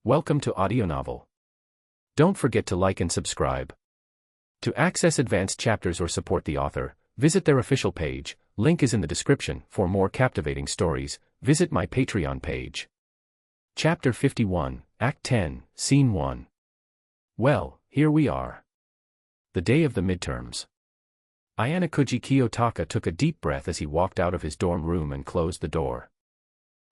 Welcome to AudioNovel. Don't forget to like and subscribe. To access advanced chapters or support the author, visit their official page, link is in the description. For more captivating stories, visit my Patreon page. Chapter 51, Act 10, Scene 1. Well, here we are. The day of the midterms. Ayanokouji Kiyotaka took a deep breath as he walked out of his dorm room and closed the door.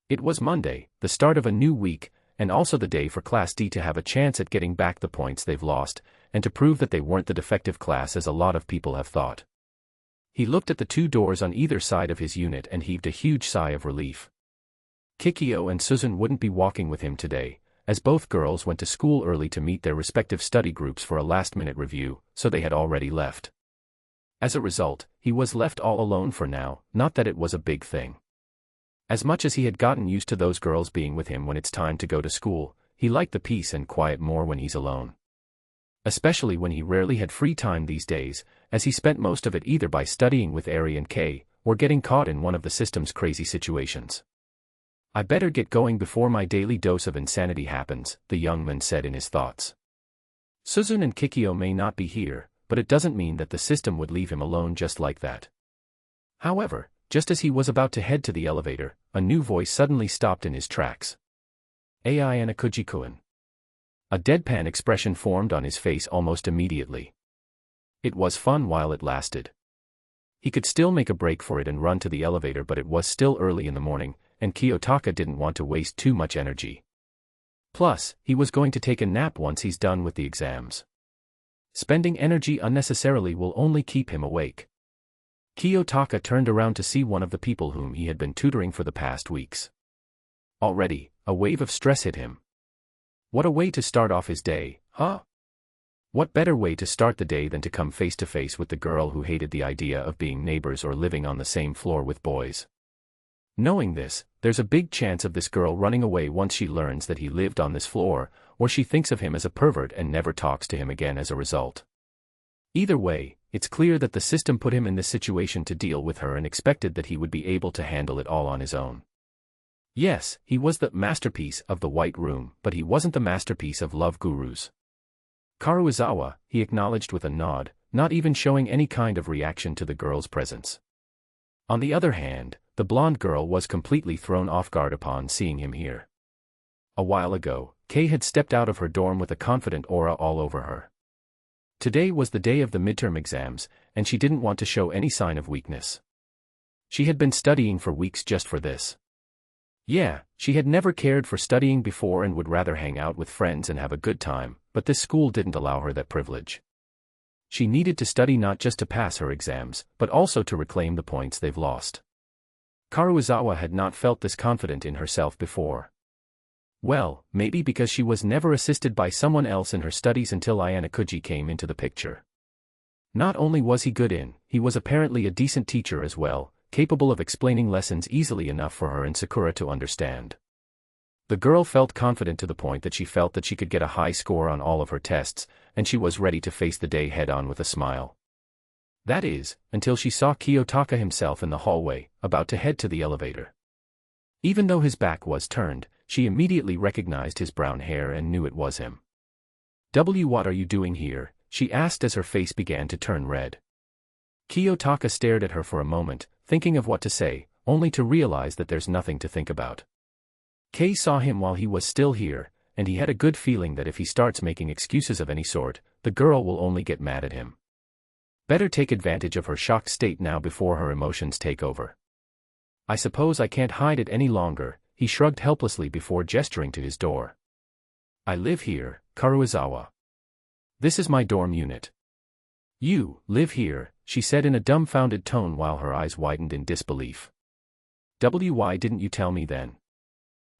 It was Monday, the start of a new week, and also the day for Class D to have a chance at getting back the points they've lost, and to prove that they weren't the defective class as a lot of people have thought. He looked at the two doors on either side of his unit and heaved a huge sigh of relief. Kikyo and Suzun wouldn't be walking with him today, as both girls went to school early to meet their respective study groups for a last-minute review, so they had already left. As a result, he was left all alone for now, not that it was a big thing. As much as he had gotten used to those girls being with him when it's time to go to school, he liked the peace and quiet more when he's alone. Especially when he rarely had free time these days, as he spent most of it either by studying with Ari and Kei, or getting caught in one of the system's crazy situations. "I better get going before my daily dose of insanity happens," the young man said in his thoughts. Suzun and Kikyo may not be here, but it doesn't mean that the system would leave him alone just like that. However, just as he was about to head to the elevator, a new voice suddenly stopped in his tracks. Ayanokouji-kun. A deadpan expression formed on his face almost immediately. It was fun while it lasted. He could still make a break for it and run to the elevator, but it was still early in the morning, and Kiyotaka didn't want to waste too much energy. Plus, he was going to take a nap once he's done with the exams. Spending energy unnecessarily will only keep him awake. Kiyotaka turned around to see one of the people whom he had been tutoring for the past weeks. Already, a wave of stress hit him. What a way to start off his day, huh? What better way to start the day than to come face to face with the girl who hated the idea of being neighbors or living on the same floor with boys. Knowing this, there's a big chance of this girl running away once she learns that he lived on this floor, or she thinks of him as a pervert and never talks to him again as a result. Either way, it's clear that the system put him in this situation to deal with her and expected that he would be able to handle it all on his own. Yes, he was the masterpiece of the White Room, but he wasn't the masterpiece of love gurus. Karuizawa, he acknowledged with a nod, not even showing any kind of reaction to the girl's presence. On the other hand, the blonde girl was completely thrown off guard upon seeing him here. A while ago, Kei had stepped out of her dorm with a confident aura all over her. Today was the day of the midterm exams, and she didn't want to show any sign of weakness. She had been studying for weeks just for this. Yeah, she had never cared for studying before and would rather hang out with friends and have a good time, but this school didn't allow her that privilege. She needed to study not just to pass her exams, but also to reclaim the points they've lost. Karuizawa had not felt this confident in herself before. Well, maybe because she was never assisted by someone else in her studies until Ayanokouji came into the picture. Not only was he was apparently a decent teacher as well, capable of explaining lessons easily enough for her and Sakura to understand. The girl felt confident to the point that she felt that she could get a high score on all of her tests, and she was ready to face the day head-on with a smile. That is, until she saw Kiyotaka himself in the hallway, about to head to the elevator. Even though his back was turned, she immediately recognized his brown hair and knew it was him. What are you doing here?" she asked as her face began to turn red. Kiyotaka stared at her for a moment, thinking of what to say, only to realize that there's nothing to think about. Kei saw him while he was still here, and he had a good feeling that if he starts making excuses of any sort, the girl will only get mad at him. Better take advantage of her shocked state now before her emotions take over. "I suppose I can't hide it any longer," he shrugged helplessly before gesturing to his door. "I live here, Karuizawa. This is my dorm unit." "You live here," she said in a dumbfounded tone while her eyes widened in disbelief. "Why didn't you tell me then?"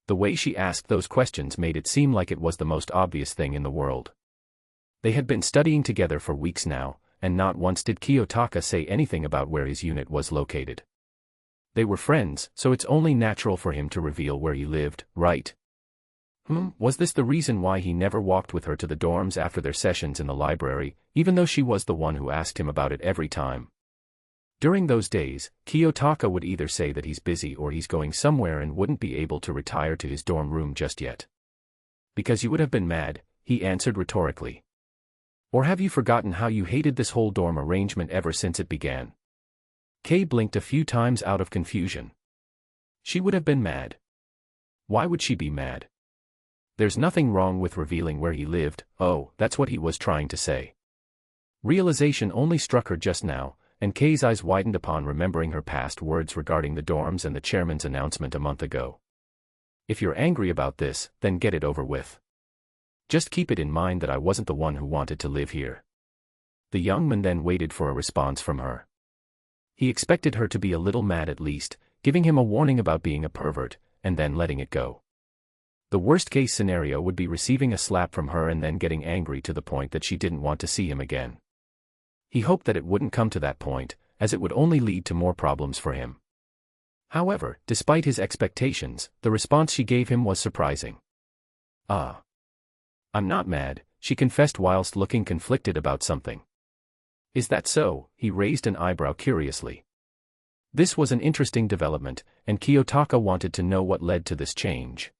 The way she asked those questions made it seem like it was the most obvious thing in the world. They had been studying together for weeks now, and not once did Kiyotaka say anything about where his unit was located. They were friends, so it's only natural for him to reveal where he lived, right? Was this the reason why he never walked with her to the dorms after their sessions in the library, even though she was the one who asked him about it every time? During those days, Kiyotaka would either say that he's busy or he's going somewhere and wouldn't be able to retire to his dorm room just yet. Because you would have been mad, he answered rhetorically. Or have you forgotten how you hated this whole dorm arrangement ever since it began? Kay blinked a few times out of confusion. She would have been mad. Why would she be mad? There's nothing wrong with revealing where he lived. Oh, that's what he was trying to say. Realization only struck her just now, and Kay's eyes widened upon remembering her past words regarding the dorms and the chairman's announcement a month ago. If you're angry about this, then get it over with. Just keep it in mind that I wasn't the one who wanted to live here. The young man then waited for a response from her. He expected her to be a little mad at least, giving him a warning about being a pervert, and then letting it go. The worst-case scenario would be receiving a slap from her and then getting angry to the point that she didn't want to see him again. He hoped that it wouldn't come to that point, as it would only lead to more problems for him. However, despite his expectations, the response she gave him was surprising. "Ah. I'm not mad," she confessed whilst looking conflicted about something. "Is that so?" He raised an eyebrow curiously. This was an interesting development, and Kiyotaka wanted to know what led to this change.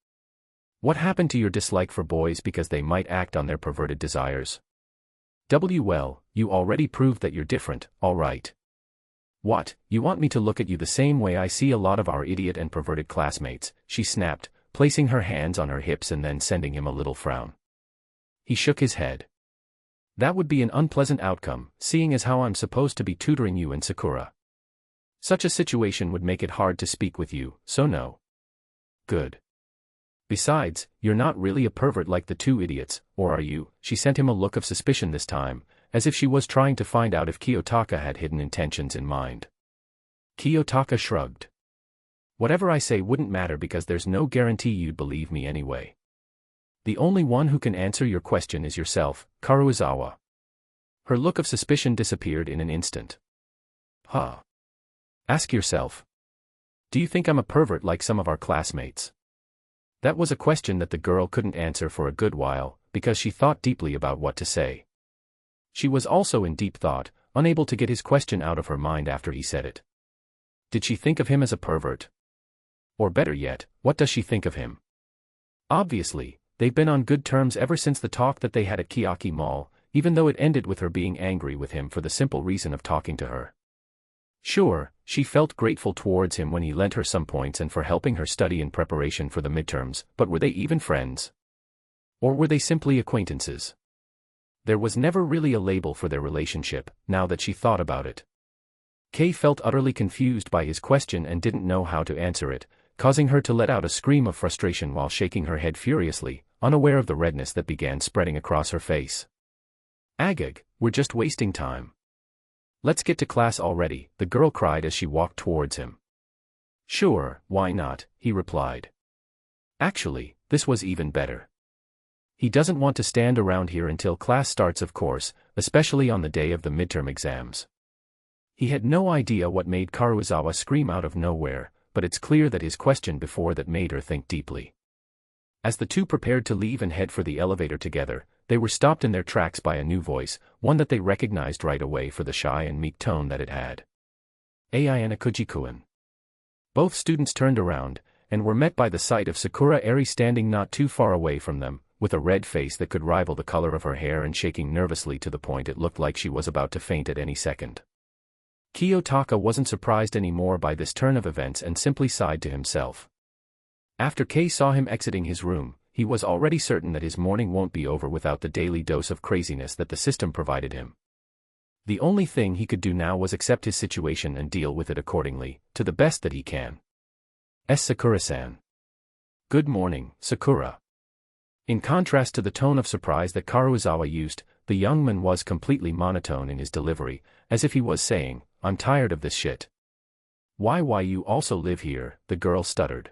What happened to your dislike for boys because they might act on their perverted desires? Well, you already proved that you're different, all right. What, you want me to look at you the same way I see a lot of our idiot and perverted classmates? She snapped, placing her hands on her hips and then sending him a little frown. He shook his head. That would be an unpleasant outcome, seeing as how I'm supposed to be tutoring you in Sakura. Such a situation would make it hard to speak with you, so no. Good. Besides, you're not really a pervert like the two idiots, or are you? She sent him a look of suspicion this time, as if she was trying to find out if Kiyotaka had hidden intentions in mind. Kiyotaka shrugged. Whatever I say wouldn't matter because there's no guarantee you'd believe me anyway. The only one who can answer your question is yourself, Karuizawa. Her look of suspicion disappeared in an instant. Huh. Ask yourself. Do you think I'm a pervert like some of our classmates? That was a question that the girl couldn't answer for a good while, because she thought deeply about what to say. She was also in deep thought, unable to get his question out of her mind after he said it. Did she think of him as a pervert? Or better yet, what does she think of him? Obviously, they've been on good terms ever since the talk that they had at Kiyaki Mall, even though it ended with her being angry with him for the simple reason of talking to her. Sure, she felt grateful towards him when he lent her some points and for helping her study in preparation for the midterms, but were they even friends? Or were they simply acquaintances? There was never really a label for their relationship, now that she thought about it. Kay felt utterly confused by his question and didn't know how to answer it, causing her to let out a scream of frustration while shaking her head furiously, unaware of the redness that began spreading across her face. Agag, we're just wasting time. Let's get to class already, the girl cried as she walked towards him. Sure, why not, he replied. Actually, this was even better. He doesn't want to stand around here until class starts, of course, especially on the day of the midterm exams. He had no idea what made Karuizawa scream out of nowhere, but it's clear that his question before that made her think deeply. As the two prepared to leave and head for the elevator together, they were stopped in their tracks by a new voice, one that they recognized right away for the shy and meek tone that it had. Ayanokouji-kun. Both students turned around, and were met by the sight of Sakura Eri standing not too far away from them, with a red face that could rival the color of her hair and shaking nervously to the point it looked like she was about to faint at any second. Kiyotaka wasn't surprised anymore by this turn of events and simply sighed to himself. After Kay saw him exiting his room, he was already certain that his morning won't be over without the daily dose of craziness that the system provided him. The only thing he could do now was accept his situation and deal with it accordingly, to the best that he can. Sakura-san. Good morning, Sakura. In contrast to the tone of surprise that Karuizawa used, the young man was completely monotone in his delivery, as if he was saying, I'm tired of this shit. Why you also live here, the girl stuttered.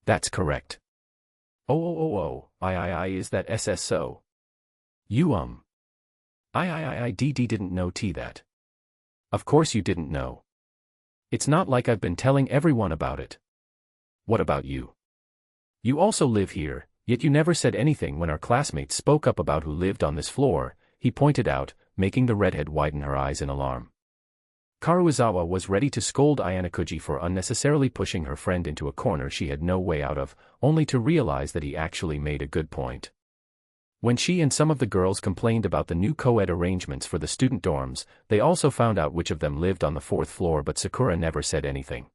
That's correct. Is that SS so? You I didn't know that. Of course you didn't know. It's not like I've been telling everyone about it. What about you? You also live here, yet you never said anything when our classmates spoke up about who lived on this floor, he pointed out, making the redhead widen her eyes in alarm. Karuizawa was ready to scold Ayanokouji for unnecessarily pushing her friend into a corner she had no way out of, only to realize that he actually made a good point. When she and some of the girls complained about the new co-ed arrangements for the student dorms, they also found out which of them lived on the 4th floor, but Sakura never said anything.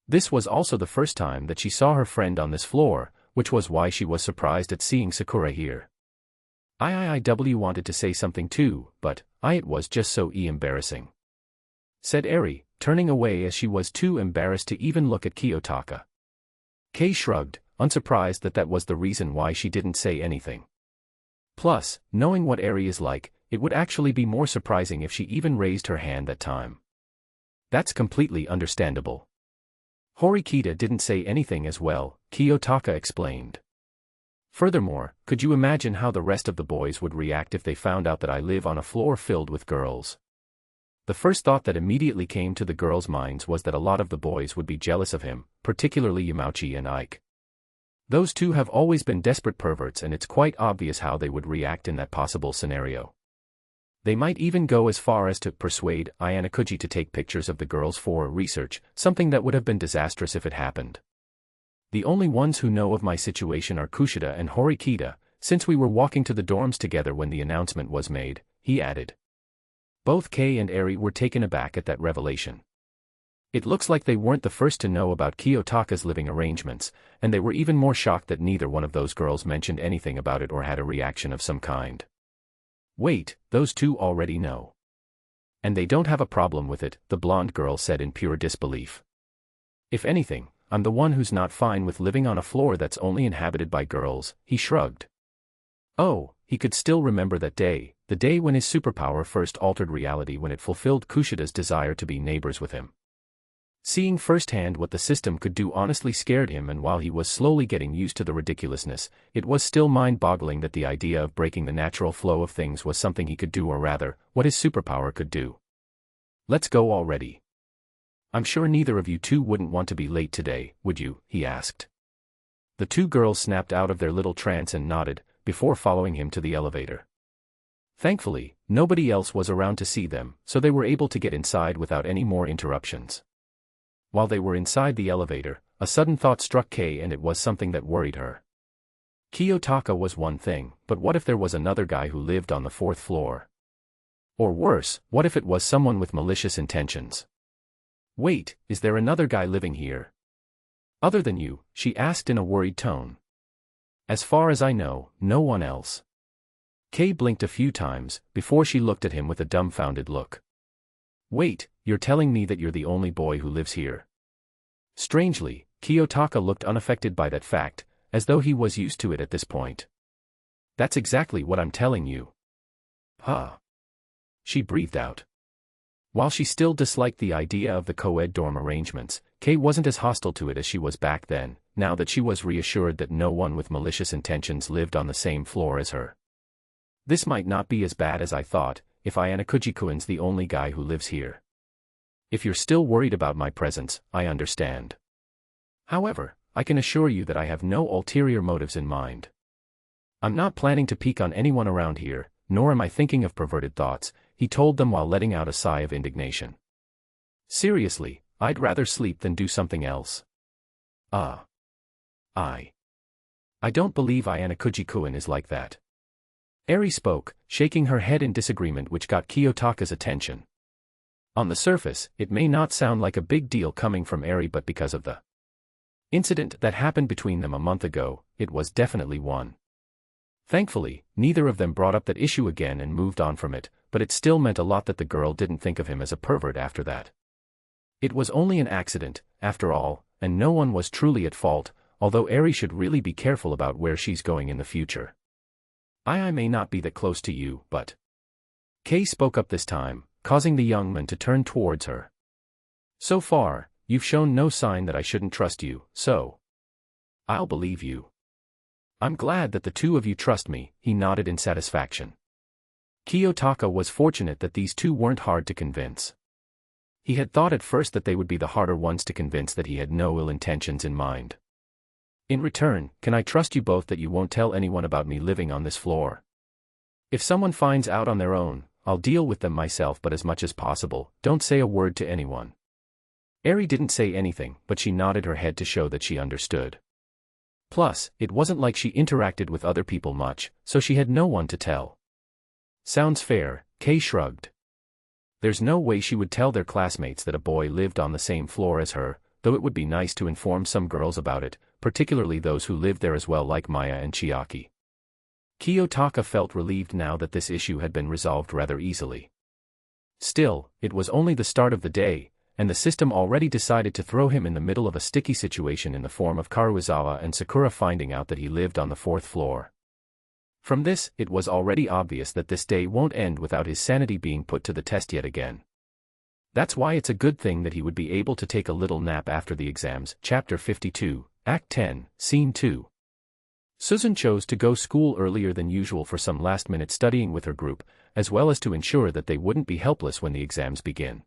This was also the first time that she saw her friend on this floor, which was why she was surprised at seeing Sakura here. IIIW wanted to say something too, but it was just so embarrassing, said Eri, turning away as she was too embarrassed to even look at Kiyotaka. Kei shrugged, unsurprised that that was the reason why she didn't say anything. Plus, knowing what Eri is like, it would actually be more surprising if she even raised her hand that time. That's completely understandable. Horikita didn't say anything as well, Kiyotaka explained. Furthermore, could you imagine how the rest of the boys would react if they found out that I live on a floor filled with girls? The first thought that immediately came to the girls' minds was that a lot of the boys would be jealous of him, particularly Yamauchi and Ike. Those two have always been desperate perverts, and it's quite obvious how they would react in that possible scenario. They might even go as far as to persuade Ayanokouji to take pictures of the girls for research, something that would have been disastrous if it happened. The only ones who know of my situation are Kushida and Horikita, since we were walking to the dorms together when the announcement was made, he added. Both Kei and Eri were taken aback at that revelation. It looks like they weren't the first to know about Kiyotaka's living arrangements, and they were even more shocked that neither one of those girls mentioned anything about it or had a reaction of some kind. Wait, those two already know. And they don't have a problem with it, the blonde girl said in pure disbelief. If anything, I'm the one who's not fine with living on a floor that's only inhabited by girls, he shrugged. Oh, he could still remember that day, the day when his superpower first altered reality, when it fulfilled Kushida's desire to be neighbors with him. Seeing firsthand what the system could do honestly scared him, and while he was slowly getting used to the ridiculousness, it was still mind-boggling that the idea of breaking the natural flow of things was something he could do, or rather, what his superpower could do. Let's go already. I'm sure neither of you two wouldn't want to be late today, would you? He asked. The two girls snapped out of their little trance and nodded, before following him to the elevator. Thankfully, nobody else was around to see them, so they were able to get inside without any more interruptions. While they were inside the elevator, a sudden thought struck Kei, and it was something that worried her. Kiyotaka was one thing, but what if there was another guy who lived on the 4th floor? Or worse, what if it was someone with malicious intentions? Wait, is there another guy living here? Other than you? She asked in a worried tone. As far as I know, no one else. Kei blinked a few times, before she looked at him with a dumbfounded look. Wait, you're telling me that you're the only boy who lives here? Strangely, Kiyotaka looked unaffected by that fact, as though he was used to it at this point. That's exactly what I'm telling you. Huh? She breathed out. While she still disliked the idea of the co-ed dorm arrangements, Kei wasn't as hostile to it as she was back then, now that she was reassured that no one with malicious intentions lived on the same floor as her. This might not be as bad as I thought, if Ayanokouji-kun's the only guy who lives here. If you're still worried about my presence, I understand. However, I can assure you that I have no ulterior motives in mind. I'm not planning to peek on anyone around here, nor am I thinking of perverted thoughts, he told them while letting out a sigh of indignation. Seriously, I'd rather sleep than do something else. I don't believe Ayanokouji-kun is like that. Eri spoke, shaking her head in disagreement, which got Kiyotaka's attention. On the surface, it may not sound like a big deal coming from Eri, but because of the incident that happened between them a month ago, it was definitely one. Thankfully, neither of them brought up that issue again and moved on from it, but it still meant a lot that the girl didn't think of him as a pervert after that. It was only an accident, after all, and no one was truly at fault, although Eri should really be careful about where she's going in the future. I may not be that close to you, but... Kei spoke up this time, causing the young man to turn towards her. So far, you've shown no sign that I shouldn't trust you, so... I'll believe you. I'm glad that the two of you trust me, he nodded in satisfaction. Kiyotaka was fortunate that these two weren't hard to convince. He had thought at first that they would be the harder ones to convince that he had no ill intentions in mind. In return, can I trust you both that you won't tell anyone about me living on this floor? If someone finds out on their own, I'll deal with them myself, but as much as possible, don't say a word to anyone. Eri didn't say anything, but she nodded her head to show that she understood. Plus, it wasn't like she interacted with other people much, so she had no one to tell. Sounds fair, Kay shrugged. There's no way she would tell their classmates that a boy lived on the same floor as her, though it would be nice to inform some girls about it, particularly those who lived there as well, like Maya and Chiaki. Kiyotaka felt relieved now that this issue had been resolved rather easily. Still, it was only the start of the day, and the system already decided to throw him in the middle of a sticky situation in the form of Karuizawa and Sakura finding out that he lived on the 4th floor. From this, it was already obvious that this day won't end without his sanity being put to the test yet again. That's why it's a good thing that he would be able to take a little nap after the exams. Chapter 52, Act 10, Scene 2. Susan chose to go school earlier than usual for some last-minute studying with her group, as well as to ensure that they wouldn't be helpless when the exams begin.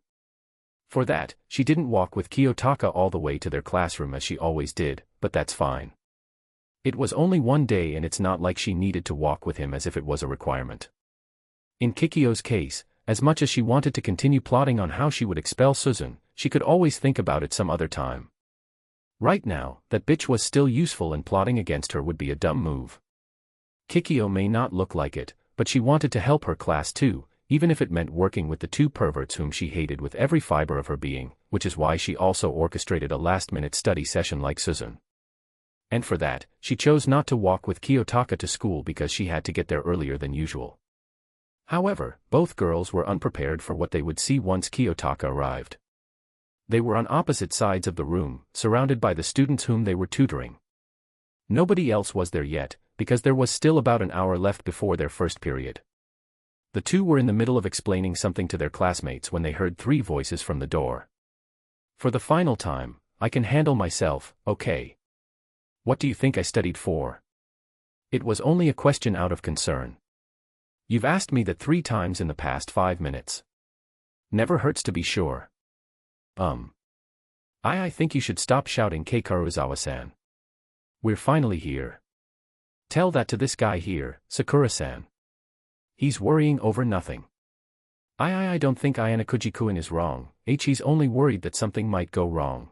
For that, she didn't walk with Kiyotaka all the way to their classroom as she always did, but that's fine. It was only one day and it's not like she needed to walk with him as if it was a requirement. In Kikyo's case, as much as she wanted to continue plotting on how she would expel Susan, she could always think about it some other time. Right now, that bitch was still useful and plotting against her would be a dumb move. Kikyo may not look like it, but she wanted to help her class too, even if it meant working with the two perverts whom she hated with every fiber of her being, which is why she also orchestrated a last-minute study session like Susan. And for that, she chose not to walk with Kiyotaka to school because she had to get there earlier than usual. However, both girls were unprepared for what they would see once Kiyotaka arrived. They were on opposite sides of the room, surrounded by the students whom they were tutoring. Nobody else was there yet, because there was still about an hour left before their first period. The two were in the middle of explaining something to their classmates when they heard 3 voices from the door. For the final time, I can handle myself, okay? What do you think I studied for? It was only a question out of concern. You've asked me that 3 times in the past 5 minutes. Never hurts to be sure. I think you should stop shouting, Kei Karuizawa-san. We're finally here. Tell that to this guy here, Sakura-san. He's worrying over nothing. I don't think Ayanokouji-kun is wrong, he's only worried that something might go wrong.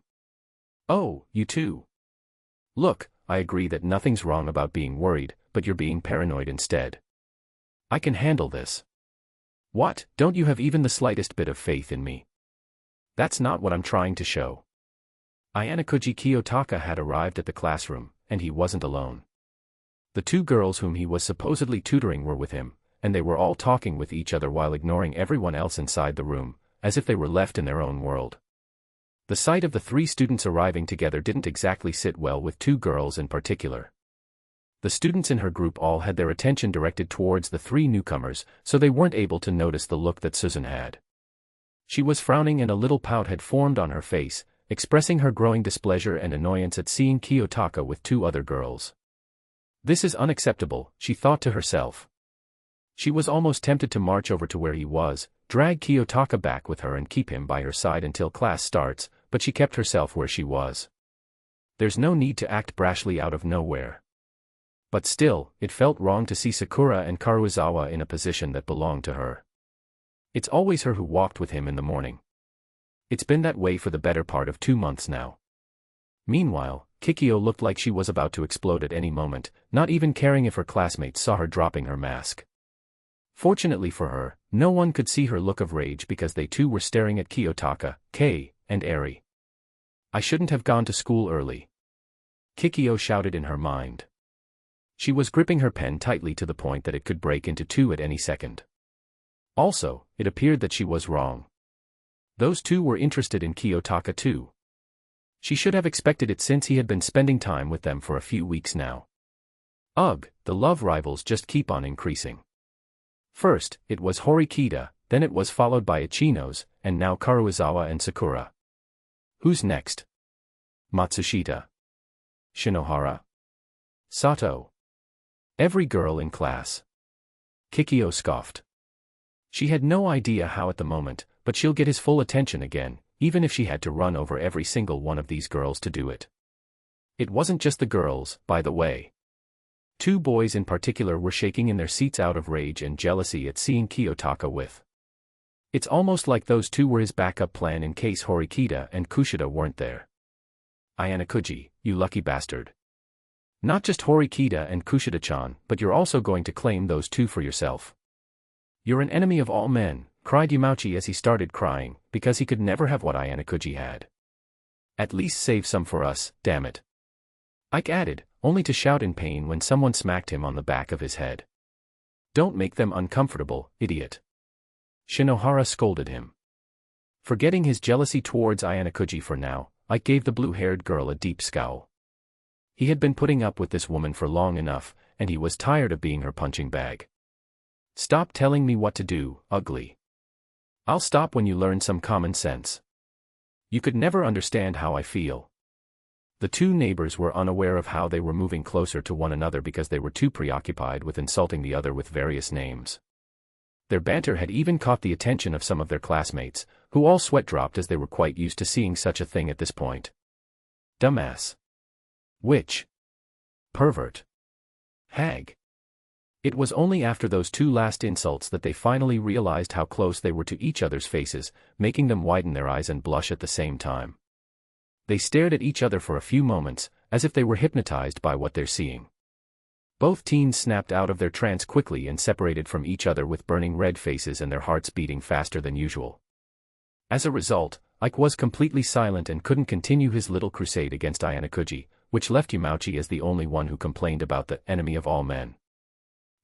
Oh, you too. Look, I agree that nothing's wrong about being worried, but you're being paranoid instead. I can handle this. What, don't you have even the slightest bit of faith in me? That's not what I'm trying to show. Ayanokouji Kiyotaka had arrived at the classroom, and he wasn't alone. The 2 girls whom he was supposedly tutoring were with him, and they were all talking with each other while ignoring everyone else inside the room, as if they were left in their own world. The sight of the 3 students arriving together didn't exactly sit well with 2 girls in particular. The students in her group all had their attention directed towards the 3 newcomers, so they weren't able to notice the look that Susan had. She was frowning and a little pout had formed on her face, expressing her growing displeasure and annoyance at seeing Kiyotaka with 2 other girls. This is unacceptable, she thought to herself. She was almost tempted to march over to where he was, drag Kiyotaka back with her and keep him by her side until class starts, but she kept herself where she was. There's no need to act brashly out of nowhere. But still, it felt wrong to see Sakura and Karuizawa in a position that belonged to her. It's always her who walked with him in the morning. It's been that way for the better part of 2 months now. Meanwhile, Kikyo looked like she was about to explode at any moment, not even caring if her classmates saw her dropping her mask. Fortunately for her, no one could see her look of rage because they too were staring at Kiyotaka, Kei, and Eri. I shouldn't have gone to school early. Kikyo shouted in her mind. She was gripping her pen tightly to the point that it could break into 2 at any second. Also, it appeared that she was wrong. Those 2 were interested in Kiyotaka too. She should have expected it since he had been spending time with them for a few weeks now. Ugh, the love rivals just keep on increasing. First, it was Horikita, then it was followed by Ichinos, and now Karuizawa and Sakura. Who's next? Matsushita? Shinohara? Sato? Every girl in class. Kikyo scoffed. She had no idea how at the moment, but she'll get his full attention again, even if she had to run over every single one of these girls to do it. It wasn't just the girls, by the way. 2 boys in particular were shaking in their seats out of rage and jealousy at seeing Kiyotaka with It's almost like those two were his backup plan in case Horikita and Kushida weren't there. Ayanokouji, you lucky bastard. Not just Horikita and Kushida-chan, but you're also going to claim those two for yourself. You're an enemy of all men, cried Yamauchi as he started crying, because he could never have what Ayanokouji had. At least save some for us, damn it. Ike added, only to shout in pain when someone smacked him on the back of his head. Don't make them uncomfortable, idiot. Shinohara scolded him. Forgetting his jealousy towards Ayanokouji for now, Ike gave the blue-haired girl a deep scowl. He had been putting up with this woman for long enough, and he was tired of being her punching bag. Stop telling me what to do, ugly. I'll stop when you learn some common sense. You could never understand how I feel. The two neighbors were unaware of how they were moving closer to one another because they were too preoccupied with insulting the other with various names. Their banter had even caught the attention of some of their classmates, who all sweat-dropped as they were quite used to seeing such a thing at this point. Dumbass. Witch. Pervert. Hag. It was only after those two last insults that they finally realized how close they were to each other's faces, making them widen their eyes and blush at the same time. They stared at each other for a few moments, as if they were hypnotized by what they're seeing. Both teens snapped out of their trance quickly and separated from each other with burning red faces and their hearts beating faster than usual. As a result, Ike was completely silent and couldn't continue his little crusade against Ayanokouji, which left Yamauchi as the only one who complained about the enemy of all men.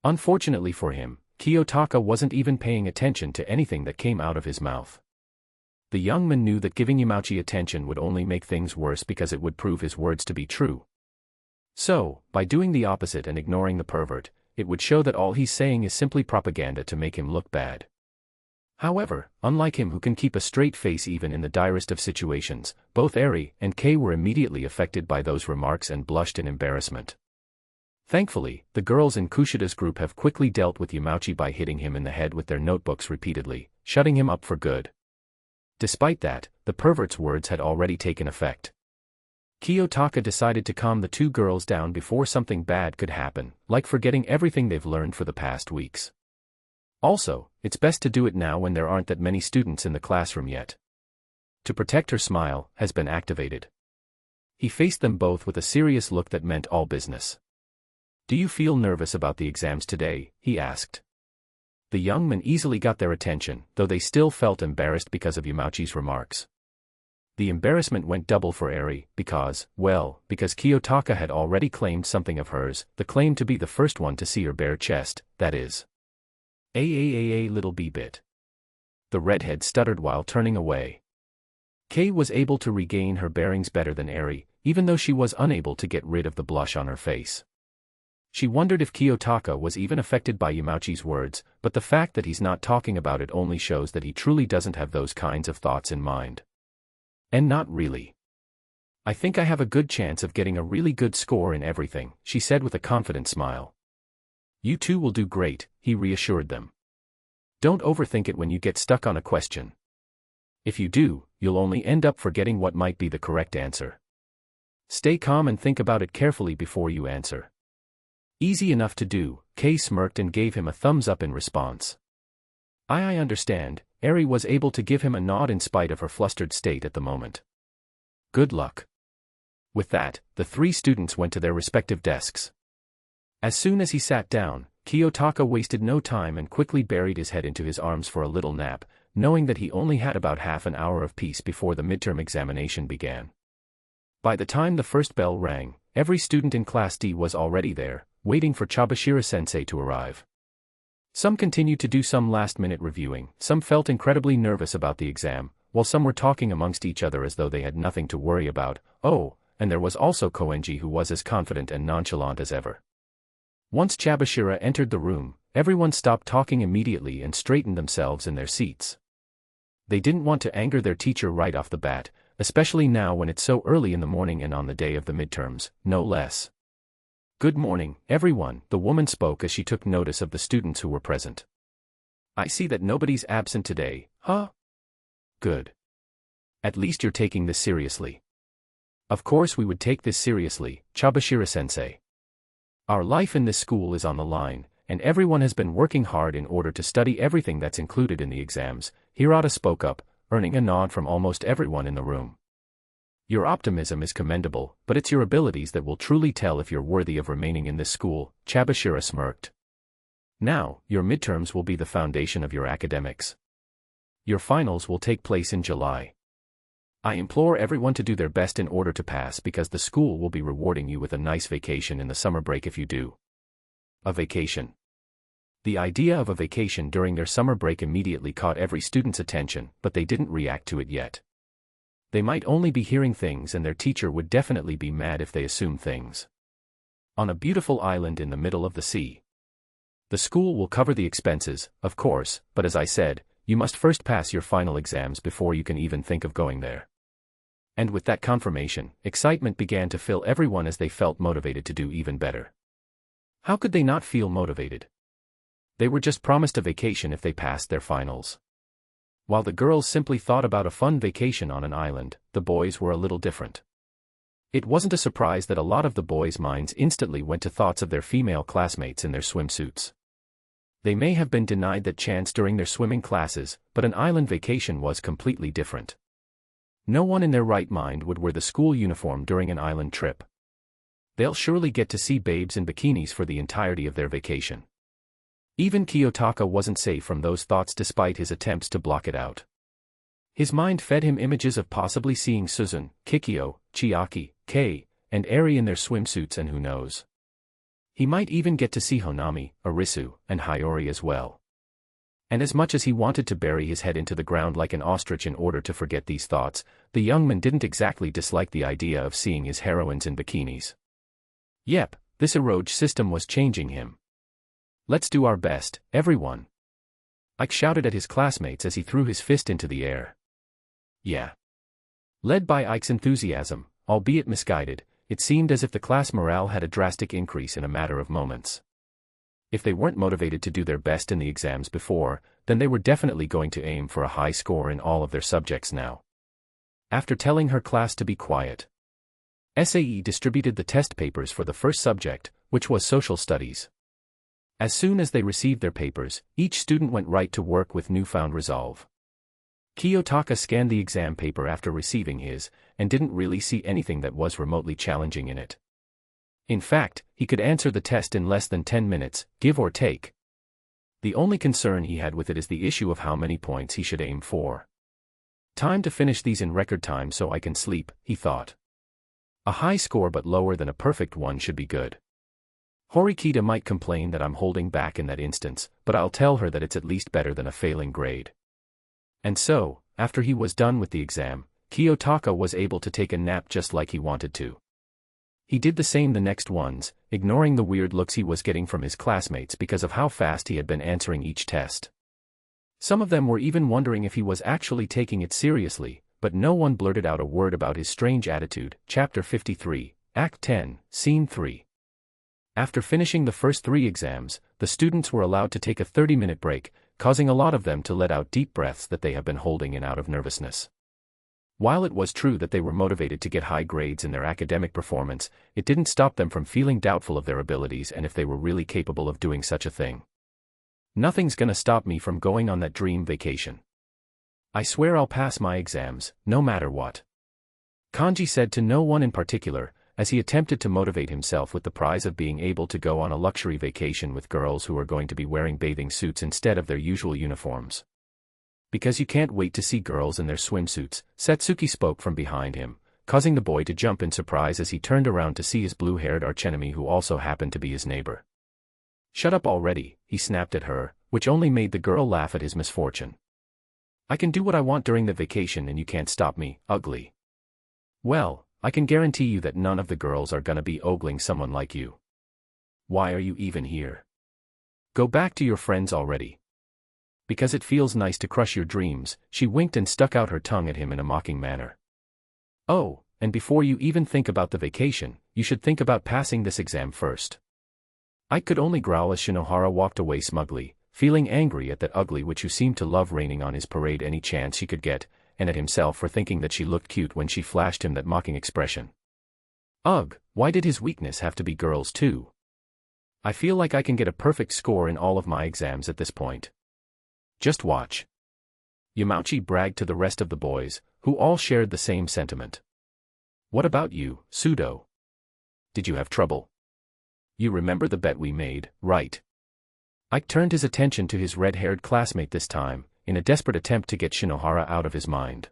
Unfortunately for him, Kiyotaka wasn't even paying attention to anything that came out of his mouth. The young man knew that giving Yamauchi attention would only make things worse because it would prove his words to be true. So, by doing the opposite and ignoring the pervert, it would show that all he's saying is simply propaganda to make him look bad. However, unlike him who can keep a straight face even in the direst of situations, both Eri and Kei were immediately affected by those remarks and blushed in embarrassment. Thankfully, the girls in Kushida's group have quickly dealt with Yamauchi by hitting him in the head with their notebooks repeatedly, shutting him up for good. Despite that, the pervert's words had already taken effect. Kiyotaka decided to calm the two girls down before something bad could happen, like forgetting everything they've learned for the past weeks. Also, it's best to do it now when there aren't that many students in the classroom yet. To protect her smile has been activated. He faced them both with a serious look that meant all business. Do you feel nervous about the exams today? He asked. The young men easily got their attention, though they still felt embarrassed because of Yamauchi's remarks. The embarrassment went double for Eri, because Kiyotaka had already claimed something of hers, the claim to be the first one to see her bare chest, that is. Little b-bit. The redhead stuttered while turning away. Kei was able to regain her bearings better than Eri, even though she was unable to get rid of the blush on her face. She wondered if Kiyotaka was even affected by Yamauchi's words, but the fact that he's not talking about it only shows that he truly doesn't have those kinds of thoughts in mind. And not really. I think I have a good chance of getting a really good score in everything, she said with a confident smile. You two will do great, he reassured them. Don't overthink it when you get stuck on a question. If you do, you'll only end up forgetting what might be the correct answer. Stay calm and think about it carefully before you answer. Easy enough to do, Kei smirked and gave him a thumbs up in response. I understand, Eri was able to give him a nod in spite of her flustered state at the moment. Good luck. With that, the three students went to their respective desks. As soon as he sat down, Kiyotaka wasted no time and quickly buried his head into his arms for a little nap, knowing that he only had about half an hour of peace before the midterm examination began. By the time the first bell rang, every student in Class D was already there, waiting for Chabashira-sensei to arrive. Some continued to do some last-minute reviewing, some felt incredibly nervous about the exam, while some were talking amongst each other as though they had nothing to worry about. Oh, and there was also Koenji, who was as confident and nonchalant as ever. Once Chabashira entered the room, everyone stopped talking immediately and straightened themselves in their seats. They didn't want to anger their teacher right off the bat, especially now when it's so early in the morning and on the day of the midterms, no less. Good morning, everyone, the woman spoke as she took notice of the students who were present. I see that nobody's absent today, huh? Good. At least you're taking this seriously. Of course we would take this seriously, Chabashira-sensei. Our life in this school is on the line, and everyone has been working hard in order to study everything that's included in the exams, Hirata spoke up, earning a nod from almost everyone in the room. Your optimism is commendable, but it's your abilities that will truly tell if you're worthy of remaining in this school, Chabashira smirked. Now, your midterms will be the foundation of your academics. Your finals will take place in July. I implore everyone to do their best in order to pass because the school will be rewarding you with a nice vacation in the summer break if you do. A vacation. The idea of a vacation during their summer break immediately caught every student's attention, but they didn't react to it yet. They might only be hearing things and their teacher would definitely be mad if they assume things. On a beautiful island in the middle of the sea. The school will cover the expenses, of course, but as I said, you must first pass your final exams before you can even think of going there. And with that confirmation, excitement began to fill everyone as they felt motivated to do even better. How could they not feel motivated? They were just promised a vacation if they passed their finals. While the girls simply thought about a fun vacation on an island, the boys were a little different. It wasn't a surprise that a lot of the boys' minds instantly went to thoughts of their female classmates in their swimsuits. They may have been denied that chance during their swimming classes, but an island vacation was completely different. No one in their right mind would wear the school uniform during an island trip. They'll surely get to see babes in bikinis for the entirety of their vacation. Even Kiyotaka wasn't safe from those thoughts despite his attempts to block it out. His mind fed him images of possibly seeing Suzun, Kikyo, Chiaki, Kei, and Eri in their swimsuits, and who knows. He might even get to see Honami, Arisu, and Hiyori as well. And as much as he wanted to bury his head into the ground like an ostrich in order to forget these thoughts, the young man didn't exactly dislike the idea of seeing his heroines in bikinis. Yep, this Eroge system was changing him. Let's do our best, everyone. Ike shouted at his classmates as he threw his fist into the air. Yeah. Led by Ike's enthusiasm, albeit misguided, it seemed as if the class morale had a drastic increase in a matter of moments. If they weren't motivated to do their best in the exams before, then they were definitely going to aim for a high score in all of their subjects now. After telling her class to be quiet, SAE distributed the test papers for the first subject, which was social studies. As soon as they received their papers, each student went right to work with newfound resolve. Kiyotaka scanned the exam paper after receiving his, and didn't really see anything that was remotely challenging in it. In fact, he could answer the test in less than 10 minutes, give or take. The only concern he had with it is the issue of how many points he should aim for. Time to finish these in record time so I can sleep, he thought. A high score but lower than a perfect one should be good. Horikita might complain that I'm holding back in that instance, but I'll tell her that it's at least better than a failing grade. And so, after he was done with the exam, Kiyotaka was able to take a nap just like he wanted to. He did the same the next ones, ignoring the weird looks he was getting from his classmates because of how fast he had been answering each test. Some of them were even wondering if he was actually taking it seriously, but no one blurted out a word about his strange attitude. Chapter 53, Act 10, Scene 3. After finishing the first 3 exams, the students were allowed to take a 30-minute break, causing a lot of them to let out deep breaths that they have been holding in out of nervousness. While it was true that they were motivated to get high grades in their academic performance, it didn't stop them from feeling doubtful of their abilities and if they were really capable of doing such a thing. Nothing's gonna stop me from going on that dream vacation. I swear I'll pass my exams, no matter what. Kanji said to no one in particular, as he attempted to motivate himself with the prize of being able to go on a luxury vacation with girls who are going to be wearing bathing suits instead of their usual uniforms. Because you can't wait to see girls in their swimsuits, Satsuki spoke from behind him, causing the boy to jump in surprise as he turned around to see his blue-haired archenemy who also happened to be his neighbor. Shut up already, he snapped at her, which only made the girl laugh at his misfortune. I can do what I want during the vacation and you can't stop me, ugly. Well, I can guarantee you that none of the girls are gonna be ogling someone like you. Why are you even here? Go back to your friends already. Because it feels nice to crush your dreams, she winked and stuck out her tongue at him in a mocking manner. Oh, and before you even think about the vacation, you should think about passing this exam first. I could only growl as Shinohara walked away smugly, feeling angry at that ugly witch who seemed to love raining on his parade any chance she could get, and at himself for thinking that she looked cute when she flashed him that mocking expression. Ugh, why did his weakness have to be girls too? I feel like I can get a perfect score in all of my exams at this point. Just watch. Yamauchi bragged to the rest of the boys, who all shared the same sentiment. What about you, Pseudo? Did you have trouble? You remember the bet we made, right? Ike turned his attention to his red-haired classmate this time, in a desperate attempt to get Shinohara out of his mind.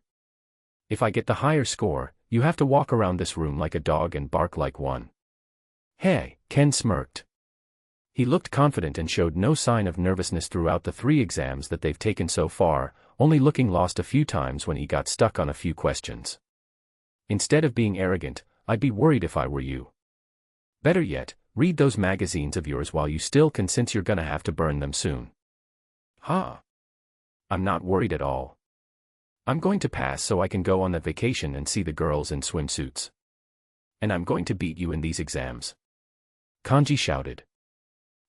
If I get the higher score, you have to walk around this room like a dog and bark like one. Hey, Ken smirked. He looked confident and showed no sign of nervousness throughout the 3 exams that they've taken so far, only looking lost a few times when he got stuck on a few questions. Instead of being arrogant, I'd be worried if I were you. Better yet, read those magazines of yours while you still can, since you're gonna have to burn them soon. Huh? I'm not worried at all. I'm going to pass so I can go on that vacation and see the girls in swimsuits. And I'm going to beat you in these exams. Kanji shouted.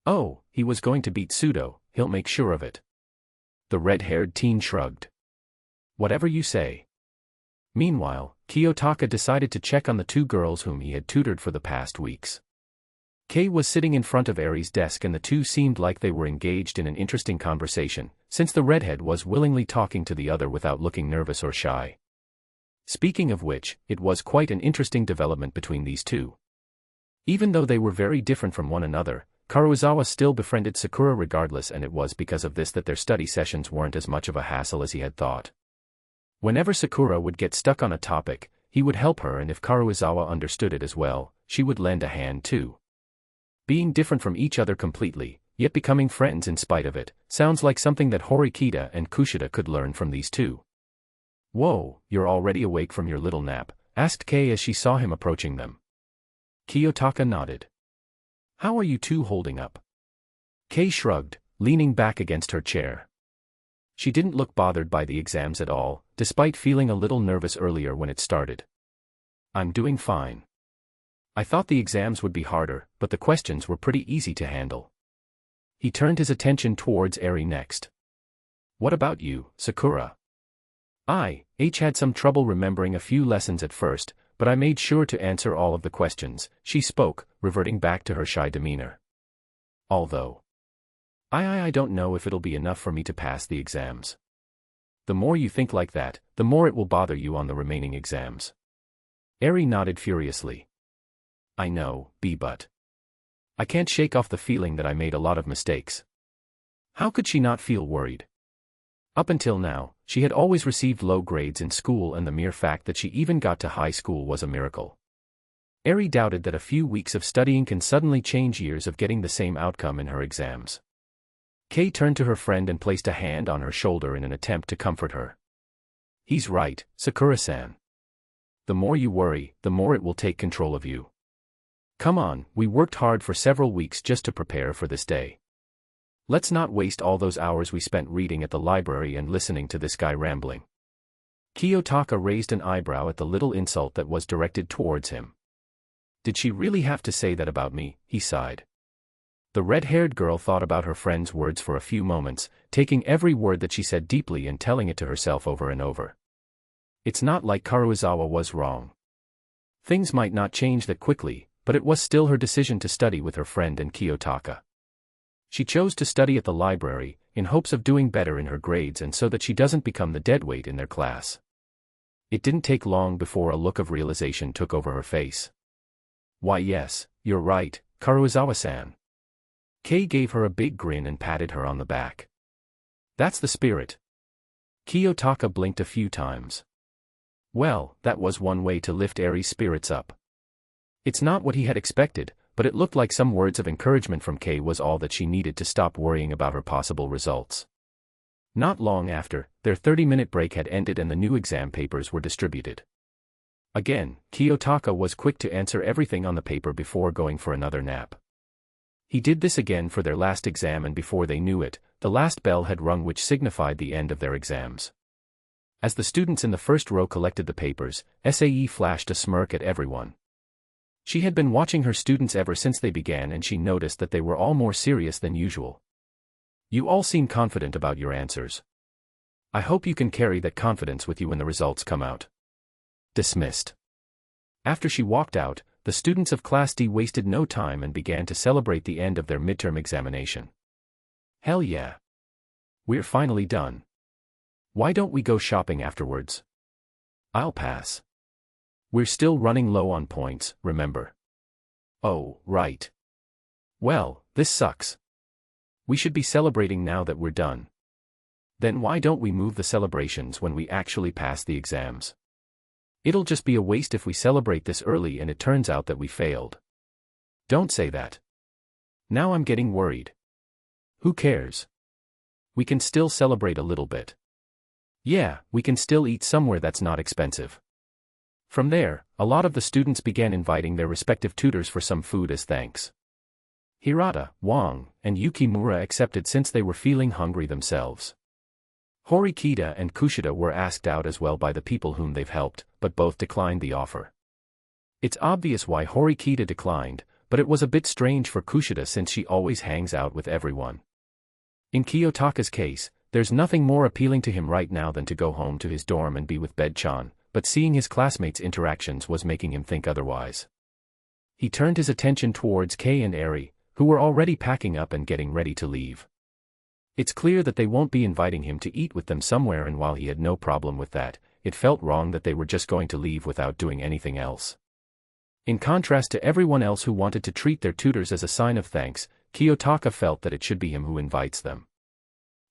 Oh, he was going to beat Pseudo, he'll make sure of it. The red-haired teen shrugged. Whatever you say. Meanwhile, Kiyotaka decided to check on the 2 girls whom he had tutored for the past weeks. Kei was sitting in front of Eri's desk and the two seemed like they were engaged in an interesting conversation, since the redhead was willingly talking to the other without looking nervous or shy. Speaking of which, it was quite an interesting development between these two. Even though they were very different from one another, Karuizawa still befriended Sakura regardless, and it was because of this that their study sessions weren't as much of a hassle as he had thought. Whenever Sakura would get stuck on a topic, he would help her, and if Karuizawa understood it as well, she would lend a hand too. Being different from each other completely, yet becoming friends in spite of it, sounds like something that Horikita and Kushida could learn from these two. Whoa, you're already awake from your little nap? Asked Kei as she saw him approaching them. Kiyotaka nodded. How are you two holding up? Kei shrugged, leaning back against her chair. She didn't look bothered by the exams at all, despite feeling a little nervous earlier when it started. I'm doing fine. I thought the exams would be harder, but the questions were pretty easy to handle. He turned his attention towards Eri next. What about you, Sakura? I had some trouble remembering a few lessons at first, but I made sure to answer all of the questions, she spoke, reverting back to her shy demeanor. Although I don't know if it'll be enough for me to pass the exams. The more you think like that, the more it will bother you on the remaining exams. Eri nodded furiously. I know, but I can't shake off the feeling that I made a lot of mistakes. How could she not feel worried? Up until now, she had always received low grades in school, and the mere fact that she even got to high school was a miracle. Eri doubted that a few weeks of studying can suddenly change years of getting the same outcome in her exams. Kei turned to her friend and placed a hand on her shoulder in an attempt to comfort her. He's right, Sakura-san. The more you worry, the more it will take control of you. Come on, we worked hard for several weeks just to prepare for this day. Let's not waste all those hours we spent reading at the library and listening to this guy rambling. Kiyotaka raised an eyebrow at the little insult that was directed towards him. Did she really have to say that about me? He sighed. The red-haired girl thought about her friend's words for a few moments, taking every word that she said deeply and telling it to herself over and over. It's not like Karuizawa was wrong. Things might not change that quickly, but it was still her decision to study with her friend and Kiyotaka. She chose to study at the library, in hopes of doing better in her grades and so that she doesn't become the deadweight in their class. It didn't take long before a look of realization took over her face. Why yes, you're right, Karuizawa-san. Kei gave her a big grin and patted her on the back. That's the spirit. Kiyotaka blinked a few times. Well, that was one way to lift Eri's spirits up. It's not what he had expected, but it looked like some words of encouragement from Kei was all that she needed to stop worrying about her possible results. Not long after, their 30-minute break had ended and the new exam papers were distributed. Again, Kiyotaka was quick to answer everything on the paper before going for another nap. He did this again for their last exam, and before they knew it, the last bell had rung, which signified the end of their exams. As the students in the first row collected the papers, Sae flashed a smirk at everyone. She had been watching her students ever since they began, and she noticed that they were all more serious than usual. You all seem confident about your answers. I hope you can carry that confidence with you when the results come out. Dismissed. After she walked out, the students of Class D wasted no time and began to celebrate the end of their midterm examination. Hell yeah! We're finally done. Why don't we go shopping afterwards? I'll pass. We're still running low on points, remember? Oh, right. Well, this sucks. We should be celebrating now that we're done. Then why don't we move the celebrations when we actually pass the exams? It'll just be a waste if we celebrate this early and it turns out that we failed. Don't say that. Now I'm getting worried. Who cares? We can still celebrate a little bit. Yeah, we can still eat somewhere that's not expensive. From there, a lot of the students began inviting their respective tutors for some food as thanks. Hirata, Wang, and Yukimura accepted since they were feeling hungry themselves. Horikita and Kushida were asked out as well by the people whom they've helped, but both declined the offer. It's obvious why Horikita declined, but it was a bit strange for Kushida since she always hangs out with everyone. In Kiyotaka's case, there's nothing more appealing to him right now than to go home to his dorm and be with Bed-chan, but seeing his classmates' interactions was making him think otherwise. He turned his attention towards Kei and Eri, who were already packing up and getting ready to leave. It's clear that they won't be inviting him to eat with them somewhere, and while he had no problem with that, it felt wrong that they were just going to leave without doing anything else. In contrast to everyone else who wanted to treat their tutors as a sign of thanks, Kiyotaka felt that it should be him who invites them.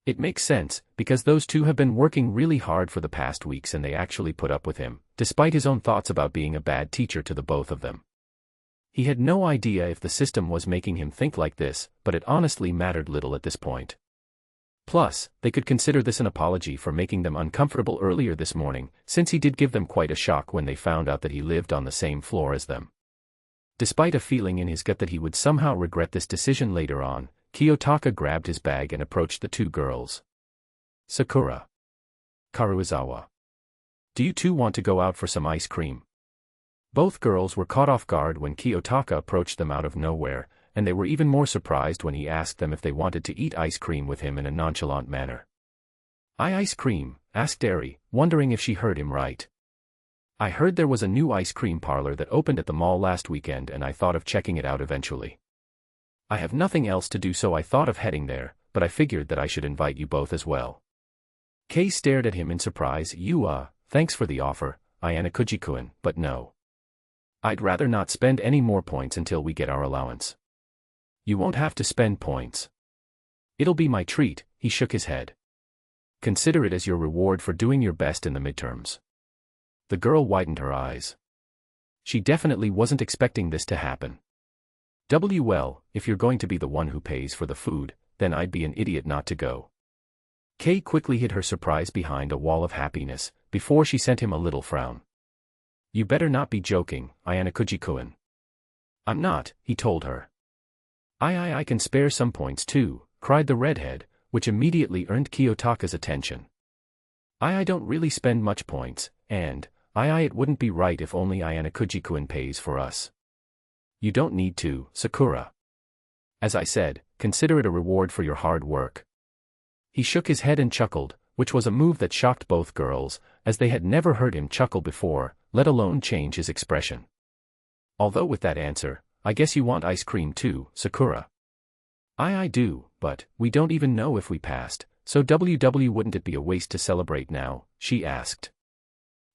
It makes sense, because those two have been working really hard for the past weeks and they actually put up with him, despite his own thoughts about being a bad teacher to the both of them. He had no idea if the system was making him think like this, but it honestly mattered little at this point. Plus, they could consider this an apology for making them uncomfortable earlier this morning, since he did give them quite a shock when they found out that he lived on the same floor as them. Despite a feeling in his gut that he would somehow regret this decision later on, Kiyotaka grabbed his bag and approached the two girls. Sakura. Karuizawa. Do you two want to go out for some ice cream? Both girls were caught off guard when Kiyotaka approached them out of nowhere, and they were even more surprised when he asked them if they wanted to eat ice cream with him in a nonchalant manner. Ice cream? Asked Eri, wondering if she heard him right. I heard there was a new ice cream parlor that opened at the mall last weekend and I thought of checking it out eventually. I have nothing else to do, so I thought of heading there, but I figured that I should invite you both as well. Kei stared at him in surprise. Thanks for the offer, Ayanokouji-kun, but no. I'd rather not spend any more points until we get our allowance. You won't have to spend points. It'll be my treat, he shook his head. Consider it as your reward for doing your best in the midterms. The girl widened her eyes. She definitely wasn't expecting this to happen. Well, if you're going to be the one who pays for the food, then I'd be an idiot not to go. Kei quickly hid her surprise behind a wall of happiness, before she sent him a little frown. You better not be joking, Ayanokouji-kun. I'm not, he told her. I can spare some points too, cried the redhead, which immediately earned Kiyotaka's attention. I don't really spend much points, and, it wouldn't be right if only Ayanokouji-kun pays for us. You don't need to, Sakura. As I said, consider it a reward for your hard work. He shook his head and chuckled, which was a move that shocked both girls, as they had never heard him chuckle before, let alone change his expression. Although with that answer, I guess you want ice cream too, Sakura. I do, but we don't even know if we passed, so wouldn't it be a waste to celebrate now, she asked.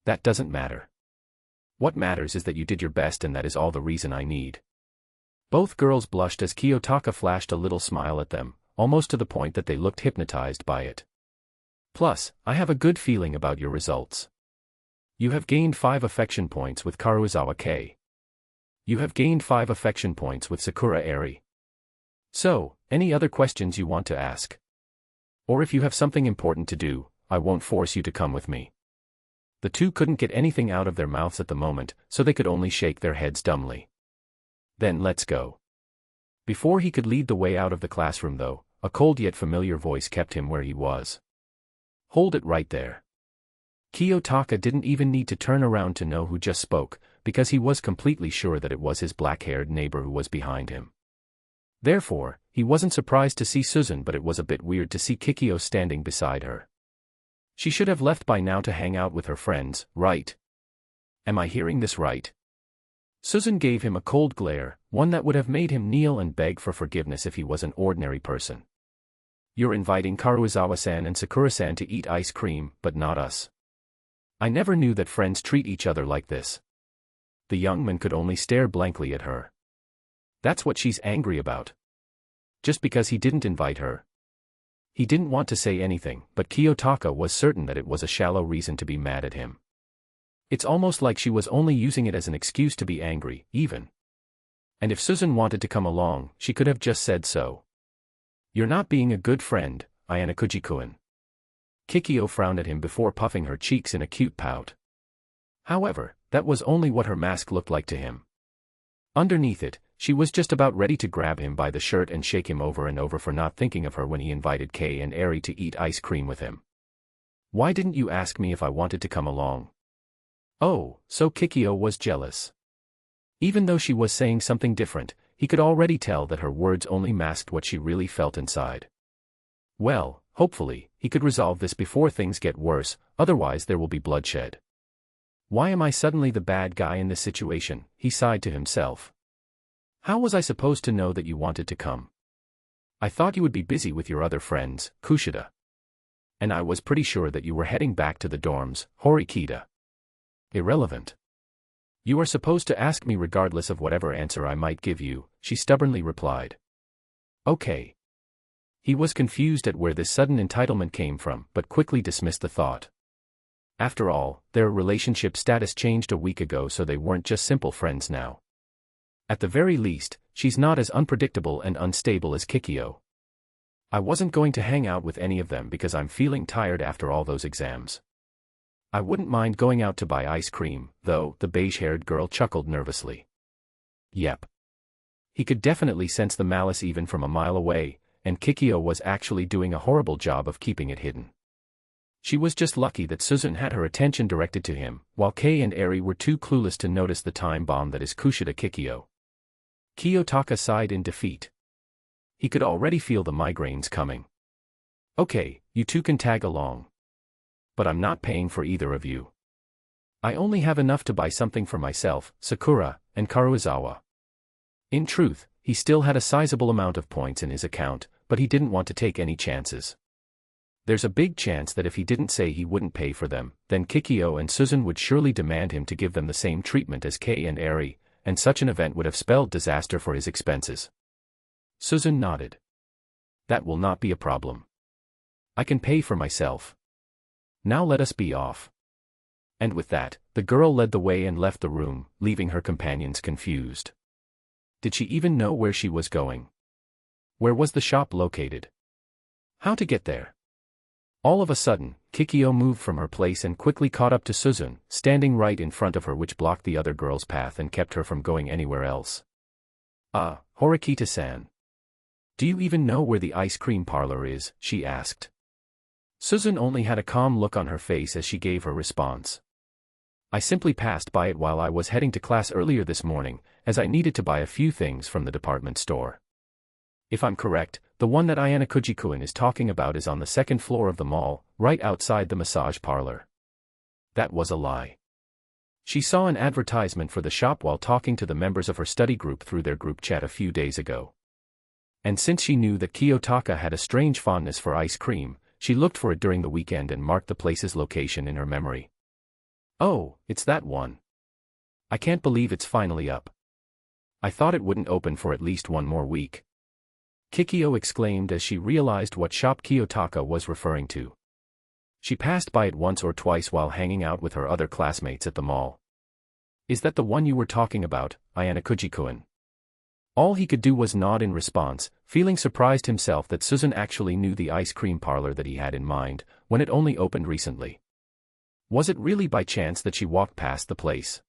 That doesn't matter. What matters is that you did your best, and that is all the reason I need. Both girls blushed as Kiyotaka flashed a little smile at them, almost to the point that they looked hypnotized by it. Plus, I have a good feeling about your results. You have gained 5 affection points with Karuizawa Kei. You have gained 5 affection points with Sakura Eri. So, any other questions you want to ask? Or if you have something important to do, I won't force you to come with me. The two couldn't get anything out of their mouths at the moment, so they could only shake their heads dumbly. Then let's go. Before he could lead the way out of the classroom though, a cold yet familiar voice kept him where he was. Hold it right there. Kiyotaka didn't even need to turn around to know who just spoke, because he was completely sure that it was his black-haired neighbor who was behind him. Therefore, he wasn't surprised to see Susan, but it was a bit weird to see Kikyo standing beside her. She should have left by now to hang out with her friends, right? Am I hearing this right? Susan gave him a cold glare, one that would have made him kneel and beg for forgiveness if he was an ordinary person. You're inviting Karuizawa-san and Sakura-san to eat ice cream, but not us. I never knew that friends treat each other like this. The young man could only stare blankly at her. That's what she's angry about. Just because he didn't invite her. He didn't want to say anything, but Kiyotaka was certain that it was a shallow reason to be mad at him. It's almost like she was only using it as an excuse to be angry, even. And if Susan wanted to come along, she could have just said so. You're not being a good friend, Ayanokouji-kun. Kikyo frowned at him before puffing her cheeks in a cute pout. However, that was only what her mask looked like to him. Underneath it, she was just about ready to grab him by the shirt and shake him over and over for not thinking of her when he invited Kei and Eri to eat ice cream with him. Why didn't you ask me if I wanted to come along? Oh, so Kikyo was jealous. Even though she was saying something different, he could already tell that her words only masked what she really felt inside. Well, hopefully, he could resolve this before things get worse, otherwise there will be bloodshed. Why am I suddenly the bad guy in this situation? He sighed to himself. How was I supposed to know that you wanted to come? I thought you would be busy with your other friends, Kushida. And I was pretty sure that you were heading back to the dorms, Horikita. Irrelevant. You are supposed to ask me regardless of whatever answer I might give you, she stubbornly replied. Okay. He was confused at where this sudden entitlement came from, but quickly dismissed the thought. After all, their relationship status changed a week ago, so they weren't just simple friends now. At the very least, she's not as unpredictable and unstable as Kikyo. I wasn't going to hang out with any of them because I'm feeling tired after all those exams. I wouldn't mind going out to buy ice cream, though, the beige-haired girl chuckled nervously. Yep. He could definitely sense the malice even from a mile away, and Kikyo was actually doing a horrible job of keeping it hidden. She was just lucky that Susan had her attention directed to him, while Kei and Eri were too clueless to notice the time bomb that is Kushida Kikyo. Kiyotaka sighed in defeat. He could already feel the migraines coming. Okay, you two can tag along. But I'm not paying for either of you. I only have enough to buy something for myself, Sakura, and Karuizawa. In truth, he still had a sizable amount of points in his account, but he didn't want to take any chances. There's a big chance that if he didn't say he wouldn't pay for them, then Kikyo and Susan would surely demand him to give them the same treatment as Kei and Eri, and such an event would have spelled disaster for his expenses. Susan nodded. That will not be a problem. I can pay for myself. Now let us be off. And with that, the girl led the way and left the room, leaving her companions confused. Did she even know where she was going? Where was the shop located? How to get there? All of a sudden, Kikyo moved from her place and quickly caught up to Susan, standing right in front of her, which blocked the other girl's path and kept her from going anywhere else. Horikita-san. Do you even know where the ice cream parlor is? She asked. Susan only had a calm look on her face as she gave her response. I simply passed by it while I was heading to class earlier this morning, as I needed to buy a few things from the department store. If I'm correct, the one that Ayanokouji-kun is talking about is on the second floor of the mall, right outside the massage parlor. That was a lie. She saw an advertisement for the shop while talking to the members of her study group through their group chat a few days ago. And since she knew that Kiyotaka had a strange fondness for ice cream, she looked for it during the weekend and marked the place's location in her memory. Oh, it's that one. I can't believe it's finally up. I thought it wouldn't open for at least one more week. Kikyo exclaimed as she realized what shop Kiyotaka was referring to. She passed by it once or twice while hanging out with her other classmates at the mall. Is that the one you were talking about, Ayanokouji-kun? All he could do was nod in response, feeling surprised himself that Susan actually knew the ice cream parlor that he had in mind, when it only opened recently. Was it really by chance that she walked past the place?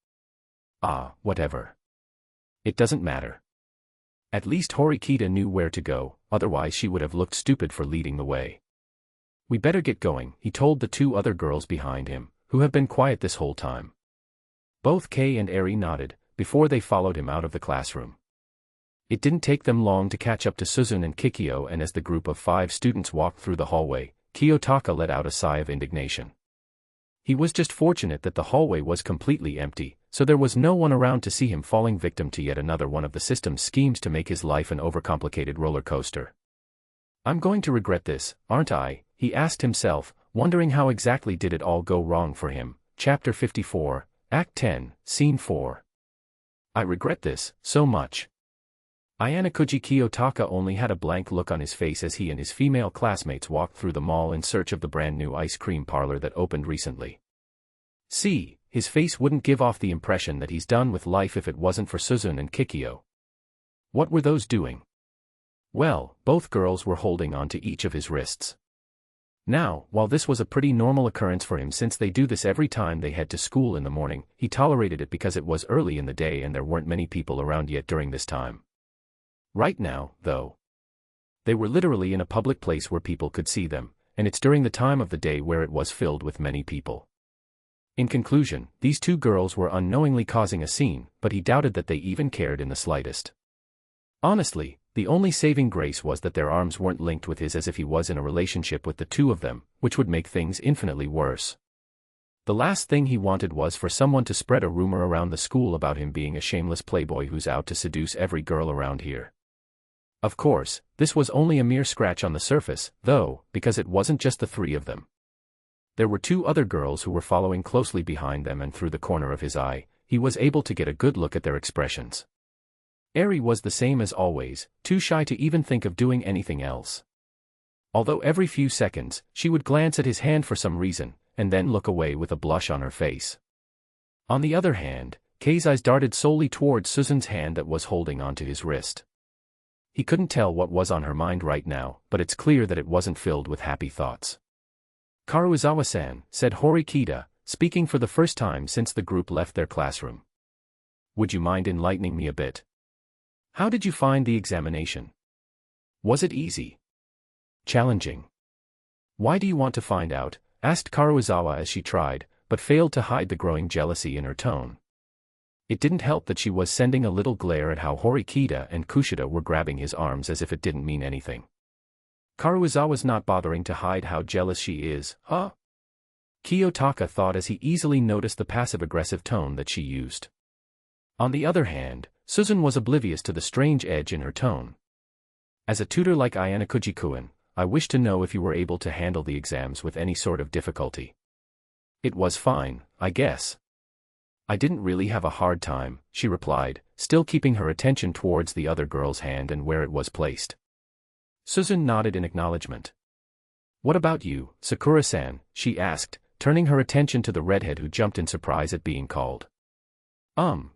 Whatever. It doesn't matter. At least Horikita knew where to go, otherwise she would have looked stupid for leading the way. We better get going, he told the two other girls behind him, who have been quiet this whole time. Both Kei and Eri nodded, before they followed him out of the classroom. It didn't take them long to catch up to Susan and Kikyo, and as the group of 5 students walked through the hallway, Kiyotaka let out a sigh of indignation. He was just fortunate that the hallway was completely empty, so there was no one around to see him falling victim to yet another one of the system's schemes to make his life an overcomplicated roller coaster. I'm going to regret this, aren't I? He asked himself, wondering how exactly did it all go wrong for him. Chapter 54, Act 10, Scene 4. I regret this, so much. Ayanokouji Kiyotaka only had a blank look on his face as he and his female classmates walked through the mall in search of the brand new ice cream parlor that opened recently. See, his face wouldn't give off the impression that he's done with life if it wasn't for Suzune and Kikyo. What were those doing? Well, both girls were holding on to each of his wrists. Now, while this was a pretty normal occurrence for him since they do this every time they head to school in the morning, he tolerated it because it was early in the day and there weren't many people around yet during this time. Right now, though, they were literally in a public place where people could see them, and it's during the time of the day where it was filled with many people. In conclusion, these two girls were unknowingly causing a scene, but he doubted that they even cared in the slightest. Honestly, the only saving grace was that their arms weren't linked with his as if he was in a relationship with the two of them, which would make things infinitely worse. The last thing he wanted was for someone to spread a rumor around the school about him being a shameless playboy who's out to seduce every girl around here. Of course, this was only a mere scratch on the surface, though, because it wasn't just the three of them. There were two other girls who were following closely behind them, and through the corner of his eye, he was able to get a good look at their expressions. Eri was the same as always, too shy to even think of doing anything else. Although every few seconds, she would glance at his hand for some reason, and then look away with a blush on her face. On the other hand, Kei's eyes darted solely towards Suzune's hand that was holding onto his wrist. He couldn't tell what was on her mind right now, but it's clear that it wasn't filled with happy thoughts. Karuizawa-san, said Horikita, speaking for the first time since the group left their classroom. Would you mind enlightening me a bit? How did you find the examination? Was it easy? Challenging? Why do you want to find out? Asked Karuizawa as she tried, but failed to hide the growing jealousy in her tone. It didn't help that she was sending a little glare at how Horikita and Kushida were grabbing his arms as if it didn't mean anything. Karuizawa's not bothering to hide how jealous she is, huh? Kiyotaka thought as he easily noticed the passive-aggressive tone that she used. On the other hand, Suzune was oblivious to the strange edge in her tone. As a tutor like Ayanokouji-kun, I wish to know if you were able to handle the exams with any sort of difficulty. It was fine, I guess. I didn't really have a hard time, she replied, still keeping her attention towards the other girl's hand and where it was placed. Suzune nodded in acknowledgement. What about you, Sakura-san? She asked, turning her attention to the redhead who jumped in surprise at being called. It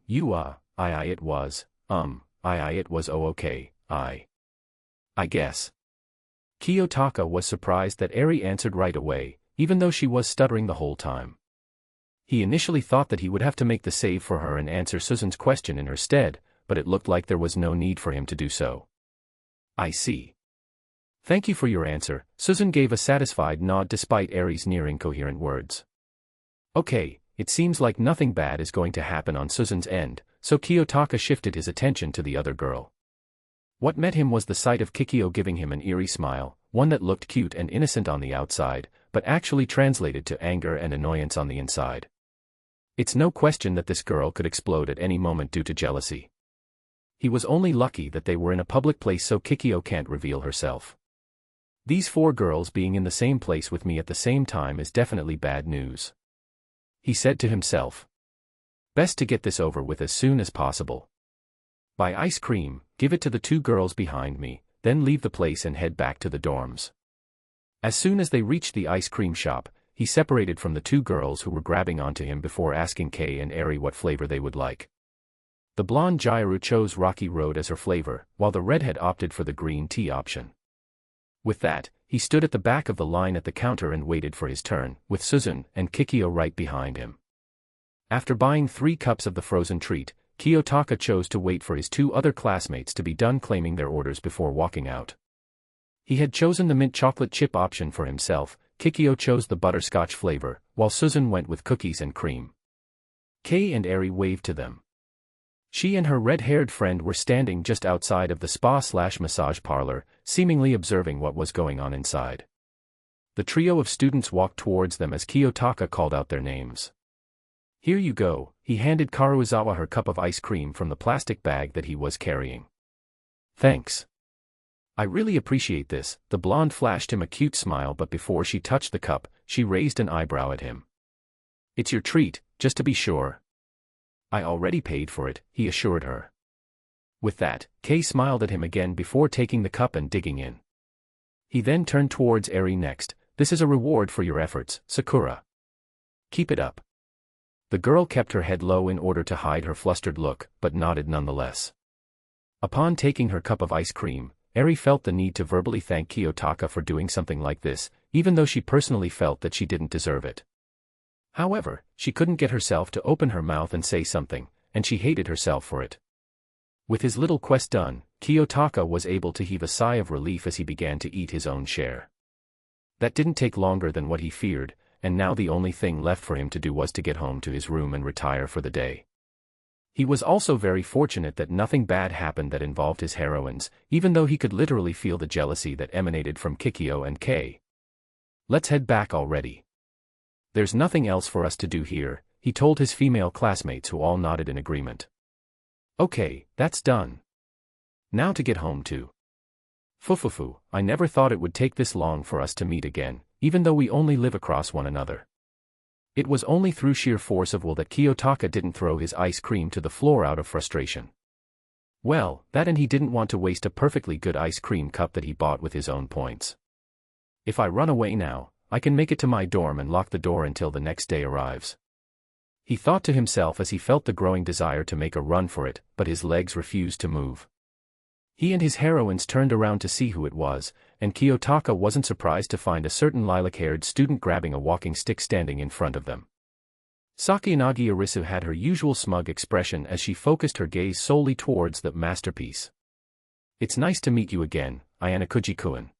was oh okay, I guess. Kiyotaka was surprised that Eri answered right away, even though she was stuttering the whole time. He initially thought that he would have to make the save for her and answer Suzune's question in her stead, but it looked like there was no need for him to do so. I see. Thank you for your answer, Suzune gave a satisfied nod despite Eri's near incoherent words. Okay, it seems like nothing bad is going to happen on Suzune's end, so Kiyotaka shifted his attention to the other girl. What met him was the sight of Kikyo giving him an eerie smile, one that looked cute and innocent on the outside, but actually translated to anger and annoyance on the inside. It's no question that this girl could explode at any moment due to jealousy. He was only lucky that they were in a public place so Kikyo can't reveal herself. These four girls being in the same place with me at the same time is definitely bad news. He said to himself. Best to get this over with as soon as possible. Buy ice cream, give it to the two girls behind me, then leave the place and head back to the dorms. As soon as they reached the ice cream shop, he separated from the two girls who were grabbing onto him before asking Kei and Eri what flavor they would like. The blonde Jairu chose Rocky Road as her flavor, while the redhead opted for the green tea option. With that, he stood at the back of the line at the counter and waited for his turn, with Suzune and Kikyo right behind him. After buying 3 cups of the frozen treat, Kiyotaka chose to wait for his 2 other classmates to be done claiming their orders before walking out. He had chosen the mint chocolate chip option for himself, Kikyo chose the butterscotch flavor, while Suzune went with cookies and cream. Kei and Eri waved to them. She and her red-haired friend were standing just outside of the spa/massage parlor, seemingly observing what was going on inside. The trio of students walked towards them as Kiyotaka called out their names. Here you go, he handed Karuizawa her cup of ice cream from the plastic bag that he was carrying. Thanks. I really appreciate this. The blonde flashed him a cute smile, but before she touched the cup, she raised an eyebrow at him. It's your treat, just to be sure. I already paid for it, he assured her. With that, Kei smiled at him again before taking the cup and digging in. He then turned towards Eri next. This is a reward for your efforts, Sakura. Keep it up. The girl kept her head low in order to hide her flustered look, but nodded nonetheless. Upon taking her cup of ice cream, Eri felt the need to verbally thank Kiyotaka for doing something like this, even though she personally felt that she didn't deserve it. However, she couldn't get herself to open her mouth and say something, and she hated herself for it. With his little quest done, Kiyotaka was able to heave a sigh of relief as he began to eat his own share. That didn't take longer than what he feared, and now the only thing left for him to do was to get home to his room and retire for the day. He was also very fortunate that nothing bad happened that involved his heroines, even though he could literally feel the jealousy that emanated from Kikyo and Kei. Let's head back already. There's nothing else for us to do here, he told his female classmates, who all nodded in agreement. Okay, that's done. Now to get home to. Fufufu, I never thought it would take this long for us to meet again, even though we only live across one another. It was only through sheer force of will that Kiyotaka didn't throw his ice cream to the floor out of frustration. Well, that, and he didn't want to waste a perfectly good ice cream cup that he bought with his own points. If I run away now, I can make it to my dorm and lock the door until the next day arrives. He thought to himself as he felt the growing desire to make a run for it, but his legs refused to move. He and his heroines turned around to see who it was, and Kiyotaka wasn't surprised to find a certain lilac-haired student grabbing a walking stick standing in front of them. Sakayanagi Arisu had her usual smug expression as she focused her gaze solely towards the masterpiece. It's nice to meet you again, Ayanokouji-kun.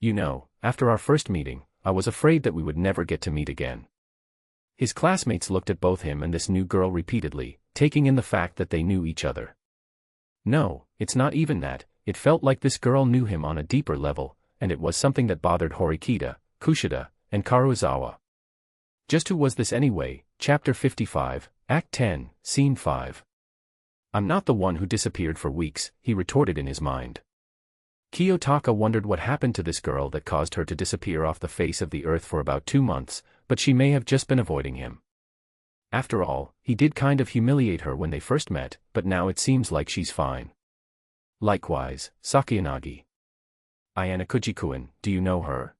You know, after our first meeting, I was afraid that we would never get to meet again. His classmates looked at both him and this new girl repeatedly, taking in the fact that they knew each other. No, it's not even that, it felt like this girl knew him on a deeper level, and it was something that bothered Horikita, Kushida, and Karuizawa. Just who was this anyway? Chapter 55, Act 10, Scene 5. I'm not the one who disappeared for weeks, he retorted in his mind. Kiyotaka wondered what happened to this girl that caused her to disappear off the face of the earth for about 2 months, but she may have just been avoiding him. After all, he did kind of humiliate her when they first met, but now it seems like she's fine. Likewise, Sakayanagi. Ayanokouji-kun, do you know her?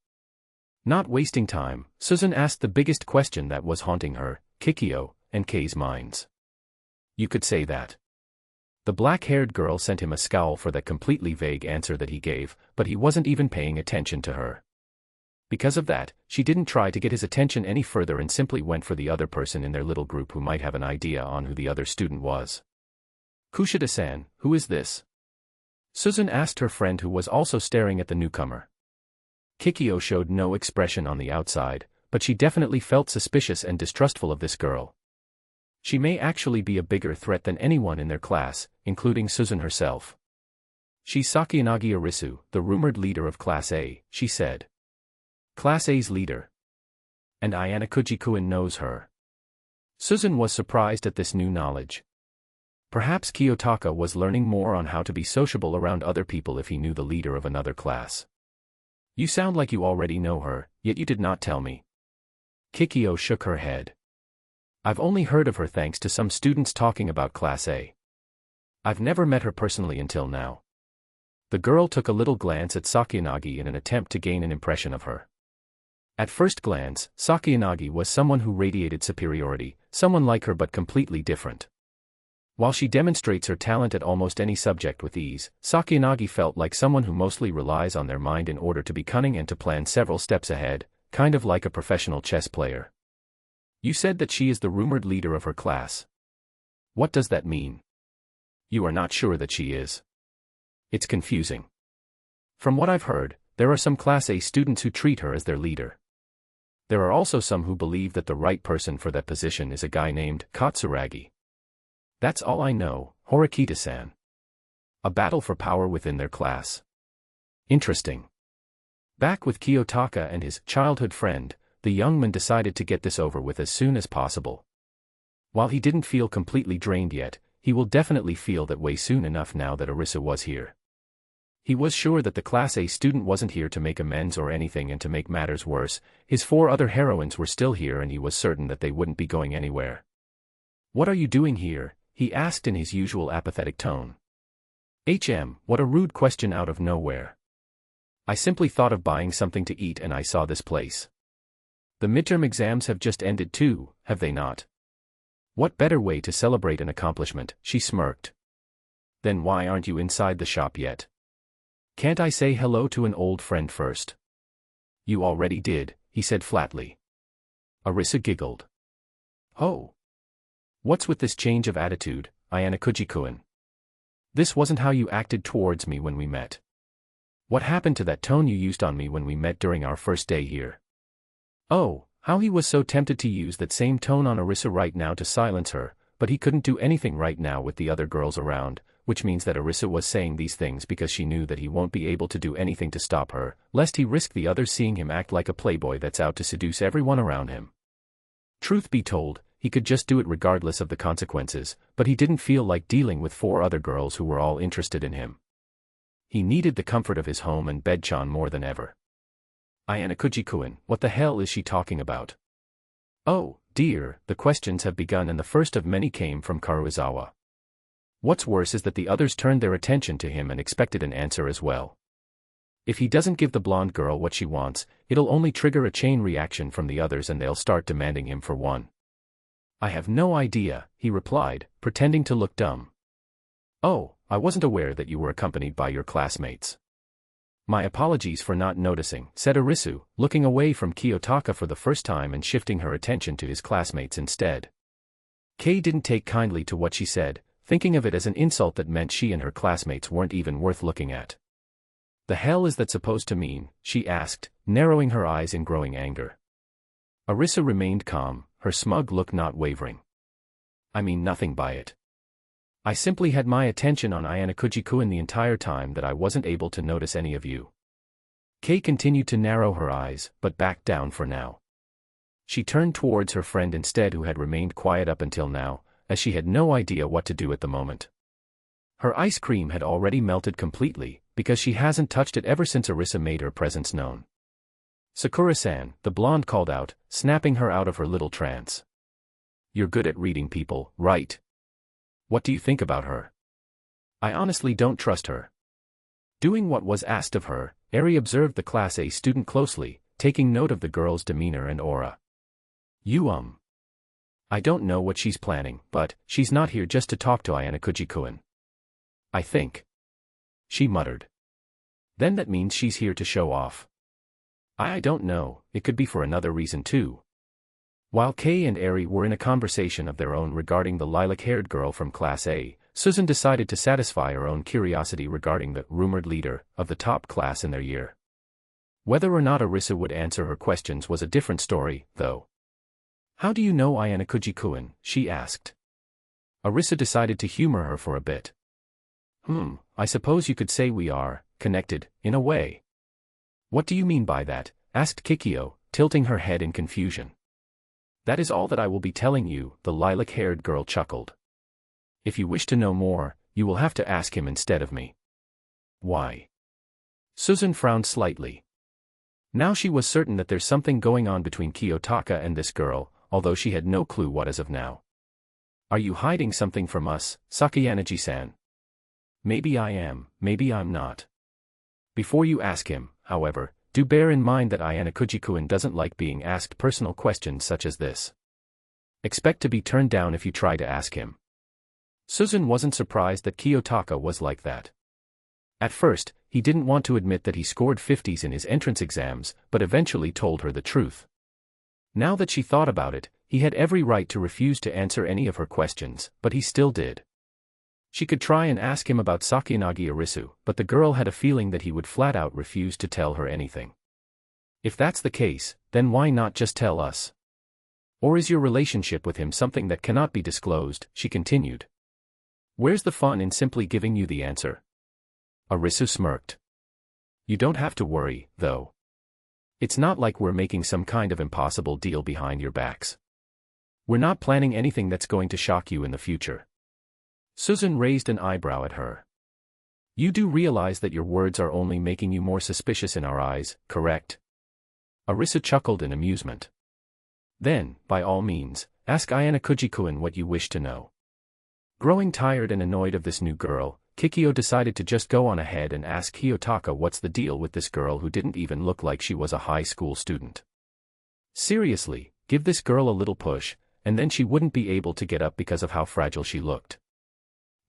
Not wasting time, Susan asked the biggest question that was haunting her, Kikyo, and Kei's minds. You could say that. The black-haired girl sent him a scowl for that completely vague answer that he gave, but he wasn't even paying attention to her. Because of that, she didn't try to get his attention any further and simply went for the other person in their little group who might have an idea on who the other student was. Kushida-san, who is this? Susan asked her friend, who was also staring at the newcomer. Kikyo showed no expression on the outside, but she definitely felt suspicious and distrustful of this girl. She may actually be a bigger threat than anyone in their class, including Susan herself. She's Sakayanagi Arisu, the rumored leader of Class A, she said. Class A's leader. And Ayanokouji-kun knows her. Susan was surprised at this new knowledge. Perhaps Kiyotaka was learning more on how to be sociable around other people if he knew the leader of another class. You sound like you already know her, yet you did not tell me. Kikyo shook her head. I've only heard of her thanks to some students talking about Class A. I've never met her personally until now. The girl took a little glance at Sakayanagi in an attempt to gain an impression of her. At first glance, Sakayanagi was someone who radiated superiority, someone like her but completely different. While she demonstrates her talent at almost any subject with ease, Sakayanagi felt like someone who mostly relies on their mind in order to be cunning and to plan several steps ahead, kind of like a professional chess player. You said that she is the rumored leader of her class. What does that mean? You are not sure that she is. It's confusing. From what I've heard, there are some Class A students who treat her as their leader. There are also some who believe that the right person for that position is a guy named Katsuragi. That's all I know, Horikita-san. A battle for power within their class. Interesting. Back with Kiyotaka and his childhood friend, the young man decided to get this over with as soon as possible. While he didn't feel completely drained yet, he will definitely feel that way soon enough now that Arisa was here. He was sure that the Class A student wasn't here to make amends or anything, and to make matters worse, his 4 other heroines were still here and he was certain that they wouldn't be going anywhere. "What are you doing here?" he asked in his usual apathetic tone. What a rude question out of nowhere. "I simply thought of buying something to eat and I saw this place." "The midterm exams have just ended too, have they not?" "What better way to celebrate an accomplishment?" she smirked. "Then why aren't you inside the shop yet?" "Can't I say hello to an old friend first?" "You already did," he said flatly. Arisa giggled. "Oh. What's with this change of attitude, Ayanokouji-kun? This wasn't how you acted towards me when we met. What happened to that tone you used on me when we met during our first day here?" Oh, how he was so tempted to use that same tone on Arisa right now to silence her, but he couldn't do anything right now with the other girls around, which means that Arisa was saying these things because she knew that he won't be able to do anything to stop her, lest he risk the others seeing him act like a playboy that's out to seduce everyone around him. Truth be told, he could just do it regardless of the consequences, but he didn't feel like dealing with 4 other girls who were all interested in him. He needed the comfort of his home and bedchan more than ever. "Ayanokouji-kun, what the hell is she talking about?" "Oh, dear, the questions have begun and the first of many came from Karuizawa. What's worse is that the others turned their attention to him and expected an answer as well. If he doesn't give the blonde girl what she wants, it'll only trigger a chain reaction from the others and they'll start demanding him for one." "I have no idea," he replied, pretending to look dumb. "Oh, I wasn't aware that you were accompanied by your classmates." "My apologies for not noticing," said Arisu, looking away from Kiyotaka for the first time and shifting her attention to his classmates instead. Kei didn't take kindly to what she said, thinking of it as an insult that meant she and her classmates weren't even worth looking at. "The hell is that supposed to mean?" she asked, narrowing her eyes in growing anger. Arisa remained calm, her smug look not wavering. "I mean nothing by it. I simply had my attention on Ayanokouji-kun the entire time that I wasn't able to notice any of you." Kei continued to narrow her eyes, but backed down for now. She turned towards her friend instead, who had remained quiet up until now, as she had no idea what to do at the moment. Her ice cream had already melted completely, because she hasn't touched it ever since Arisa made her presence known. "Sakura-san," the blonde called out, snapping her out of her little trance. "You're good at reading people, right? What do you think about her?" "I honestly don't trust her." Doing what was asked of her, Eri observed the Class A student closely, taking note of the girl's demeanor and aura. I don't know what she's planning, but she's not here just to talk to Ayanokouji-kun. I think," she muttered. "Then that means she's here to show off." I don't know, it could be for another reason too." While Kei and Eri were in a conversation of their own regarding the lilac-haired girl from Class A, Susan decided to satisfy her own curiosity regarding the rumored leader of the top class in their year. Whether or not Arisa would answer her questions was a different story, though. "How do you know Ayanokouji-kun?" she asked. Arisa decided to humor her for a bit. I suppose you could say we are connected, in a way." "What do you mean by that?" asked Kikyo, tilting her head in confusion. "That is all that I will be telling you," the lilac-haired girl chuckled. "If you wish to know more, you will have to ask him instead of me." "Why?" Susan frowned slightly. Now she was certain that there's something going on between Kiyotaka and this girl, although she had no clue what as of now. "Are you hiding something from us, Sakayanagi-san?" "Maybe I am, maybe I'm not." Before you ask him, however, do bear in mind that Ayanokouji-kun doesn't like being asked personal questions such as this. Expect to be turned down if you try to ask him. Susan wasn't surprised that Kiyotaka was like that. At first, he didn't want to admit that he scored 50s in his entrance exams, but eventually told her the truth. Now that she thought about it, he had every right to refuse to answer any of her questions, but he still did. She could try and ask him about Sakayanagi Arisu, but the girl had a feeling that he would flat out refuse to tell her anything. If that's the case, then why not just tell us? Or is your relationship with him something that cannot be disclosed? She continued. Where's the fun in simply giving you the answer? Arisu smirked. You don't have to worry, though. It's not like we're making some kind of impossible deal behind your backs. We're not planning anything that's going to shock you in the future. Suzun raised an eyebrow at her. You do realize that your words are only making you more suspicious in our eyes, correct? Arisa chuckled in amusement. Then, by all means, ask Ayanokouji-kun what you wish to know. Growing tired and annoyed of this new girl, Kikyo decided to just go on ahead and ask Kiyotaka what's the deal with this girl who didn't even look like she was a high school student. Seriously, give this girl a little push, and then she wouldn't be able to get up because of how fragile she looked.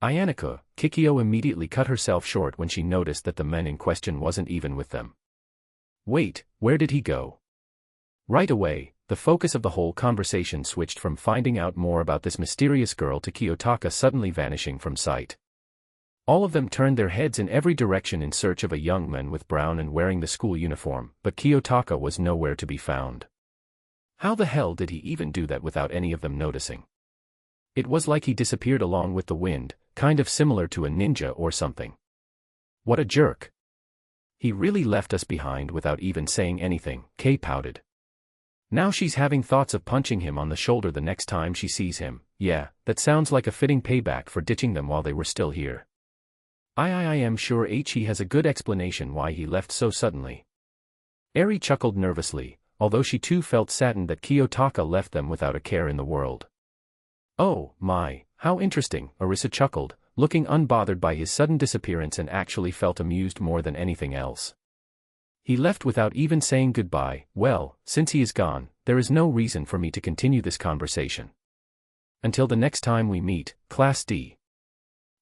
Ayanoko, Kikyo immediately cut herself short when she noticed that the man in question wasn't even with them. Wait, where did he go? Right away, the focus of the whole conversation switched from finding out more about this mysterious girl to Kiyotaka suddenly vanishing from sight. All of them turned their heads in every direction in search of a young man with brown and wearing the school uniform, but Kiyotaka was nowhere to be found. How the hell did he even do that without any of them noticing? It was like he disappeared along with the wind, kind of similar to a ninja or something. What a jerk. He really left us behind without even saying anything, Kay pouted. Now she's having thoughts of punching him on the shoulder the next time she sees him. Yeah, that sounds like a fitting payback for ditching them while they were still here. I am sure he has a good explanation why he left so suddenly. Eri chuckled nervously, although she too felt saddened that Kiyotaka left them without a care in the world. Oh, my, how interesting, Arisa chuckled, looking unbothered by his sudden disappearance and actually felt amused more than anything else. He left without even saying goodbye. Well, since he is gone, there is no reason for me to continue this conversation. Until the next time we meet, Class D.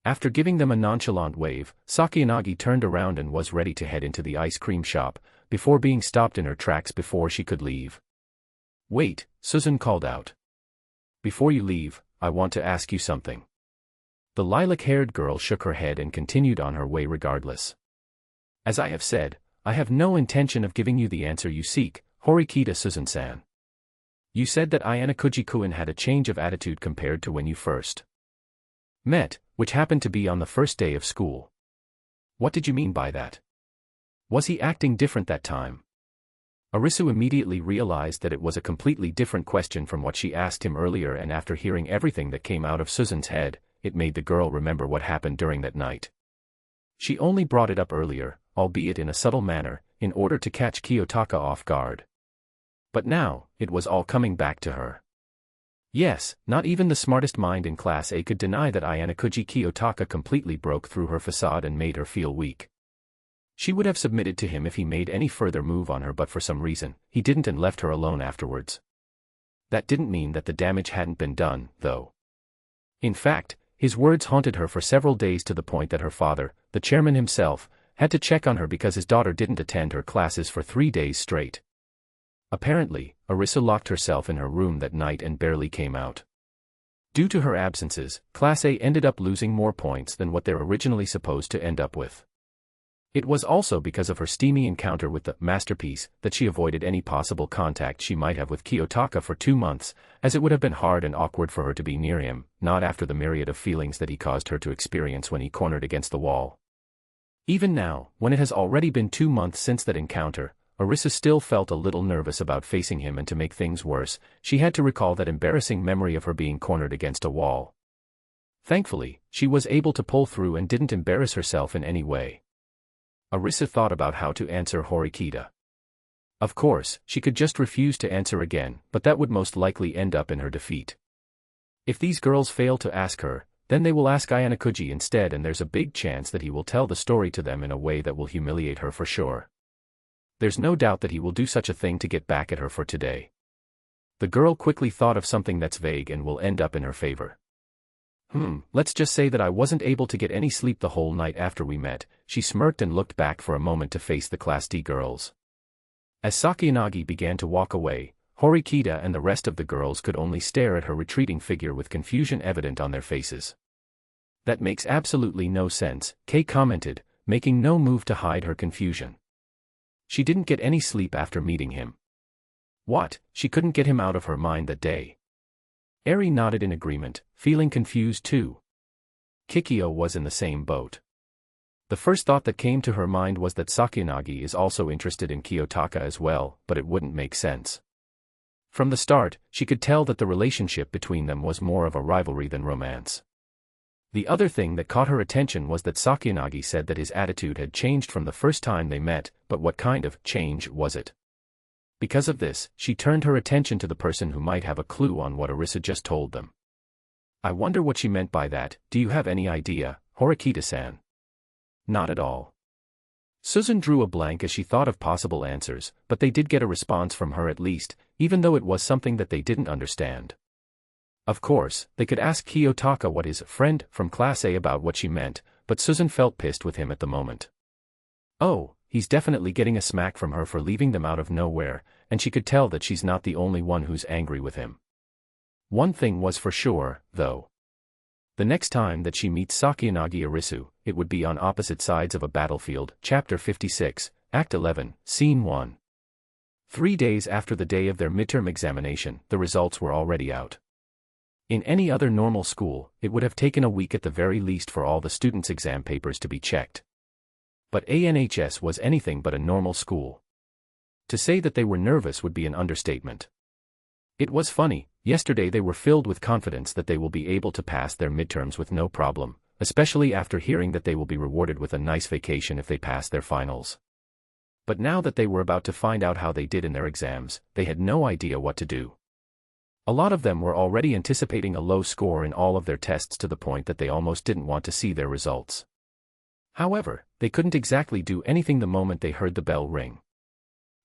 After giving them a nonchalant wave, Sakayanagi turned around and was ready to head into the ice cream shop, before being stopped in her tracks before she could leave. Wait, Suzun called out. Before you leave, I want to ask you something. The lilac-haired girl shook her head and continued on her way regardless. As I have said, I have no intention of giving you the answer you seek, Horikita Suzun-san. You said that Ayanokouji-kun had a change of attitude compared to when you first met, which happened to be on the first day of school. What did you mean by that? Was he acting different that time? Arisu immediately realized that it was a completely different question from what she asked him earlier, and after hearing everything that came out of Suzun's head, it made the girl remember what happened during that night. She only brought it up earlier, albeit in a subtle manner, in order to catch Kiyotaka off guard. But now, it was all coming back to her. Yes, not even the smartest mind in Class A could deny that Ayanokouji Kiyotaka completely broke through her facade and made her feel weak. She would have submitted to him if he made any further move on her, but for some reason, he didn't and left her alone afterwards. That didn't mean that the damage hadn't been done, though. In fact, his words haunted her for several days, to the point that her father, the chairman himself, had to check on her because his daughter didn't attend her classes for 3 days straight. Apparently, Arisa locked herself in her room that night and barely came out. Due to her absences, Class A ended up losing more points than what they're originally supposed to end up with. It was also because of her steamy encounter with the masterpiece that she avoided any possible contact she might have with Kiyotaka for 2 months, as it would have been hard and awkward for her to be near him, not after the myriad of feelings that he caused her to experience when he cornered against the wall. Even now, when it has already been 2 months since that encounter, Arisa still felt a little nervous about facing him, and to make things worse, she had to recall that embarrassing memory of her being cornered against a wall. Thankfully, she was able to pull through and didn't embarrass herself in any way. Arisa thought about how to answer Horikita. Of course, she could just refuse to answer again, but that would most likely end up in her defeat. If these girls fail to ask her, then they will ask Ayanokouji instead, and there's a big chance that he will tell the story to them in a way that will humiliate her for sure. There's no doubt that he will do such a thing to get back at her for today. The girl quickly thought of something that's vague and will end up in her favor. Let's just say that I wasn't able to get any sleep the whole night after we met. She smirked and looked back for a moment to face the Class D girls. As Sakayanagi began to walk away, Horikita and the rest of the girls could only stare at her retreating figure with confusion evident on their faces. That makes absolutely no sense, Kay commented, making no move to hide her confusion. She didn't get any sleep after meeting him. What, she couldn't get him out of her mind that day? Eri nodded in agreement, feeling confused too. Kikyo was in the same boat. The first thought that came to her mind was that Sakayanagi is also interested in Kiyotaka as well, but it wouldn't make sense. From the start, she could tell that the relationship between them was more of a rivalry than romance. The other thing that caught her attention was that Sakayanagi said that his attitude had changed from the first time they met, but what kind of change was it? Because of this, she turned her attention to the person who might have a clue on what Arisa just told them. I wonder what she meant by that. Do you have any idea, Horikita-san? Not at all. Susan drew a blank as she thought of possible answers, but they did get a response from her at least, even though it was something that they didn't understand. Of course, they could ask Kiyotaka what his friend from Class A about what she meant, but Susan felt pissed with him at the moment. Oh, he's definitely getting a smack from her for leaving them out of nowhere, and she could tell that she's not the only one who's angry with him. One thing was for sure, though. The next time that she meets Sakayanagi Arisu, it would be on opposite sides of a battlefield. Chapter 56, Act 11, Scene 1. 3 days after the day of their midterm examination, the results were already out. In any other normal school, it would have taken a week at the very least for all the students' exam papers to be checked. But ANHS was anything but a normal school. To say that they were nervous would be an understatement. It was funny, yesterday they were filled with confidence that they will be able to pass their midterms with no problem, especially after hearing that they will be rewarded with a nice vacation if they pass their finals. But now that they were about to find out how they did in their exams, they had no idea what to do. A lot of them were already anticipating a low score in all of their tests to the point that they almost didn't want to see their results. However, they couldn't exactly do anything the moment they heard the bell ring.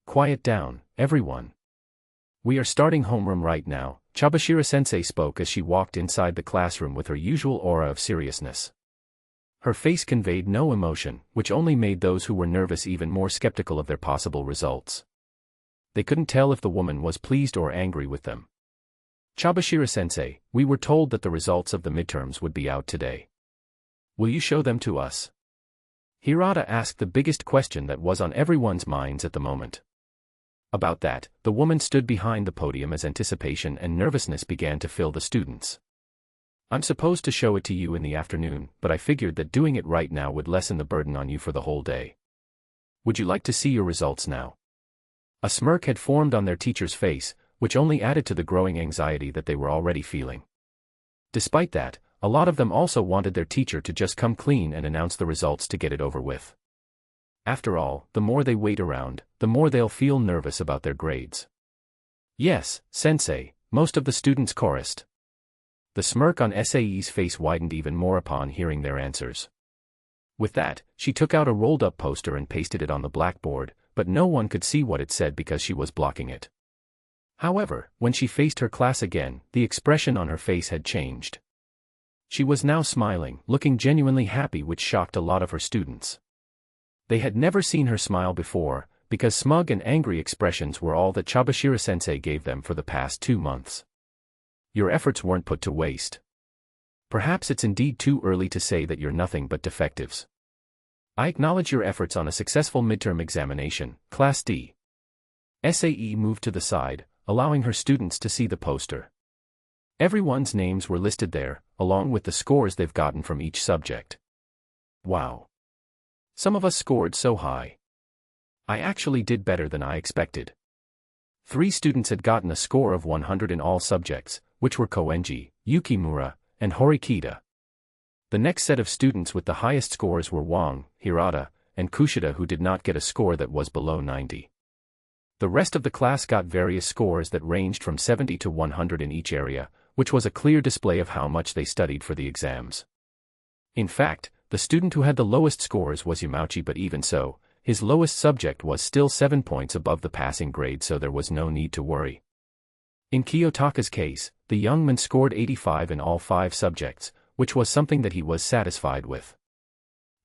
Quiet down, everyone. We are starting homeroom right now, Chabashira-sensei spoke as she walked inside the classroom with her usual aura of seriousness. Her face conveyed no emotion, which only made those who were nervous even more skeptical of their possible results. They couldn't tell if the woman was pleased or angry with them. Chabashira-sensei, we were told that the results of the midterms would be out today. Will you show them to us? Hirata asked the biggest question that was on everyone's minds at the moment. About that, the woman stood behind the podium as anticipation and nervousness began to fill the students. I'm supposed to show it to you in the afternoon, but I figured that doing it right now would lessen the burden on you for the whole day. Would you like to see your results now? A smirk had formed on their teacher's face, which only added to the growing anxiety that they were already feeling. Despite that, a lot of them also wanted their teacher to just come clean and announce the results to get it over with. After all, the more they wait around, the more they'll feel nervous about their grades. Yes, sensei, most of the students chorused. The smirk on SAE's face widened even more upon hearing their answers. With that, she took out a rolled-up poster and pasted it on the blackboard, but no one could see what it said because she was blocking it. However, when she faced her class again, the expression on her face had changed. She was now smiling, looking genuinely happy, which shocked a lot of her students. They had never seen her smile before, because smug and angry expressions were all that Chabashira-sensei gave them for the past 2 months. Your efforts weren't put to waste. Perhaps it's indeed too early to say that you're nothing but defectives. I acknowledge your efforts on a successful midterm examination, Class D. SAE moved to the side, allowing her students to see the poster. Everyone's names were listed there, along with the scores they've gotten from each subject. Wow. Some of us scored so high. I actually did better than I expected. 3 students had gotten a score of 100 in all subjects, which were Koenji, Yukimura, and Horikita. The next set of students with the highest scores were Wang, Hirata, and Kushida, who did not get a score that was below 90. The rest of the class got various scores that ranged from 70 to 100 in each area, which was a clear display of how much they studied for the exams. In fact, the student who had the lowest scores was Yamauchi, but even so, his lowest subject was still 7 points above the passing grade, so there was no need to worry. In Kiyotaka's case, the young man scored 85 in all 5 subjects, which was something that he was satisfied with.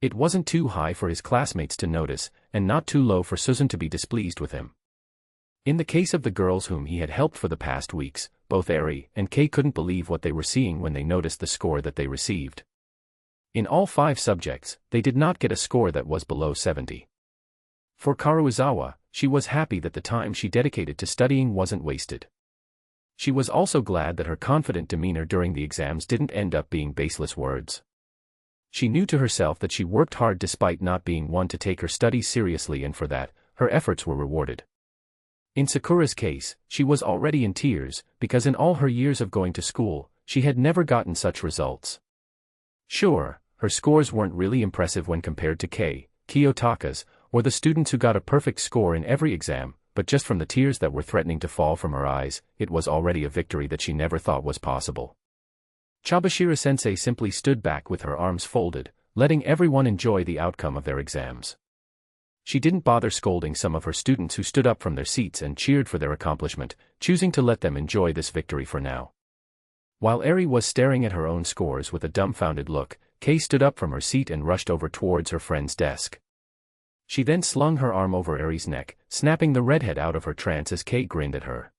It wasn't too high for his classmates to notice, and not too low for Susan to be displeased with him. In the case of the girls whom he had helped for the past weeks, both Eri and Kei couldn't believe what they were seeing when they noticed the score that they received. In all 5 subjects, they did not get a score that was below 70. For Karuizawa, she was happy that the time she dedicated to studying wasn't wasted. She was also glad that her confident demeanor during the exams didn't end up being baseless words. She knew to herself that she worked hard despite not being one to take her studies seriously, and for that, her efforts were rewarded. In Sakura's case, she was already in tears, because in all her years of going to school, she had never gotten such results. Sure, her scores weren't really impressive when compared to Kiyotaka's, or the students who got a perfect score in every exam, but just from the tears that were threatening to fall from her eyes, it was already a victory that she never thought was possible. Chabashira-sensei simply stood back with her arms folded, letting everyone enjoy the outcome of their exams. She didn't bother scolding some of her students who stood up from their seats and cheered for their accomplishment, choosing to let them enjoy this victory for now. While Eri was staring at her own scores with a dumbfounded look, Kei stood up from her seat and rushed over towards her friend's desk. She then slung her arm over Eri's neck, snapping the redhead out of her trance as Kei grinned at her.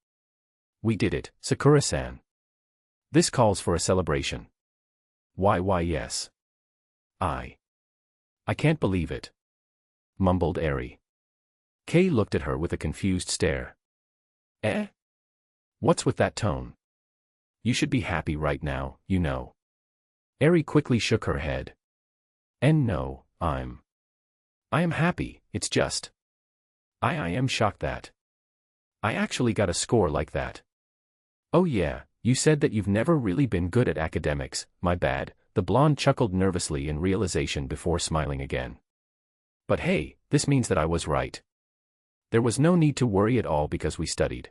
"We did it, Sakura-san. This calls for a celebration." Why yes. I can't believe it," mumbled Eri. Kei looked at her with a confused stare. "Eh? What's with that tone? You should be happy right now, you know." Eri quickly shook her head. "And no, I am happy, it's just. I am shocked that I actually got a score like that." "Oh yeah, you said that you've never really been good at academics, my bad," the blonde chuckled nervously in realization before smiling again. "But hey, this means that I was right. There was no need to worry at all because we studied.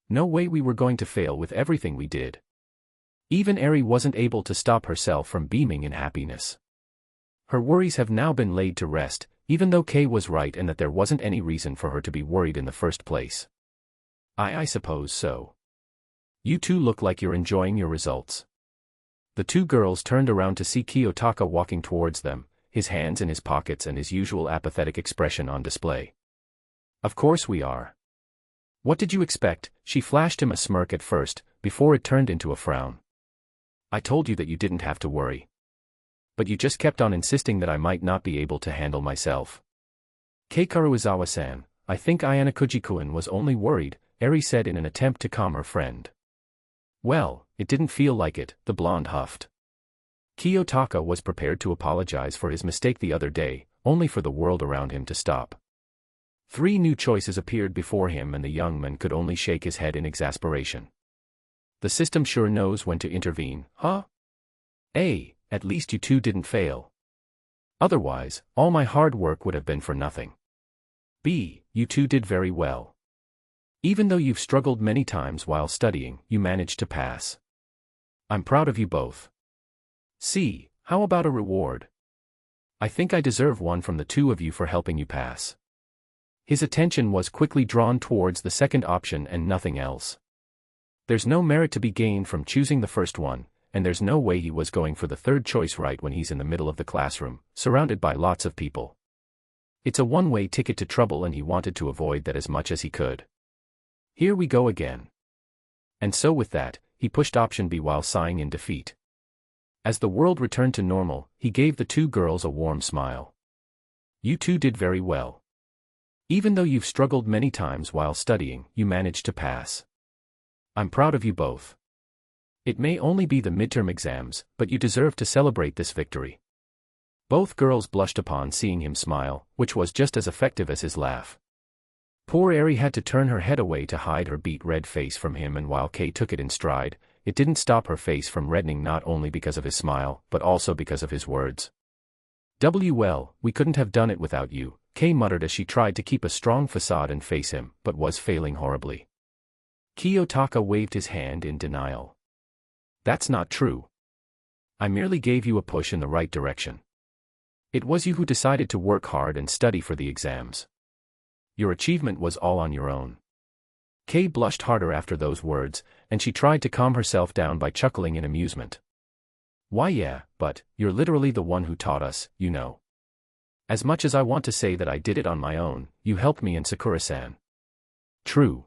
No way we were going to fail with everything we did." Even Eri wasn't able to stop herself from beaming in happiness. Her worries have now been laid to rest, even though Kei was right and that there wasn't any reason for her to be worried in the first place. I suppose so. You two look like you're enjoying your results." The two girls turned around to see Kiyotaka walking towards them, his hands in his pockets and his usual apathetic expression on display. "Of course we are. What did you expect?" She flashed him a smirk at first, before it turned into a frown. "I told you that you didn't have to worry. But you just kept on insisting that I might not be able to handle myself." "Keikaruizawa-san, I think Ayanokouji-kun was only worried," Eri said in an attempt to calm her friend. "Well, it didn't feel like it," the blonde huffed. Kiyotaka was prepared to apologize for his mistake the other day, only for the world around him to stop. 3 new choices appeared before him and the young man could only shake his head in exasperation. The system sure knows when to intervene, huh? A, at least you two didn't fail. Otherwise, all my hard work would have been for nothing. B, you two did very well. Even though you've struggled many times while studying, you managed to pass. I'm proud of you both. C, how about a reward? I think I deserve one from the two of you for helping you pass." His attention was quickly drawn towards the second option and nothing else. There's no merit to be gained from choosing the first one, and there's no way he was going for the third choice right when he's in the middle of the classroom, surrounded by lots of people. It's a one-way ticket to trouble and he wanted to avoid that as much as he could. Here we go again. And so with that, he pushed option B while sighing in defeat. As the world returned to normal, he gave the two girls a warm smile. "You two did very well. Even though you've struggled many times while studying, you managed to pass. I'm proud of you both. It may only be the midterm exams, but you deserve to celebrate this victory." Both girls blushed upon seeing him smile, which was just as effective as his laugh. Poor Eri had to turn her head away to hide her beet red face from him, and while Kei took it in stride, it didn't stop her face from reddening, not only because of his smile, but also because of his words. Well, we couldn't have done it without you," Kei muttered as she tried to keep a strong facade and face him, but was failing horribly. Kiyotaka waved his hand in denial. "That's not true. I merely gave you a push in the right direction. It was you who decided to work hard and study for the exams. Your achievement was all on your own." Kei blushed harder after those words, and she tried to calm herself down by chuckling in amusement. "Why yeah, but you're literally the one who taught us, you know. As much as I want to say that I did it on my own, you helped me and Sakura-san." "True.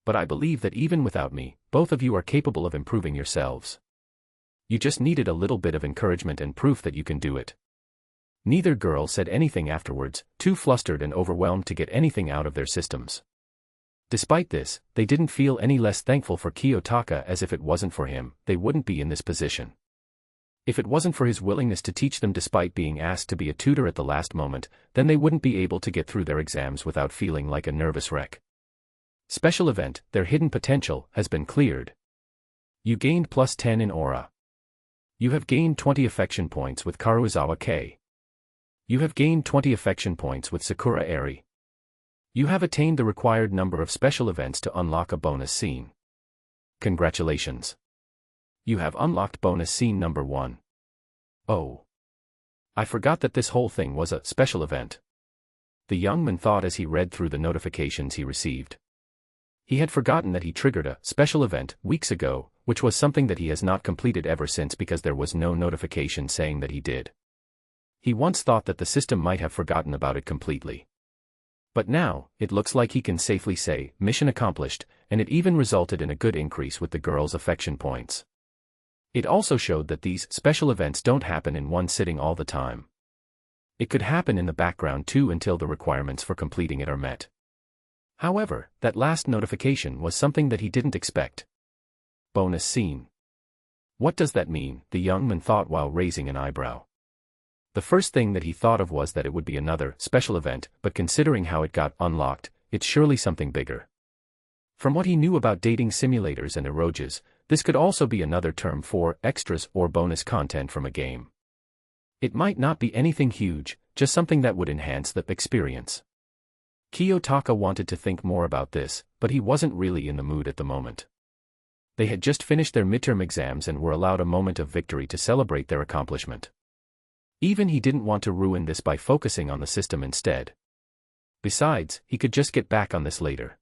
But I believe that even without me, both of you are capable of improving yourselves. You just needed a little bit of encouragement and proof that you can do it." Neither girl said anything afterwards, too flustered and overwhelmed to get anything out of their systems. Despite this, they didn't feel any less thankful for Kiyotaka, as if it wasn't for him, they wouldn't be in this position. If it wasn't for his willingness to teach them despite being asked to be a tutor at the last moment, then they wouldn't be able to get through their exams without feeling like a nervous wreck. Special event, their hidden potential, has been cleared. You gained +10 in aura. You have gained 20 affection points with Karuizawa K. You have gained 20 affection points with Sakura Eri. You have attained the required number of special events to unlock a bonus scene. Congratulations. You have unlocked bonus scene number 1. Oh. I forgot that this whole thing was a special event. The young man thought as he read through the notifications he received. He had forgotten that he triggered a special event weeks ago, which was something that he has not completed ever since because there was no notification saying that he did. He once thought that the system might have forgotten about it completely. But now, it looks like he can safely say, mission accomplished, and it even resulted in a good increase with the girl's affection points. It also showed that these special events don't happen in one sitting all the time. It could happen in the background too until the requirements for completing it are met. However, that last notification was something that he didn't expect. Bonus scene. What does that mean? The young man thought while raising an eyebrow. The first thing that he thought of was that it would be another special event, but considering how it got unlocked, it's surely something bigger. From what he knew about dating simulators and eroges, this could also be another term for extras or bonus content from a game. It might not be anything huge, just something that would enhance the experience. Kiyotaka wanted to think more about this, but he wasn't really in the mood at the moment. They had just finished their midterm exams and were allowed a moment of victory to celebrate their accomplishment. Even he didn't want to ruin this by focusing on the system instead. Besides, he could just get back on this later.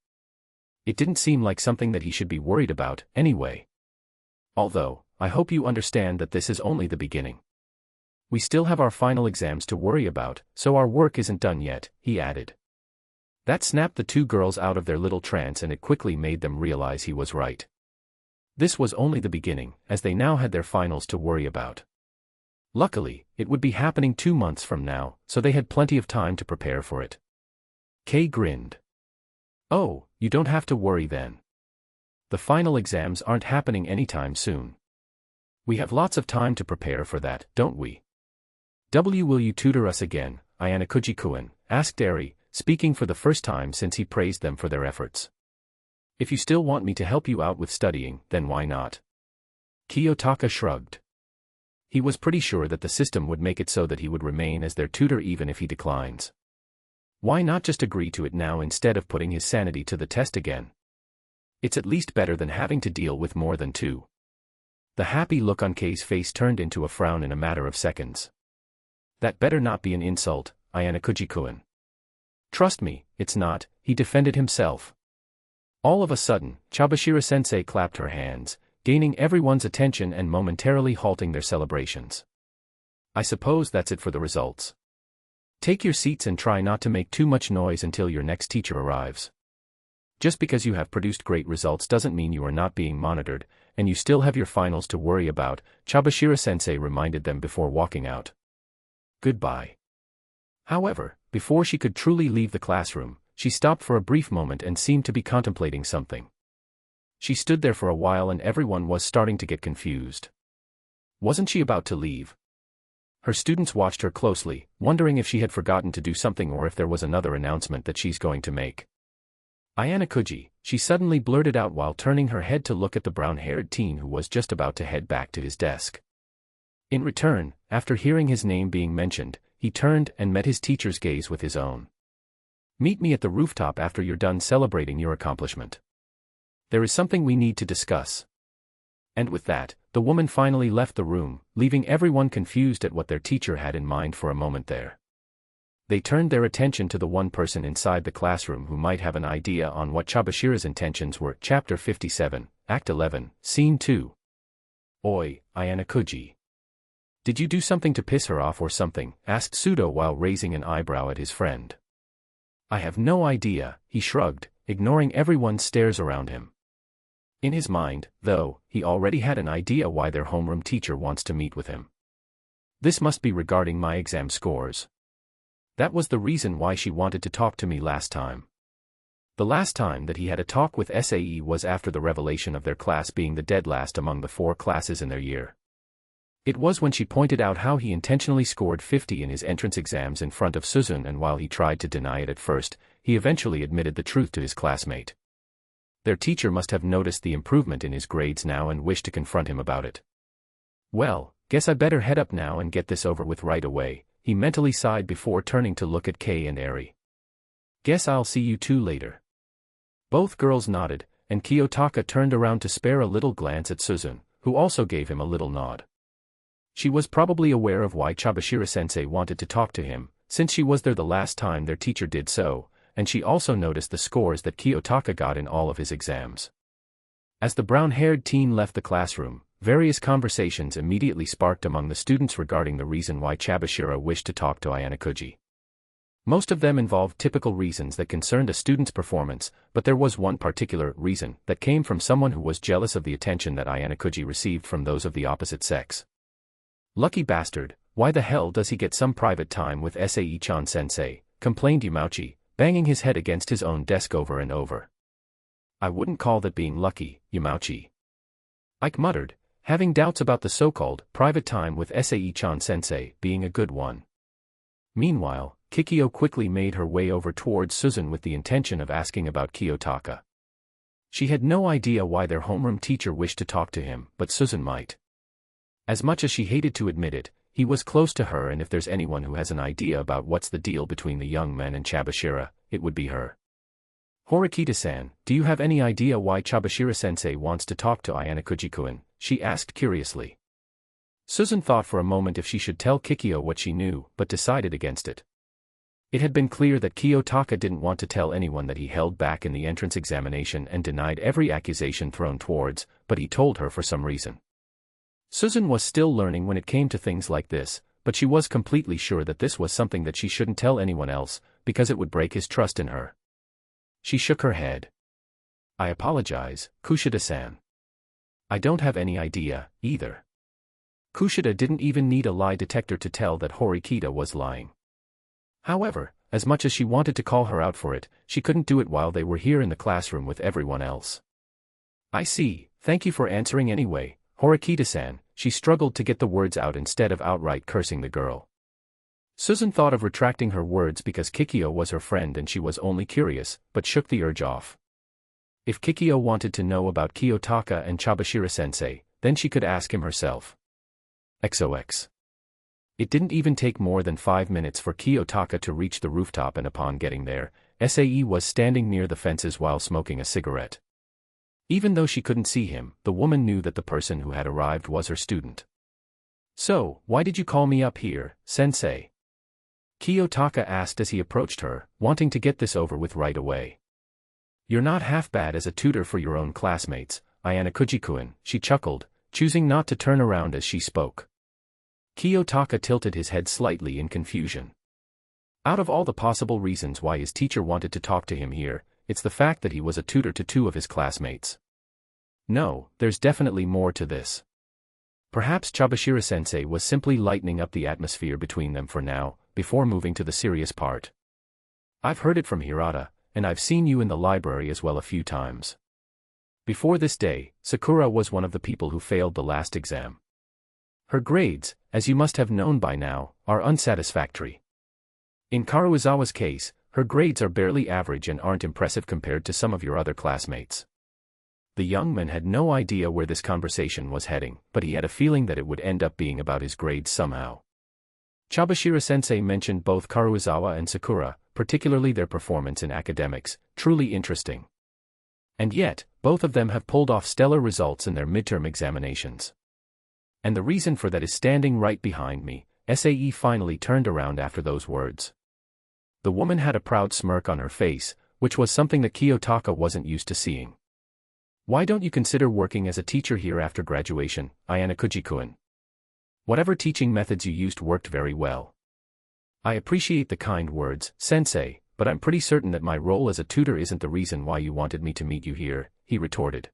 It didn't seem like something that he should be worried about, anyway. Although, I hope you understand that this is only the beginning. We still have our final exams to worry about, so our work isn't done yet, he added. That snapped the two girls out of their little trance and it quickly made them realize he was right. This was only the beginning, as they now had their finals to worry about. Luckily, it would be happening 2 months from now, so they had plenty of time to prepare for it. Kay grinned. Oh, you don't have to worry then. The final exams aren't happening anytime soon. We have lots of time to prepare for that, don't we? Will you tutor us again, Ayanokouji-kun, asked Eri, speaking for the first time since he praised them for their efforts. If you still want me to help you out with studying, then why not? Kiyotaka shrugged. He was pretty sure that the system would make it so that he would remain as their tutor even if he declines. Why not just agree to it now instead of putting his sanity to the test again? It's at least better than having to deal with more than 2. The happy look on Kay's face turned into a frown in a matter of seconds. That better not be an insult, Ayanokouji-kun. Trust me, it's not, he defended himself. All of a sudden, Chabashira-sensei clapped her hands, gaining everyone's attention and momentarily halting their celebrations. I suppose that's it for the results. Take your seats and try not to make too much noise until your next teacher arrives. Just because you have produced great results doesn't mean you are not being monitored, and you still have your finals to worry about, Chabashira-sensei reminded them before walking out. Goodbye. However, before she could truly leave the classroom, she stopped for a brief moment and seemed to be contemplating something. She stood there for a while and everyone was starting to get confused. Wasn't she about to leave? Her students watched her closely, wondering if she had forgotten to do something or if there was another announcement that she's going to make. Ayanokouji, she suddenly blurted out while turning her head to look at the brown-haired teen who was just about to head back to his desk. In return, after hearing his name being mentioned, he turned and met his teacher's gaze with his own. Meet me at the rooftop after you're done celebrating your accomplishment. There is something we need to discuss. And with that, the woman finally left the room, leaving everyone confused at what their teacher had in mind for a moment there. They turned their attention to the one person inside the classroom who might have an idea on what Chabashira's intentions were. Chapter 57, Act 11, Scene 2. Oi, Ayanokouji. Did you do something to piss her off or something? Asked Sudo while raising an eyebrow at his friend. I have no idea, he shrugged, ignoring everyone's stares around him. In his mind, though, he already had an idea why their homeroom teacher wants to meet with him. This must be regarding my exam scores. That was the reason why she wanted to talk to me last time. The last time that he had a talk with SAE was after the revelation of their class being the dead last among the 4 classes in their year. It was when she pointed out how he intentionally scored 50 in his entrance exams in front of Suzun, and while he tried to deny it at first, he eventually admitted the truth to his classmate. Their teacher must have noticed the improvement in his grades now and wished to confront him about it. Well, guess I better head up now and get this over with right away, he mentally sighed before turning to look at Kei and Eri. Guess I'll see you two later. Both girls nodded, and Kiyotaka turned around to spare a little glance at Suzune, who also gave him a little nod. She was probably aware of why Chabashira-sensei wanted to talk to him, since she was there the last time their teacher did so, and she also noticed the scores that Kiyotaka got in all of his exams. As the brown-haired teen left the classroom, various conversations immediately sparked among the students regarding the reason why Chabashira wished to talk to Ayanokouji. Most of them involved typical reasons that concerned a student's performance, but there was one particular reason that came from someone who was jealous of the attention that Ayanokouji received from those of the opposite sex. Lucky bastard, why the hell does he get some private time with Sai-chan sensei, complained Yamauchi, banging his head against his own desk over and over. I wouldn't call that being lucky, Yamauchi. Ike muttered, having doubts about the so-called private time with Sai-chan sensei being a good one. Meanwhile, Kikyo quickly made her way over towards Suzune with the intention of asking about Kiyotaka. She had no idea why their homeroom teacher wished to talk to him, but Suzune might. As much as she hated to admit it, he was close to her, and if there's anyone who has an idea about what's the deal between the young men and Chabashira, it would be her. Horikita-san, do you have any idea why Chabashira-sensei wants to talk to Ayanokouji-kun? She asked curiously. Suzune thought for a moment if she should tell Kikyo what she knew, but decided against it. It had been clear that Kiyotaka didn't want to tell anyone that he held back in the entrance examination and denied every accusation thrown towards, but he told her for some reason. Suzune was still learning when it came to things like this, but she was completely sure that this was something that she shouldn't tell anyone else, because it would break his trust in her. She shook her head. I apologize, Kushida-san. I don't have any idea, either. Kushida didn't even need a lie detector to tell that Horikita was lying. However, as much as she wanted to call her out for it, she couldn't do it while they were here in the classroom with everyone else. I see, thank you for answering anyway, Horikita-san. She struggled to get the words out instead of outright cursing the girl. Suzune thought of retracting her words because Kikyo was her friend and she was only curious, but shook the urge off. If Kikyo wanted to know about Kiyotaka and Chabashira-sensei, then she could ask him herself. XOX. It didn't even take more than 5 minutes for Kiyotaka to reach the rooftop, and upon getting there, Sae was standing near the fences while smoking a cigarette. Even though she couldn't see him, the woman knew that the person who had arrived was her student. So, why did you call me up here, sensei? Kiyotaka asked as he approached her, wanting to get this over with right away. You're not half bad as a tutor for your own classmates, Ayanokouji-kun, she chuckled, choosing not to turn around as she spoke. Kiyotaka tilted his head slightly in confusion. Out of all the possible reasons why his teacher wanted to talk to him here, it's the fact that he was a tutor to 2 of his classmates. No, there's definitely more to this. Perhaps Chabashira-sensei was simply lightening up the atmosphere between them for now, before moving to the serious part. I've heard it from Hirata, and I've seen you in the library as well a few times. Before this day, Sakura was one of the people who failed the last exam. Her grades, as you must have known by now, are unsatisfactory. In Karuizawa's case, her grades are barely average and aren't impressive compared to some of your other classmates. The young man had no idea where this conversation was heading, but he had a feeling that it would end up being about his grades somehow. Chabashira-sensei mentioned both Karuizawa and Sakura, particularly their performance in academics, truly interesting. And yet, both of them have pulled off stellar results in their midterm examinations. And the reason for that is standing right behind me. Sae finally turned around after those words. The woman had a proud smirk on her face, which was something that Kiyotaka wasn't used to seeing. Why don't you consider working as a teacher here after graduation, Ayanokouji-kun? Whatever teaching methods you used worked very well. I appreciate the kind words, sensei, but I'm pretty certain that my role as a tutor isn't the reason why you wanted me to meet you here, he retorted.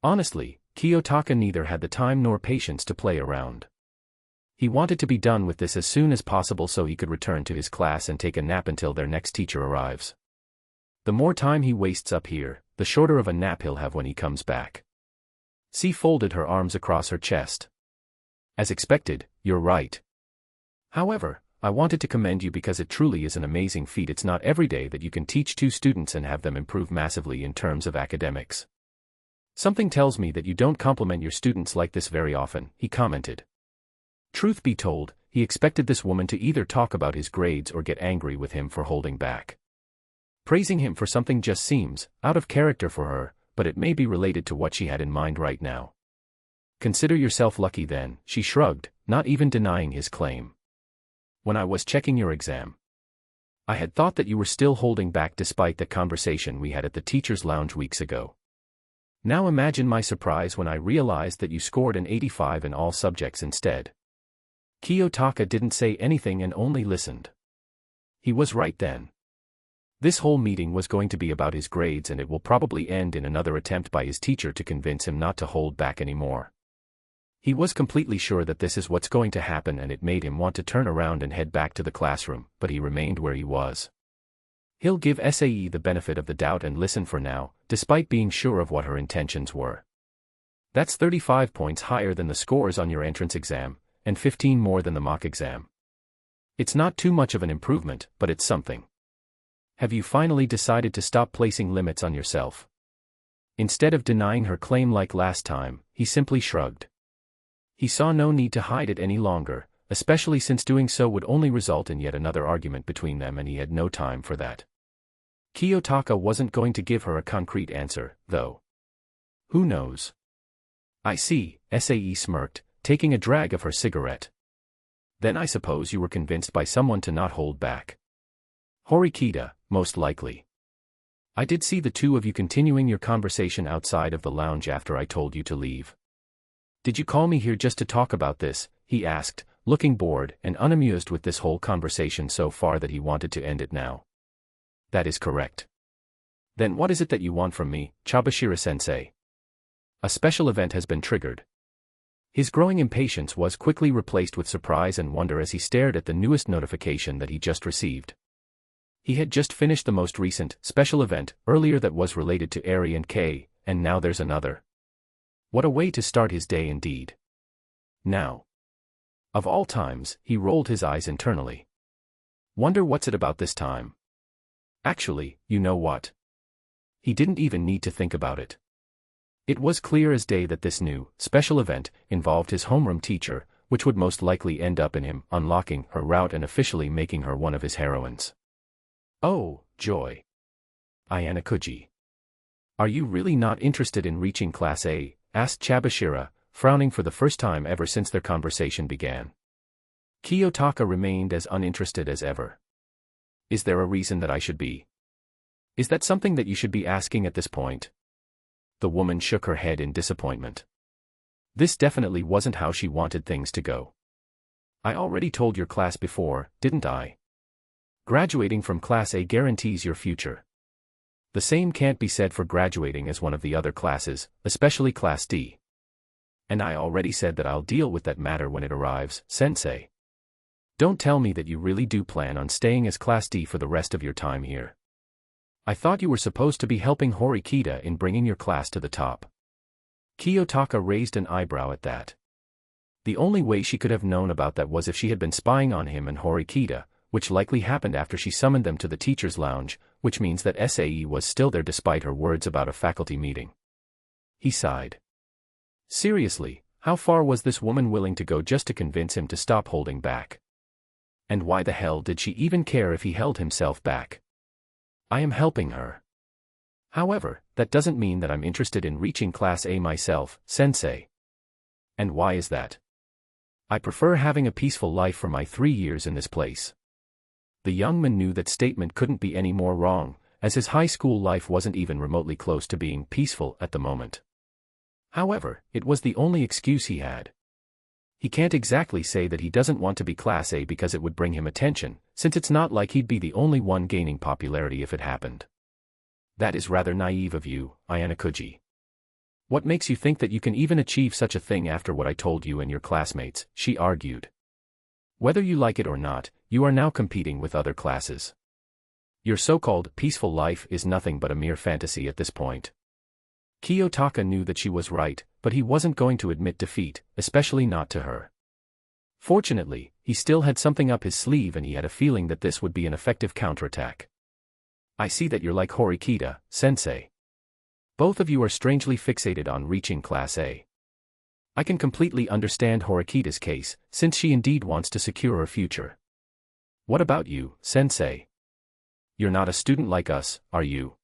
Honestly, Kiyotaka neither had the time nor patience to play around. He wanted to be done with this as soon as possible so he could return to his class and take a nap until their next teacher arrives. The more time he wastes up here, the shorter of a nap he'll have when he comes back. C folded her arms across her chest. As expected, you're right. However, I wanted to commend you because it truly is an amazing feat. It's not every day that you can teach 2 students and have them improve massively in terms of academics. Something tells me that you don't compliment your students like this very often, he commented. Truth be told, he expected this woman to either talk about his grades or get angry with him for holding back. Praising him for something just seems out of character for her, but it may be related to what she had in mind right now. Consider yourself lucky then, she shrugged, not even denying his claim. When I was checking your exam, I had thought that you were still holding back despite the conversation we had at the teacher's lounge weeks ago. Now imagine my surprise when I realized that you scored an 85 in all subjects instead. Kiyotaka didn't say anything and only listened. He was right then. This whole meeting was going to be about his grades, and it will probably end in another attempt by his teacher to convince him not to hold back anymore. He was completely sure that this is what's going to happen, and it made him want to turn around and head back to the classroom, but he remained where he was. He'll give Sae the benefit of the doubt and listen for now, despite being sure of what her intentions were. That's 35 points higher than the scores on your entrance exam, and 15 more than the mock exam. It's not too much of an improvement, but it's something. Have you finally decided to stop placing limits on yourself? Instead of denying her claim like last time, he simply shrugged. He saw no need to hide it any longer, especially since doing so would only result in yet another argument between them, and he had no time for that. Kiyotaka wasn't going to give her a concrete answer, though. Who knows? I see, Sae smirked, taking a drag of her cigarette. Then I suppose you were convinced by someone to not hold back. Horikita, most likely. I did see the 2 of you continuing your conversation outside of the lounge after I told you to leave. Did you call me here just to talk about this? He asked, looking bored and unamused with this whole conversation so far that he wanted to end it now. That is correct. Then what is it that you want from me, Chabashira-sensei? A special event has been triggered. His growing impatience was quickly replaced with surprise and wonder as he stared at the newest notification that he just received. He had just finished the most recent special event earlier that was related to Eri and Kei, and now there's another. What a way to start his day indeed. Now. Of all times, he rolled his eyes internally. Wonder what's it about this time? Actually, you know what? He didn't even need to think about it. It was clear as day that this new, special event involved his homeroom teacher, which would most likely end up in him unlocking her route and officially making her one of his heroines. Oh, joy. Ayanokouji. Are you really not interested in reaching Class A? Asked Chabashira, frowning for the first time ever since their conversation began. Kiyotaka remained as uninterested as ever. Is there a reason that I should be? Is that something that you should be asking at this point? The woman shook her head in disappointment. This definitely wasn't how she wanted things to go. I already told your class before, didn't I? Graduating from Class A guarantees your future. The same can't be said for graduating as one of the other classes, especially Class D. And I already said that I'll deal with that matter when it arrives, sensei. Don't tell me that you really do plan on staying as Class D for the rest of your time here. I thought you were supposed to be helping Horikita in bringing your class to the top. Kiyotaka raised an eyebrow at that. The only way she could have known about that was if she had been spying on him and Horikita, which likely happened after she summoned them to the teacher's lounge, which means that Sae was still there despite her words about a faculty meeting. He sighed. Seriously, how far was this woman willing to go just to convince him to stop holding back? And why the hell did she even care if he held himself back? I am helping her. However, that doesn't mean that I'm interested in reaching Class A myself, sensei. And why is that? I prefer having a peaceful life for my 3 years in this place. The young man knew that statement couldn't be any more wrong, as his high school life wasn't even remotely close to being peaceful at the moment. However, it was the only excuse he had. He can't exactly say that he doesn't want to be Class A because it would bring him attention, since it's not like he'd be the only one gaining popularity if it happened. That is rather naive of you, Ayanokouji. What makes you think that you can even achieve such a thing after what I told you and your classmates? She argued. Whether you like it or not, you are now competing with other classes. Your so-called peaceful life is nothing but a mere fantasy at this point. Kiyotaka knew that she was right, but he wasn't going to admit defeat, especially not to her. Fortunately, he still had something up his sleeve and he had a feeling that this would be an effective counterattack. I see that you're like Horikita, sensei. Both of you are strangely fixated on reaching Class A. I can completely understand Horikita's case, since she indeed wants to secure her future. What about you, sensei? You're not a student like us, are you?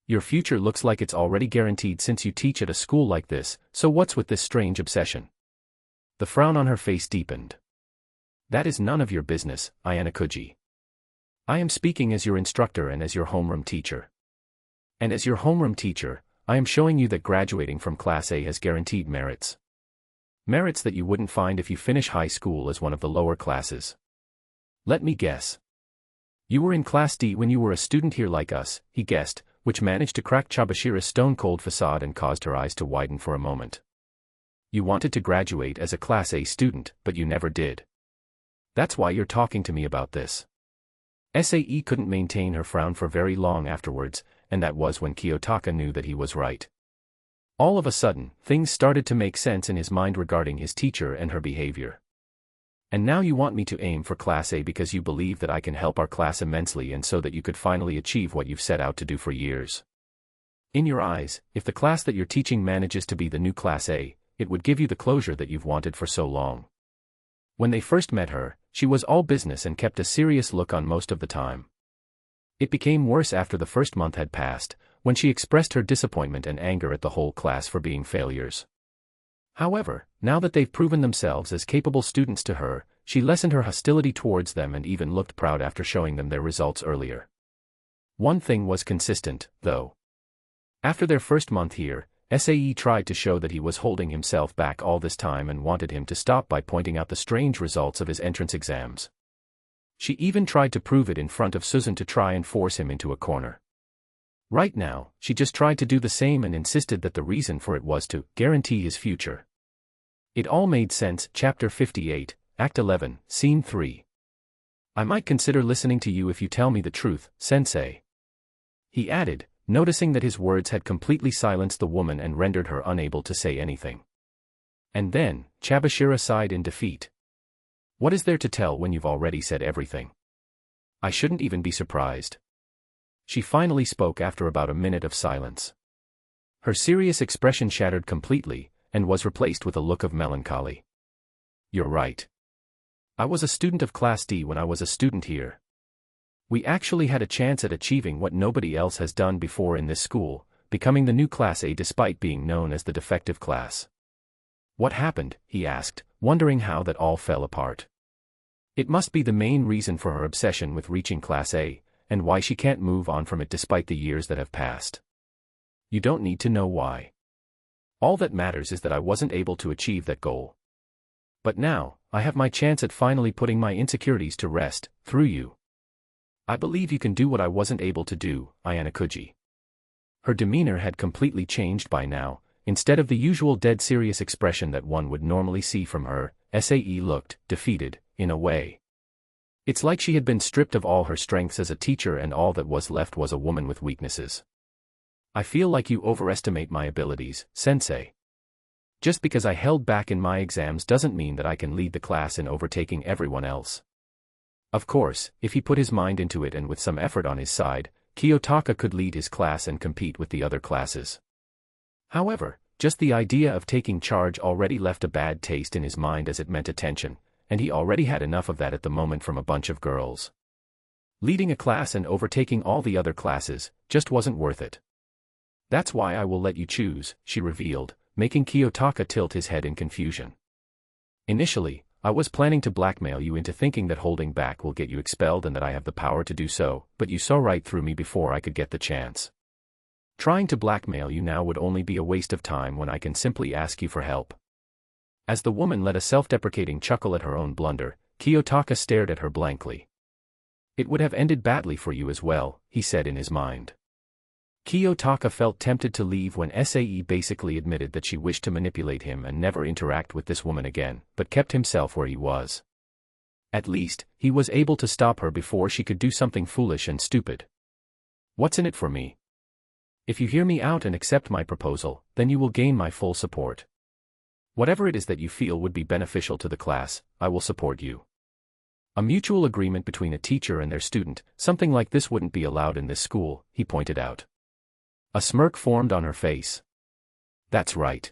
Your future looks like it's already guaranteed since you teach at a school like this, so what's with this strange obsession? The frown on her face deepened. That is none of your business, Ayanokouji. I am speaking as your instructor and as your homeroom teacher. And as your homeroom teacher, I am showing you that graduating from Class A has guaranteed merits. Merits that you wouldn't find if you finish high school as one of the lower classes. Let me guess. You were in Class D when you were a student here like us, he guessed, which managed to crack Chabashira's stone-cold facade and caused her eyes to widen for a moment. You wanted to graduate as a Class A student, but you never did. That's why you're talking to me about this. SAE couldn't maintain her frown for very long afterwards, and that was when Kiyotaka knew that he was right. All of a sudden, things started to make sense in his mind regarding his teacher and her behavior. And now you want me to aim for Class A because you believe that I can help our class immensely and so that you could finally achieve what you've set out to do for years. In your eyes, if the class that you're teaching manages to be the new Class A, it would give you the closure that you've wanted for so long. When they first met her, she was all business and kept a serious look on most of the time. It became worse after the first month had passed, when she expressed her disappointment and anger at the whole class for being failures. However, now that they've proven themselves as capable students to her, she lessened her hostility towards them and even looked proud after showing them their results earlier. One thing was consistent, though. After their first month here, SAE tried to show that he was holding himself back all this time and wanted him to stop by pointing out the strange results of his entrance exams. She even tried to prove it in front of Susan to try and force him into a corner. Right now, she just tried to do the same and insisted that the reason for it was to guarantee his future. It all made sense. Chapter 58, Act 11, Scene 3. I might consider listening to you if you tell me the truth, sensei. He added, noticing that his words had completely silenced the woman and rendered her unable to say anything. And then, Chabashira sighed in defeat. What is there to tell when you've already said everything? I shouldn't even be surprised. She finally spoke after about a minute of silence. Her serious expression shattered completely, and was replaced with a look of melancholy. You're right. I was a student of Class D when I was a student here. We actually had a chance at achieving what nobody else has done before in this school, becoming the new Class A despite being known as the defective class. What happened? He asked, wondering how that all fell apart. It must be the main reason for her obsession with reaching Class A, and why she can't move on from it despite the years that have passed. You don't need to know why. All that matters is that I wasn't able to achieve that goal. But now, I have my chance at finally putting my insecurities to rest, through you. I believe you can do what I wasn't able to do, Ayanokouji. Her demeanor had completely changed by now. Instead of the usual dead serious expression that one would normally see from her, SAE looked defeated, in a way. It's like she had been stripped of all her strengths as a teacher and all that was left was a woman with weaknesses. I feel like you overestimate my abilities, sensei. Just because I held back in my exams doesn't mean that I can lead the class in overtaking everyone else. Of course, if he put his mind into it and with some effort on his side, Kiyotaka could lead his class and compete with the other classes. However, just the idea of taking charge already left a bad taste in his mind as it meant attention, and he already had enough of that at the moment from a bunch of girls. Leading a class and overtaking all the other classes just wasn't worth it. That's why I will let you choose, she revealed, making Kiyotaka tilt his head in confusion. Initially, I was planning to blackmail you into thinking that holding back will get you expelled and that I have the power to do so, but you saw right through me before I could get the chance. Trying to blackmail you now would only be a waste of time when I can simply ask you for help. As the woman let a self-deprecating chuckle at her own blunder, Kiyotaka stared at her blankly. It would have ended badly for you as well, he said in his mind. Kiyotaka felt tempted to leave when SAE basically admitted that she wished to manipulate him and never interact with this woman again, but kept himself where he was. At least, he was able to stop her before she could do something foolish and stupid. What's in it for me? If you hear me out and accept my proposal, then you will gain my full support. Whatever it is that you feel would be beneficial to the class, I will support you. A mutual agreement between a teacher and their student, something like this wouldn't be allowed in this school, he pointed out. A smirk formed on her face. That's right.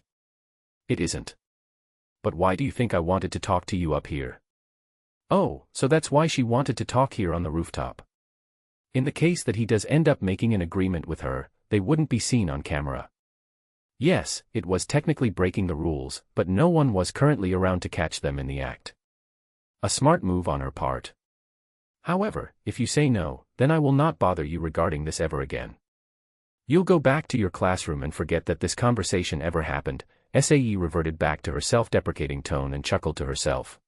It isn't. But why do you think I wanted to talk to you up here? Oh, so that's why she wanted to talk here on the rooftop. In the case that he does end up making an agreement with her, they wouldn't be seen on camera. Yes, it was technically breaking the rules, but no one was currently around to catch them in the act. A smart move on her part. However, if you say no, then I will not bother you regarding this ever again. You'll go back to your classroom and forget that this conversation ever happened. Sae reverted back to her self-deprecating tone and chuckled to herself.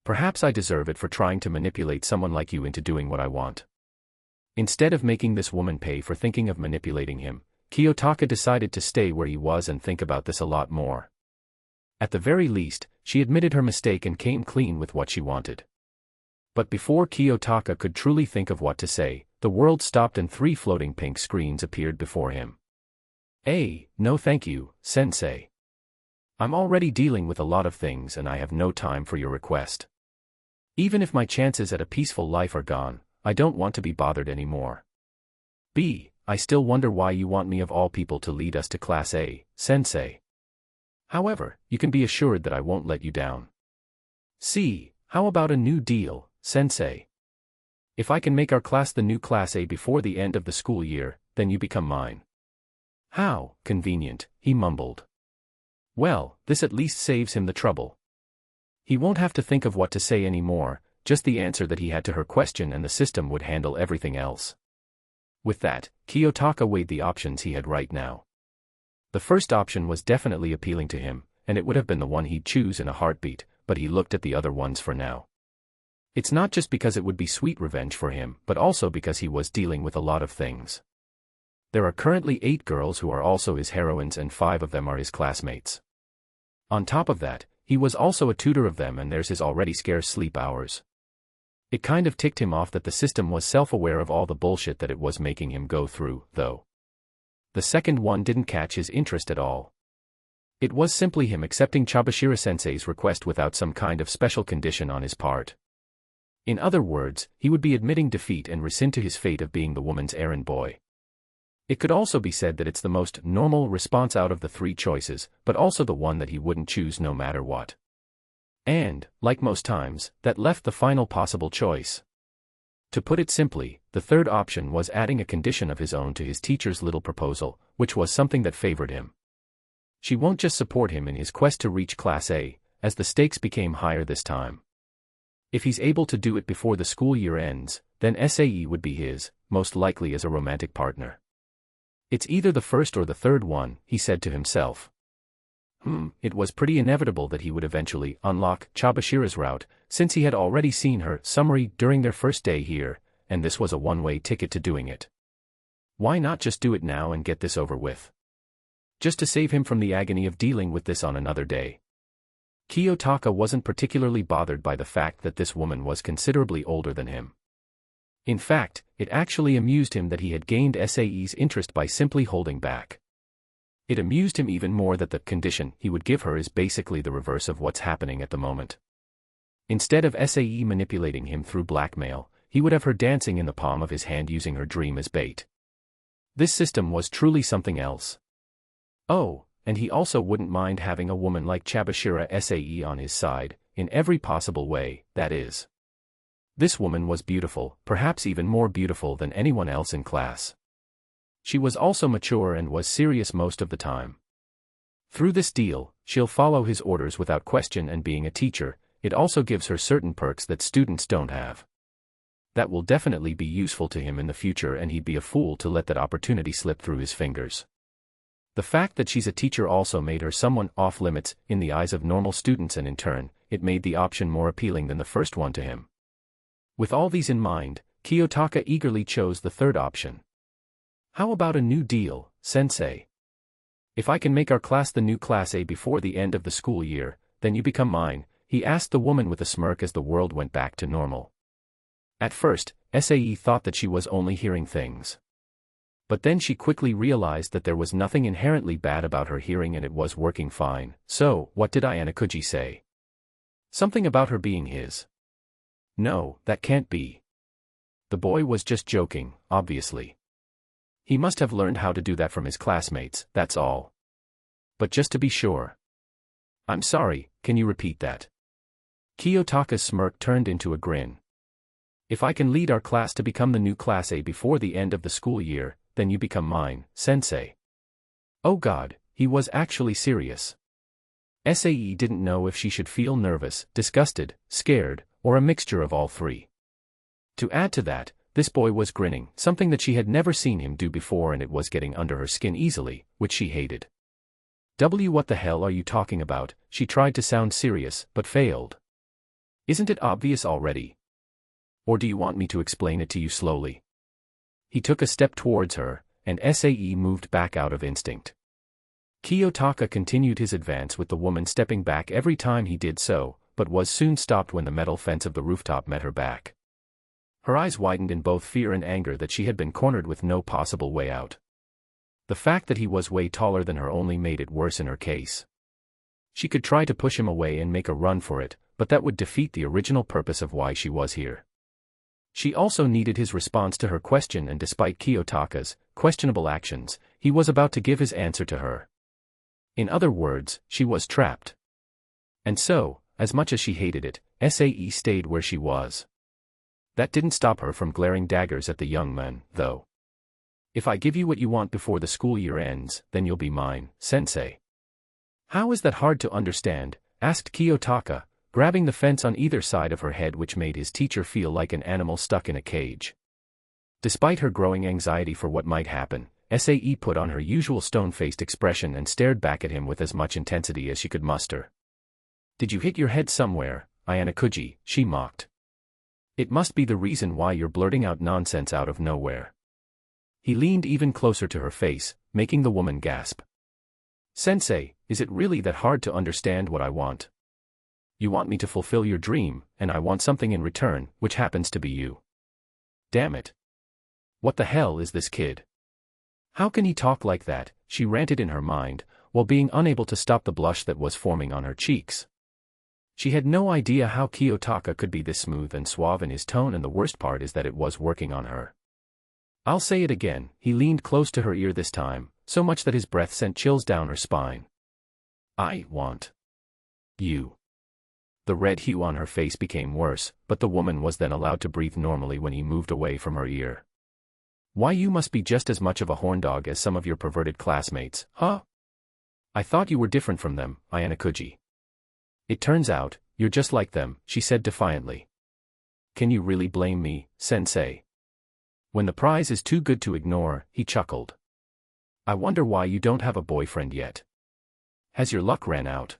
Perhaps I deserve it for trying to manipulate someone like you into doing what I want. Instead of making this woman pay for thinking of manipulating him, Kiyotaka decided to stay where he was and think about this a lot more. At the very least, she admitted her mistake and came clean with what she wanted. But before Kiyotaka could truly think of what to say, the world stopped and 3 floating pink screens appeared before him. No thank you, sensei. I'm already dealing with a lot of things and I have no time for your request. Even if my chances at a peaceful life are gone, I don't want to be bothered anymore. I still wonder why you want me of all people to lead us to Class A, sensei. However, you can be assured that I won't let you down. How about a new deal, sensei? If I can make our class the new Class A before the end of the school year, then you become mine. How convenient, he mumbled. Well, this at least saves him the trouble. He won't have to think of what to say anymore, just the answer that he had to her question and the system would handle everything else. With that, Kiyotaka weighed the options he had right now. The first option was definitely appealing to him, and it would have been the one he'd choose in a heartbeat, but he looked at the other ones for now. It's not just because it would be sweet revenge for him, but also because he was dealing with a lot of things. There are currently 8 girls who are also his heroines and 5 of them are his classmates. On top of that, he was also a tutor of them and there's his already scarce sleep hours. It kind of ticked him off that the system was self-aware of all the bullshit that it was making him go through, though. The second one didn't catch his interest at all. It was simply him accepting Chabashira-sensei's request without some kind of special condition on his part. In other words, he would be admitting defeat and rescind to his fate of being the woman's errand boy. It could also be said that it's the most normal response out of the 3 choices, but also the one that he wouldn't choose no matter what. And, like most times, that left the final possible choice. To put it simply, the third option was adding a condition of his own to his teacher's little proposal, which was something that favored him. She won't just support him in his quest to reach Class A, as the stakes became higher this time. If he's able to do it before the school year ends, then Sae would be his, most likely as a romantic partner. It's either the first or the third one, he said to himself. It was pretty inevitable that he would eventually unlock Chabashira's route, since he had already seen her summary during their first day here, and this was a one-way ticket to doing it. Why not just do it now and get this over with? Just to save him from the agony of dealing with this on another day. Kiyotaka wasn't particularly bothered by the fact that this woman was considerably older than him. In fact, it actually amused him that he had gained Sae's interest by simply holding back. It amused him even more that the condition he would give her is basically the reverse of what's happening at the moment. Instead of Sae manipulating him through blackmail, he would have her dancing in the palm of his hand using her dream as bait. This system was truly something else. Oh, and he also wouldn't mind having a woman like Chabashira Sae on his side, in every possible way, that is. This woman was beautiful, perhaps even more beautiful than anyone else in class. She was also mature and was serious most of the time. Through this deal, she'll follow his orders without question, and being a teacher, it also gives her certain perks that students don't have. That will definitely be useful to him in the future, and he'd be a fool to let that opportunity slip through his fingers. The fact that she's a teacher also made her someone off limits in the eyes of normal students, and in turn, it made the option more appealing than the first one to him. With all these in mind, Kiyotaka eagerly chose the third option. How about a new deal, sensei? If I can make our class the new Class A before the end of the school year, then you become mine, he asked the woman with a smirk as the world went back to normal. At first, Sae thought that she was only hearing things. But then she quickly realized that there was nothing inherently bad about her hearing and it was working fine. So, what did Ayanokouji say? Something about her being his. No, that can't be. The boy was just joking, obviously. He must have learned how to do that from his classmates, that's all. But just to be sure. I'm sorry, can you repeat that? Kiyotaka's smirk turned into a grin. If I can lead our class to become the new Class A before the end of the school year, then you become mine, sensei. Oh God, he was actually serious. Sae didn't know if she should feel nervous, disgusted, scared, or a mixture of all three. To add to that, this boy was grinning, something that she had never seen him do before, and it was getting under her skin easily, which she hated. What the hell are you talking about? She tried to sound serious, but failed. Isn't it obvious already? Or do you want me to explain it to you slowly? He took a step towards her, and Sae moved back out of instinct. Kiyotaka continued his advance with the woman stepping back every time he did so, but was soon stopped when the metal fence of the rooftop met her back. Her eyes widened in both fear and anger that she had been cornered with no possible way out. The fact that he was way taller than her only made it worse in her case. She could try to push him away and make a run for it, but that would defeat the original purpose of why she was here. She also needed his response to her question, and despite Kiyotaka's questionable actions, he was about to give his answer to her. In other words, she was trapped. And so, as much as she hated it, Sae stayed where she was. That didn't stop her from glaring daggers at the young man, though. If I give you what you want before the school year ends, then you'll be mine, sensei. How is that hard to understand? Asked Kiyotaka, grabbing the fence on either side of her head, which made his teacher feel like an animal stuck in a cage. Despite her growing anxiety for what might happen, Sae put on her usual stone-faced expression and stared back at him with as much intensity as she could muster. Did you hit your head somewhere, Ayanokouji? She mocked. It must be the reason why you're blurting out nonsense out of nowhere. He leaned even closer to her face, making the woman gasp. Sensei, is it really that hard to understand what I want? You want me to fulfill your dream, and I want something in return, which happens to be you. Damn it. What the hell is this kid? How can he talk like that? She ranted in her mind, while being unable to stop the blush that was forming on her cheeks. She had no idea how Kiyotaka could be this smooth and suave in his tone, and the worst part is that it was working on her. I'll say it again. He leaned close to her ear this time, so much that his breath sent chills down her spine. I want you. The red hue on her face became worse, but the woman was then allowed to breathe normally when he moved away from her ear. Why, you must be just as much of a horndog as some of your perverted classmates, huh? I thought you were different from them, Ayanokouji. It turns out, you're just like them, she said defiantly. Can you really blame me, sensei? When the prize is too good to ignore, he chuckled. I wonder why you don't have a boyfriend yet. Has your luck ran out?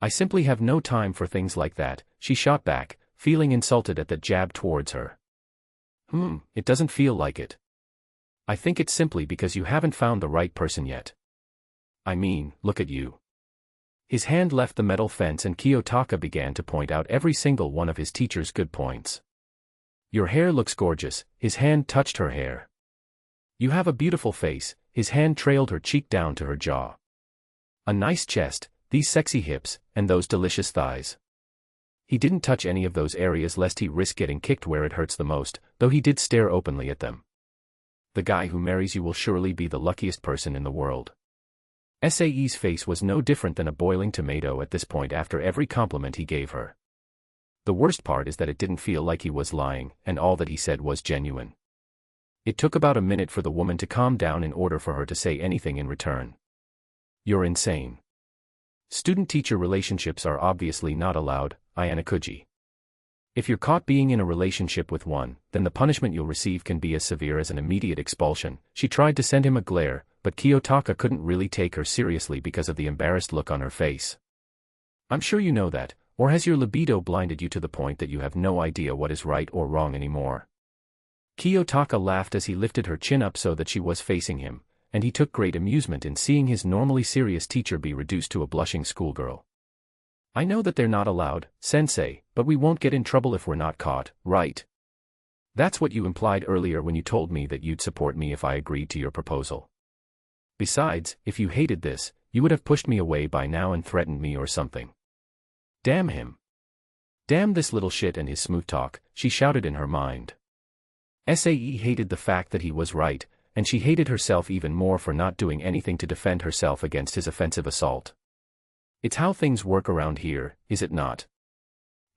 I simply have no time for things like that, she shot back, feeling insulted at that jab towards her. It doesn't feel like it. I think it's simply because you haven't found the right person yet. I mean, look at you. His hand left the metal fence and Kiyotaka began to point out every single one of his teacher's good points. Your hair looks gorgeous, his hand touched her hair. You have a beautiful face, his hand trailed her cheek down to her jaw. A nice chest, these sexy hips, and those delicious thighs. He didn't touch any of those areas lest he risk getting kicked where it hurts the most, though he did stare openly at them. The guy who marries you will surely be the luckiest person in the world. Sae's face was no different than a boiling tomato at this point after every compliment he gave her. The worst part is that it didn't feel like he was lying, and all that he said was genuine. It took about a minute for the woman to calm down in order for her to say anything in return. You're insane. Student-teacher relationships are obviously not allowed, Ayanokouji. If you're caught being in a relationship with one, then the punishment you'll receive can be as severe as an immediate expulsion. She tried to send him a glare, but Kiyotaka couldn't really take her seriously because of the embarrassed look on her face. I'm sure you know that, or has your libido blinded you to the point that you have no idea what is right or wrong anymore? Kiyotaka laughed as he lifted her chin up so that she was facing him, and he took great amusement in seeing his normally serious teacher be reduced to a blushing schoolgirl. I know that they're not allowed, sensei, but we won't get in trouble if we're not caught, right? That's what you implied earlier when you told me that you'd support me if I agreed to your proposal. Besides, if you hated this, you would have pushed me away by now and threatened me or something. Damn him. Damn this little shit and his smooth talk, she shouted in her mind. Sae hated the fact that he was right, and she hated herself even more for not doing anything to defend herself against his offensive assault. It's how things work around here, is it not?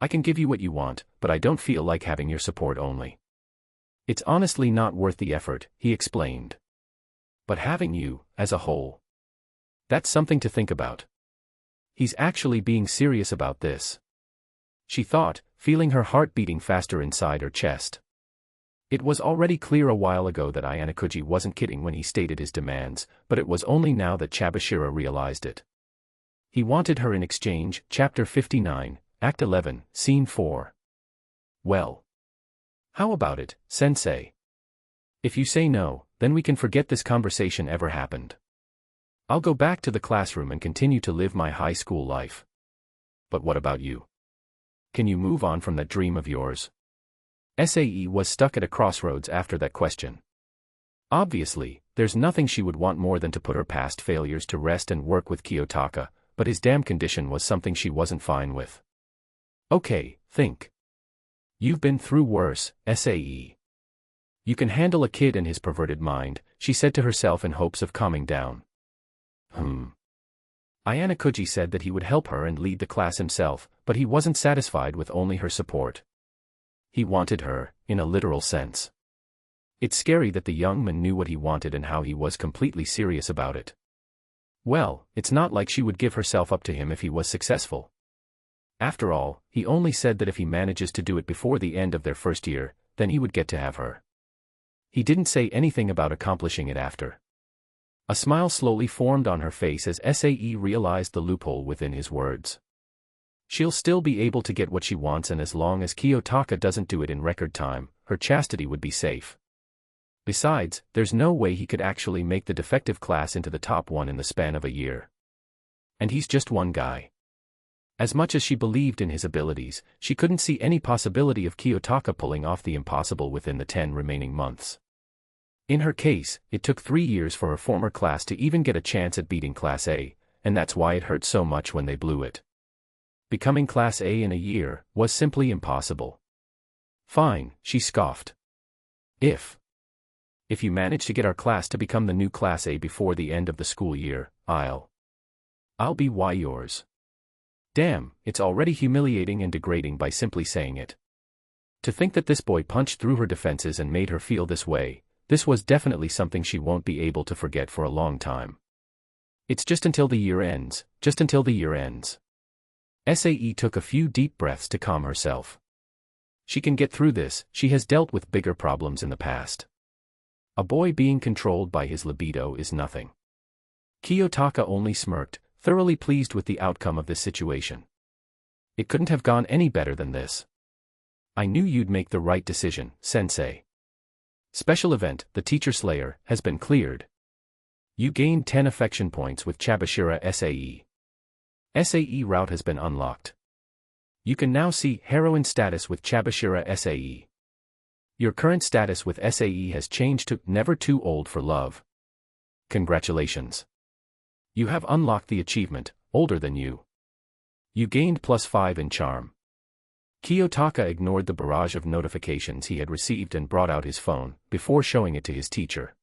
I can give you what you want, but I don't feel like having your support only. It's honestly not worth the effort, he explained. But having you, as a whole. That's something to think about. He's actually being serious about this. She thought, feeling her heart beating faster inside her chest. It was already clear a while ago that Ayanokouji wasn't kidding when he stated his demands, but it was only now that Chabashira realized it. He wanted her in exchange, Chapter 59, Act 11, Scene 4. Well. How about it, sensei? If you say no, then we can forget this conversation ever happened. I'll go back to the classroom and continue to live my high school life. But what about you? Can you move on from that dream of yours? Sae was stuck at a crossroads after that question. Obviously, there's nothing she would want more than to put her past failures to rest and work with Kiyotaka, but his damn condition was something she wasn't fine with. Okay, think. You've been through worse, Sae. You can handle a kid and his perverted mind, she said to herself in hopes of calming down. Ayanokouji said that he would help her and lead the class himself, but he wasn't satisfied with only her support. He wanted her, in a literal sense. It's scary that the young man knew what he wanted and how he was completely serious about it. Well, it's not like she would give herself up to him if he was successful. After all, he only said that if he manages to do it before the end of their first year, then he would get to have her. He didn't say anything about accomplishing it after. A smile slowly formed on her face as Sae realized the loophole within his words. She'll still be able to get what she wants, and as long as Kiyotaka doesn't do it in record time, her chastity would be safe. Besides, there's no way he could actually make the defective class into the top one in the span of a year. And he's just one guy. As much as she believed in his abilities, she couldn't see any possibility of Kiyotaka pulling off the impossible within the 10 remaining months. In her case, it took 3 years for her former class to even get a chance at beating Class A, and that's why it hurt so much when they blew it. Becoming Class A in a year was simply impossible. Fine, she scoffed. If you manage to get our class to become the new Class A before the end of the school year, I'll be yours. Damn, it's already humiliating and degrading by simply saying it. To think that this boy punched through her defenses and made her feel this way, this was definitely something she won't be able to forget for a long time. It's just until the year ends, Sae took a few deep breaths to calm herself. She can get through this, she has dealt with bigger problems in the past. A boy being controlled by his libido is nothing. Kiyotaka only smirked, thoroughly pleased with the outcome of this situation. It couldn't have gone any better than this. I knew you'd make the right decision, sensei. Special event, the Teacher Slayer, has been cleared. You gained 10 affection points with Chabashira Sae. Sae route has been unlocked. You can now see heroine status with Chabashira Sae. Your current status with Sae has changed to never too old for love. Congratulations. You have unlocked the achievement, older than you. You gained +5 in charm. Kiyotaka ignored the barrage of notifications he had received and brought out his phone, before showing it to his teacher.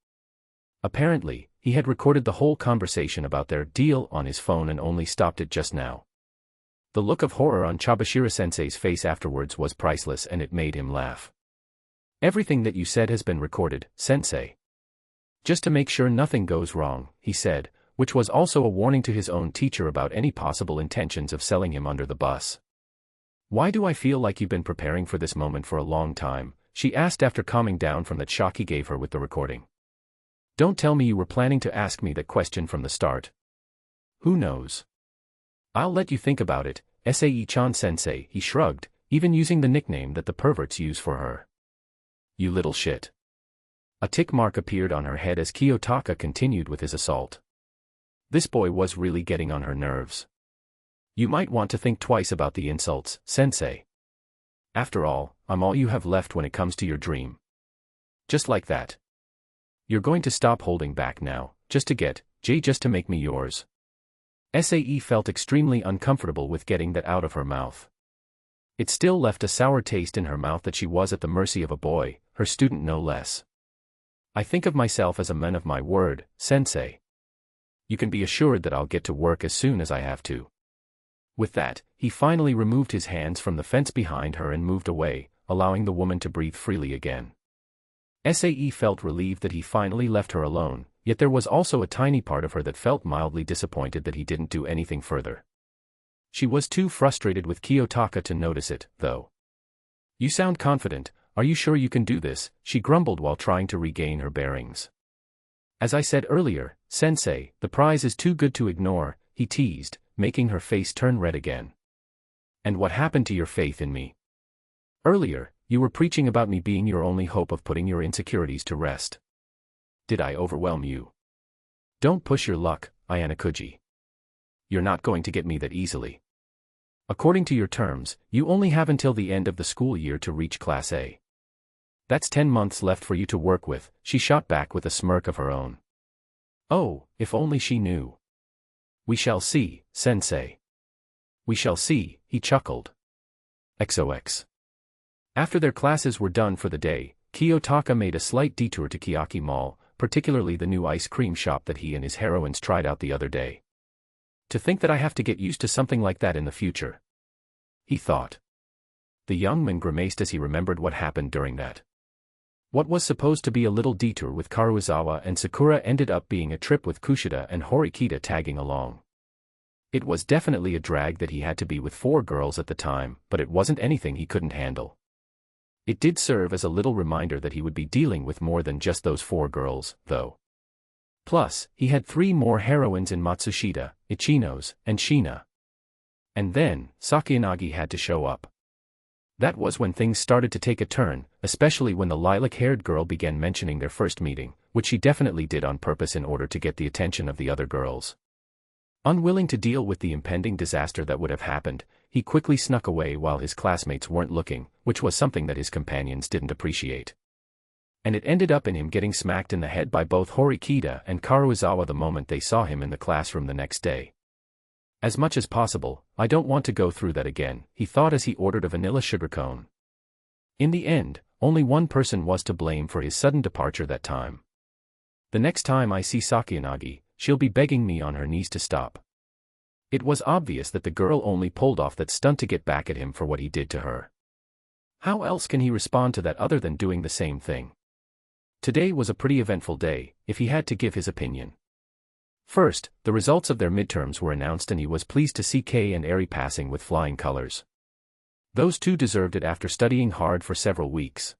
Apparently, he had recorded the whole conversation about their deal on his phone and only stopped it just now. The look of horror on Chabashira-sensei's face afterwards was priceless, and it made him laugh. Everything that you said has been recorded, sensei. Just to make sure nothing goes wrong, he said, which was also a warning to his own teacher about any possible intentions of selling him under the bus. Why do I feel like you've been preparing for this moment for a long time? She asked after calming down from that shock he gave her with the recording. Don't tell me you were planning to ask me that question from the start. Who knows? I'll let you think about it, Sae-chan sensei, he shrugged, even using the nickname that the perverts use for her. You little shit. A tick mark appeared on her head as Kiyotaka continued with his assault. This boy was really getting on her nerves. You might want to think twice about the insults, sensei. After all, I'm all you have left when it comes to your dream. Just like that. You're going to stop holding back now, just to make me yours. Sae felt extremely uncomfortable with getting that out of her mouth. It still left a sour taste in her mouth that she was at the mercy of a boy, her student no less. I think of myself as a man of my word, sensei. You can be assured that I'll get to work as soon as I have to. With that, he finally removed his hands from the fence behind her and moved away, allowing the woman to breathe freely again. Sae felt relieved that he finally left her alone, yet there was also a tiny part of her that felt mildly disappointed that he didn't do anything further. She was too frustrated with Kiyotaka to notice it, though. You sound confident, are you sure you can do this? She grumbled while trying to regain her bearings. As I said earlier, sensei, the prize is too good to ignore, he teased, making her face turn red again. And what happened to your faith in me? Earlier, you were preaching about me being your only hope of putting your insecurities to rest. Did I overwhelm you? Don't push your luck, Ayanokouji. You're not going to get me that easily. According to your terms, you only have until the end of the school year to reach Class A. That's 10 months left for you to work with, she shot back with a smirk of her own. Oh, if only she knew. We shall see, sensei. We shall see, he chuckled. XOX. After their classes were done for the day, Kiyotaka made a slight detour to Kiyaki Mall, particularly the new ice cream shop that he and his heroines tried out the other day. To think that I have to get used to something like that in the future, he thought. The young man grimaced as he remembered what happened during that. What was supposed to be a little detour with Karuizawa and Sakura ended up being a trip with Kushida and Horikita tagging along. It was definitely a drag that he had to be with 4 girls at the time, but it wasn't anything he couldn't handle. It did serve as a little reminder that he would be dealing with more than just those 4 girls, though. Plus, he had 3 more heroines in Matsushita, Ichinos, and Shina. And then, Sakuyanagi had to show up. That was when things started to take a turn, especially when the lilac-haired girl began mentioning their first meeting, which she definitely did on purpose in order to get the attention of the other girls. Unwilling to deal with the impending disaster that would have happened, he quickly snuck away while his classmates weren't looking, which was something that his companions didn't appreciate. And it ended up in him getting smacked in the head by both Horikita and Karuizawa the moment they saw him in the classroom the next day. As much as possible, I don't want to go through that again, he thought as he ordered a vanilla sugar cone. In the end, only one person was to blame for his sudden departure that time. The next time I see Sakuyanagi, she'll be begging me on her knees to stop. It was obvious that the girl only pulled off that stunt to get back at him for what he did to her. How else can he respond to that other than doing the same thing? Today was a pretty eventful day, if he had to give his opinion. First, the results of their midterms were announced and he was pleased to see Kei and Eri passing with flying colors. Those two deserved it after studying hard for several weeks.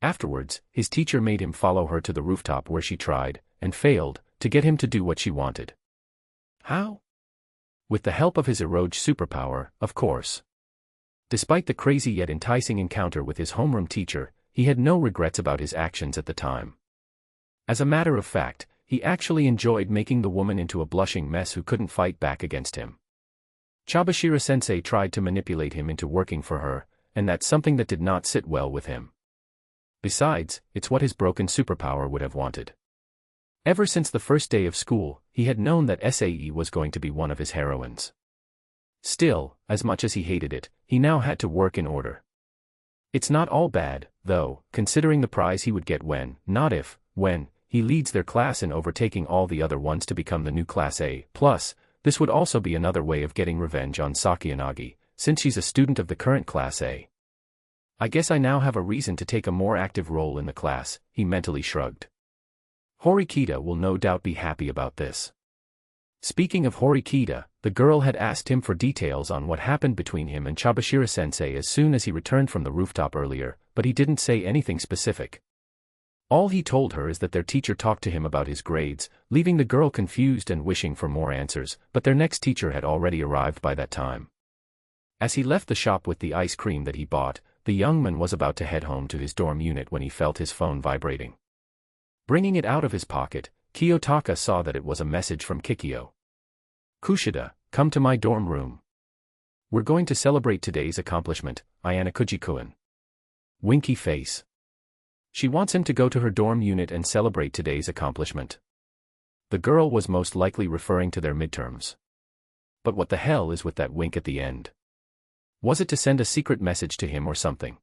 Afterwards, his teacher made him follow her to the rooftop where she tried, and failed, to get him to do what she wanted. How? With the help of his Eroge superpower, of course. Despite the crazy yet enticing encounter with his homeroom teacher, he had no regrets about his actions at the time. As a matter of fact, he actually enjoyed making the woman into a blushing mess who couldn't fight back against him. Chabashira-sensei tried to manipulate him into working for her, and that's something that did not sit well with him. Besides, it's what his broken superpower would have wanted. Ever since the first day of school, he had known that Sae was going to be one of his heroines. Still, as much as he hated it, he now had to work in order. It's not all bad, though, considering the prize he would get when, not if, when, he leads their class in overtaking all the other ones to become the new Class A. Plus, this would also be another way of getting revenge on Sakuyanagi, since she's a student of the current Class A. I guess I now have a reason to take a more active role in the class, he mentally shrugged. Horikita will no doubt be happy about this. Speaking of Horikita, the girl had asked him for details on what happened between him and Chabashira-sensei as soon as he returned from the rooftop earlier, but he didn't say anything specific. All he told her is that their teacher talked to him about his grades, leaving the girl confused and wishing for more answers, but their next teacher had already arrived by that time. As he left the shop with the ice cream that he bought, the young man was about to head home to his dorm unit when he felt his phone vibrating. Bringing it out of his pocket, Kiyotaka saw that it was a message from Kikyo. Kushida, come to my dorm room. We're going to celebrate today's accomplishment, Ayanokouji-kun. Winky face. She wants him to go to her dorm unit and celebrate today's accomplishment. The girl was most likely referring to their midterms. But what the hell is with that wink at the end? Was it to send a secret message to him or something?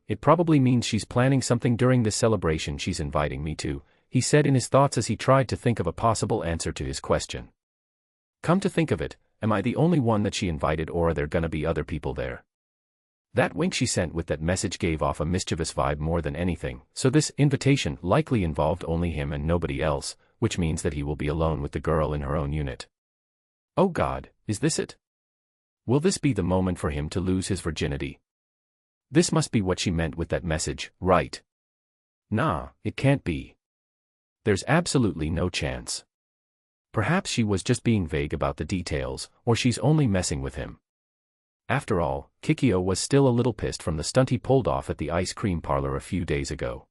It probably means she's planning something during this celebration she's inviting me to, he said in his thoughts as he tried to think of a possible answer to his question. Come to think of it, am I the only one that she invited, or are there gonna be other people there? That wink she sent with that message gave off a mischievous vibe more than anything, so this invitation likely involved only him and nobody else, which means that he will be alone with the girl in her own unit. Oh God, is this it? Will this be the moment for him to lose his virginity? This must be what she meant with that message, right? Nah, it can't be. There's absolutely no chance. Perhaps she was just being vague about the details, or she's only messing with him. After all, Kikyo was still a little pissed from the stunt he pulled off at the ice cream parlor a few days ago.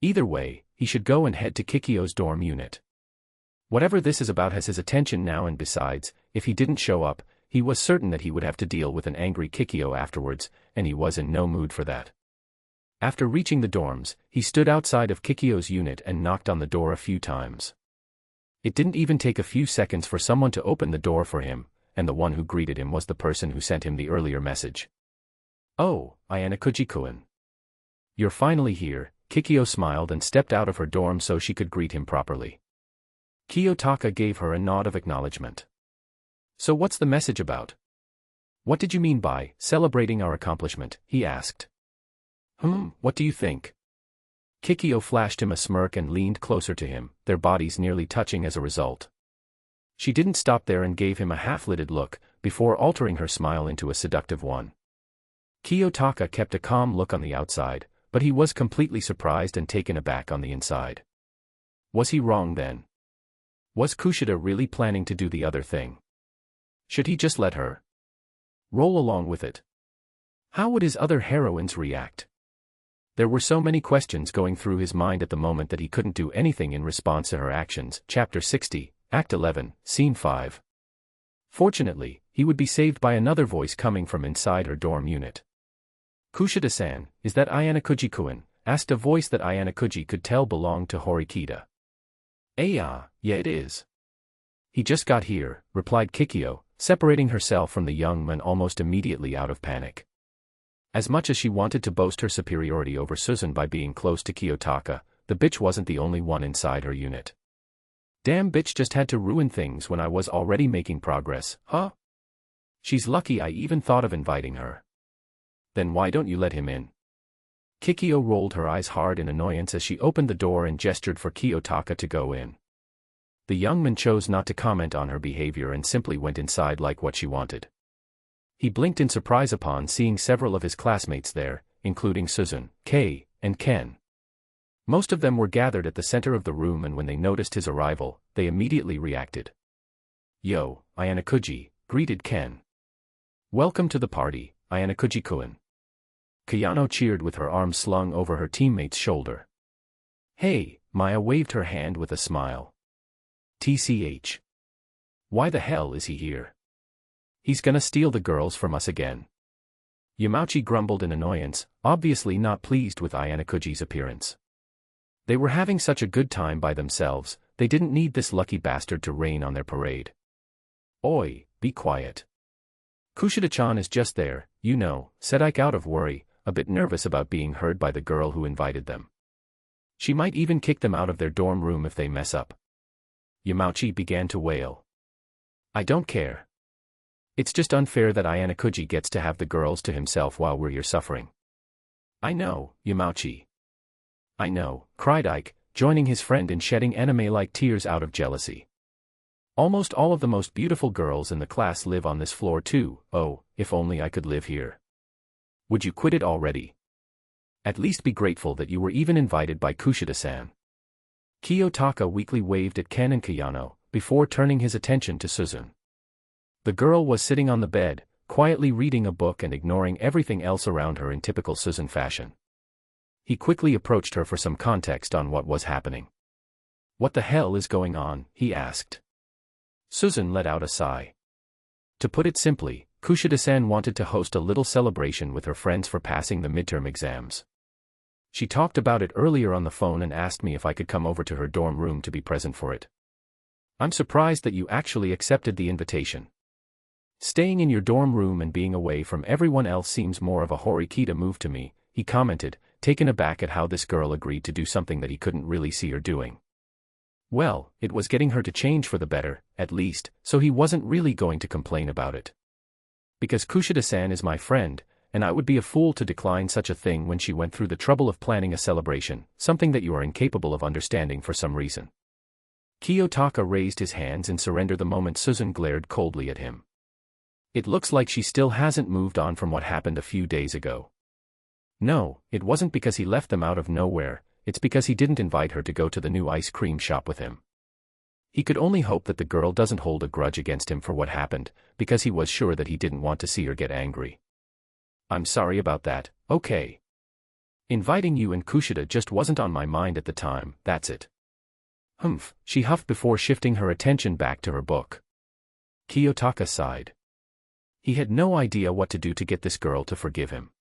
Either way, he should go and head to Kikyo's dorm unit. Whatever this is about has his attention now, and besides, if he didn't show up, he was certain that he would have to deal with an angry Kikyo afterwards, and he was in no mood for that. After reaching the dorms, he stood outside of Kikyo's unit and knocked on the door a few times. It didn't even take a few seconds for someone to open the door for him, and the one who greeted him was the person who sent him the earlier message. Oh, Ayanokouji-kun. You're finally here, Kikyo smiled and stepped out of her dorm so she could greet him properly. Kiyotaka gave her a nod of acknowledgement. So what's the message about? What did you mean by celebrating our accomplishment? He asked. What do you think? Kikyo flashed him a smirk and leaned closer to him, their bodies nearly touching as a result. She didn't stop there and gave him a half-lidded look, before altering her smile into a seductive one. Kiyotaka kept a calm look on the outside, but he was completely surprised and taken aback on the inside. Was he wrong then? Was Kushida really planning to do the other thing? Should he just let her roll along with it? How would his other heroines react? There were so many questions going through his mind at the moment that he couldn't do anything in response to her actions. Chapter 60, Act 11, Scene 5. Fortunately, he would be saved by another voice coming from inside her dorm unit. Kushida-san, is that Ayanokouji-kun? Asked a voice that Ayanokouji could tell belonged to Horikita. Yeah, it is. He just got here, replied Kikyo, separating herself from the young man almost immediately out of panic. As much as she wanted to boast her superiority over Susan by being close to Kiyotaka, the bitch wasn't the only one inside her unit. Damn bitch just had to ruin things when I was already making progress, huh? She's lucky I even thought of inviting her. Then why don't you let him in? Kikyo rolled her eyes hard in annoyance as she opened the door and gestured for Kiyotaka to go in. The young man chose not to comment on her behavior and simply went inside like what she wanted. He blinked in surprise upon seeing several of his classmates there, including Susan, Kei, and Ken. Most of them were gathered at the center of the room, and when they noticed his arrival, they immediately reacted. Yo, Ayanokouji, greeted Ken. Welcome to the party, Ayanokouji-kun. Kayano cheered with her arms slung over her teammate's shoulder. Hey, Maya waved her hand with a smile. TCH. Why the hell is he here? He's gonna steal the girls from us again. Yamauchi grumbled in annoyance, obviously not pleased with Ayanokouji's appearance. They were having such a good time by themselves, they didn't need this lucky bastard to rain on their parade. Oi, be quiet. Kushida-chan is just there, you know, said Ike out of worry, a bit nervous about being heard by the girl who invited them. She might even kick them out of their dorm room if they mess up. Yamauchi began to wail. I don't care. It's just unfair that Ayanokouji gets to have the girls to himself while we're here suffering. I know, Yamauchi. I know, cried Ike, joining his friend in shedding anime-like tears out of jealousy. Almost all of the most beautiful girls in the class live on this floor too. Oh, if only I could live here. Would you quit it already? At least be grateful that you were even invited by Kushida-san. Kiyotaka weakly waved at Ken and Kayano, before turning his attention to Susan. The girl was sitting on the bed, quietly reading a book and ignoring everything else around her in typical Susan fashion. He quickly approached her for some context on what was happening. What the hell is going on? He asked. Susan let out a sigh. To put it simply, Kushida-san wanted to host a little celebration with her friends for passing the midterm exams. She talked about it earlier on the phone and asked me if I could come over to her dorm room to be present for it. I'm surprised that you actually accepted the invitation. Staying in your dorm room and being away from everyone else seems more of a Horikita move to me, he commented, taken aback at how this girl agreed to do something that he couldn't really see her doing. Well, it was getting her to change for the better, at least, so he wasn't really going to complain about it. Because Kushida-san is my friend, and I would be a fool to decline such a thing when she went through the trouble of planning a celebration, something that you are incapable of understanding for some reason. Kiyotaka raised his hands in surrender the moment Susan glared coldly at him. It looks like she still hasn't moved on from what happened a few days ago. No, it wasn't because he left them out of nowhere, it's because he didn't invite her to go to the new ice cream shop with him. He could only hope that the girl doesn't hold a grudge against him for what happened, because he was sure that he didn't want to see her get angry. I'm sorry about that, okay. Inviting you and Kushida just wasn't on my mind at the time, that's it. Humph, she huffed before shifting her attention back to her book. Kiyotaka sighed. He had no idea what to do to get this girl to forgive him.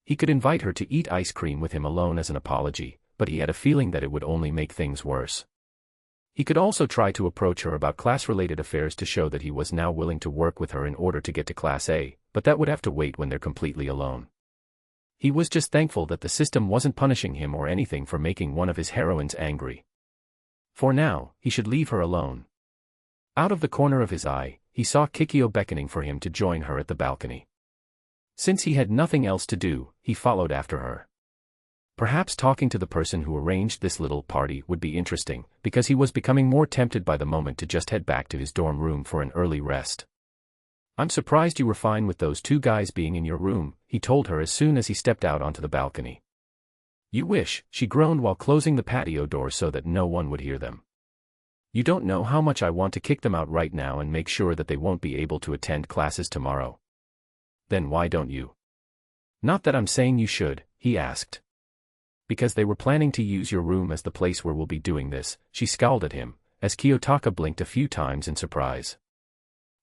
He could invite her to eat ice cream with him alone as an apology, but he had a feeling that it would only make things worse. He could also try to approach her about class-related affairs to show that he was now willing to work with her in order to get to Class A, but that would have to wait when they're completely alone. He was just thankful that the system wasn't punishing him or anything for making one of his heroines angry. For now, he should leave her alone. Out of the corner of his eye, he saw Kikyo beckoning for him to join her at the balcony. Since he had nothing else to do, he followed after her. Perhaps talking to the person who arranged this little party would be interesting, because he was becoming more tempted by the moment to just head back to his dorm room for an early rest. I'm surprised you were fine with those two guys being in your room, he told her as soon as he stepped out onto the balcony. You wish, she groaned while closing the patio door so that no one would hear them. You don't know how much I want to kick them out right now and make sure that they won't be able to attend classes tomorrow. Then why don't you? Not that I'm saying you should, he asked. Because they were planning to use your room as the place where we'll be doing this, she scowled at him, as Kiyotaka blinked a few times in surprise.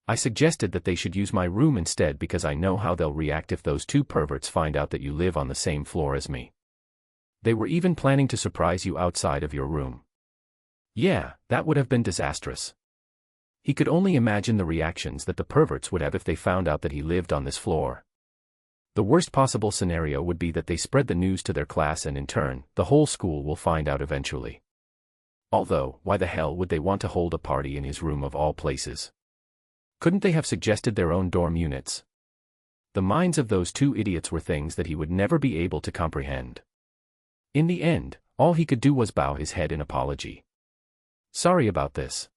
I suggested that they should use my room instead because I know how they'll react if those two perverts find out that you live on the same floor as me. They were even planning to surprise you outside of your room. Yeah, that would have been disastrous. He could only imagine the reactions that the perverts would have if they found out that he lived on this floor. The worst possible scenario would be that they spread the news to their class and in turn, the whole school will find out eventually. Although, why the hell would they want to hold a party in his room of all places? Couldn't they have suggested their own dorm units? The minds of those two idiots were things that he would never be able to comprehend. In the end, all he could do was bow his head in apology. Sorry about this.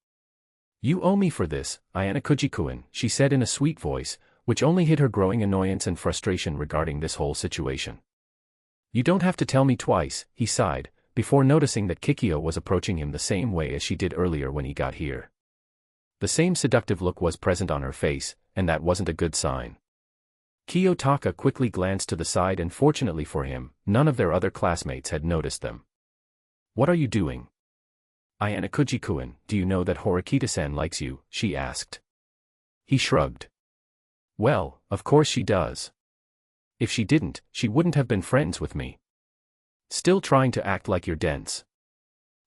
You owe me for this, Ayanokouji-kun, she said in a sweet voice, which only hid her growing annoyance and frustration regarding this whole situation. You don't have to tell me twice, he sighed, before noticing that Kikyo was approaching him the same way as she did earlier when he got here. The same seductive look was present on her face, and that wasn't a good sign. Kiyotaka quickly glanced to the side and fortunately for him, none of their other classmates had noticed them. What are you doing? Ayanokouji-kun, do you know that Horikita-san likes you? She asked. He shrugged. Well, of course she does. If she didn't, she wouldn't have been friends with me. Still trying to act like you're dense.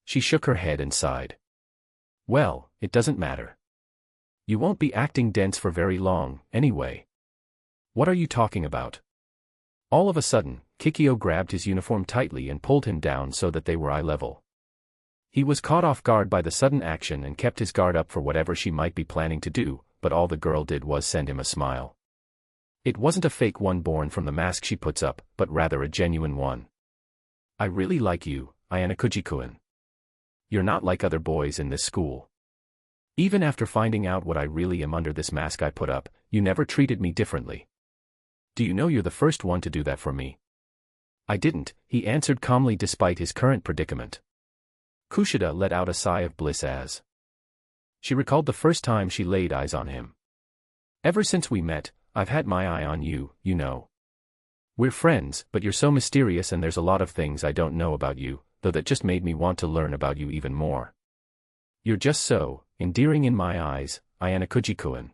She shook her head and sighed. Well, it doesn't matter. You won't be acting dense for very long, anyway. What are you talking about? All of a sudden, Kikyo grabbed his uniform tightly and pulled him down so that they were eye level. He was caught off guard by the sudden action and kept his guard up for whatever she might be planning to do, but all the girl did was send him a smile. It wasn't a fake one born from the mask she puts up, but rather a genuine one. I really like you, Ayanokouji-kun. You're not like other boys in this school. Even after finding out what I really am under this mask I put up, you never treated me differently. Do you know you're the first one to do that for me? I didn't, he answered calmly despite his current predicament. Kushida let out a sigh of bliss as she recalled the first time she laid eyes on him. Ever since we met, I've had my eye on you, you know. We're friends, but you're so mysterious and there's a lot of things I don't know about you, though that just made me want to learn about you even more. You're just so endearing in my eyes, Ayanokouji-kun.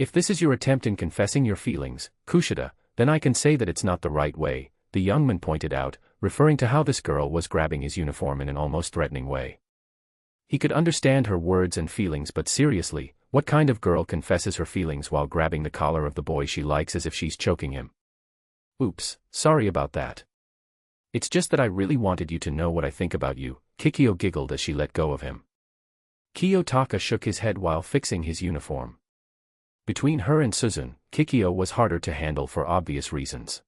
If this is your attempt in confessing your feelings, Kushida, then I can say that it's not the right way, the young man pointed out, referring to how this girl was grabbing his uniform in an almost threatening way. He could understand her words and feelings, but seriously, what kind of girl confesses her feelings while grabbing the collar of the boy she likes as if she's choking him? Oops, sorry about that. It's just that I really wanted you to know what I think about you, Kikyo giggled as she let go of him. Kiyotaka shook his head while fixing his uniform. Between her and Suzune, Kikyo was harder to handle for obvious reasons.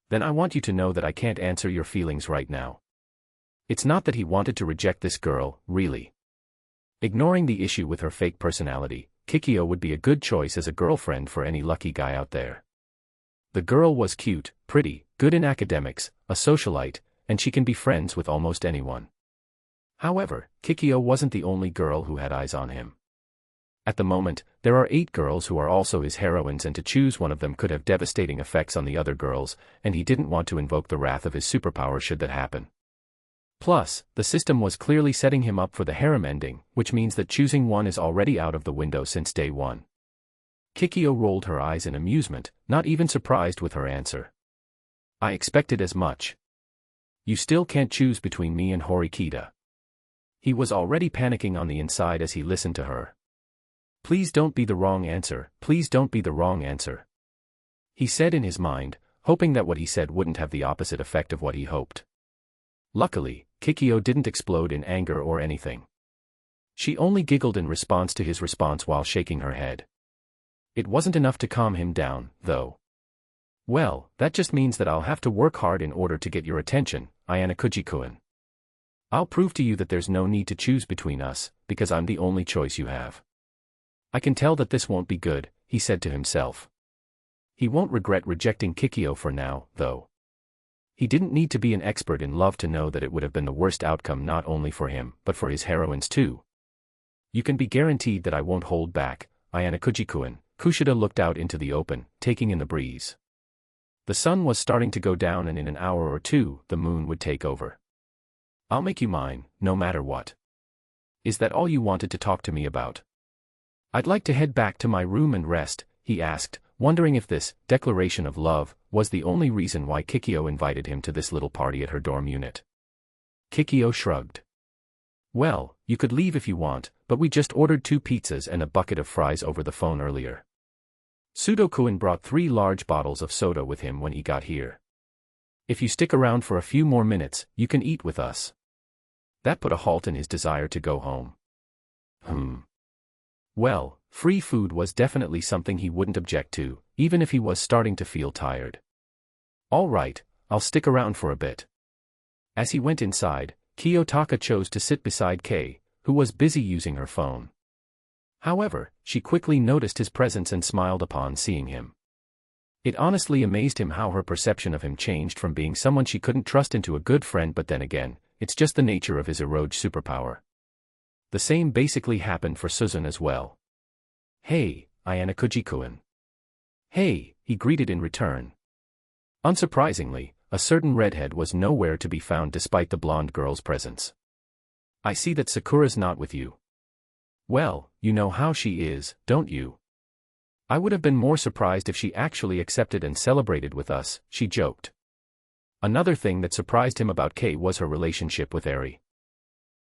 Then I want you to know that I can't answer your feelings right now. It's not that he wanted to reject this girl, really. Ignoring the issue with her fake personality, Kikyo would be a good choice as a girlfriend for any lucky guy out there. The girl was cute, pretty, good in academics, a socialite, and she can be friends with almost anyone. However, Kikyo wasn't the only girl who had eyes on him. At the moment, there are 8 girls who are also his heroines, and to choose one of them could have devastating effects on the other girls, and he didn't want to invoke the wrath of his superpower should that happen. Plus, the system was clearly setting him up for the harem ending, which means that choosing one is already out of the window since day one. Kikyo rolled her eyes in amusement, not even surprised with her answer. I expected as much. You still can't choose between me and Horikita. He was already panicking on the inside as he listened to her. Please don't be the wrong answer, please don't be the wrong answer. He said in his mind, hoping that what he said wouldn't have the opposite effect of what he hoped. Luckily, Kikyo didn't explode in anger or anything. She only giggled in response to his response while shaking her head. It wasn't enough to calm him down, though. Well, that just means that I'll have to work hard in order to get your attention, Ayanokouji-kun. I'll prove to you that there's no need to choose between us, because I'm the only choice you have. I can tell that this won't be good, he said to himself. He won't regret rejecting Kikyo for now, though. He didn't need to be an expert in love to know that it would have been the worst outcome not only for him, but for his heroines too. You can be guaranteed that I won't hold back, Ayanokouji-kun. Kushida looked out into the open, taking in the breeze. The sun was starting to go down, and in an hour or two, the moon would take over. I'll make you mine, no matter what. Is that all you wanted to talk to me about? I'd like to head back to my room and rest, he asked, wondering if this declaration of love was the only reason why Kikyo invited him to this little party at her dorm unit. Kikyo shrugged. Well, you could leave if you want, but we just ordered 2 pizzas and a bucket of fries over the phone earlier. Sudo-kun brought 3 large bottles of soda with him when he got here. If you stick around for a few more minutes, you can eat with us. That put a halt in his desire to go home. Well, free food was definitely something he wouldn't object to, even if he was starting to feel tired. All right, I'll stick around for a bit. As he went inside, Kiyotaka chose to sit beside Kei, who was busy using her phone. However, she quickly noticed his presence and smiled upon seeing him. It honestly amazed him how her perception of him changed from being someone she couldn't trust into a good friend, but then again, it's just the nature of his Eroge superpower. The same basically happened for Suzune as well. Hey, Ayanokouji-kun. Hey, he greeted in return. Unsurprisingly, a certain redhead was nowhere to be found despite the blonde girl's presence. I see that Sakura's not with you. Well, you know how she is, don't you? I would have been more surprised if she actually accepted and celebrated with us, she joked. Another thing that surprised him about Kei was her relationship with Eri.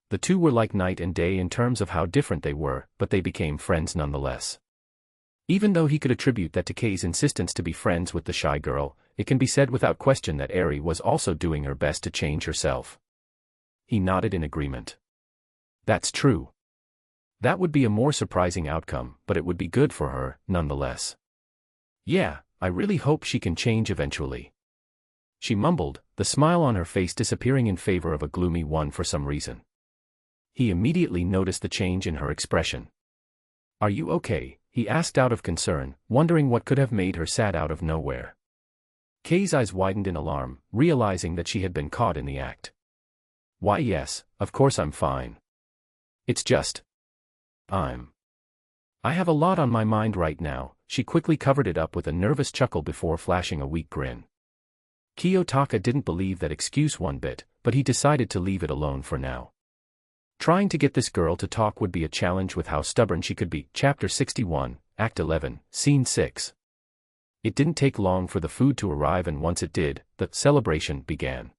The two were like night and day in terms of how different they were, but they became friends nonetheless. Even though he could attribute that to Kei's insistence to be friends with the shy girl, it can be said without question that Eri was also doing her best to change herself. He nodded in agreement. That's true. That would be a more surprising outcome, but it would be good for her, nonetheless. Yeah, I really hope she can change eventually. She mumbled, the smile on her face disappearing in favor of a gloomy one for some reason. He immediately noticed the change in her expression. Are you okay? He asked out of concern, wondering what could have made her sad out of nowhere. Kei's eyes widened in alarm, realizing that she had been caught in the act. Why yes, of course I'm fine. It's just... I have a lot on my mind right now, she quickly covered it up with a nervous chuckle before flashing a weak grin. Kiyotaka didn't believe that excuse one bit, but he decided to leave it alone for now. Trying to get this girl to talk would be a challenge with how stubborn she could be. Chapter 61, Act 11, Scene 6. It didn't take long for the food to arrive, and once it did, the celebration began.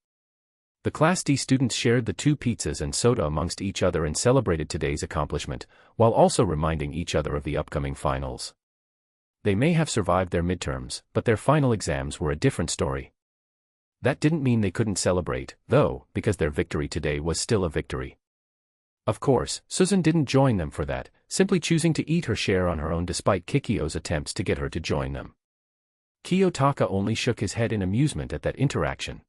The Class D students shared the 2 pizzas and soda amongst each other and celebrated today's accomplishment, while also reminding each other of the upcoming finals. They may have survived their midterms, but their final exams were a different story. That didn't mean they couldn't celebrate, though, because their victory today was still a victory. Of course, Susan didn't join them for that, simply choosing to eat her share on her own despite Kikyo's attempts to get her to join them. Kiyotaka only shook his head in amusement at that interaction.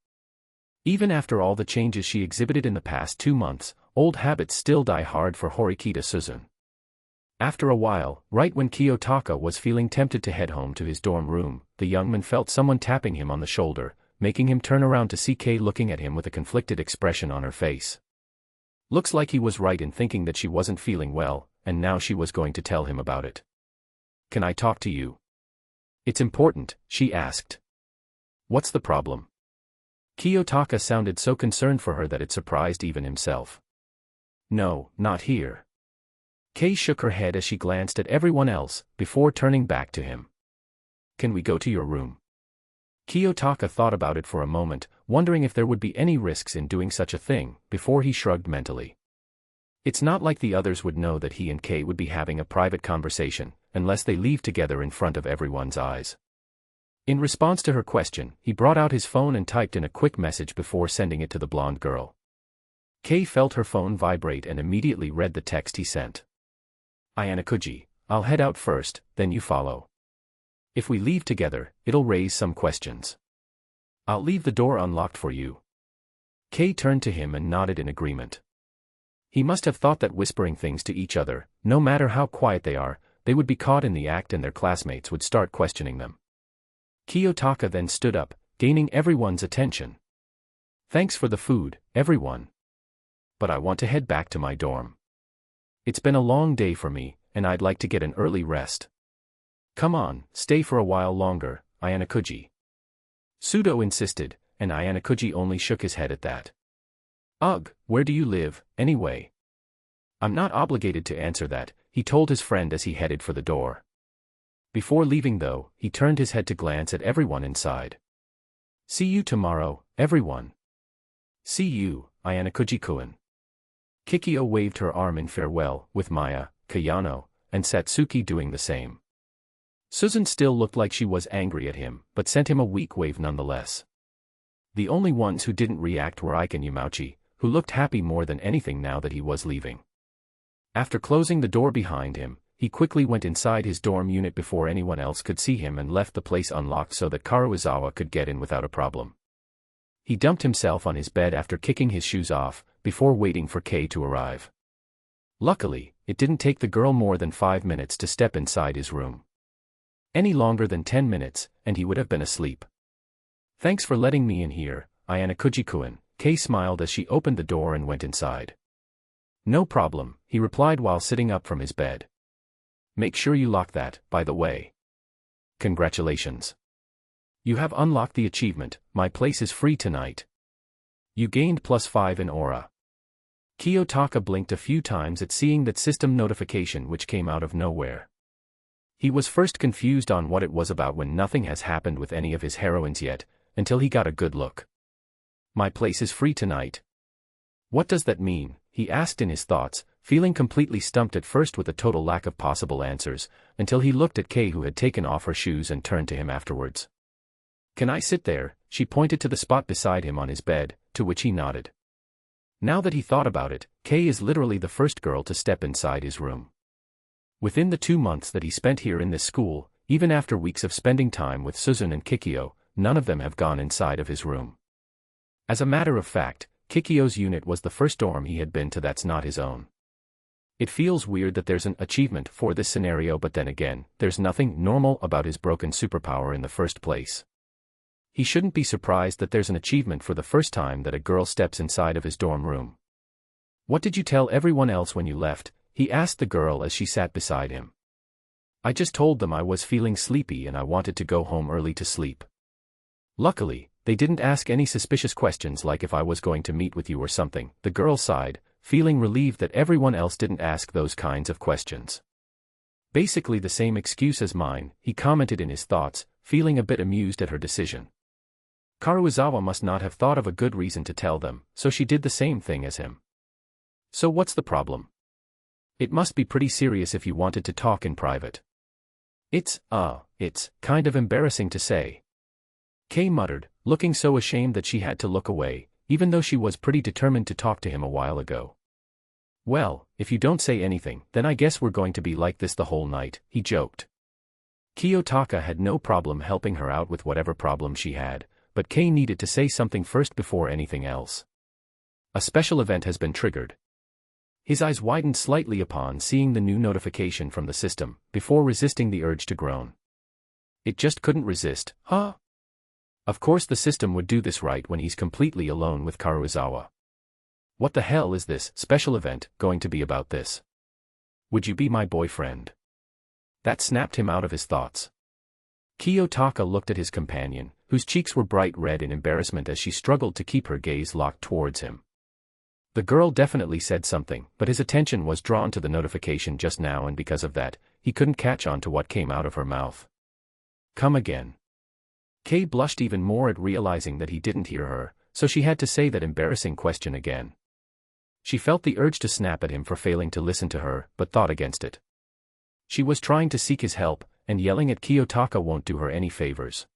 Even after all the changes she exhibited in the past 2 months, old habits still die hard for Horikita Susan. After a while, right when Kiyotaka was feeling tempted to head home to his dorm room, the young man felt someone tapping him on the shoulder, making him turn around to see Kei looking at him with a conflicted expression on her face. Looks like he was right in thinking that she wasn't feeling well, and now she was going to tell him about it. "Can I talk to you?" "It's important," she asked. "What's the problem?" Kiyotaka sounded so concerned for her that it surprised even himself. "No, not here." Kei shook her head as she glanced at everyone else, before turning back to him. "Can we go to your room?" Kiyotaka thought about it for a moment, wondering if there would be any risks in doing such a thing, before he shrugged mentally. It's not like the others would know that he and Kei would be having a private conversation, unless they leave together in front of everyone's eyes. In response to her question, he brought out his phone and typed in a quick message before sending it to the blonde girl. Kei felt her phone vibrate and immediately read the text he sent. "Ayanokouji, I'll head out first, then you follow. If we leave together, it'll raise some questions. I'll leave the door unlocked for you." Kei turned to him and nodded in agreement. He must have thought that whispering things to each other, no matter how quiet they are, they would be caught in the act and their classmates would start questioning them. Kiyotaka then stood up, gaining everyone's attention. "Thanks for the food, everyone. But I want to head back to my dorm. It's been a long day for me, and I'd like to get an early rest." "Come on, stay for a while longer, Ayanokouji." Sudo insisted, and Ayanokouji only shook his head at that. "Ugh, where do you live, anyway?" "I'm not obligated to answer that," he told his friend as he headed for the door. Before leaving though, he turned his head to glance at everyone inside. "See you tomorrow, everyone." "See you, Ayanokouji-kun." Kikyo waved her arm in farewell, with Maya, Kayano, and Satsuki doing the same. Susan still looked like she was angry at him, but sent him a weak wave nonetheless. The only ones who didn't react were Ike and Yamauchi, who looked happy more than anything now that he was leaving. After closing the door behind him, he quickly went inside his dorm unit before anyone else could see him and left the place unlocked so that Karuizawa could get in without a problem. He dumped himself on his bed after kicking his shoes off, before waiting for Kei to arrive. Luckily, it didn't take the girl more than 5 minutes to step inside his room. Any longer than 10 minutes, and he would have been asleep. "Thanks for letting me in here, Ayanokouji-kun," Kei smiled as she opened the door and went inside. "No problem," he replied while sitting up from his bed. "Make sure you lock that, by the way." "Congratulations. You have unlocked the achievement, my place is free tonight. You gained +5 in aura." Kiyotaka blinked a few times at seeing that system notification which came out of nowhere. He was first confused on what it was about when nothing has happened with any of his heroines yet, until he got a good look. "My place is free tonight. What does that mean?" he asked in his thoughts, feeling completely stumped at first with a total lack of possible answers, until he looked at Kei who had taken off her shoes and turned to him afterwards. "Can I sit there?" She pointed to the spot beside him on his bed, to which he nodded. Now that he thought about it, Kei is literally the first girl to step inside his room. Within the 2 months that he spent here in this school, even after weeks of spending time with Susan and Kikyo, none of them have gone inside of his room. As a matter of fact, Kikyo's unit was the first dorm he had been to that's not his own. It feels weird that there's an achievement for this scenario, but then again, there's nothing normal about his broken superpower in the first place. He shouldn't be surprised that there's an achievement for the first time that a girl steps inside of his dorm room. "What did you tell everyone else when you left?" he asked the girl as she sat beside him. "I just told them I was feeling sleepy and I wanted to go home early to sleep." Luckily, they didn't ask any suspicious questions like if I was going to meet with you or something, the girl sighed, feeling relieved that everyone else didn't ask those kinds of questions. Basically the same excuse as mine, he commented in his thoughts, feeling a bit amused at her decision. Karuizawa must not have thought of a good reason to tell them, so she did the same thing as him. So what's the problem? It must be pretty serious if you wanted to talk in private. It's kind of embarrassing to say. Kay muttered, looking so ashamed that she had to look away, even though she was pretty determined to talk to him a while ago. Well, if you don't say anything, then I guess we're going to be like this the whole night, he joked. Kiyotaka had no problem helping her out with whatever problem she had, but Kay needed to say something first before anything else. A special event has been triggered. His eyes widened slightly upon seeing the new notification from the system, before resisting the urge to groan. It just couldn't resist, huh? Of course the system would do this right when he's completely alone with Karuizawa. What the hell is this special event going to be about this? Would you be my boyfriend? That snapped him out of his thoughts. Kiyotaka looked at his companion, whose cheeks were bright red in embarrassment as she struggled to keep her gaze locked towards him. The girl definitely said something, but his attention was drawn to the notification just now, and because of that, he couldn't catch on to what came out of her mouth. Come again. Kay blushed even more at realizing that he didn't hear her, so she had to say that embarrassing question again. She felt the urge to snap at him for failing to listen to her, but thought against it. She was trying to seek his help, and yelling at Kiyotaka won't do her any favors.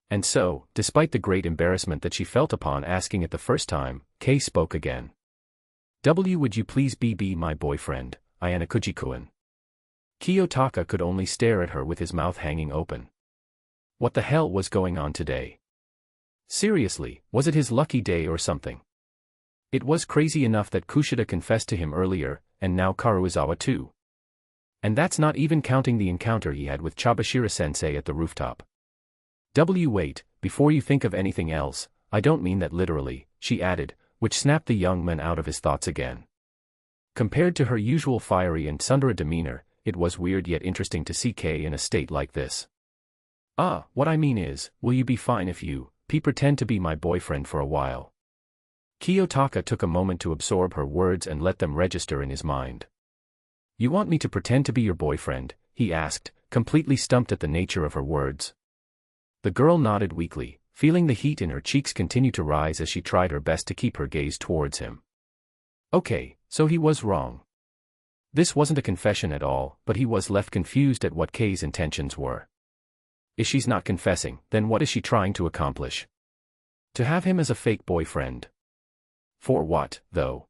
And so, despite the great embarrassment that she felt upon asking it the first time, Kay spoke again. Would you please be my boyfriend, Ayanokouji-kun? Kiyotaka could only stare at her with his mouth hanging open. What the hell was going on today? Seriously, was it his lucky day or something? It was crazy enough that Kushida confessed to him earlier, and now Karuizawa too. And that's not even counting the encounter he had with Chabashira-sensei at the rooftop. Wait, before you think of anything else, I don't mean that literally, she added, which snapped the young man out of his thoughts again. Compared to her usual fiery and tsundere demeanor, it was weird yet interesting to see Kay in a state like this. What I mean is, will you be fine if you pretend to be my boyfriend for a while? Kiyotaka took a moment to absorb her words and let them register in his mind. You want me to pretend to be your boyfriend? He asked, completely stumped at the nature of her words. The girl nodded weakly, feeling the heat in her cheeks continue to rise as she tried her best to keep her gaze towards him. Okay, so he was wrong. This wasn't a confession at all, but he was left confused at what Kay's intentions were. If she's not confessing, then what is she trying to accomplish? To have him as a fake boyfriend. For what, though?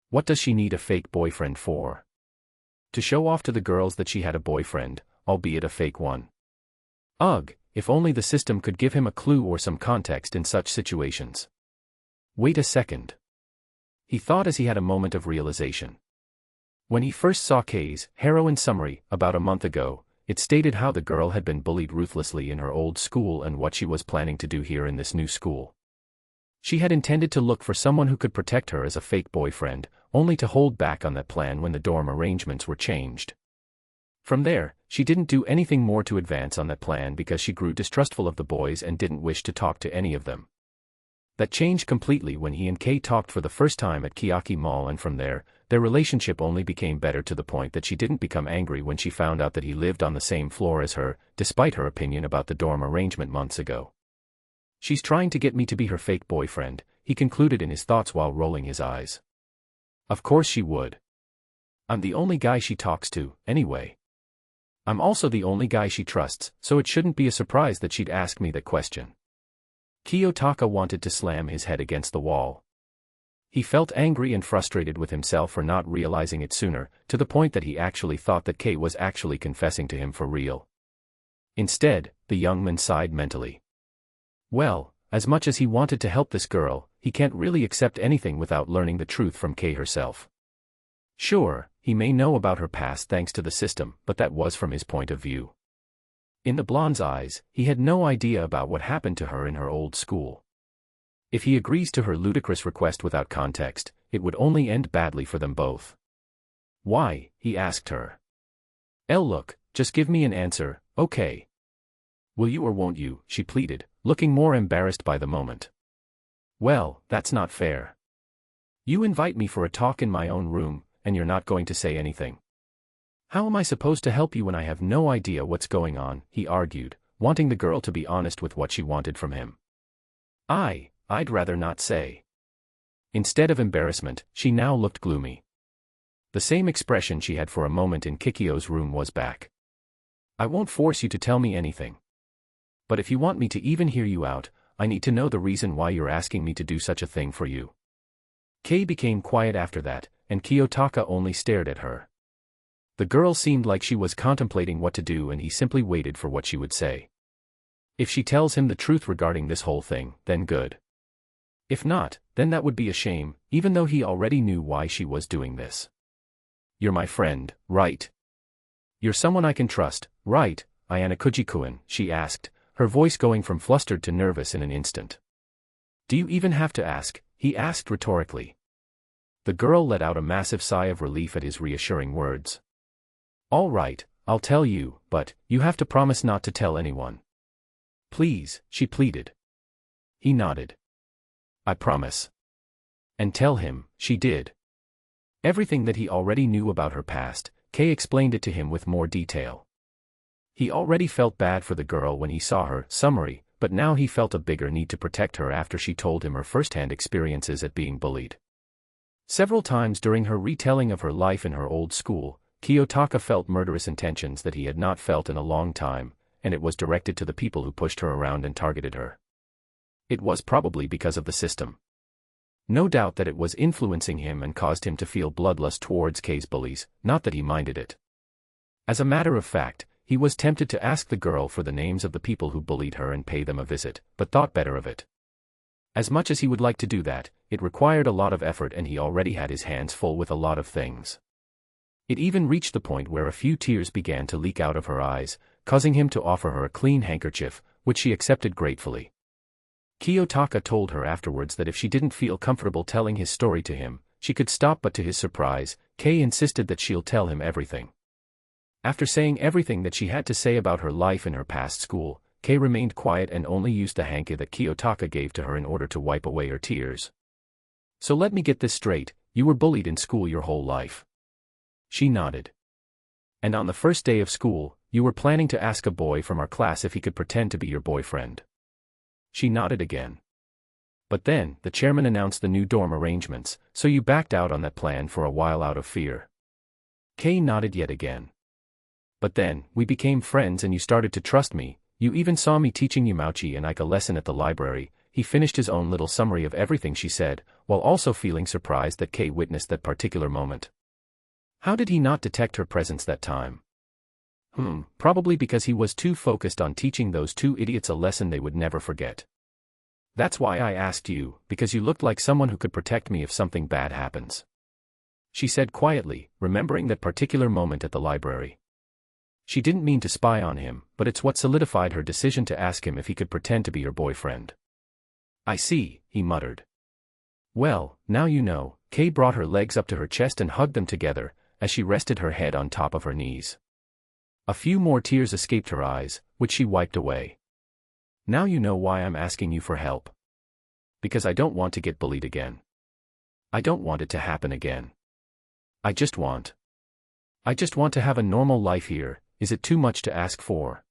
What does she need a fake boyfriend for? To show off to the girls that she had a boyfriend, albeit a fake one. Ugh, if only the system could give him a clue or some context in such situations. Wait a second. He thought as he had a moment of realization. When he first saw Kay's heroine summary about a month ago, it stated how the girl had been bullied ruthlessly in her old school and what she was planning to do here in this new school. She had intended to look for someone who could protect her as a fake boyfriend, only to hold back on that plan when the dorm arrangements were changed. From there, she didn't do anything more to advance on that plan because she grew distrustful of the boys and didn't wish to talk to any of them. That changed completely when he and Kay talked for the first time at Kiyaki Mall, and from there, their relationship only became better to the point that she didn't become angry when she found out that he lived on the same floor as her, despite her opinion about the dorm arrangement months ago. She's trying to get me to be her fake boyfriend, he concluded in his thoughts while rolling his eyes. Of course she would. I'm the only guy she talks to, anyway. I'm also the only guy she trusts, so it shouldn't be a surprise that she'd ask me that question. Kiyotaka wanted to slam his head against the wall. He felt angry and frustrated with himself for not realizing it sooner, to the point that he actually thought that Kay was actually confessing to him for real. Instead, the young man sighed mentally. Well, as much as he wanted to help this girl, he can't really accept anything without learning the truth from Kay herself. Sure, he may know about her past thanks to the system, but that was from his point of view. In the blonde's eyes, he had no idea about what happened to her in her old school. If he agrees to her ludicrous request without context, it would only end badly for them both. Why? He asked her. Look, just give me an answer, okay? Will you or won't you? She pleaded, looking more embarrassed by the moment. Well, that's not fair. You invite me for a talk in my own room, and you're not going to say anything. How am I supposed to help you when I have no idea what's going on, he argued, wanting the girl to be honest with what she wanted from him. I'd rather not say. Instead of embarrassment, she now looked gloomy. The same expression she had for a moment in Kikyo's room was back. I won't force you to tell me anything. But if you want me to even hear you out, I need to know the reason why you're asking me to do such a thing for you. Kei became quiet after that, and Kiyotaka only stared at her. The girl seemed like she was contemplating what to do, and he simply waited for what she would say. If she tells him the truth regarding this whole thing, then good. If not, then that would be a shame, even though he already knew why she was doing this. You're my friend, right? You're someone I can trust, right, Ayanokouji-kun, she asked, her voice going from flustered to nervous in an instant. Do you even have to ask? He asked rhetorically. The girl let out a massive sigh of relief at his reassuring words. All right, I'll tell you, but you have to promise not to tell anyone. Please, she pleaded. He nodded. I promise. And tell him, she did. Everything that he already knew about her past, Kei explained it to him with more detail. He already felt bad for the girl when he saw her summary, but now he felt a bigger need to protect her after she told him her first-hand experiences at being bullied. Several times during her retelling of her life in her old school, Kiyotaka felt murderous intentions that he had not felt in a long time, and it was directed to the people who pushed her around and targeted her. It was probably because of the system. No doubt that it was influencing him and caused him to feel bloodlust towards Kei's bullies, not that he minded it. As a matter of fact, he was tempted to ask the girl for the names of the people who bullied her and pay them a visit, but thought better of it. As much as he would like to do that, it required a lot of effort, and he already had his hands full with a lot of things. It even reached the point where a few tears began to leak out of her eyes, causing him to offer her a clean handkerchief, which she accepted gratefully. Kiyotaka told her afterwards that if she didn't feel comfortable telling his story to him, she could stop, but to his surprise, Kei insisted that she'll tell him everything. After saying everything that she had to say about her life in her past school, Kei remained quiet and only used the hanky that Kiyotaka gave to her in order to wipe away her tears. So let me get this straight, you were bullied in school your whole life. She nodded. And on the first day of school, you were planning to ask a boy from our class if he could pretend to be your boyfriend. She nodded again. But then, the chairman announced the new dorm arrangements, so you backed out on that plan for a while out of fear. Kei nodded yet again. But then, we became friends and you started to trust me, you even saw me teaching Yamauchi and Ike a lesson at the library. He finished his own little summary of everything she said, while also feeling surprised that Kei witnessed that particular moment. How did he not detect her presence that time? Probably because he was too focused on teaching those two idiots a lesson they would never forget. That's why I asked you, because you looked like someone who could protect me if something bad happens. She said quietly, remembering that particular moment at the library. She didn't mean to spy on him, but it's what solidified her decision to ask him if he could pretend to be your boyfriend. I see, he muttered. Well, now you know. Kei brought her legs up to her chest and hugged them together, as she rested her head on top of her knees. A few more tears escaped her eyes, which she wiped away. Now you know why I'm asking you for help. Because I don't want to get bullied again. I don't want it to happen again. I just want to have a normal life here. Is it too much to ask for?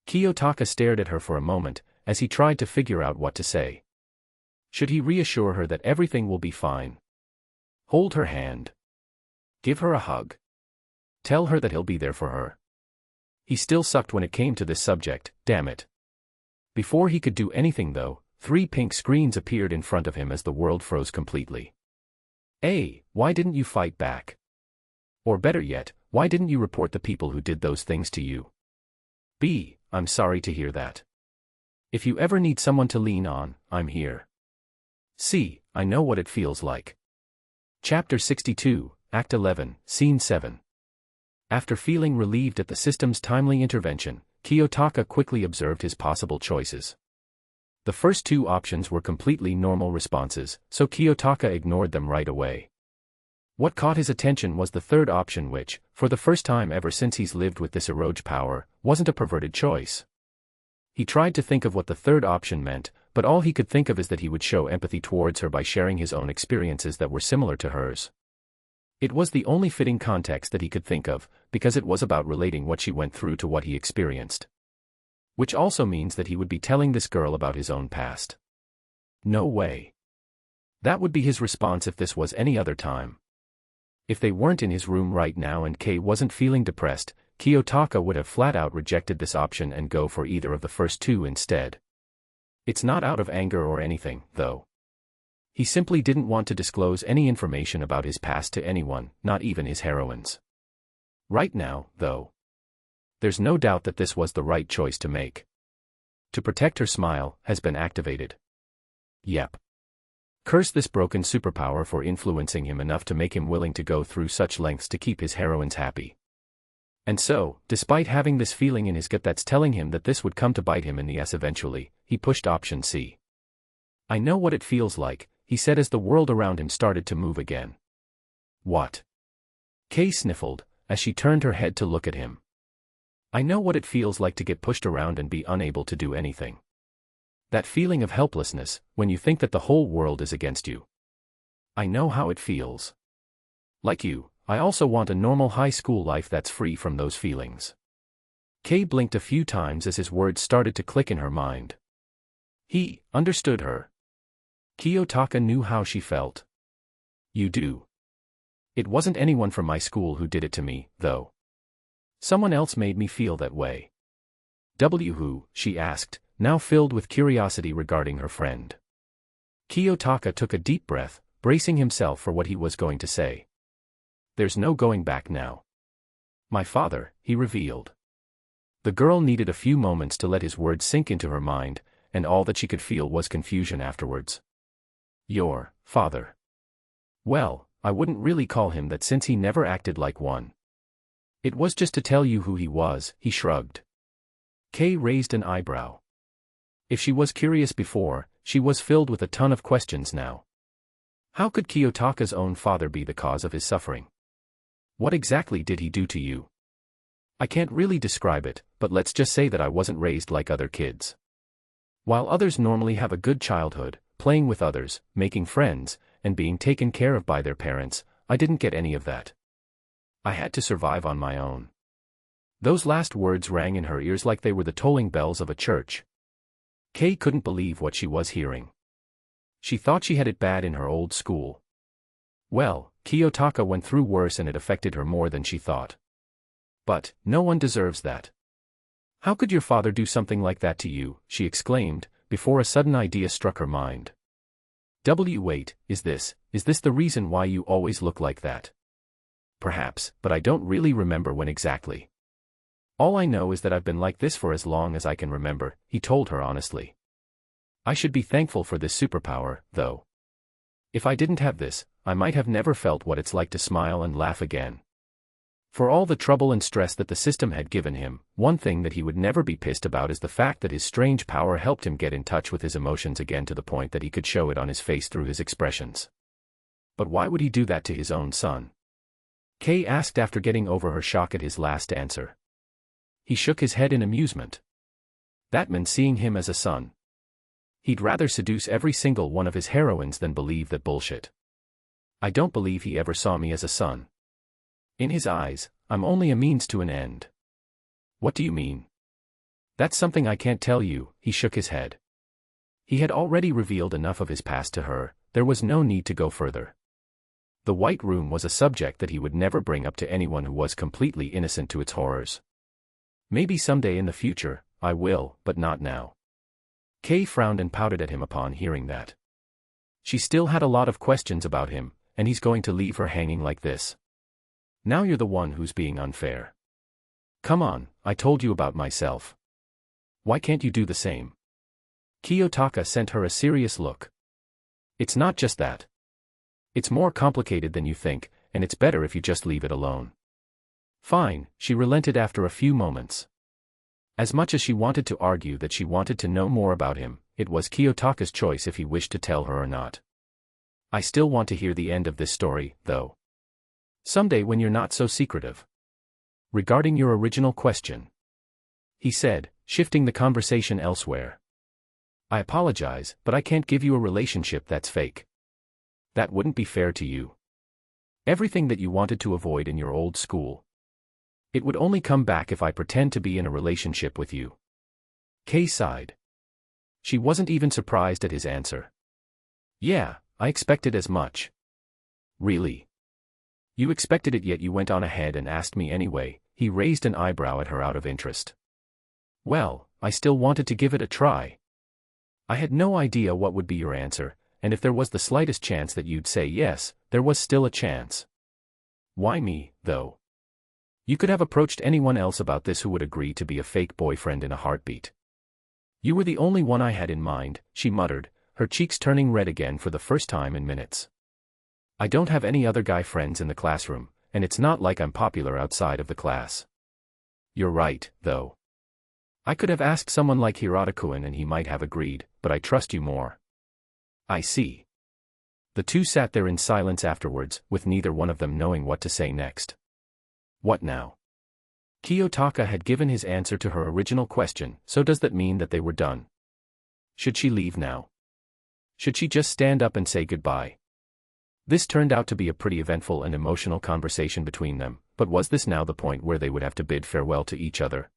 Kiyotaka stared at her for a moment, as he tried to figure out what to say. Should he reassure her that everything will be fine? Hold her hand. Give her a hug. Tell her that he'll be there for her. He still sucked when it came to this subject, damn it. Before he could do anything though, 3 pink screens appeared in front of him as the world froze completely. A, why didn't you fight back? Or better yet, why didn't you report the people who did those things to you? B, I'm sorry to hear that. If you ever need someone to lean on, I'm here. C, I know what it feels like. Chapter 62, Act 11, Scene 7. After feeling relieved at the system's timely intervention, Kiyotaka quickly observed his possible choices. The first 2 options were completely normal responses, so Kiyotaka ignored them right away. What caught his attention was the third option which, for the first time ever since he's lived with this Eroge power, wasn't a perverted choice. He tried to think of what the third option meant, but all he could think of is that he would show empathy towards her by sharing his own experiences that were similar to hers. It was the only fitting context that he could think of, because it was about relating what she went through to what he experienced. Which also means that he would be telling this girl about his own past. No way. That would be his response if this was any other time. If they weren't in his room right now and Kei wasn't feeling depressed, Kiyotaka would have flat out rejected this option and go for either of the first two instead. It's not out of anger or anything, though. He simply didn't want to disclose any information about his past to anyone, not even his heroines. Right now, though, there's no doubt that this was the right choice to make. To protect her smile has been activated. Yep. Curse this broken superpower for influencing him enough to make him willing to go through such lengths to keep his heroines happy. And so, despite having this feeling in his gut that's telling him that this would come to bite him in the ass eventually, he pushed option C. I know what it feels like, he said as the world around him started to move again. What? Kei sniffled, as she turned her head to look at him. I know what it feels like to get pushed around and be unable to do anything. That feeling of helplessness, when you think that the whole world is against you. I know how it feels. Like you, I also want a normal high school life that's free from those feelings. Kei blinked a few times as his words started to click in her mind. He understood her. Kiyotaka knew how she felt. You do. It wasn't anyone from my school who did it to me, though. Someone else made me feel that way. Who? She asked, now filled with curiosity regarding her friend. Kiyotaka took a deep breath, bracing himself for what he was going to say. There's no going back now. My father, he revealed. The girl needed a few moments to let his words sink into her mind, and all that she could feel was confusion afterwards. Your father. Well, I wouldn't really call him that since he never acted like one. It was just to tell you who he was, he shrugged. Kei raised an eyebrow. If she was curious before, she was filled with a ton of questions now. How could Kiyotaka's own father be the cause of his suffering? What exactly did he do to you? I can't really describe it, but let's just say that I wasn't raised like other kids. While others normally have a good childhood, playing with others, making friends, and being taken care of by their parents, I didn't get any of that. I had to survive on my own. Those last words rang in her ears like they were the tolling bells of a church. Kei couldn't believe what she was hearing. She thought she had it bad in her old school. Well, Kiyotaka went through worse and it affected her more than she thought. But, no one deserves that. How could your father do something like that to you? She exclaimed, before a sudden idea struck her mind. Wait, is this the reason why you always look like that? Perhaps, but I don't really remember when exactly. All I know is that I've been like this for as long as I can remember, he told her honestly. I should be thankful for this superpower, though. If I didn't have this, I might have never felt what it's like to smile and laugh again. For all the trouble and stress that the system had given him, one thing that he would never be pissed about is the fact that his strange power helped him get in touch with his emotions again to the point that he could show it on his face through his expressions. But why would he do that to his own son? Kei asked after getting over her shock at his last answer. He shook his head in amusement. That meant seeing him as a son. He'd rather seduce every single one of his heroines than believe that bullshit. I don't believe he ever saw me as a son. In his eyes, I'm only a means to an end. What do you mean? That's something I can't tell you, he shook his head. He had already revealed enough of his past to her, there was no need to go further. The White Room was a subject that he would never bring up to anyone who was completely innocent to its horrors. Maybe someday in the future, I will, but not now. Kei frowned and pouted at him upon hearing that. She still had a lot of questions about him, and he's going to leave her hanging like this. Now you're the one who's being unfair. Come on, I told you about myself. Why can't you do the same? Kiyotaka sent her a serious look. It's not just that. It's more complicated than you think, and it's better if you just leave it alone. Fine, she relented after a few moments. As much as she wanted to argue that she wanted to know more about him, it was Kiyotaka's choice if he wished to tell her or not. I still want to hear the end of this story, though. Someday when you're not so secretive. Regarding your original question, he said, shifting the conversation elsewhere. I apologize, but I can't give you a relationship that's fake. That wouldn't be fair to you. Everything that you wanted to avoid in your old school. It would only come back if I pretend to be in a relationship with you. Kei sighed. She wasn't even surprised at his answer. Yeah, I expected as much. Really? You expected it, yet you went on ahead and asked me anyway. He raised an eyebrow at her out of interest. Well, I still wanted to give it a try. I had no idea what would be your answer, and if there was the slightest chance that you'd say yes, there was still a chance. Why me, though? You could have approached anyone else about this who would agree to be a fake boyfriend in a heartbeat. You were the only one I had in mind, she muttered, her cheeks turning red again for the first time in minutes. I don't have any other guy friends in the classroom, and it's not like I'm popular outside of the class. You're right, though. I could have asked someone like Hirata-kun and he might have agreed, but I trust you more. I see. The two sat there in silence afterwards, with neither one of them knowing what to say next. What now? Kiyotaka had given his answer to her original question, so does that mean that they were done? Should she leave now? Should she just stand up and say goodbye? This turned out to be a pretty eventful and emotional conversation between them, but was this now the point where they would have to bid farewell to each other?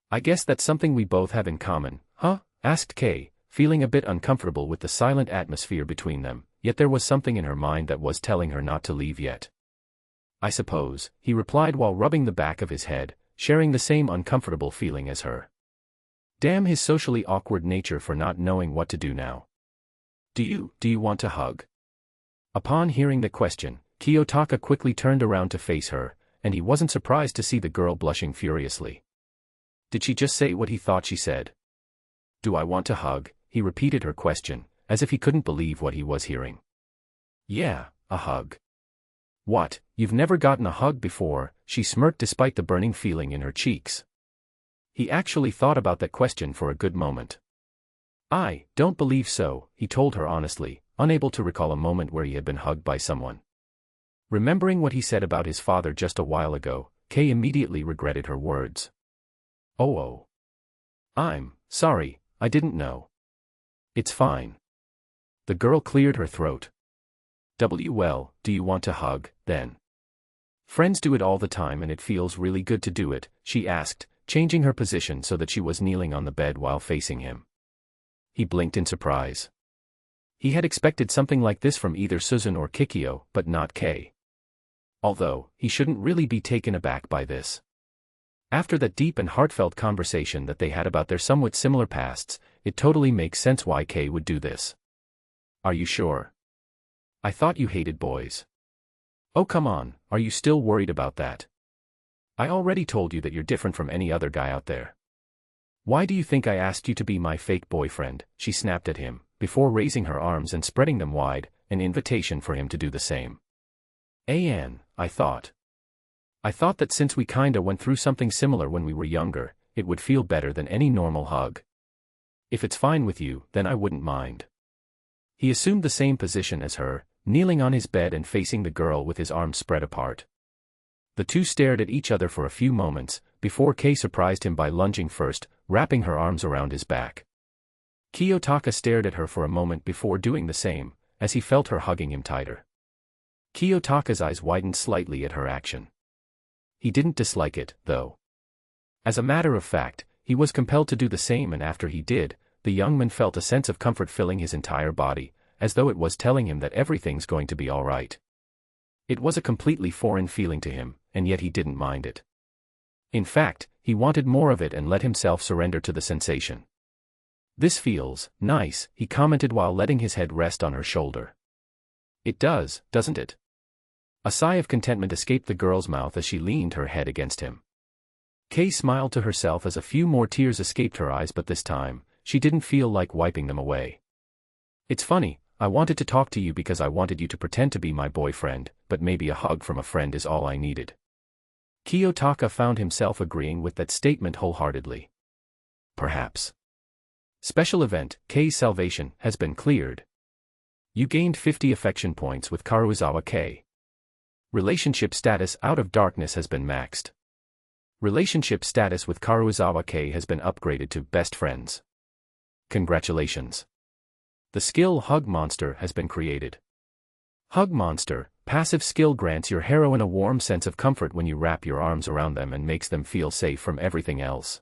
I guess that's something we both have in common, huh? Asked Kei, feeling a bit uncomfortable with the silent atmosphere between them, yet there was something in her mind that was telling her not to leave yet. I suppose, he replied while rubbing the back of his head, sharing the same uncomfortable feeling as her. Damn his socially awkward nature for not knowing what to do now. Do you want to hug? Upon hearing the question, Kiyotaka quickly turned around to face her, and he wasn't surprised to see the girl blushing furiously. Did she just say what he thought she said? Do I want to hug? He repeated her question, as if he couldn't believe what he was hearing. Yeah, a hug. What, you've never gotten a hug before? She smirked despite the burning feeling in her cheeks. He actually thought about that question for a good moment. I don't believe so, he told her honestly, unable to recall a moment where he had been hugged by someone. Remembering what he said about his father just a while ago, Kei immediately regretted her words. Oh. I'm sorry, I didn't know. It's fine. The girl cleared her throat. Well, do you want to hug, then? Friends do it all the time and it feels really good to do it, she asked, changing her position so that she was kneeling on the bed while facing him. He blinked in surprise. He had expected something like this from either Suzun or Kikyo, but not Kei. Although, he shouldn't really be taken aback by this. After that deep and heartfelt conversation that they had about their somewhat similar pasts, it totally makes sense why Kei would do this. Are you sure? I thought you hated boys. Oh come on, are you still worried about that? I already told you that you're different from any other guy out there. Why do you think I asked you to be my fake boyfriend? She snapped at him, before raising her arms and spreading them wide, an invitation for him to do the same. I thought that since we kinda went through something similar when we were younger, it would feel better than any normal hug. If it's fine with you, then I wouldn't mind. He assumed the same position as her, kneeling on his bed and facing the girl with his arms spread apart. The two stared at each other for a few moments, before Kei surprised him by lunging first, wrapping her arms around his back. Kiyotaka stared at her for a moment before doing the same, as he felt her hugging him tighter. Kiyotaka's eyes widened slightly at her action. He didn't dislike it, though. As a matter of fact, he was compelled to do the same, and after he did, the young man felt a sense of comfort filling his entire body, as though it was telling him that everything's going to be all right. It was a completely foreign feeling to him, and yet he didn't mind it. In fact, he wanted more of it and let himself surrender to the sensation. This feels nice, he commented while letting his head rest on her shoulder. It does, doesn't it? A sigh of contentment escaped the girl's mouth as she leaned her head against him. Kei smiled to herself as a few more tears escaped her eyes, but this time, she didn't feel like wiping them away. It's funny, I wanted to talk to you because I wanted you to pretend to be my boyfriend, but maybe a hug from a friend is all I needed. Kiyotaka found himself agreeing with that statement wholeheartedly. Perhaps. Special event, Kei's salvation, has been cleared. You gained 50 affection points with Karuizawa Kei. Relationship status out of darkness has been maxed. Relationship status with Karuizawa Kei has been upgraded to best friends. Congratulations. The skill Hug Monster has been created. Hug Monster, Passive skill grants your heroine a warm sense of comfort when you wrap your arms around them and makes them feel safe from everything else.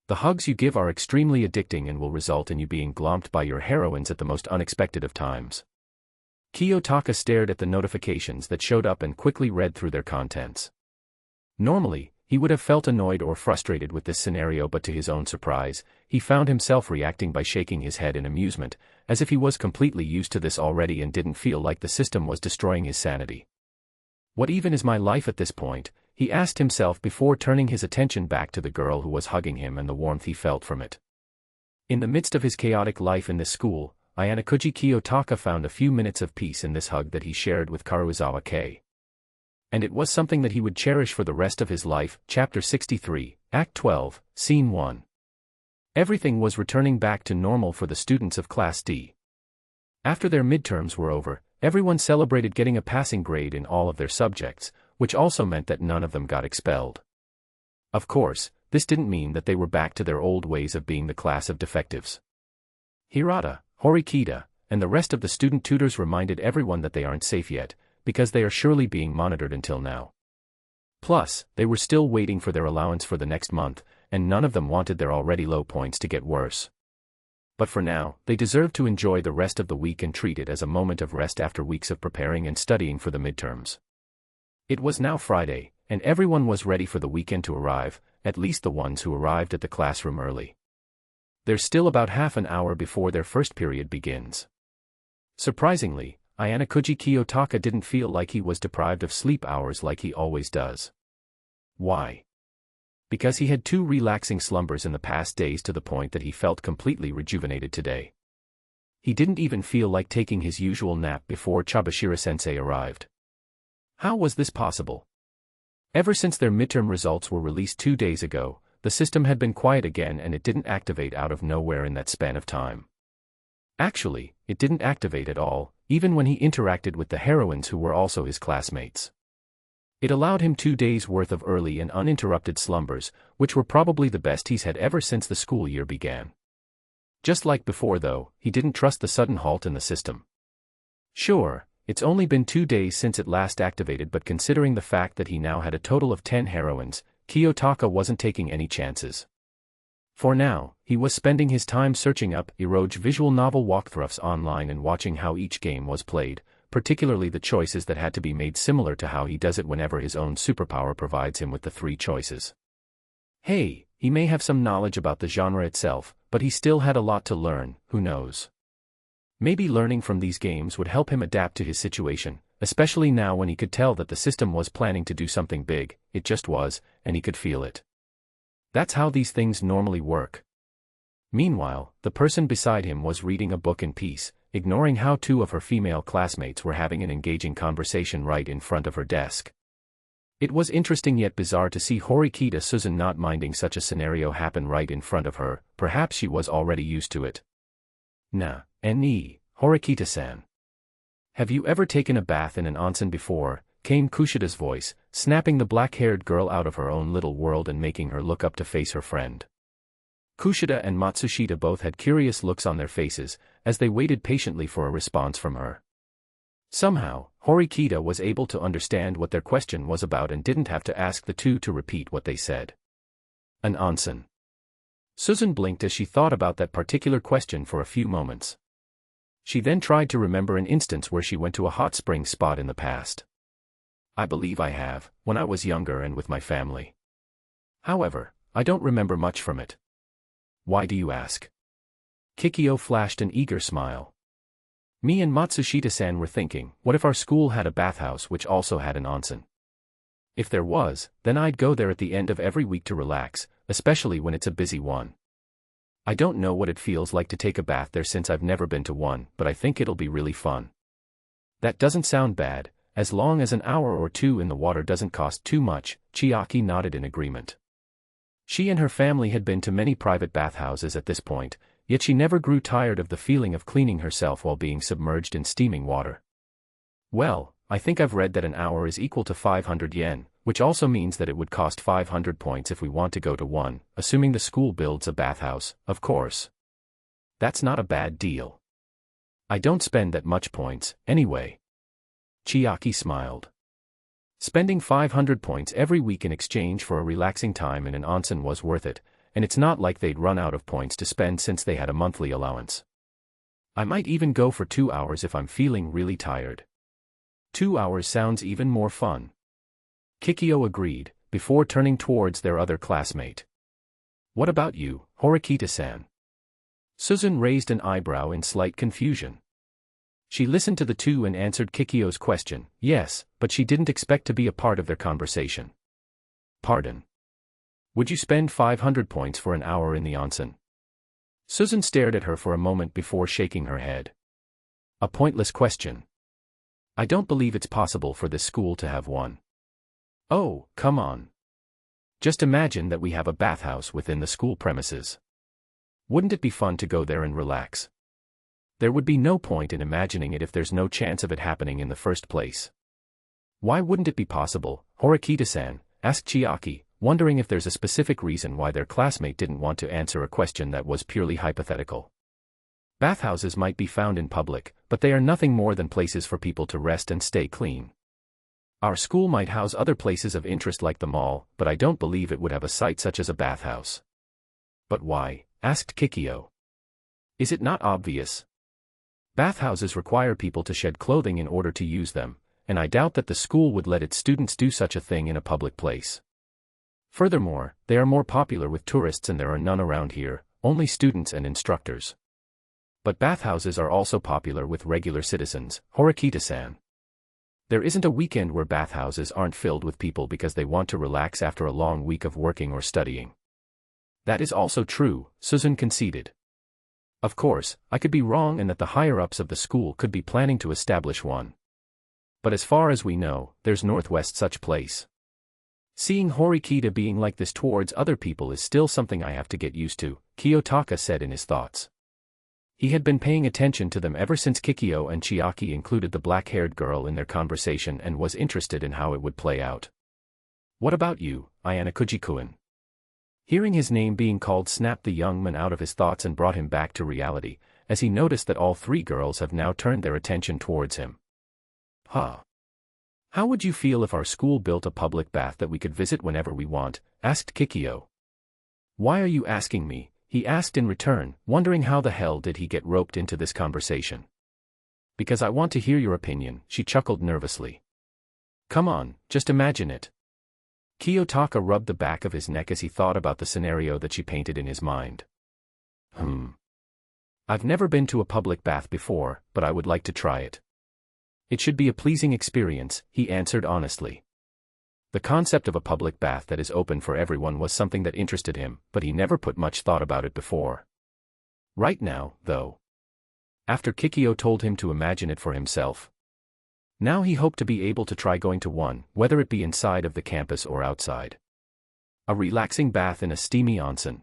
The hugs you give are extremely addicting and will result in you being glomped by your heroines at the most unexpected of times. Kiyotaka stared at the notifications that showed up and quickly read through their contents. Normally, he would have felt annoyed or frustrated with this scenario, but to his own surprise, he found himself reacting by shaking his head in amusement, as if he was completely used to this already and didn't feel like the system was destroying his sanity. What even is my life at this point? He asked himself before turning his attention back to the girl who was hugging him and the warmth he felt from it. In the midst of his chaotic life in this school, Ayanokouji Kiyotaka found a few minutes of peace in this hug that he shared with Karuizawa K. And it was something that he would cherish for the rest of his life. Chapter 63, Act 12, Scene 1. Everything was returning back to normal for the students of Class D. After their midterms were over, everyone celebrated getting a passing grade in all of their subjects, which also meant that none of them got expelled. Of course, this didn't mean that they were back to their old ways of being the class of defectives. Hirata, Horikita, and the rest of the student tutors reminded everyone that they aren't safe yet, because they are surely being monitored until now. Plus, they were still waiting for their allowance for the next month, and none of them wanted their already low points to get worse. But for now, they deserved to enjoy the rest of the week and treat it as a moment of rest after weeks of preparing and studying for the midterms. It was now Friday, and everyone was ready for the weekend to arrive, at least the ones who arrived at the classroom early. There's still about half an hour before their first period begins. Surprisingly, Ayanokouji Kiyotaka didn't feel like he was deprived of sleep hours like he always does. Why? Because he had 2 relaxing slumbers in the past days to the point that he felt completely rejuvenated today. He didn't even feel like taking his usual nap before Chabashira-sensei arrived. How was this possible? Ever since their midterm results were released 2 days ago, the system had been quiet again and it didn't activate out of nowhere in that span of time. Actually, it didn't activate at all, even when he interacted with the heroines who were also his classmates. It allowed him 2 days' worth of early and uninterrupted slumbers, which were probably the best he's had ever since the school year began. Just like before though, he didn't trust the sudden halt in the system. Sure, it's only been 2 days since it last activated, but considering the fact that he now had a total of 10 heroines, Kiyotaka wasn't taking any chances. For now, he was spending his time searching up Eroge visual novel walkthroughs online and watching how each game was played, particularly the choices that had to be made similar to how he does it whenever his own superpower provides him with the 3 choices. Hey, he may have some knowledge about the genre itself, but he still had a lot to learn, who knows? Maybe learning from these games would help him adapt to his situation, especially now when he could tell that the system was planning to do something big. It just was, and he could feel it. That's how these things normally work. Meanwhile, the person beside him was reading a book in peace, ignoring how 2 of her female classmates were having an engaging conversation right in front of her desk. It was interesting yet bizarre to see Horikita Susan not minding such a scenario happen right in front of her. Perhaps she was already used to it. Nah, Horikita-san. Have you ever taken a bath in an onsen before? Came Kushida's voice, snapping the black-haired girl out of her own little world and making her look up to face her friend. Kushida and Matsushita both had curious looks on their faces, as they waited patiently for a response from her. Somehow, Horikita was able to understand what their question was about and didn't have to ask the 2 to repeat what they said. An onsen. Susan blinked as she thought about that particular question for a few moments. She then tried to remember an instance where she went to a hot spring spot in the past. I believe I have, when I was younger and with my family. However, I don't remember much from it. Why do you ask? Kikyo flashed an eager smile. Me and Matsushita-san were thinking, what if our school had a bathhouse which also had an onsen? If there was, then I'd go there at the end of every week to relax, especially when it's a busy one. I don't know what it feels like to take a bath there since I've never been to one, but I think it'll be really fun. That doesn't sound bad, as long as an hour or 2 in the water doesn't cost too much. Chiaki nodded in agreement. She and her family had been to many private bathhouses at this point, yet she never grew tired of the feeling of cleaning herself while being submerged in steaming water. Well, I think I've read that an hour is equal to 500 yen, which also means that it would cost 500 points if we want to go to one, assuming the school builds a bathhouse, of course. That's not a bad deal. I don't spend that much points, anyway. Chiaki smiled. Spending 500 points every week in exchange for a relaxing time in an onsen was worth it, and it's not like they'd run out of points to spend since they had a monthly allowance. I might even go for 2 hours if I'm feeling really tired. 2 hours sounds even more fun. Kikyo agreed, before turning towards their other classmate. What about you, Horikita-san? Suzun raised an eyebrow in slight confusion. She listened to the two and answered Kikyo's question, yes, but she didn't expect to be a part of their conversation. Pardon? Would you spend 500 points for an hour in the onsen? Suzun stared at her for a moment before shaking her head. A pointless question. I don't believe it's possible for this school to have one. Oh, come on. Just imagine that we have a bathhouse within the school premises. Wouldn't it be fun to go there and relax? There would be no point in imagining it if there's no chance of it happening in the first place. Why wouldn't it be possible, Horikita-san? Asked Chiaki, wondering if there's a specific reason why their classmate didn't want to answer a question that was purely hypothetical. Bathhouses might be found in public, but they are nothing more than places for people to rest and stay clean. Our school might house other places of interest like the mall, but I don't believe it would have a site such as a bathhouse. But why? Asked Kikyo. Is it not obvious? Bathhouses require people to shed clothing in order to use them, and I doubt that the school would let its students do such a thing in a public place. Furthermore, they are more popular with tourists and there are none around here, only students and instructors. But bathhouses are also popular with regular citizens, Horikita-san. There isn't a weekend where bathhouses aren't filled with people because they want to relax after a long week of working or studying. That is also true, Suzun conceded. Of course, I could be wrong and that the higher-ups of the school could be planning to establish one. But as far as we know, there's Northwest such place. Seeing Horikita being like this towards other people is still something I have to get used to, Kiyotaka said in his thoughts. He had been paying attention to them ever since Kikyo and Chiaki included the black-haired girl in their conversation and was interested in how it would play out. What about you, Ayanokouji-kun? Hearing his name being called snapped the young man out of his thoughts and brought him back to reality, as he noticed that all three girls have now turned their attention towards him. Huh. How would you feel if our school built a public bath that we could visit whenever we want? Asked Kikyo. Why are you asking me? He asked in return, wondering how the hell did he get roped into this conversation. Because I want to hear your opinion, she chuckled nervously. Come on, just imagine it. Kiyotaka rubbed the back of his neck as he thought about the scenario that she painted in his mind. I've never been to a public bath before, but I would like to try it. It should be a pleasing experience, he answered honestly. The concept of a public bath that is open for everyone was something that interested him, but he never put much thought about it before. Right now, though. After Kikyo told him to imagine it for himself. Now he hoped to be able to try going to one, whether it be inside of the campus or outside. A relaxing bath in a steamy onsen.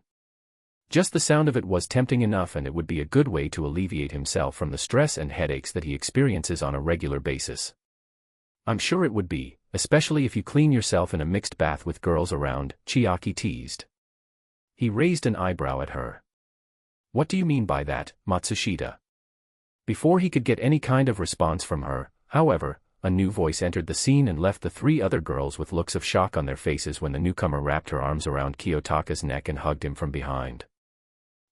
Just the sound of it was tempting enough, and it would be a good way to alleviate himself from the stress and headaches that he experiences on a regular basis. I'm sure it would be, especially if you clean yourself in a mixed bath with girls around, Chiaki teased. He raised an eyebrow at her. What do you mean by that, Matsushita? Before he could get any kind of response from her, however, a new voice entered the scene and left the three other girls with looks of shock on their faces when the newcomer wrapped her arms around Kiyotaka's neck and hugged him from behind.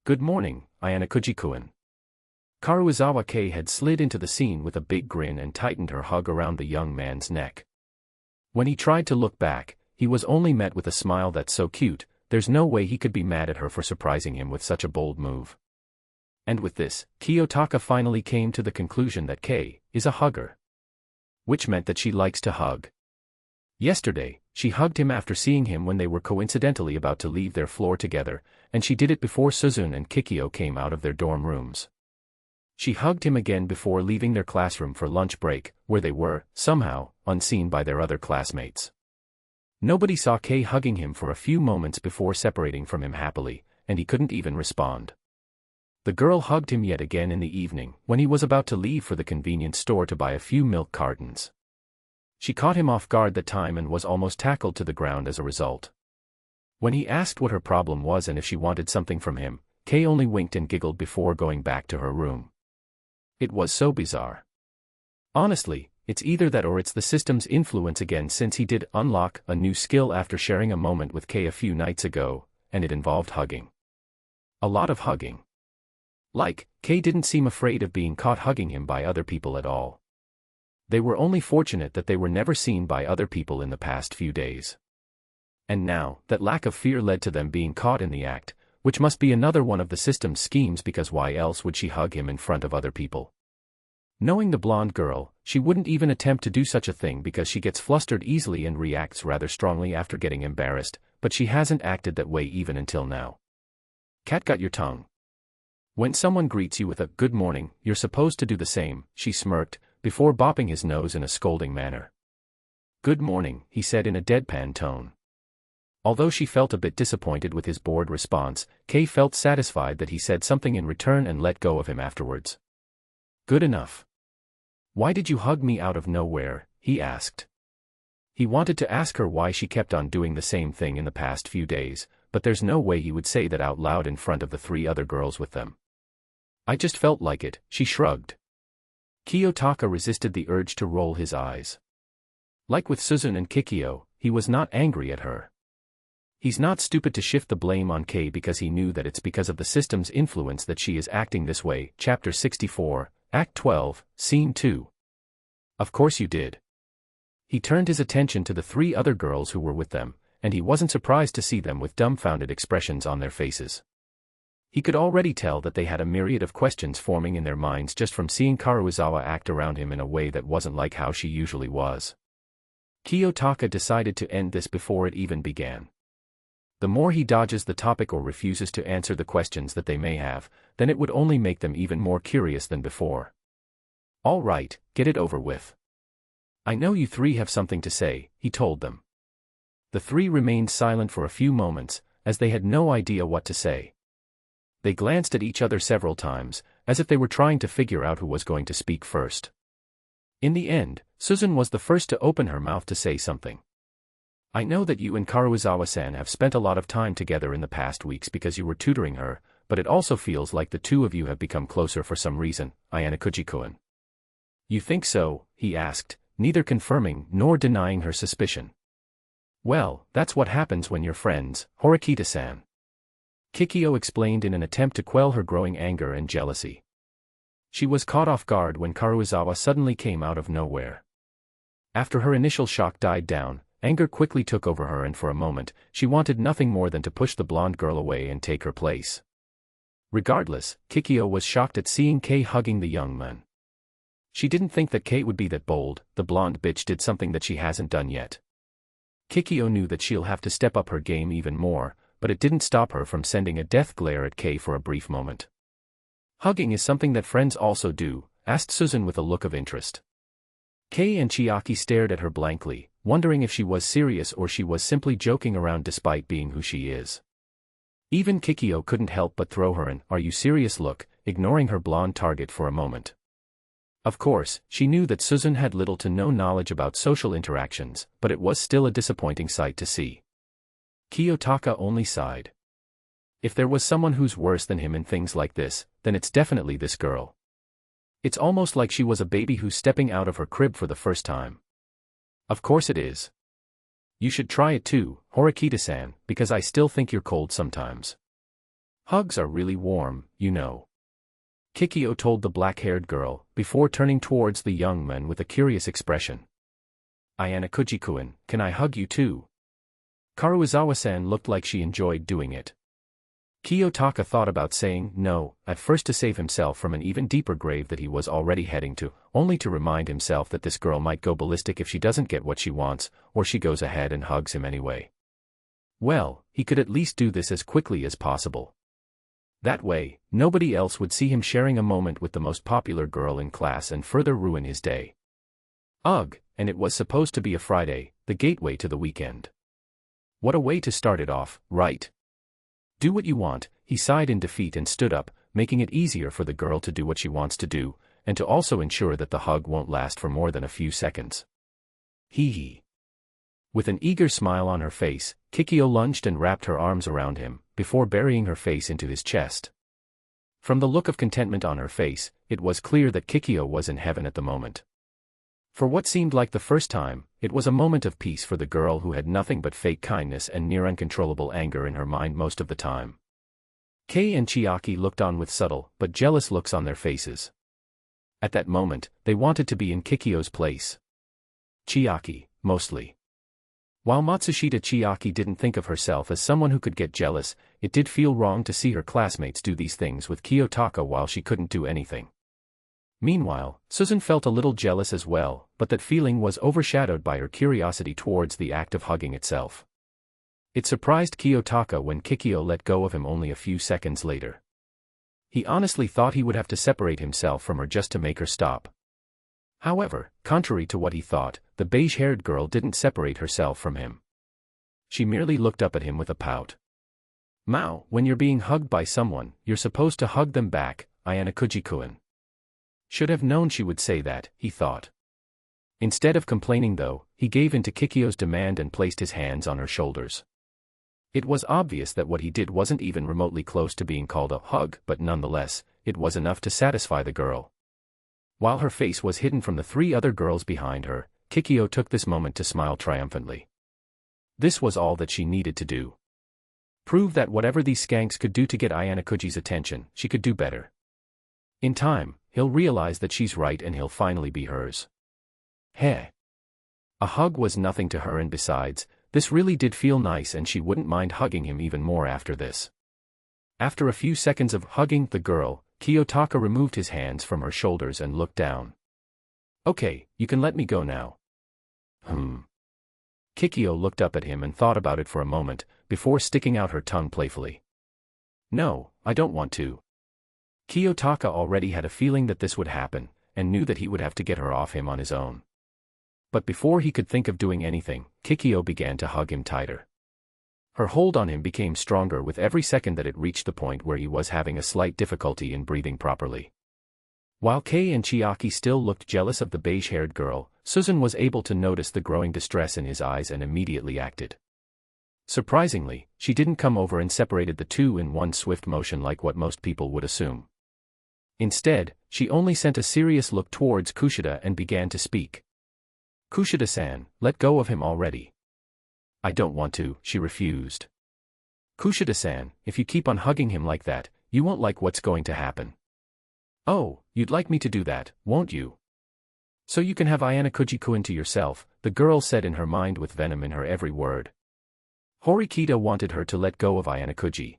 Good morning, Ayanokouji-kun. Karuizawa Kei had slid into the scene with a big grin and tightened her hug around the young man's neck. When he tried to look back, he was only met with a smile that's so cute, there's no way he could be mad at her for surprising him with such a bold move. And with this, Kiyotaka finally came to the conclusion that Kei is a hugger. Which meant that she likes to hug. Yesterday, she hugged him after seeing him when they were coincidentally about to leave their floor together, and she did it before Suzun and Kikyo came out of their dorm rooms. She hugged him again before leaving their classroom for lunch break, where they were, somehow, unseen by their other classmates. Nobody saw Kei hugging him for a few moments before separating from him happily, and he couldn't even respond. The girl hugged him yet again in the evening, when he was about to leave for the convenience store to buy a few milk cartons. She caught him off guard that time and was almost tackled to the ground as a result. When he asked what her problem was and if she wanted something from him, Kei only winked and giggled before going back to her room. It was so bizarre. Honestly, it's either that or it's the system's influence again, since he did unlock a new skill after sharing a moment with Kay a few nights ago, and it involved hugging. A lot of hugging. Like, Kay didn't seem afraid of being caught hugging him by other people at all. They were only fortunate that they were never seen by other people in the past few days. And now, that lack of fear led to them being caught in the act, which must be another one of the system's schemes, because why else would she hug him in front of other people? Knowing the blonde girl, she wouldn't even attempt to do such a thing because she gets flustered easily and reacts rather strongly after getting embarrassed, but she hasn't acted that way even until now. Cat got your tongue. When someone greets you with a good morning, you're supposed to do the same, she smirked, before bopping his nose in a scolding manner. Good morning, he said in a deadpan tone. Although she felt a bit disappointed with his bored response, Kay felt satisfied that he said something in return and let go of him afterwards. Good enough. Why did you hug me out of nowhere? He asked. He wanted to ask her why she kept on doing the same thing in the past few days, but there's no way he would say that out loud in front of the 3 other girls with them. I just felt like it, she shrugged. Kiyotaka resisted the urge to roll his eyes. Like with Susan and Kikyo, he was not angry at her. He's not stupid to shift the blame on Kay because he knew that it's because of the system's influence that she is acting this way. Chapter 64, Act 12, Scene 2. Of course you did. He turned his attention to the 3 other girls who were with them, and he wasn't surprised to see them with dumbfounded expressions on their faces. He could already tell that they had a myriad of questions forming in their minds just from seeing Karuizawa act around him in a way that wasn't like how she usually was. Kiyotaka decided to end this before it even began. The more he dodges the topic or refuses to answer the questions that they may have, then it would only make them even more curious than before. All right, get it over with. I know you 3 have something to say, he told them. The 3 remained silent for a few moments, as they had no idea what to say. They glanced at each other several times, as if they were trying to figure out who was going to speak first. In the end, Susan was the first to open her mouth to say something. I know that you and Karuizawa-san have spent a lot of time together in the past weeks because you were tutoring her, but it also feels like the 2 of you have become closer for some reason, Ayanokouji-kun. You think so? He asked, neither confirming nor denying her suspicion. Well, that's what happens when you're friends, Horikita-san. Kikyo explained in an attempt to quell her growing anger and jealousy. She was caught off guard when Karuizawa suddenly came out of nowhere. After her initial shock died down, anger quickly took over her, and for a moment, she wanted nothing more than to push the blonde girl away and take her place. Regardless, Kikyo was shocked at seeing Kay hugging the young man. She didn't think that Kay would be that bold. The blonde bitch did something that she hasn't done yet. Kikyo knew that she'll have to step up her game even more, but it didn't stop her from sending a death glare at Kay for a brief moment. Hugging is something that friends also do? Asked Susan with a look of interest. Kay and Chiaki stared at her blankly, wondering if she was serious or she was simply joking around despite being who she is. Even Kikyo couldn't help but throw her an "Are you serious?" look, ignoring her blonde target for a moment. Of course, she knew that Susan had little to no knowledge about social interactions, but it was still a disappointing sight to see. Kiyotaka only sighed. If there was someone who's worse than him in things like this, then it's definitely this girl. It's almost like she was a baby who's stepping out of her crib for the first time. Of course it is. You should try it too, Horikita-san, because I still think you're cold sometimes. Hugs are really warm, you know. Kikyo told the black-haired girl, before turning towards the young man with a curious expression. Ayanokouji-kun, can I hug you too? Karuizawa-san looked like she enjoyed doing it. Kiyotaka thought about saying no, at first to save himself from an even deeper grave that he was already heading to, only to remind himself that this girl might go ballistic if she doesn't get what she wants, or she goes ahead and hugs him anyway. Well, he could at least do this as quickly as possible. That way, nobody else would see him sharing a moment with the most popular girl in class and further ruin his day. Ugh, and it was supposed to be a Friday, the gateway to the weekend. What a way to start it off, right? Do what you want, he sighed in defeat and stood up, making it easier for the girl to do what she wants to do, and to also ensure that the hug won't last for more than a few seconds. Hee hee. With an eager smile on her face, Kikyo lunged and wrapped her arms around him, before burying her face into his chest. From the look of contentment on her face, it was clear that Kikyo was in heaven at the moment. For what seemed like the first time, it was a moment of peace for the girl who had nothing but fake kindness and near uncontrollable anger in her mind most of the time. Kei and Chiaki looked on with subtle but jealous looks on their faces. At that moment, they wanted to be in Kikyo's place. Chiaki, mostly. While Matsushita Chiaki didn't think of herself as someone who could get jealous, it did feel wrong to see her classmates do these things with Kiyotaka while she couldn't do anything. Meanwhile, Susan felt a little jealous as well, but that feeling was overshadowed by her curiosity towards the act of hugging itself. It surprised Kiyotaka when Kikyo let go of him only a few seconds later. He honestly thought he would have to separate himself from her just to make her stop. However, contrary to what he thought, the beige-haired girl didn't separate herself from him. She merely looked up at him with a pout. Mao, when you're being hugged by someone, you're supposed to hug them back, Ayanokouji-kun. Should have known she would say that, he thought. Instead of complaining though, he gave in to Kikyo's demand and placed his hands on her shoulders. It was obvious that what he did wasn't even remotely close to being called a hug, but nonetheless, it was enough to satisfy the girl. While her face was hidden from the three other girls behind her, Kikyo took this moment to smile triumphantly. This was all that she needed to do. Prove that whatever these skanks could do to get Ayanokouji's attention, she could do better. In time, he'll realize that she's right and he'll finally be hers. Heh. A hug was nothing to her, and besides, this really did feel nice and she wouldn't mind hugging him even more after this. After a few seconds of hugging the girl, Kiyotaka removed his hands from her shoulders and looked down. Okay, you can let me go now. Kikyo looked up at him and thought about it for a moment, before sticking out her tongue playfully. No, I don't want to. Kiyotaka already had a feeling that this would happen, and knew that he would have to get her off him on his own. But before he could think of doing anything, Kikyo began to hug him tighter. Her hold on him became stronger with every second that it reached the point where he was having a slight difficulty in breathing properly. While Kei and Chiaki still looked jealous of the beige-haired girl, Susan was able to notice the growing distress in his eyes and immediately acted. Surprisingly, she didn't come over and separated the two in one swift motion like what most people would assume. Instead, she only sent a serious look towards Kushida and began to speak. Kushida-san, let go of him already. I don't want to, she refused. Kushida-san, if you keep on hugging him like that, you won't like what's going to happen. Oh, you'd like me to do that, won't you? So you can have Ayanokouji-kun to yourself, the girl said in her mind with venom in her every word. Horikita wanted her to let go of Ayanokouji.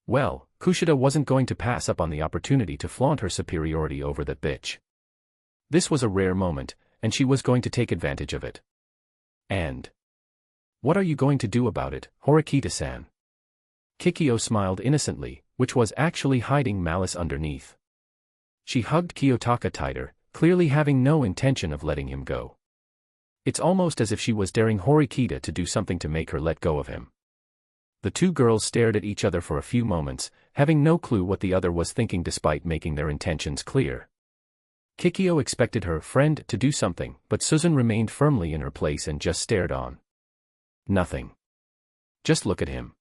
Well, Kushida wasn't going to pass up on the opportunity to flaunt her superiority over that bitch. This was a rare moment, and she was going to take advantage of it. And what are you going to do about it, Horikita-san? Kikyo smiled innocently, which was actually hiding malice underneath. She hugged Kiyotaka tighter, clearly having no intention of letting him go. It's almost as if she was daring Horikita to do something to make her let go of him. The two girls stared at each other for a few moments, having no clue what the other was thinking despite making their intentions clear. Kikyo expected her friend to do something, but Susan remained firmly in her place and just stared on. Nothing. Just look at him.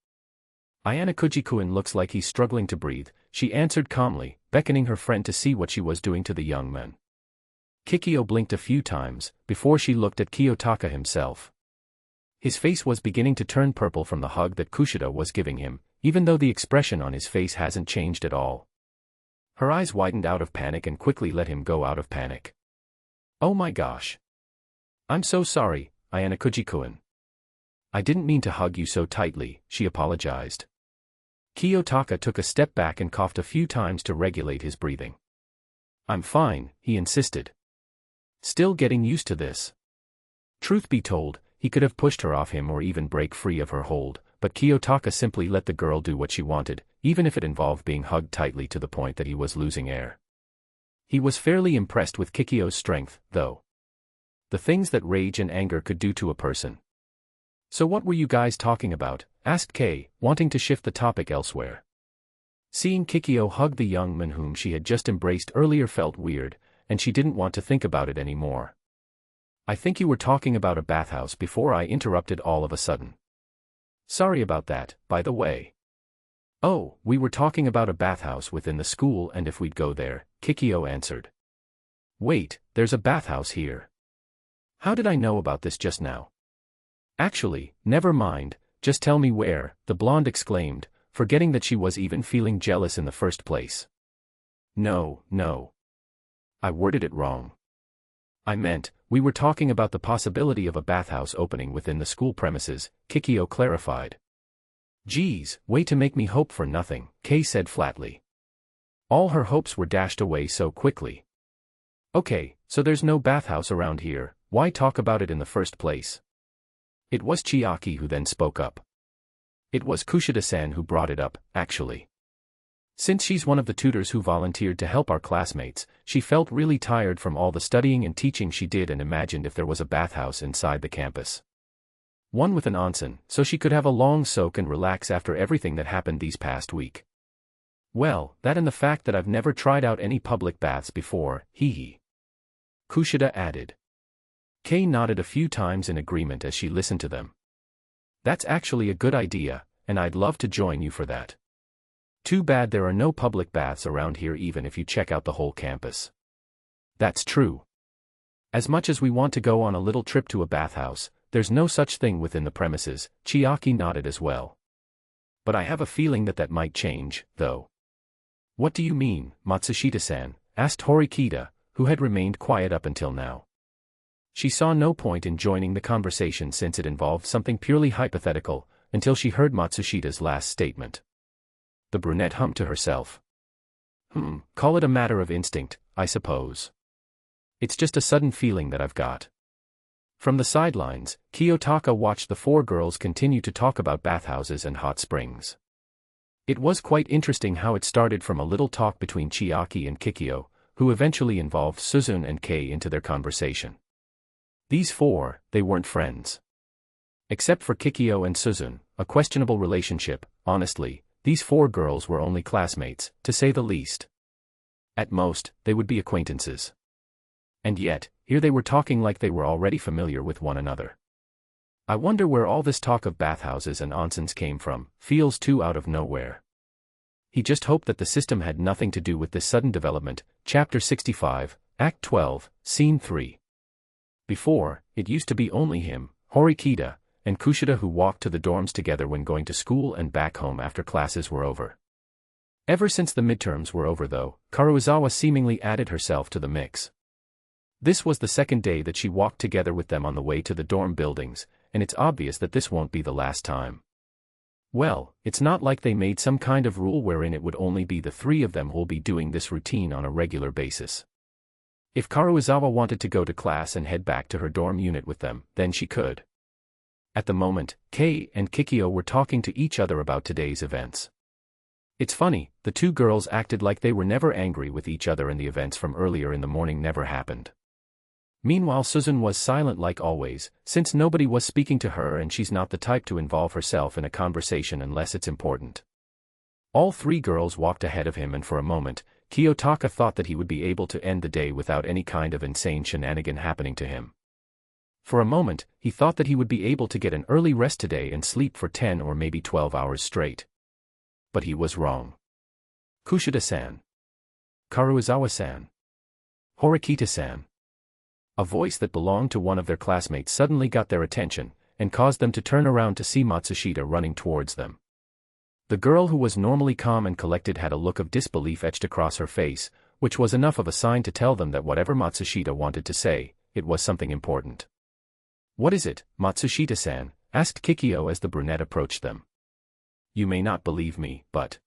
Ayanokouji-kun looks like he's struggling to breathe, she answered calmly, beckoning her friend to see what she was doing to the young man. Kikyo blinked a few times, before she looked at Kiyotaka himself. His face was beginning to turn purple from the hug that Kushida was giving him, even though the expression on his face hasn't changed at all. Her eyes widened out of panic and quickly let him go out of panic. Oh my gosh. I'm so sorry, Ayanokouji-kun. I didn't mean to hug you so tightly, she apologized. Kiyotaka took a step back and coughed a few times to regulate his breathing. I'm fine, he insisted. Still getting used to this. Truth be told, he could have pushed her off him or even break free of her hold, but Kiyotaka simply let the girl do what she wanted, even if it involved being hugged tightly to the point that he was losing air. He was fairly impressed with Kikyo's strength, though. The things that rage and anger could do to a person. So what were you guys talking about? Asked Kei, wanting to shift the topic elsewhere. Seeing Kikyo hug the young man whom she had just embraced earlier felt weird, and she didn't want to think about it anymore. I think you were talking about a bathhouse before I interrupted all of a sudden. Sorry about that, by the way. Oh, we were talking about a bathhouse within the school and if we'd go there, Kikyo answered. Wait, there's a bathhouse here. How did I know about this just now? Actually, never mind, just tell me where, the blonde exclaimed, forgetting that she was even feeling jealous in the first place. No. I worded it wrong. I meant, we were talking about the possibility of a bathhouse opening within the school premises, Kikyo clarified. Geez, way to make me hope for nothing, Kei said flatly. All her hopes were dashed away so quickly. Okay, so there's no bathhouse around here, why talk about it in the first place? It was Chiaki who then spoke up. It was Kushida-san who brought it up, actually. Since she's one of the tutors who volunteered to help our classmates, she felt really tired from all the studying and teaching she did and imagined if there was a bathhouse inside the campus. One with an onsen, so she could have a long soak and relax after everything that happened these past week. Well, that and the fact that I've never tried out any public baths before, hee. Kushida added. Kei nodded a few times in agreement as she listened to them. That's actually a good idea, and I'd love to join you for that. Too bad there are no public baths around here even if you check out the whole campus. That's true. As much as we want to go on a little trip to a bathhouse, there's no such thing within the premises, Chiaki nodded as well. But I have a feeling that might change, though. What do you mean, Matsushita-san? Asked Horikita, who had remained quiet up until now. She saw no point in joining the conversation since it involved something purely hypothetical, until she heard Matsushita's last statement. The brunette hummed to herself. Call it a matter of instinct, I suppose. It's just a sudden feeling that I've got. From the sidelines, Kiyotaka watched the four girls continue to talk about bathhouses and hot springs. It was quite interesting how it started from a little talk between Chiaki and Kikyo, who eventually involved Suzune and Kei into their conversation. These four, they weren't friends. Except for Kikyo and Suzune, a questionable relationship, honestly, these four girls were only classmates, to say the least. At most, they would be acquaintances. And yet, here they were talking like they were already familiar with one another. I wonder where all this talk of bathhouses and onsens came from, feels too out of nowhere. He just hoped that the system had nothing to do with this sudden development. Chapter 65, Act 12, Scene 3. Before, it used to be only him, Horikita, and Kushida who walked to the dorms together when going to school and back home after classes were over. Ever since the midterms were over though, Karuizawa seemingly added herself to the mix. This was the second day that she walked together with them on the way to the dorm buildings, and it's obvious that this won't be the last time. Well, it's not like they made some kind of rule wherein it would only be the three of them who'll be doing this routine on a regular basis. If Karuizawa wanted to go to class and head back to her dorm unit with them, then she could. At the moment, Kei and Kikyo were talking to each other about today's events. It's funny, the two girls acted like they were never angry with each other and the events from earlier in the morning never happened. Meanwhile Suzune was silent like always, since nobody was speaking to her and she's not the type to involve herself in a conversation unless it's important. All three girls walked ahead of him and for a moment, Kiyotaka thought that he would be able to end the day without any kind of insane shenanigan happening to him. For a moment, he thought that he would be able to get an early rest today and sleep for 10 or maybe 12 hours straight. But he was wrong. Kushida-san. Karuizawa-san. Horikita-san. A voice that belonged to one of their classmates suddenly got their attention, and caused them to turn around to see Matsushita running towards them. The girl who was normally calm and collected had a look of disbelief etched across her face, which was enough of a sign to tell them that whatever Matsushita wanted to say, it was something important. What is it, Matsushita-san? Asked Kikyo as the brunette approached them. You may not believe me, but...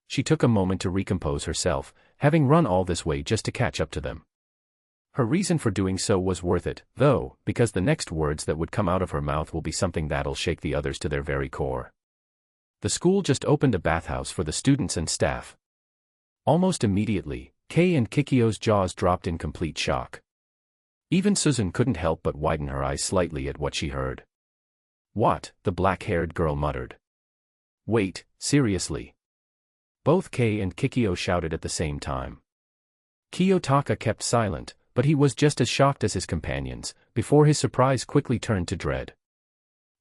She took a moment to recompose herself, having run all this way just to catch up to them. Her reason for doing so was worth it, though, because the next words that would come out of her mouth will be something that'll shake the others to their very core. The school just opened a bathhouse for the students and staff. Almost immediately, Kei and Kikyo's jaws dropped in complete shock. Even Suzune couldn't help but widen her eyes slightly at what she heard. What? The black-haired girl muttered. Wait, seriously? Both Kei and Kikyo shouted at the same time. Kiyotaka kept silent, but he was just as shocked as his companions, before his surprise quickly turned to dread.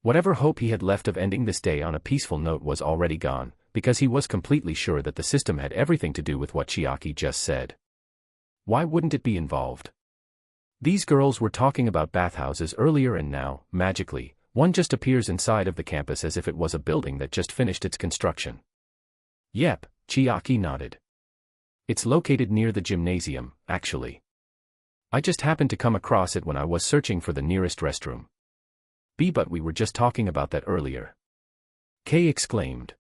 Whatever hope he had left of ending this day on a peaceful note was already gone, because he was completely sure that the system had everything to do with what Chiaki just said. Why wouldn't it be involved? These girls were talking about bathhouses earlier and now, magically, one just appears inside of the campus as if it was a building that just finished its construction. Yep, Chiaki nodded. It's located near the gymnasium, actually. I just happened to come across it when I was searching for the nearest restroom. But we were just talking about that earlier. Kei exclaimed.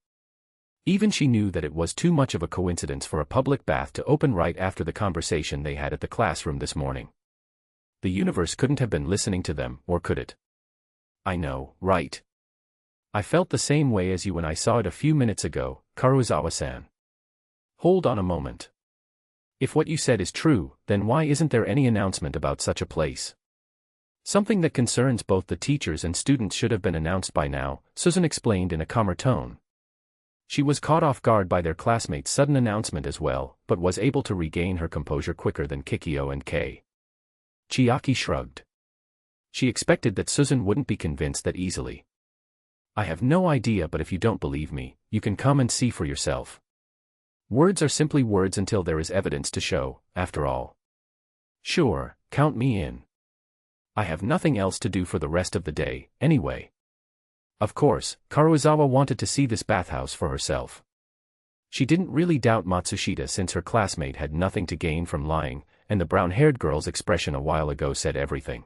Even she knew that it was too much of a coincidence for a public bath to open right after the conversation they had at the classroom this morning. The universe couldn't have been listening to them, or could it? I know, right? I felt the same way as you when I saw it a few minutes ago, Karuizawa-san. Hold on a moment. If what you said is true, then why isn't there any announcement about such a place? Something that concerns both the teachers and students should have been announced by now, Susan explained in a calmer tone. She was caught off guard by their classmates' sudden announcement as well, but was able to regain her composure quicker than Kikyo and Kei. Chiaki shrugged. She expected that Susan wouldn't be convinced that easily. I have no idea, but if you don't believe me, you can come and see for yourself. Words are simply words until there is evidence to show, after all. Sure, count me in. I have nothing else to do for the rest of the day, anyway. Of course, Karuizawa wanted to see this bathhouse for herself. She didn't really doubt Matsushita since her classmate had nothing to gain from lying, and the brown-haired girl's expression a while ago said everything.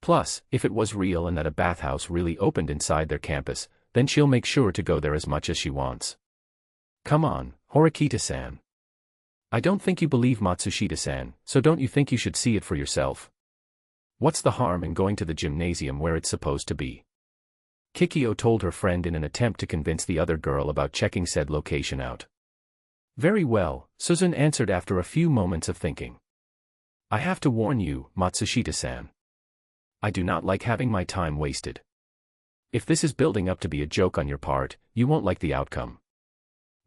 Plus, if it was real and that a bathhouse really opened inside their campus, then she'll make sure to go there as much as she wants. Come on, Horikita-san. I don't think you believe Matsushita-san, so don't you think you should see it for yourself? What's the harm in going to the gymnasium where it's supposed to be? Kikyo told her friend in an attempt to convince the other girl about checking said location out. Very well, Susan answered after a few moments of thinking. I have to warn you, Matsushita-san. I do not like having my time wasted. If this is building up to be a joke on your part, you won't like the outcome.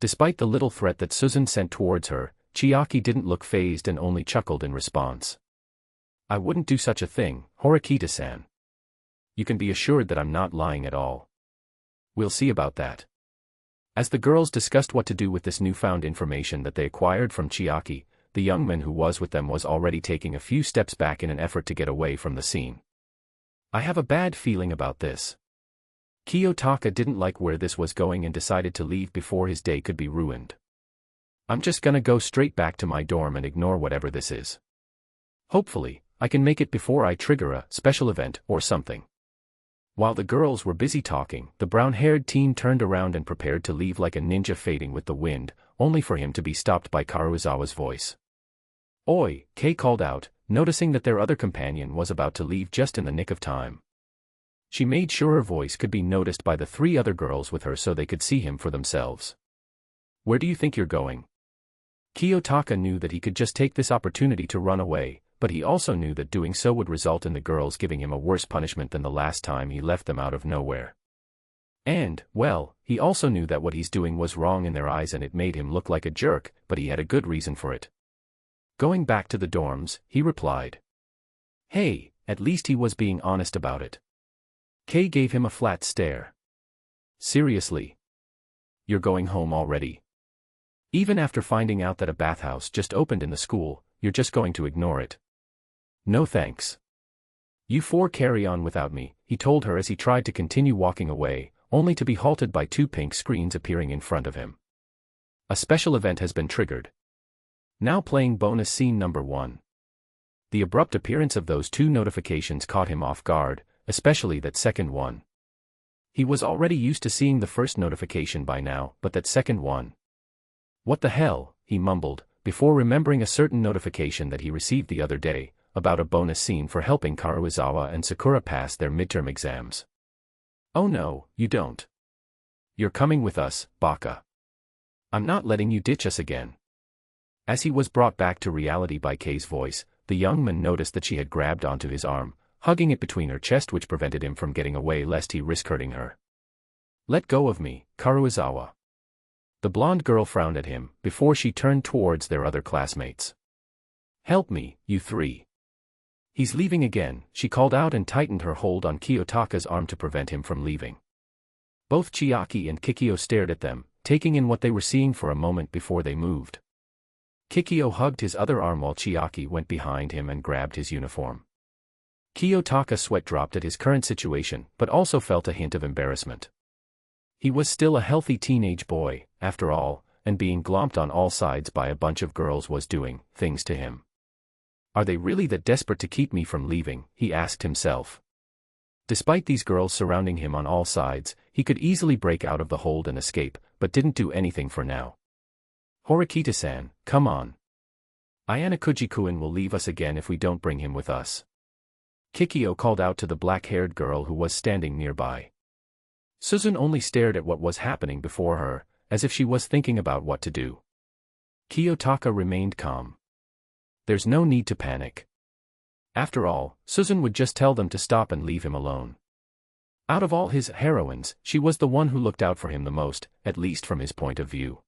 Despite the little threat that Susan sent towards her, Chiaki didn't look fazed and only chuckled in response. I wouldn't do such a thing, Horikita-san. You can be assured that I'm not lying at all. We'll see about that. As the girls discussed what to do with this newfound information that they acquired from Chiaki, the young man who was with them was already taking a few steps back in an effort to get away from the scene. I have a bad feeling about this. Kiyotaka didn't like where this was going and decided to leave before his day could be ruined. I'm just gonna go straight back to my dorm and ignore whatever this is. Hopefully, I can make it before I trigger a special event or something. While the girls were busy talking, the brown-haired teen turned around and prepared to leave like a ninja fading with the wind, only for him to be stopped by Karuizawa's voice. Oi, Kei called out, noticing that their other companion was about to leave just in the nick of time. She made sure her voice could be noticed by the three other girls with her so they could see him for themselves. Where do you think you're going? Kiyotaka knew that he could just take this opportunity to run away, but he also knew that doing so would result in the girls giving him a worse punishment than the last time he left them out of nowhere. And, well, he also knew that what he's doing was wrong in their eyes and it made him look like a jerk, but he had a good reason for it. Going back to the dorms, he replied. Hey, at least he was being honest about it. Kei gave him a flat stare. Seriously? You're going home already? Even after finding out that a bathhouse just opened in the school, you're just going to ignore it? No thanks. You four carry on without me, he told her as he tried to continue walking away, only to be halted by two pink screens appearing in front of him. A special event has been triggered. Now playing bonus scene number 1. The abrupt appearance of those two notifications caught him off guard, especially that second one. He was already used to seeing the first notification by now, but that second one. What the hell, he mumbled, before remembering a certain notification that he received the other day, about a bonus scene for helping Karuizawa and Sakura pass their midterm exams. Oh no, you don't. You're coming with us, Baka. I'm not letting you ditch us again. As he was brought back to reality by Kei's voice, the young man noticed that she had grabbed onto his arm, hugging it between her chest, which prevented him from getting away lest he risk hurting her. Let go of me, Karuizawa. The blonde girl frowned at him, before she turned towards their other classmates. Help me, you three. He's leaving again, she called out and tightened her hold on Kiyotaka's arm to prevent him from leaving. Both Chiaki and Kikyo stared at them, taking in what they were seeing for a moment before they moved. Kikyo hugged his other arm while Chiaki went behind him and grabbed his uniform. Kiyotaka sweat dropped at his current situation but also felt a hint of embarrassment. He was still a healthy teenage boy, after all, and being glomped on all sides by a bunch of girls was doing things to him. Are they really that desperate to keep me from leaving? He asked himself. Despite these girls surrounding him on all sides, he could easily break out of the hold and escape, but didn't do anything for now. Horikita-san, come on. Ayanokouji-kun will leave us again if we don't bring him with us. Kikyo called out to the black-haired girl who was standing nearby. Suzun only stared at what was happening before her, as if she was thinking about what to do. Kiyotaka remained calm. There's no need to panic. After all, Suzun would just tell them to stop and leave him alone. Out of all his heroines, she was the one who looked out for him the most, at least from his point of view.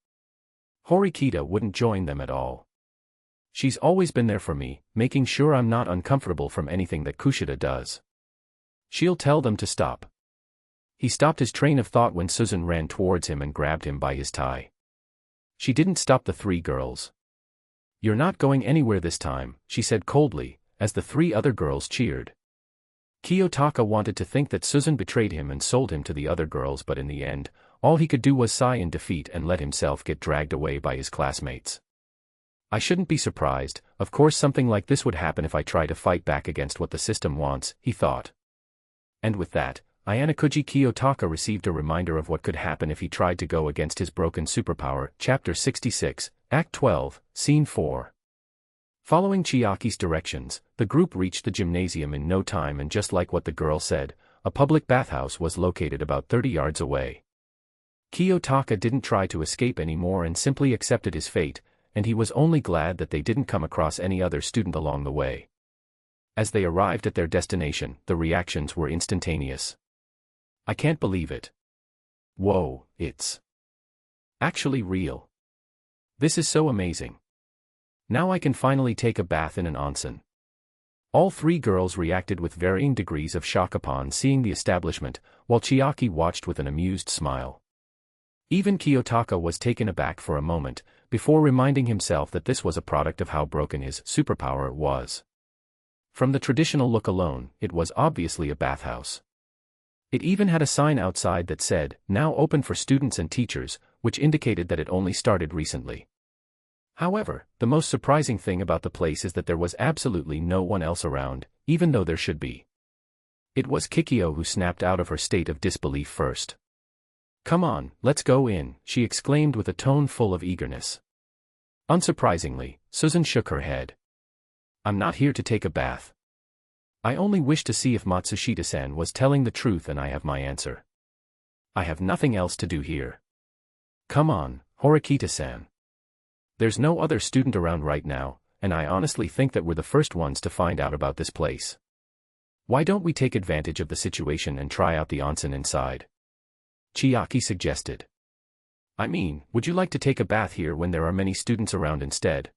Horikita wouldn't join them at all. She's always been there for me, making sure I'm not uncomfortable from anything that Kushida does. She'll tell them to stop. He stopped his train of thought when Suzun ran towards him and grabbed him by his tie. She didn't stop the three girls. You're not going anywhere this time, she said coldly, as the three other girls cheered. Kiyotaka wanted to think that Suzun betrayed him and sold him to the other girls, but in the end, all he could do was sigh in defeat and let himself get dragged away by his classmates. I shouldn't be surprised, of course something like this would happen if I try to fight back against what the system wants, he thought. And with that, Ayanokouji Kiyotaka received a reminder of what could happen if he tried to go against his broken superpower. Chapter 66, Act 12, Scene 4. Following Chiaki's directions, the group reached the gymnasium in no time, and just like what the girl said, a public bathhouse was located about 30 yards away. Kiyotaka didn't try to escape anymore and simply accepted his fate, and he was only glad that they didn't come across any other student along the way. As they arrived at their destination, the reactions were instantaneous. I can't believe it. Whoa, it's actually real. This is so amazing. Now I can finally take a bath in an onsen. All three girls reacted with varying degrees of shock upon seeing the establishment, while Chiaki watched with an amused smile. Even Kiyotaka was taken aback for a moment, before reminding himself that this was a product of how broken his superpower was. From the traditional look alone, it was obviously a bathhouse. It even had a sign outside that said, "Now open for students and teachers," which indicated that it only started recently. However, the most surprising thing about the place is that there was absolutely no one else around, even though there should be. It was Kikyo who snapped out of her state of disbelief first. "Come on, let's go in," she exclaimed with a tone full of eagerness. Unsurprisingly, Suzun shook her head. "I'm not here to take a bath. I only wish to see if Matsushita-san was telling the truth, and I have my answer. I have nothing else to do here. Come on, Horikita-san. There's no other student around right now, and I honestly think that we're the first ones to find out about this place. Why don't we take advantage of the situation and try out the onsen inside?" Chiaki suggested. "I mean, would you like to take a bath here when there are many students around instead?"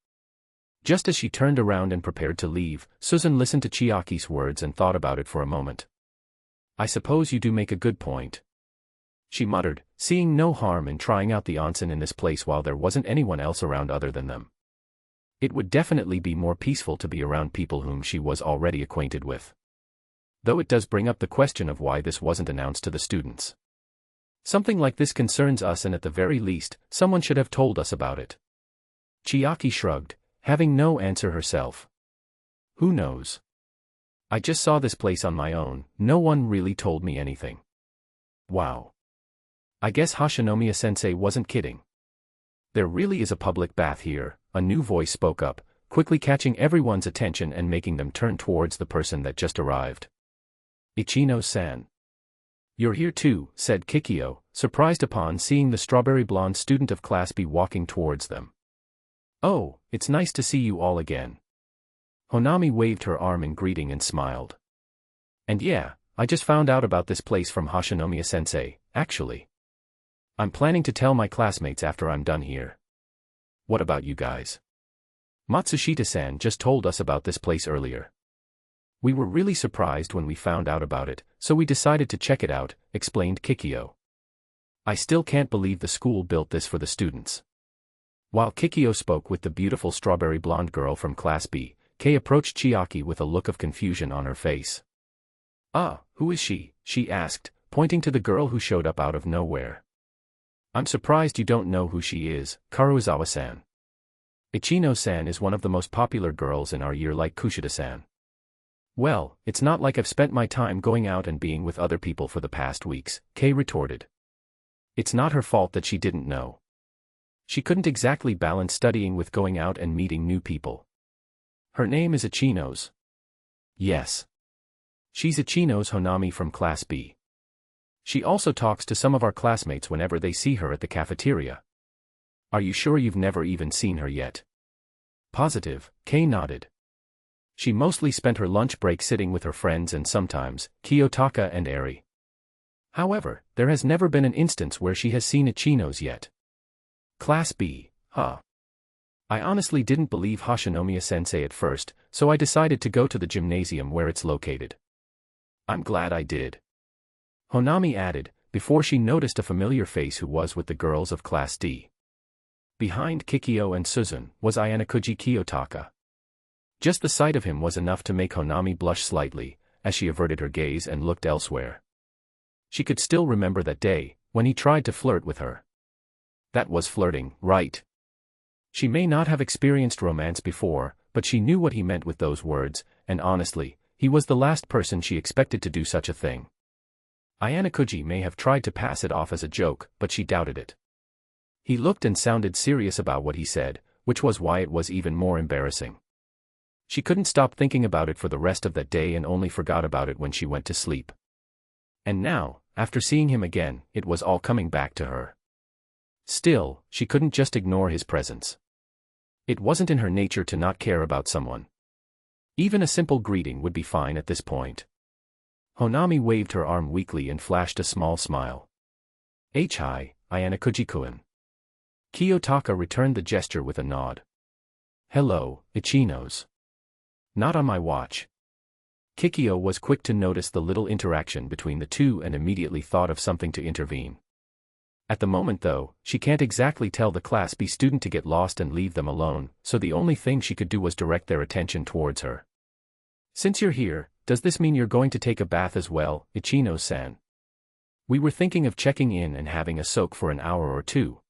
Just as she turned around and prepared to leave, Suzun listened to Chiaki's words and thought about it for a moment. "I suppose you do make a good point," she muttered, seeing no harm in trying out the onsen in this place while there wasn't anyone else around other than them. It would definitely be more peaceful to be around people whom she was already acquainted with. Though it does bring up the question of why this wasn't announced to the students. Something like this concerns us, and at the very least, someone should have told us about it. Chiaki shrugged, having no answer herself. Who knows? I just saw this place on my own, no one really told me anything. Wow. I guess Hashinomiya-sensei wasn't kidding. There really is a public bath here, a new voice spoke up, quickly catching everyone's attention and making them turn towards the person that just arrived. Ichino-san. You're here too, said Kikyo, surprised upon seeing the strawberry blonde student of Class B walking towards them. Oh, it's nice to see you all again. Honami waved her arm in greeting and smiled. And yeah, I just found out about this place from Hashinomiya-sensei, actually. I'm planning to tell my classmates after I'm done here. What about you guys? Matsushita-san just told us about this place earlier. We were really surprised when we found out about it, so we decided to check it out, explained Kikyo. I still can't believe the school built this for the students. While Kikyo spoke with the beautiful strawberry blonde girl from Class B, Kei approached Chiaki with a look of confusion on her face. "Ah, who is she?" she asked, pointing to the girl who showed up out of nowhere. "I'm surprised you don't know who she is, Karuizawa-san. Ichino-san is one of the most popular girls in our year like Kushida-san." "Well, it's not like I've spent my time going out and being with other people for the past weeks," Kei retorted. It's not her fault that she didn't know. She couldn't exactly balance studying with going out and meeting new people. "Her name is Ichino's." "Yes. She's Ichino's Honami from Class B. She also talks to some of our classmates whenever they see her at the cafeteria." "Are you sure you've never even seen her yet?" "Positive," Kei nodded. "She mostly spent her lunch break sitting with her friends and sometimes, Kiyotaka and Eri. However, there has never been an instance where she has seen Ichino's yet." "Class B, huh? I honestly didn't believe Hashinomiya-sensei at first, so I decided to go to the gymnasium where it's located." "I'm glad I did," Honami added, before she noticed a familiar face who was with the girls of Class D. Behind Kikyo and Suzun was Ayanokouji Kiyotaka. Just the sight of him was enough to make Honami blush slightly, as she averted her gaze and looked elsewhere. She could still remember that day, when he tried to flirt with her. That was flirting, right? She may not have experienced romance before, but she knew what he meant with those words, and honestly, he was the last person she expected to do such a thing. Ayanokouji may have tried to pass it off as a joke, but she doubted it. He looked and sounded serious about what he said, which was why it was even more embarrassing. She couldn't stop thinking about it for the rest of that day and only forgot about it when she went to sleep. And now, after seeing him again, it was all coming back to her. Still, she couldn't just ignore his presence. It wasn't in her nature to not care about someone. Even a simple greeting would be fine at this point. Honami waved her arm weakly and flashed a small smile. "Hi, Ayanokouji-kun." Kiyotaka returned the gesture with a nod. "Hello, Ichino's." "Not on my watch." Kikyo was quick to notice the little interaction between the two and immediately thought of something to intervene. At the moment though, she can't exactly tell the Class B student to get lost and leave them alone, so the only thing she could do was direct their attention towards her. "Since you're here, does this mean you're going to take a bath as well, Ichino-san? We were thinking of checking in and having a soak for an hour or two."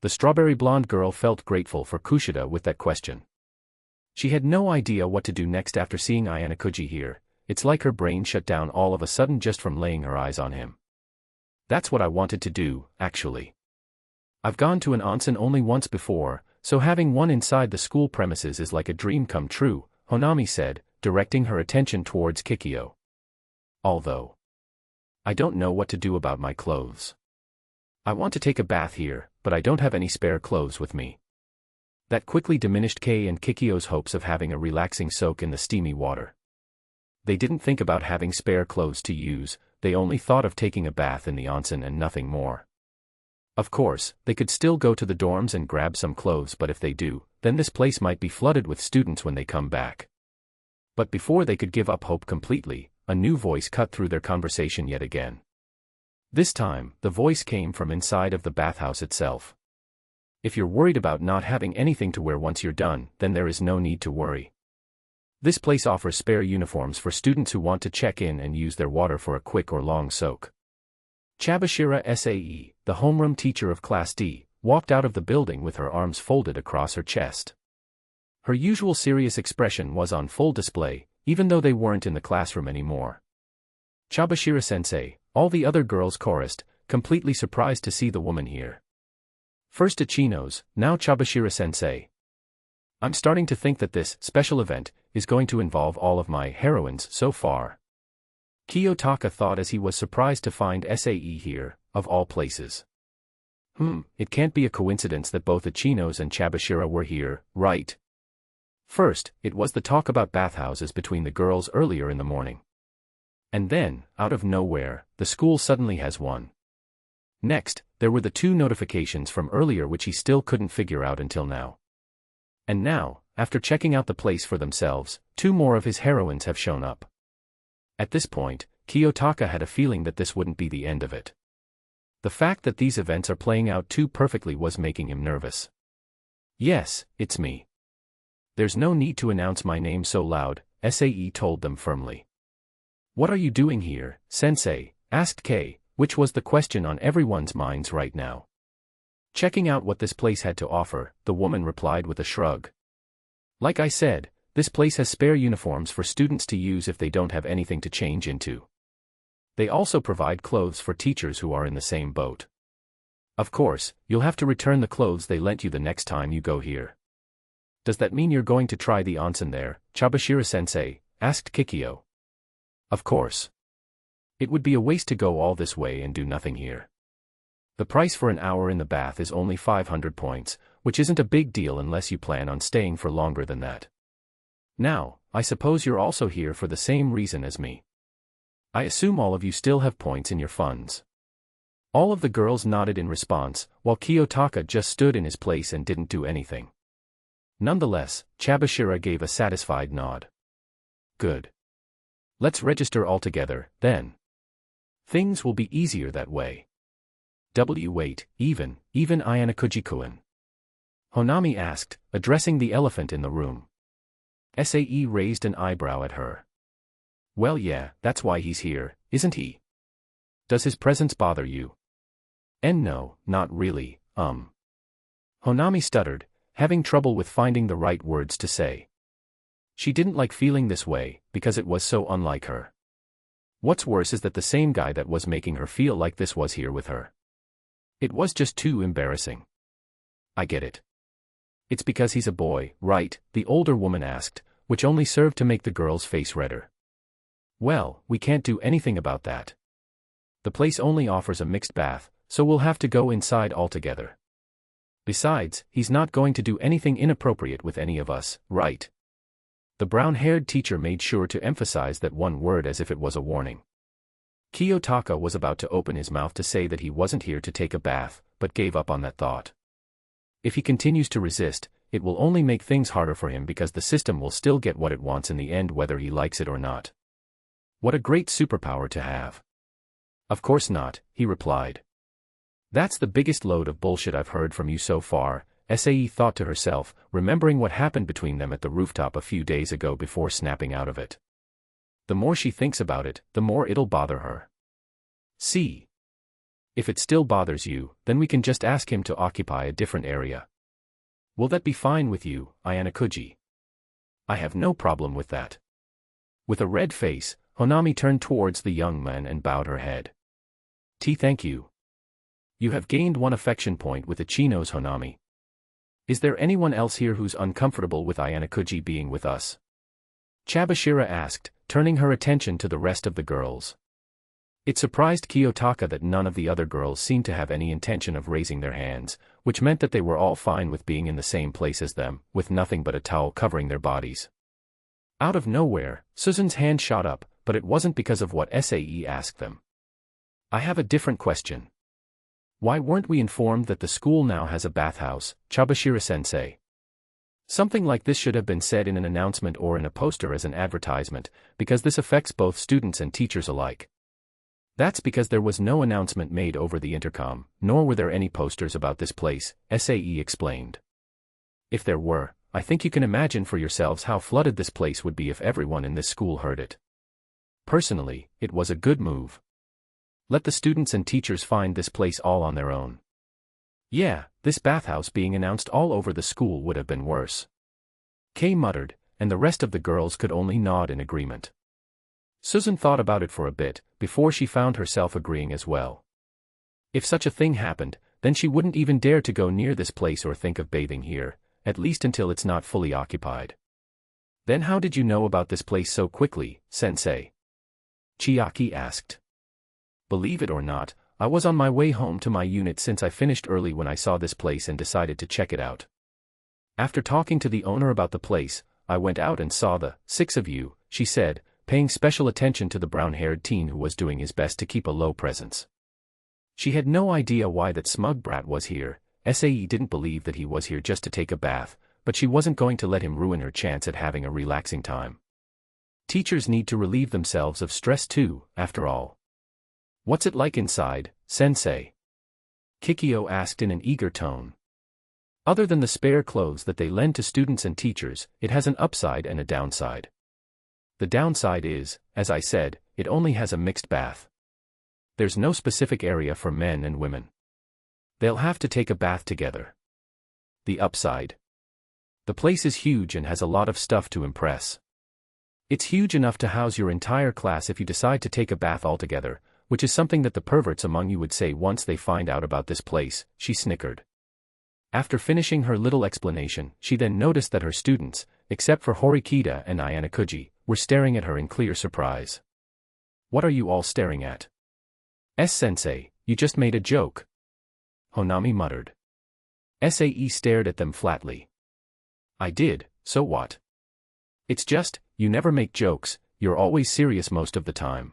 The strawberry blonde girl felt grateful for Kushida with that question. She had no idea what to do next after seeing Ayanokouji here. It's like her brain shut down all of a sudden just from laying her eyes on him. "That's what I wanted to do, actually. I've gone to an onsen only once before, so having one inside the school premises is like a dream come true," Honami said, directing her attention towards Kikyo. "Although I don't know what to do about my clothes. I want to take a bath here, but I don't have any spare clothes with me." That quickly diminished Kei and Kikyo's hopes of having a relaxing soak in the steamy water. They didn't think about having spare clothes to use, they only thought of taking a bath in the onsen and nothing more. Of course, they could still go to the dorms and grab some clothes, but if they do, then this place might be flooded with students when they come back. But before they could give up hope completely, a new voice cut through their conversation yet again. This time, the voice came from inside of the bathhouse itself. "If you're worried about not having anything to wear once you're done, then there is no need to worry. This place offers spare uniforms for students who want to check in and use their water for a quick or long soak." Chabashira Sae, the homeroom teacher of Class D, walked out of the building with her arms folded across her chest. Her usual serious expression was on full display, even though they weren't in the classroom anymore. "Chabashira-sensei," all the other girls chorused, completely surprised to see the woman here. First Ichino's, now Chabashira-sensei. "I'm starting to think that this special event is going to involve all of my heroines so far." Kiyotaka thought as he was surprised to find Sae here, of all places. It can't be a coincidence that both Ichino's and Chabashira were here, right? First, it was the talk about bathhouses between the girls earlier in the morning. And then, out of nowhere, the school suddenly has one. Next, there were the two notifications from earlier which he still couldn't figure out until now. And now, after checking out the place for themselves, two more of his heroines have shown up. At this point, Kiyotaka had a feeling that this wouldn't be the end of it. The fact that these events are playing out too perfectly was making him nervous. Yes, it's me. There's no need to announce my name so loud, Sae told them firmly. What are you doing here, sensei? Asked Kei, which was the question on everyone's minds right now. Checking out what this place had to offer, the woman replied with a shrug. Like I said, this place has spare uniforms for students to use if they don't have anything to change into. They also provide clothes for teachers who are in the same boat. Of course, you'll have to return the clothes they lent you the next time you go here. Does that mean you're going to try the onsen there, Chabashira-sensei? Asked Kikyo. Of course. It would be a waste to go all this way and do nothing here. The price for an hour in the bath is only 500 points, which isn't a big deal unless you plan on staying for longer than that. Now, I suppose you're also here for the same reason as me. I assume all of you still have points in your funds. All of the girls nodded in response, while Kiyotaka just stood in his place and didn't do anything. Nonetheless, Chabashira gave a satisfied nod. Good. Let's register all together, then. Things will be easier that way. Wait, even Ayanokouji-kun? Honami asked, addressing the elephant in the room. Sae raised an eyebrow at her. Well yeah, that's why he's here, isn't he? Does his presence bother you? No, not really, Honami stuttered, having trouble with finding the right words to say. She didn't like feeling this way, because it was so unlike her. What's worse is that the same guy that was making her feel like this was here with her. It was just too embarrassing. I get it. It's because he's a boy, right? The older woman asked, which only served to make the girl's face redder. Well, we can't do anything about that. The place only offers a mixed bath, so we'll have to go inside altogether. Besides, he's not going to do anything inappropriate with any of us, right? The brown-haired teacher made sure to emphasize that one word as if it was a warning. Kiyotaka was about to open his mouth to say that he wasn't here to take a bath, but gave up on that thought. If he continues to resist, it will only make things harder for him because the system will still get what it wants in the end whether he likes it or not. What a great superpower to have. Of course not, he replied. That's the biggest load of bullshit I've heard from you so far, Sae thought to herself, remembering what happened between them at the rooftop a few days ago before snapping out of it. The more she thinks about it, the more it'll bother her. See? If it still bothers you, then we can just ask him to occupy a different area. Will that be fine with you, Ayanokouji? I have no problem with that. With a red face, Honami turned towards the young man and bowed her head. Thank you. You have gained one affection point with the chinos, Honami. Is there anyone else here who's uncomfortable with Ayanokouji being with us? Chabashira asked, turning her attention to the rest of the girls. It surprised Kiyotaka that none of the other girls seemed to have any intention of raising their hands, which meant that they were all fine with being in the same place as them, with nothing but a towel covering their bodies. Out of nowhere, Suzan's hand shot up, but it wasn't because of what Sae asked them. I have a different question. Why weren't we informed that the school now has a bathhouse, Chabashira-sensei? Something like this should have been said in an announcement or in a poster as an advertisement, because this affects both students and teachers alike. That's because there was no announcement made over the intercom, nor were there any posters about this place, Sae explained. If there were, I think you can imagine for yourselves how flooded this place would be if everyone in this school heard it. Personally, it was a good move. Let the students and teachers find this place all on their own. Yeah, this bathhouse being announced all over the school would have been worse. Kei muttered, and the rest of the girls could only nod in agreement. Susan thought about it for a bit, before she found herself agreeing as well. If such a thing happened, then she wouldn't even dare to go near this place or think of bathing here, at least until it's not fully occupied. Then how did you know about this place so quickly, sensei? Chiaki asked. Believe it or not, I was on my way home to my unit since I finished early when I saw this place and decided to check it out. After talking to the owner about the place, I went out and saw the 6 of you, she said, paying special attention to the brown-haired teen who was doing his best to keep a low presence. She had no idea why that smug brat was here. Sae didn't believe that he was here just to take a bath, but she wasn't going to let him ruin her chance at having a relaxing time. Teachers need to relieve themselves of stress too, after all. What's it like inside, sensei? Kikyo asked in an eager tone. Other than the spare clothes that they lend to students and teachers, it has an upside and a downside. The downside is, as I said, it only has a mixed bath. There's no specific area for men and women. They'll have to take a bath together. The upside. The place is huge and has a lot of stuff to impress. It's huge enough to house your entire class if you decide to take a bath altogether, which is something that the perverts among you would say once they find out about this place, she snickered. After finishing her little explanation, she then noticed that her students, except for Horikita and Ayanokouji, were staring at her in clear surprise. What are you all staring at? S-sensei, you just made a joke. Honami muttered. Sae stared at them flatly. I did, so what? It's just, you never make jokes, you're always serious most of the time.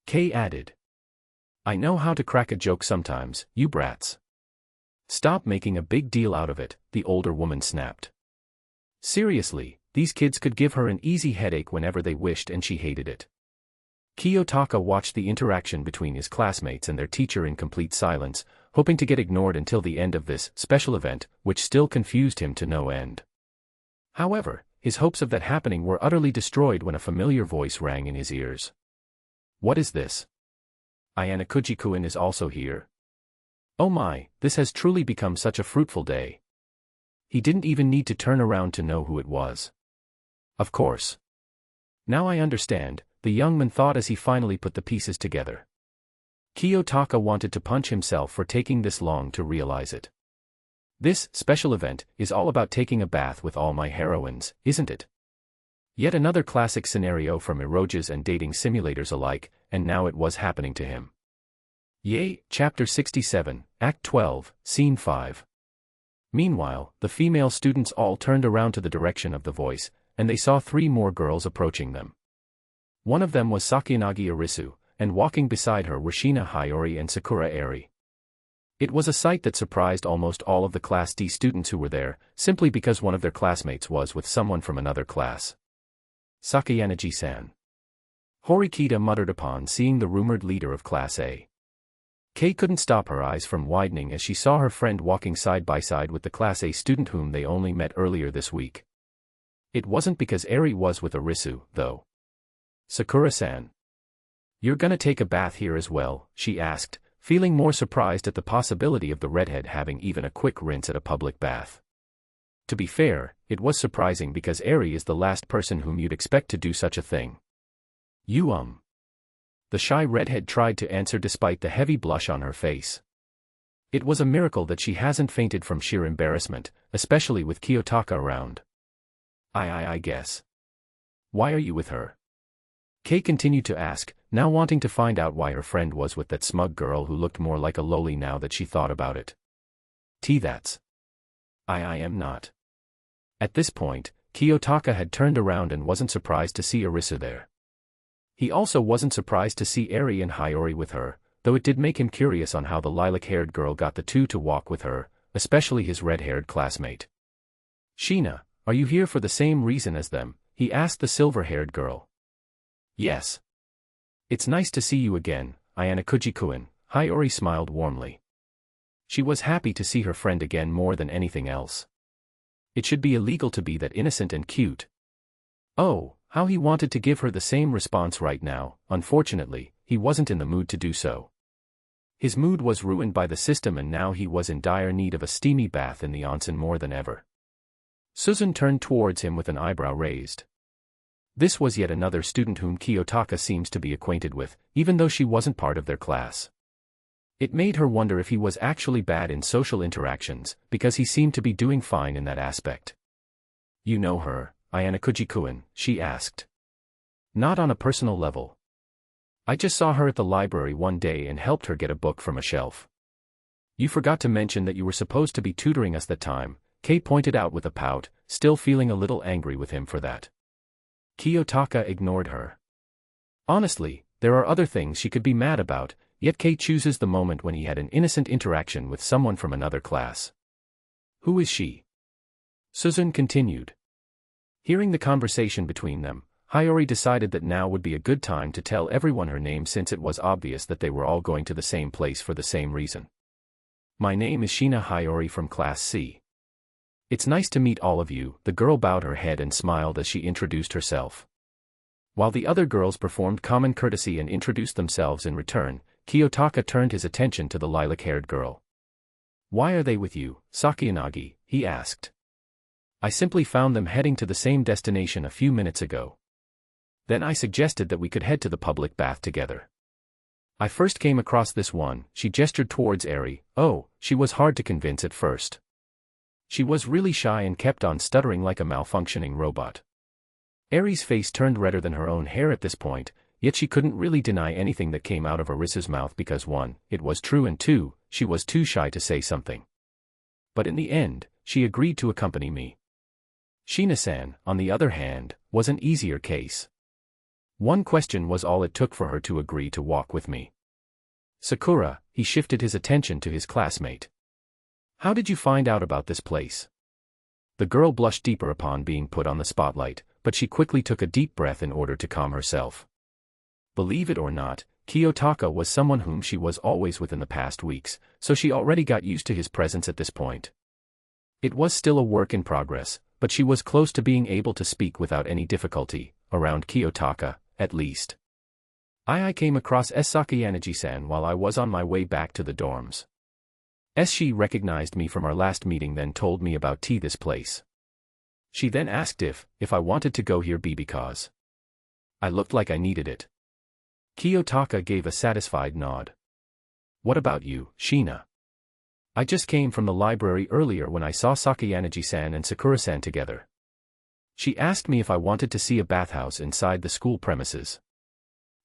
Kei added. I know how to crack a joke sometimes, you brats. Stop making a big deal out of it, the older woman snapped. Seriously, these kids could give her an easy headache whenever they wished and she hated it. Kiyotaka watched the interaction between his classmates and their teacher in complete silence, hoping to get ignored until the end of this special event, which still confused him to no end. However, his hopes of that happening were utterly destroyed when a familiar voice rang in his ears. What is this? Ayanokouji-kun is also here. Oh my, this has truly become such a fruitful day. He didn't even need to turn around to know who it was. Of course. Now I understand, the young man thought as he finally put the pieces together. Kiyotaka wanted to punch himself for taking this long to realize it. This special event is all about taking a bath with all my heroines, isn't it? Yet another classic scenario from Eroges and dating simulators alike, and now it was happening to him. Yay, Chapter 67, Act 12, Scene 5. Meanwhile, the female students all turned around to the direction of the voice, and they saw 3 more girls approaching them. One of them was Sakayanagi Arisu, and walking beside her were Shina Hiyori and Sakura Eri. It was a sight that surprised almost all of the Class D students who were there, simply because one of their classmates was with someone from another class. Sakayanagi-san. Horikita muttered upon seeing the rumored leader of Class A. Kei couldn't stop her eyes from widening as she saw her friend walking side by side with the Class A student whom they only met earlier this week. It wasn't because Eri was with Arisu, though. Sakura-san. You're gonna take a bath here as well, she asked, feeling more surprised at the possibility of the redhead having even a quick rinse at a public bath. To be fair, it was surprising because Eri is the last person whom you'd expect to do such a thing. You The shy redhead tried to answer despite the heavy blush on her face. It was a miracle that she hasn't fainted from sheer embarrassment, especially with Kiyotaka around. I guess. Why are you with her? Kei continued to ask, now wanting to find out why her friend was with that smug girl who looked more like a loli now that she thought about it. That's. I am not. At this point, Kiyotaka had turned around and wasn't surprised to see Arisu there. He also wasn't surprised to see Eri and Hiyori with her, though it did make him curious on how the lilac-haired girl got the two to walk with her, especially his red-haired classmate. Shina, are you here for the same reason as them? He asked the silver-haired girl. Yes. It's nice to see you again, Ayanokouji-kun, Hiyori smiled warmly. She was happy to see her friend again more than anything else. It should be illegal to be that innocent and cute. Oh, how he wanted to give her the same response right now. Unfortunately, he wasn't in the mood to do so. His mood was ruined by the system and now he was in dire need of a steamy bath in the onsen more than ever. Suzun turned towards him with an eyebrow raised. This was yet another student whom Kiyotaka seems to be acquainted with, even though she wasn't part of their class. It made her wonder if he was actually bad in social interactions, because he seemed to be doing fine in that aspect. You know her, Ayanokouji-kun, she asked. Not on a personal level. I just saw her at the library one day and helped her get a book from a shelf. You forgot to mention that you were supposed to be tutoring us that time, Kei pointed out with a pout, still feeling a little angry with him for that. Kiyotaka ignored her. Honestly, there are other things she could be mad about, yet Kei chooses the moment when he had an innocent interaction with someone from another class. Who is she? Suzun continued. Hearing the conversation between them, Hiyori decided that now would be a good time to tell everyone her name since it was obvious that they were all going to the same place for the same reason. My name is Shina Hiyori from Class C. It's nice to meet all of you, the girl bowed her head and smiled as she introduced herself. While the other girls performed common courtesy and introduced themselves in return, Kiyotaka turned his attention to the lilac-haired girl. Why are they with you, Sakayanagi? He asked. I simply found them heading to the same destination a few minutes ago. Then I suggested that we could head to the public bath together. I first came across this one, she gestured towards Eri. Oh, she was hard to convince at first. She was really shy and kept on stuttering like a malfunctioning robot. Eri's face turned redder than her own hair at this point, yet she couldn't really deny anything that came out of Arisa's mouth because 1, it was true, and 2, she was too shy to say something. But in the end, she agreed to accompany me. Shina-san, on the other hand, was an easier case. One question was all it took for her to agree to walk with me. Sakura, he shifted his attention to his classmate. How did you find out about this place? The girl blushed deeper upon being put on the spotlight, but she quickly took a deep breath in order to calm herself. Believe it or not, Kiyotaka was someone whom she was always with in the past weeks, so she already got used to his presence at this point. It was still a work in progress, but she was close to being able to speak without any difficulty, around Kiyotaka, at least. I came across Sakayanagi-san while I was on my way back to the dorms. She recognized me from our last meeting, then told me about this place. She then asked if I wanted to go here because I looked like I needed it. Kiyotaka gave a satisfied nod. What about you, Shina? I just came from the library earlier when I saw Sakayanagi-san and Sakura-san together. She asked me if I wanted to see a bathhouse inside the school premises.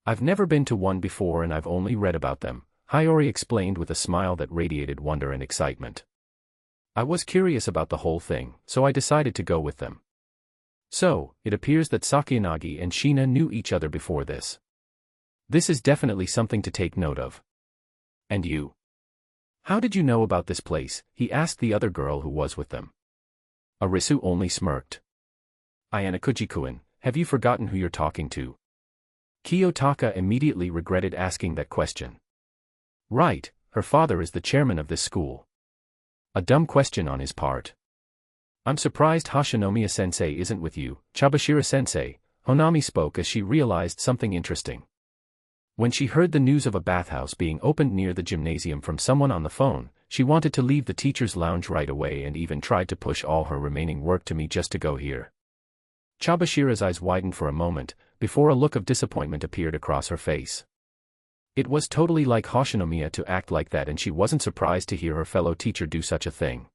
I've never been to one before and I've only read about them, Hiyori explained with a smile that radiated wonder and excitement. I was curious about the whole thing, so I decided to go with them. So, it appears that Sakayanagi and Shina knew each other before this. This is definitely something to take note of. And you? How did you know about this place? He asked the other girl who was with them. Arisu only smirked. Ayanokouji-kun, have you forgotten who you're talking to? Kiyotaka immediately regretted asking that question. Right, her father is the chairman of this school. A dumb question on his part. I'm surprised Hashinomiya-sensei isn't with you, Chabashira-sensei, Honami spoke as she realized something interesting. When she heard the news of a bathhouse being opened near the gymnasium from someone on the phone, she wanted to leave the teacher's lounge right away and even tried to push all her remaining work to me just to go here. Chabashira's eyes widened for a moment, before a look of disappointment appeared across her face. It was totally like Hashinomiya to act like that, and she wasn't surprised to hear her fellow teacher do such a thing.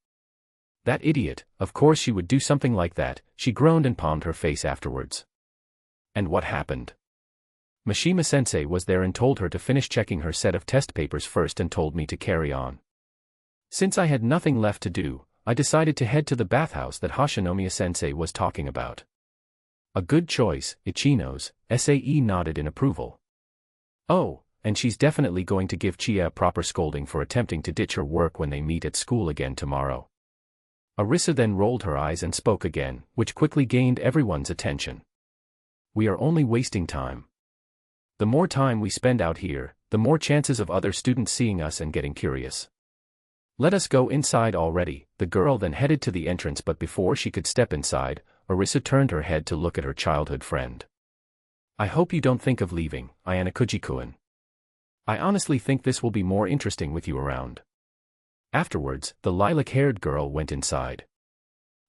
That idiot, of course she would do something like that, she groaned and palmed her face afterwards. And what happened? Mishima-sensei was there and told her to finish checking her set of test papers first and told me to carry on. Since I had nothing left to do, I decided to head to the bathhouse that Hashinomiya-sensei was talking about. A good choice, Ichino's, SAE nodded in approval. Oh, and she's definitely going to give Chie a proper scolding for attempting to ditch her work when they meet at school again tomorrow. Arisa then rolled her eyes and spoke again, which quickly gained everyone's attention. We are only wasting time. The more time we spend out here, the more chances of other students seeing us and getting curious. Let us go inside already. The girl then headed to the entrance, but before she could step inside, Arisa turned her head to look at her childhood friend. I hope you don't think of leaving, Ayanokouji-kun. I honestly think this will be more interesting with you around. Afterwards, the lilac-haired girl went inside.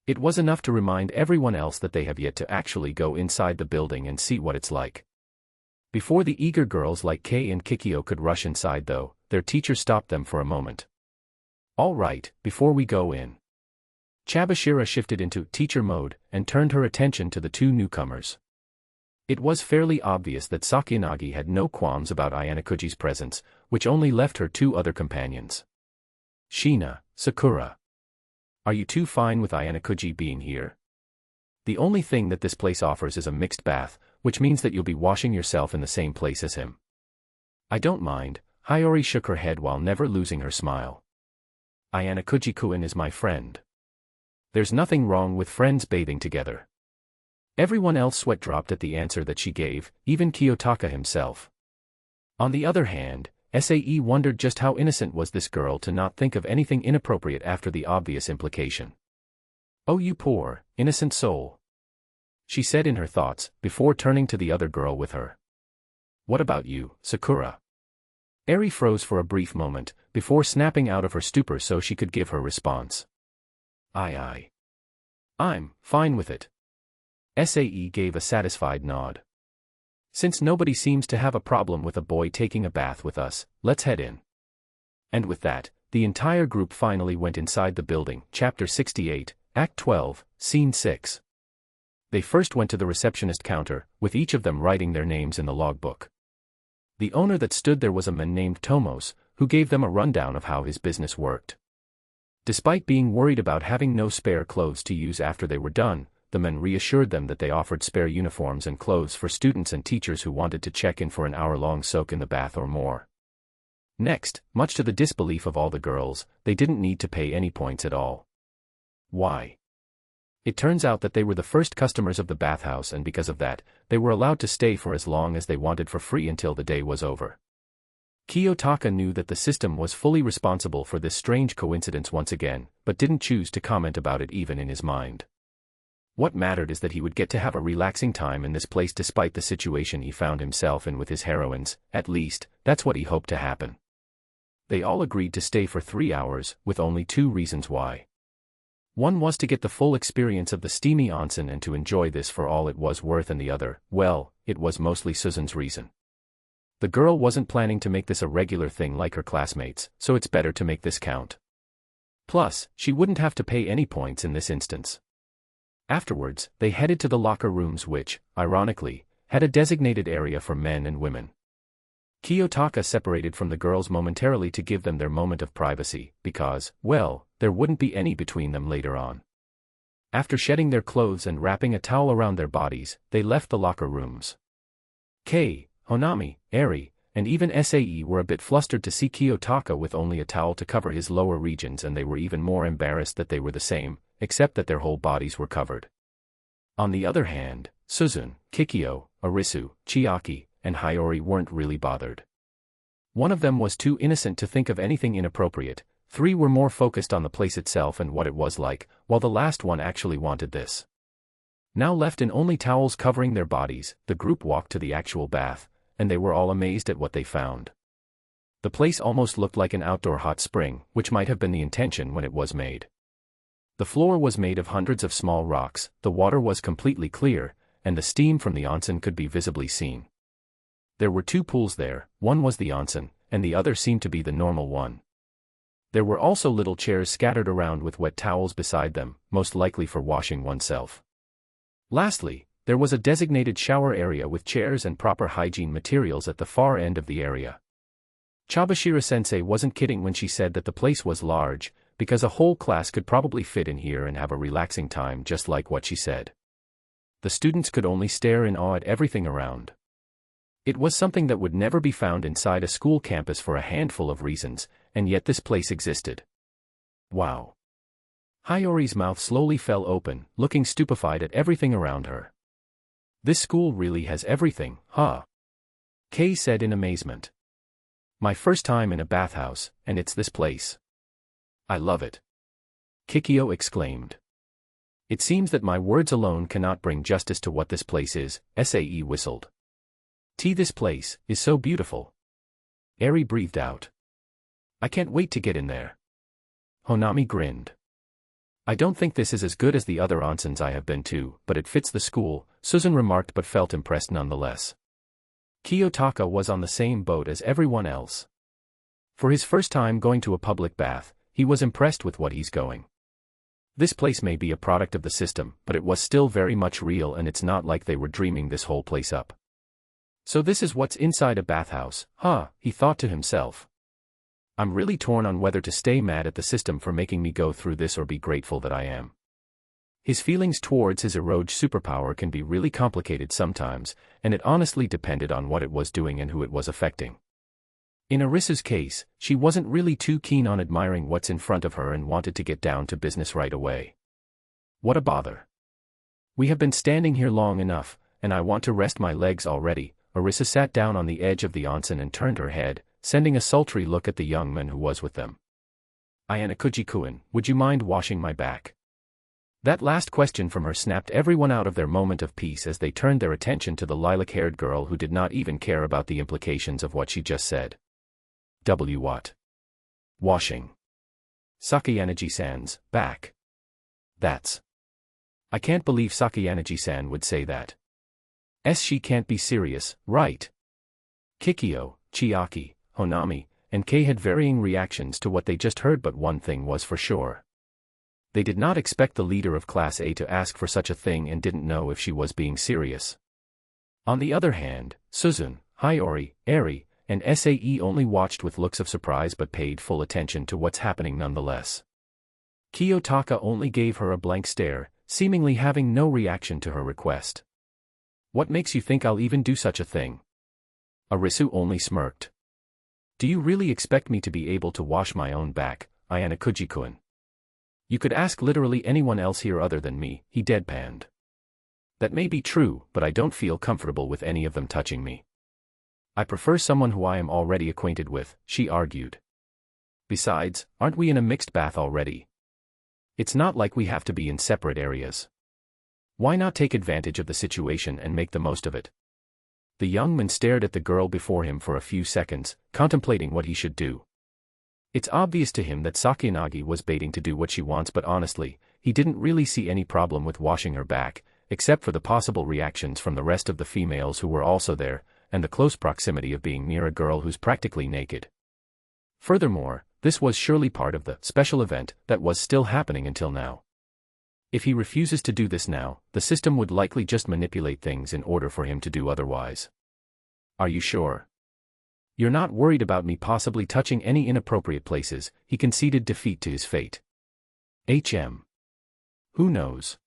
It was enough to remind everyone else that they have yet to actually go inside the building and see what it's like. Before the eager girls like Kei and Kikyo could rush inside though, their teacher stopped them for a moment. All right, before we go in. Chabashira shifted into teacher mode and turned her attention to the two newcomers. It was fairly obvious that Sakayanagi had no qualms about Ayanokouji's presence, which only left her two other companions. Shina, Sakura. Are you two fine with Ayanokouji being here? The only thing that this place offers is a mixed bath, which means that you'll be washing yourself in the same place as him. I don't mind, Hiyori shook her head while never losing her smile. Ayanokouji-kun is my friend. There's nothing wrong with friends bathing together. Everyone else sweat dropped at the answer that she gave, even Kiyotaka himself. On the other hand, SAE wondered just how innocent was this girl to not think of anything inappropriate after the obvious implication. "Oh, you poor, innocent soul," she said in her thoughts, before turning to the other girl with her. "What about you, Sakura?" Eri froze for a brief moment, before snapping out of her stupor so she could give her response. I'm fine with it." Sae gave a satisfied nod. "Since nobody seems to have a problem with a boy taking a bath with us, let's head in." And with that, the entire group finally went inside the building. Chapter 68, Act 12, Scene 6. They first went to the receptionist counter, with each of them writing their names in the logbook. The owner that stood there was a man named Tomos, who gave them a rundown of how his business worked. Despite being worried about having no spare clothes to use after they were done, the man reassured them that they offered spare uniforms and clothes for students and teachers who wanted to check in for an hour-long soak in the bath or more. Next, much to the disbelief of all the girls, they didn't need to pay any points at all. Why? It turns out that they were the first customers of the bathhouse, and because of that, they were allowed to stay for as long as they wanted for free until the day was over. Kiyotaka knew that the system was fully responsible for this strange coincidence once again, but didn't choose to comment about it even in his mind. What mattered is that he would get to have a relaxing time in this place despite the situation he found himself in with his heroines. At least, that's what he hoped to happen. They all agreed to stay for 3 hours, with only 2 reasons why. One was to get the full experience of the steamy onsen and to enjoy this for all it was worth, and the other, well, it was mostly Susan's reason. The girl wasn't planning to make this a regular thing like her classmates, so it's better to make this count. Plus, she wouldn't have to pay any points in this instance. Afterwards, they headed to the locker rooms which, ironically, had a designated area for men and women. Kiyotaka separated from the girls momentarily to give them their moment of privacy, because, well, there wouldn't be any between them later on. After shedding their clothes and wrapping a towel around their bodies, they left the locker rooms. Kei, Honami, Eri, and even Sae were a bit flustered to see Kiyotaka with only a towel to cover his lower regions, and they were even more embarrassed that they were the same, except that their whole bodies were covered. On the other hand, Suzun, Kikyo, Arisu, Chiaki, and Hiyori weren't really bothered. One of them was too innocent to think of anything inappropriate, 3 were more focused on the place itself and what it was like, while the last one actually wanted this. Now left in only towels covering their bodies, the group walked to the actual bath, and they were all amazed at what they found. The place almost looked like an outdoor hot spring, which might have been the intention when it was made. The floor was made of hundreds of small rocks, the water was completely clear, and the steam from the onsen could be visibly seen. There were 2 pools there, one was the onsen, and the other seemed to be the normal one. There were also little chairs scattered around with wet towels beside them, most likely for washing oneself. Lastly, there was a designated shower area with chairs and proper hygiene materials at the far end of the area. Chabashira-sensei wasn't kidding when she said that the place was large, because a whole class could probably fit in here and have a relaxing time just like what she said. The students could only stare in awe at everything around. It was something that would never be found inside a school campus for a handful of reasons, and yet this place existed. Wow. Hiyori's mouth slowly fell open, looking stupefied at everything around her. This school really has everything, huh? Kei said in amazement. My first time in a bathhouse, and it's this place. I love it. Kikyo exclaimed. It seems that my words alone cannot bring justice to what this place is, Sae whistled. This place is so beautiful. Eri breathed out. I can't wait to get in there. Honami grinned. I don't think this is as good as the other onsens I have been to, but it fits the school, Susan remarked, but felt impressed nonetheless. Kiyotaka was on the same boat as everyone else. For his first time going to a public bath, he was impressed with what he's going. This place may be a product of the system, but it was still very much real, and it's not like they were dreaming this whole place up. So this is what's inside a bathhouse, huh, he thought to himself. I'm really torn on whether to stay mad at the system for making me go through this or be grateful that I am. His feelings towards his Eroge superpower can be really complicated sometimes, and it honestly depended on what it was doing and who it was affecting. In Arisu's case, she wasn't really too keen on admiring what's in front of her and wanted to get down to business right away. What a bother. We have been standing here long enough, and I want to rest my legs already. Arisu sat down on the edge of the onsen and turned her head, sending a sultry look at the young man who was with them. Ayanokouji-kun, would you mind washing my back? That last question from her snapped everyone out of their moment of peace as they turned their attention to the lilac-haired girl who did not even care about the implications of what she just said. What? Washing. Sakayanagi-san's back. That's. I can't believe Sakayanagi-san would say that. She can't be serious, right? Kikyo, Chiaki, Honami, and Kei had varying reactions to what they just heard, but one thing was for sure. They did not expect the leader of Class A to ask for such a thing and didn't know if she was being serious. On the other hand, Suzun, Hiyori, Eri, and Sae only watched with looks of surprise but paid full attention to what's happening nonetheless. Kiyotaka only gave her a blank stare, seemingly having no reaction to her request. What makes you think I'll even do such a thing? Arisu only smirked. Do you really expect me to be able to wash my own back, Ayanokouji-kun? You could ask literally anyone else here other than me, he deadpanned. That may be true, but I don't feel comfortable with any of them touching me. I prefer someone who I am already acquainted with, she argued. Besides, aren't we in a mixed bath already? It's not like we have to be in separate areas. Why not take advantage of the situation and make the most of it? The young man stared at the girl before him for a few seconds, contemplating what he should do. It's obvious to him that Sakayanagi was baiting to do what she wants, but honestly, he didn't really see any problem with washing her back, except for the possible reactions from the rest of the females who were also there, and the close proximity of being near a girl who's practically naked. Furthermore, this was surely part of the special event that was still happening until now. If he refuses to do this now, the system would likely just manipulate things in order for him to do otherwise. Are you sure? You're not worried about me possibly touching any inappropriate places? He conceded defeat to his fate. Who knows?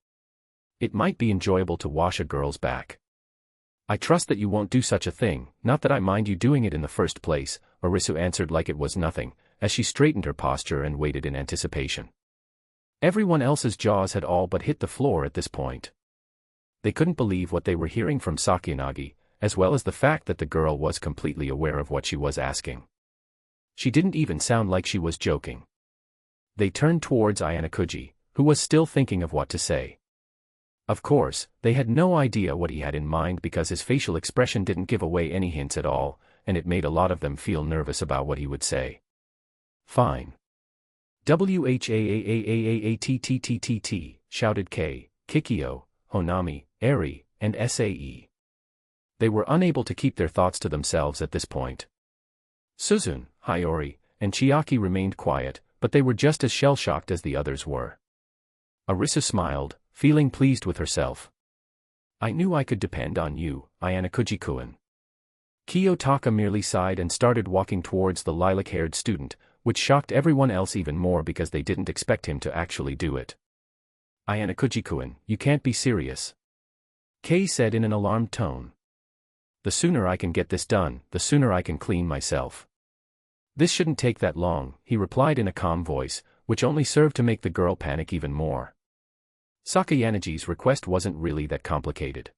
It might be enjoyable to wash a girl's back. I trust that you won't do such a thing, not that I mind you doing it in the first place, Arisu answered like it was nothing, as she straightened her posture and waited in anticipation. Everyone else's jaws had all but hit the floor at this point. They couldn't believe what they were hearing from Sakayanagi, as well as the fact that the girl was completely aware of what she was asking. She didn't even sound like she was joking. They turned towards Ayanokouji, who was still thinking of what to say. Of course, they had no idea what he had in mind because his facial expression didn't give away any hints at all, and it made a lot of them feel nervous about what he would say. Fine. Whaaaaaaatt, shouted Kei, Kikyo, Honami, Eri, and Sae. They were unable to keep their thoughts to themselves at this point. Suzun, Hiyori, and Chiaki remained quiet, but they were just as shell-shocked as the others were. Arisu smiled, feeling pleased with herself. I knew I could depend on you, Ayanokouji-kun. Kiyotaka merely sighed and started walking towards the lilac-haired student, which shocked everyone else even more because they didn't expect him to actually do it. Ayanokouji-kun, you can't be serious. Kei said in an alarmed tone. The sooner I can get this done, the sooner I can clean myself. This shouldn't take that long, he replied in a calm voice, which only served to make the girl panic even more. Sakayanagi's request wasn't really that complicated.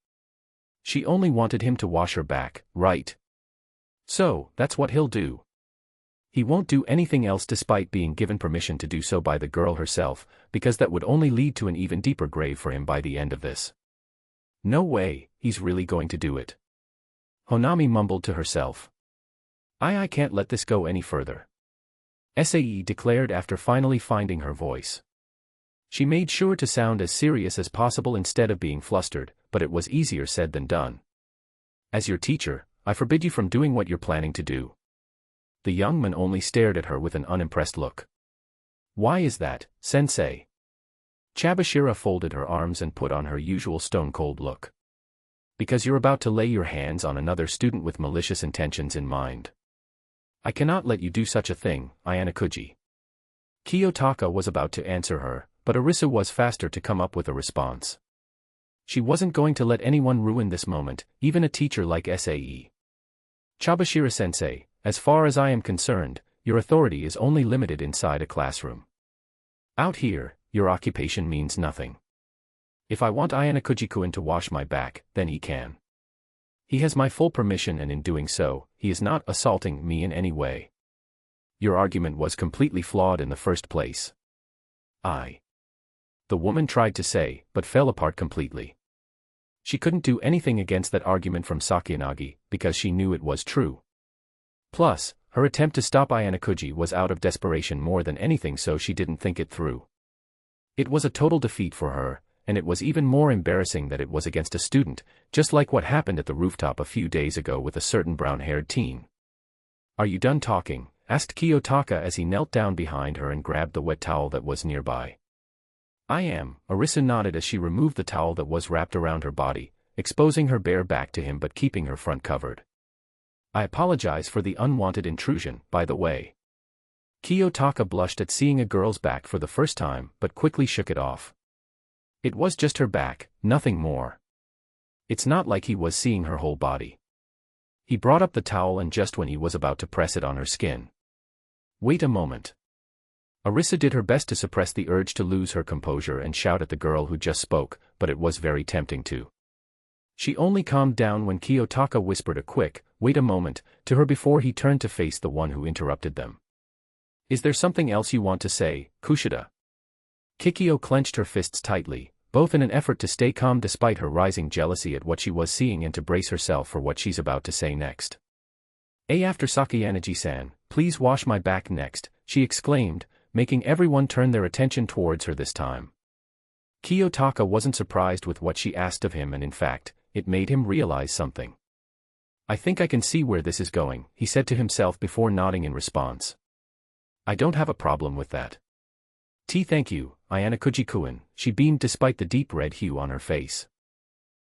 She only wanted him to wash her back, right? So, that's what he'll do. He won't do anything else despite being given permission to do so by the girl herself, because that would only lead to an even deeper grave for him by the end of this. No way, he's really going to do it. Honami mumbled to herself. I can't let this go any further. Sae declared after finally finding her voice. She made sure to sound as serious as possible instead of being flustered, but it was easier said than done. As your teacher, I forbid you from doing what you're planning to do. The young man only stared at her with an unimpressed look. Why is that, sensei? Chabashira folded her arms and put on her usual stone-cold look. Because you're about to lay your hands on another student with malicious intentions in mind. I cannot let you do such a thing, Ayanokouji. Kiyotaka was about to answer her, but Arisu was faster to come up with a response. She wasn't going to let anyone ruin this moment, even a teacher like Sae. Chabashira-sensei, as far as I am concerned, your authority is only limited inside a classroom. Out here, your occupation means nothing. If I want Ayanokouji-kun to wash my back, then he can. He has my full permission, and in doing so, he is not assaulting me in any way. Your argument was completely flawed in the first place. the woman tried to say, but fell apart completely. She couldn't do anything against that argument from Sakuyanagi, because she knew it was true. Plus, her attempt to stop Ayanokouji was out of desperation more than anything, so she didn't think it through. It was a total defeat for her, and it was even more embarrassing that it was against a student, just like what happened at the rooftop a few days ago with a certain brown-haired teen. "Are you done talking?" asked Kiyotaka as he knelt down behind her and grabbed the wet towel that was nearby. "I am," Arisa nodded as she removed the towel that was wrapped around her body, exposing her bare back to him but keeping her front covered. "I apologize for the unwanted intrusion, by the way." Kiyotaka blushed at seeing a girl's back for the first time, but quickly shook it off. It was just her back, nothing more. It's not like he was seeing her whole body. He brought up the towel and just when he was about to press it on her skin. "Wait a moment." Arisa did her best to suppress the urge to lose her composure and shout at the girl who just spoke, but it was very tempting to. She only calmed down when Kiyotaka whispered a quick, "Wait a moment," to her before he turned to face the one who interrupted them. "Is there something else you want to say, Kushida?" Kikyo clenched her fists tightly, both in an effort to stay calm despite her rising jealousy at what she was seeing and to brace herself for what she's about to say next. After Sakuyanagi-san, please wash my back next," she exclaimed, making everyone turn their attention towards her this time. Kiyotaka wasn't surprised with what she asked of him, and in fact, it made him realize something. "I think I can see where this is going," he said to himself before nodding in response. "I don't have a problem with that." Thank you, Ayanokouji-kun," she beamed despite the deep red hue on her face.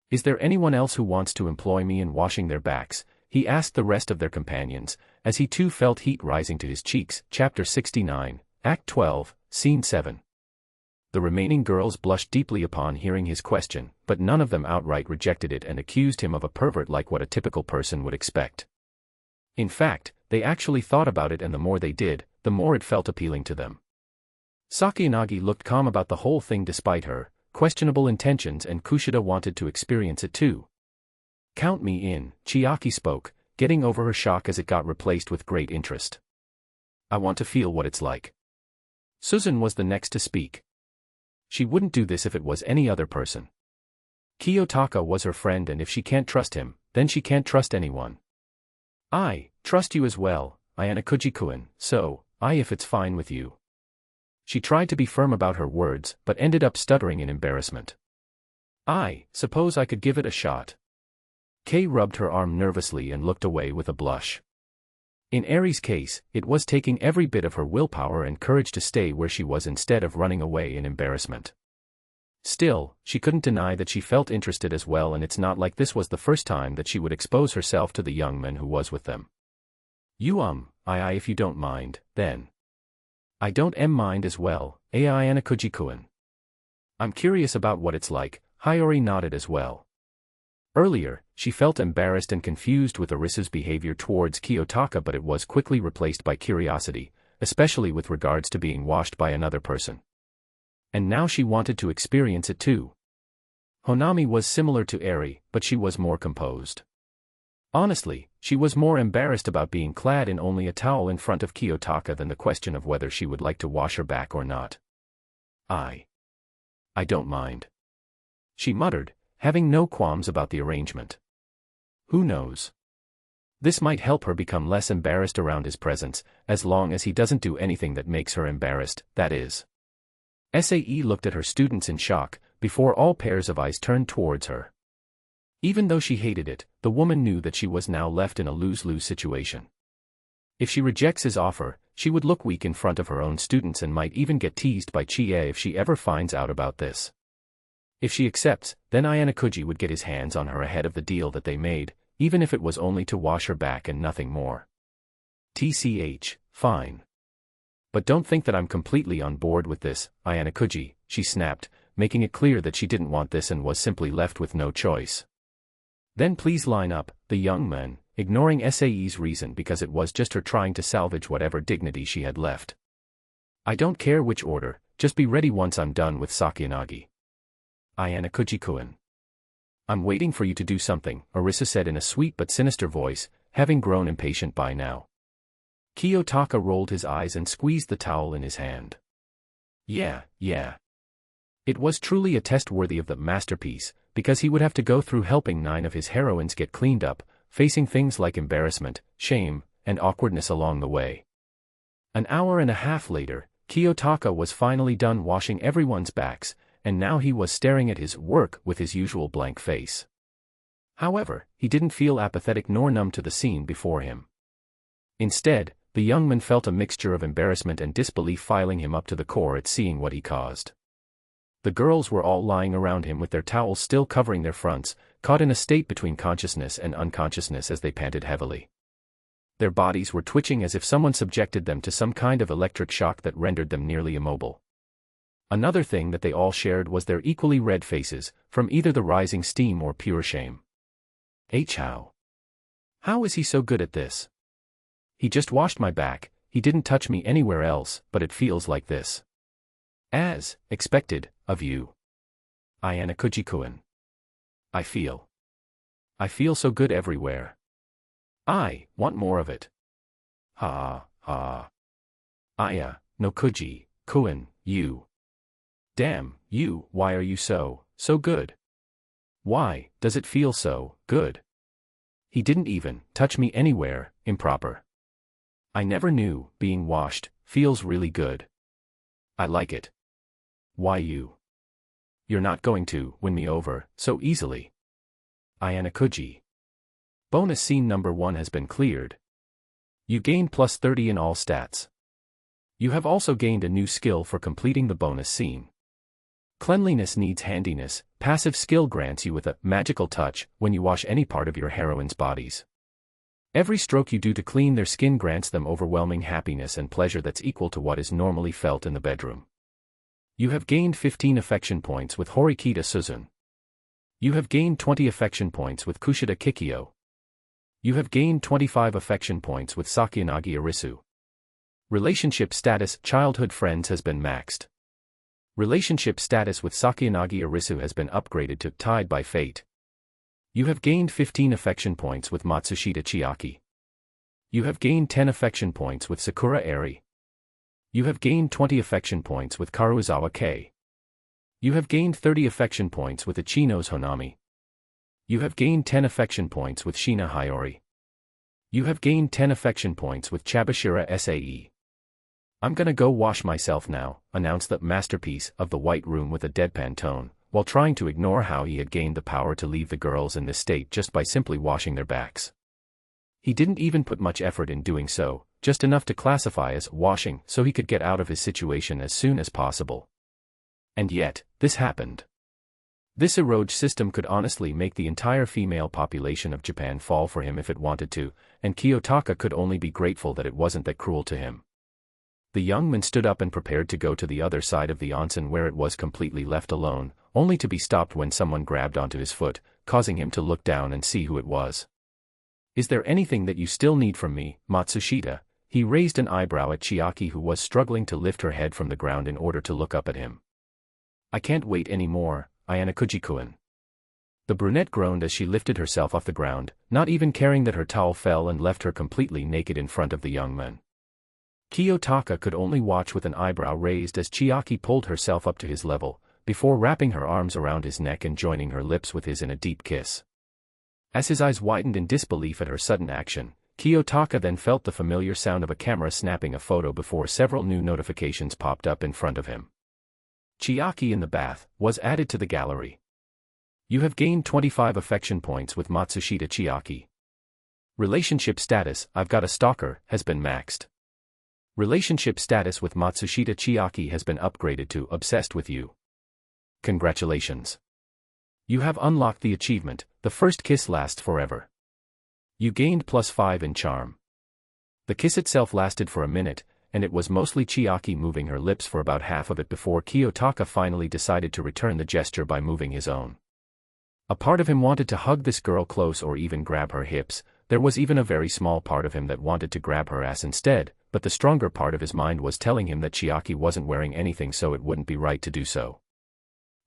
"Is there anyone else who wants to employ me in washing their backs?" he asked the rest of their companions, as he too felt heat rising to his cheeks. Chapter 69, Act 12, Scene 7. The remaining girls blushed deeply upon hearing his question, but none of them outright rejected it and accused him of a pervert like what a typical person would expect. In fact, they actually thought about it, and the more they did, the more it felt appealing to them. Sakuyanagi looked calm about the whole thing despite her questionable intentions, and Kushida wanted to experience it too. "Count me in," Chiaki spoke, getting over her shock as it got replaced with great interest. "I want to feel what it's like." Susan was the next to speak. She wouldn't do this if it was any other person. Kiyotaka was her friend, and if she can't trust him, then she can't trust anyone. "I trust you as well, Ayanokouji-kun, so, if it's fine with you." She tried to be firm about her words, but ended up stuttering in embarrassment. "I suppose I could give it a shot." Kay rubbed her arm nervously and looked away with a blush. In Ari's case, it was taking every bit of her willpower and courage to stay where she was instead of running away in embarrassment. Still, she couldn't deny that she felt interested as well, and it's not like this was the first time that she would expose herself to the young man who was with them. "You if you don't mind, then." "I don't mind as well, Ayanokouji-kun. I'm curious about what it's like." Hiyori nodded as well. Earlier, she felt embarrassed and confused with Arisa's behavior towards Kiyotaka, but it was quickly replaced by curiosity, especially with regards to being washed by another person. And now she wanted to experience it too. Honami was similar to Ari, but she was more composed. Honestly, she was more embarrassed about being clad in only a towel in front of Kiyotaka than the question of whether she would like to wash her back or not. I don't mind," she muttered, having no qualms about the arrangement. Who knows? This might help her become less embarrassed around his presence, as long as he doesn't do anything that makes her embarrassed, that is. Sae looked at her students in shock, before all pairs of eyes turned towards her. Even though she hated it, the woman knew that she was now left in a lose-lose situation. If she rejects his offer, she would look weak in front of her own students and might even get teased by Chie if she ever finds out about this. If she accepts, then Ayanokouji would get his hands on her ahead of the deal that they made, even if it was only to wash her back and nothing more. Fine. But don't think that I'm completely on board with this, Ayanokouji, she snapped, making it clear that she didn't want this and was simply left with no choice. "Then please line up," the young man, ignoring Sae's reason because it was just her trying to salvage whatever dignity she had left. "I don't care which order, just be ready once I'm done with Sakuyanagi." "Ayanokouji-kun. I'm waiting for you to do something," Arisa said in a sweet but sinister voice, having grown impatient by now. Kiyotaka rolled his eyes and squeezed the towel in his hand. Yeah. It was truly a test worthy of the masterpiece, because he would have to go through helping 9 of his heroines get cleaned up, facing things like embarrassment, shame, and awkwardness along the way. An hour and a half later, Kiyotaka was finally done washing everyone's backs, and now he was staring at his work with his usual blank face. However, he didn't feel apathetic nor numb to the scene before him. Instead, the young man felt a mixture of embarrassment and disbelief filing him up to the core at seeing what he caused. The girls were all lying around him with their towels still covering their fronts, caught in a state between consciousness and unconsciousness as they panted heavily. Their bodies were twitching as if someone subjected them to some kind of electric shock that rendered them nearly immobile. Another thing that they all shared was their equally red faces, from either the rising steam or pure shame. How is he so good at this? He just washed my back, he didn't touch me anywhere else, but it feels like this. As expected, of you. Ayanokouji-kun. I feel so good everywhere. I want more of it. Ayanokouji-kun, you. Damn, you, why are you so good? Why does it feel so good? He didn't even touch me anywhere, improper. I never knew being washed feels really good. I like it. Why you? You're not going to win me over so easily. Ayanokouji. Bonus scene number 1 has been cleared. You gained plus 30 in all stats. You have also gained a new skill for completing the bonus scene. Cleanliness needs handiness. Passive skill grants you with a magical touch when you wash any part of your heroine's bodies. Every stroke you do to clean their skin grants them overwhelming happiness and pleasure that's equal to what is normally felt in the bedroom. You have gained 15 affection points with Horikita Suzun. You have gained 20 affection points with Kushida Kikyo. You have gained 25 affection points with Sakuyanagi Arisu. Relationship status childhood friends has been maxed. Relationship status with Sakuyanagi Arisu has been upgraded to tied by fate. You have gained 15 affection points with Matsushita Chiaki. You have gained 10 affection points with Sakura Eri. You have gained 20 affection points with Karuizawa Kei. You have gained 30 affection points with Ichino's Honami. You have gained 10 affection points with Shina Hayori. You have gained 10 affection points with Chabashira Sae. I'm gonna go wash myself now, announced the masterpiece of the White Room with a deadpan tone, while trying to ignore how he had gained the power to leave the girls in this state just by simply washing their backs. He didn't even put much effort in doing so, just enough to classify as washing so he could get out of his situation as soon as possible. And yet, this happened. This Eroge system could honestly make the entire female population of Japan fall for him if it wanted to, and Kiyotaka could only be grateful that it wasn't that cruel to him. The young man stood up and prepared to go to the other side of the onsen where it was completely left alone, only to be stopped when someone grabbed onto his foot, causing him to look down and see who it was. Is there anything that you still need from me, Matsushita? He raised an eyebrow at Chiaki, who was struggling to lift her head from the ground in order to look up at him. I can't wait anymore, Ayanokouji-kun. The brunette groaned as she lifted herself off the ground, not even caring that her towel fell and left her completely naked in front of the young man. Kiyotaka could only watch with an eyebrow raised as Chiaki pulled herself up to his level, before wrapping her arms around his neck and joining her lips with his in a deep kiss. As his eyes widened in disbelief at her sudden action, Kiyotaka then felt the familiar sound of a camera snapping a photo before several new notifications popped up in front of him. Chiaki in the bath was added to the gallery. You have gained 25 affection points with Matsushita Chiaki. Relationship status, I've got a stalker, has been maxed. Relationship status with Matsushita Chiaki has been upgraded to obsessed with you. Congratulations. You have unlocked the achievement, the first kiss lasts forever. You gained plus 5 in charm. The kiss itself lasted for a minute, and it was mostly Chiaki moving her lips for about half of it before Kiyotaka finally decided to return the gesture by moving his own. A part of him wanted to hug this girl close or even grab her hips. There was even a very small part of him that wanted to grab her ass instead, but the stronger part of his mind was telling him that Chiaki wasn't wearing anything, so it wouldn't be right to do so.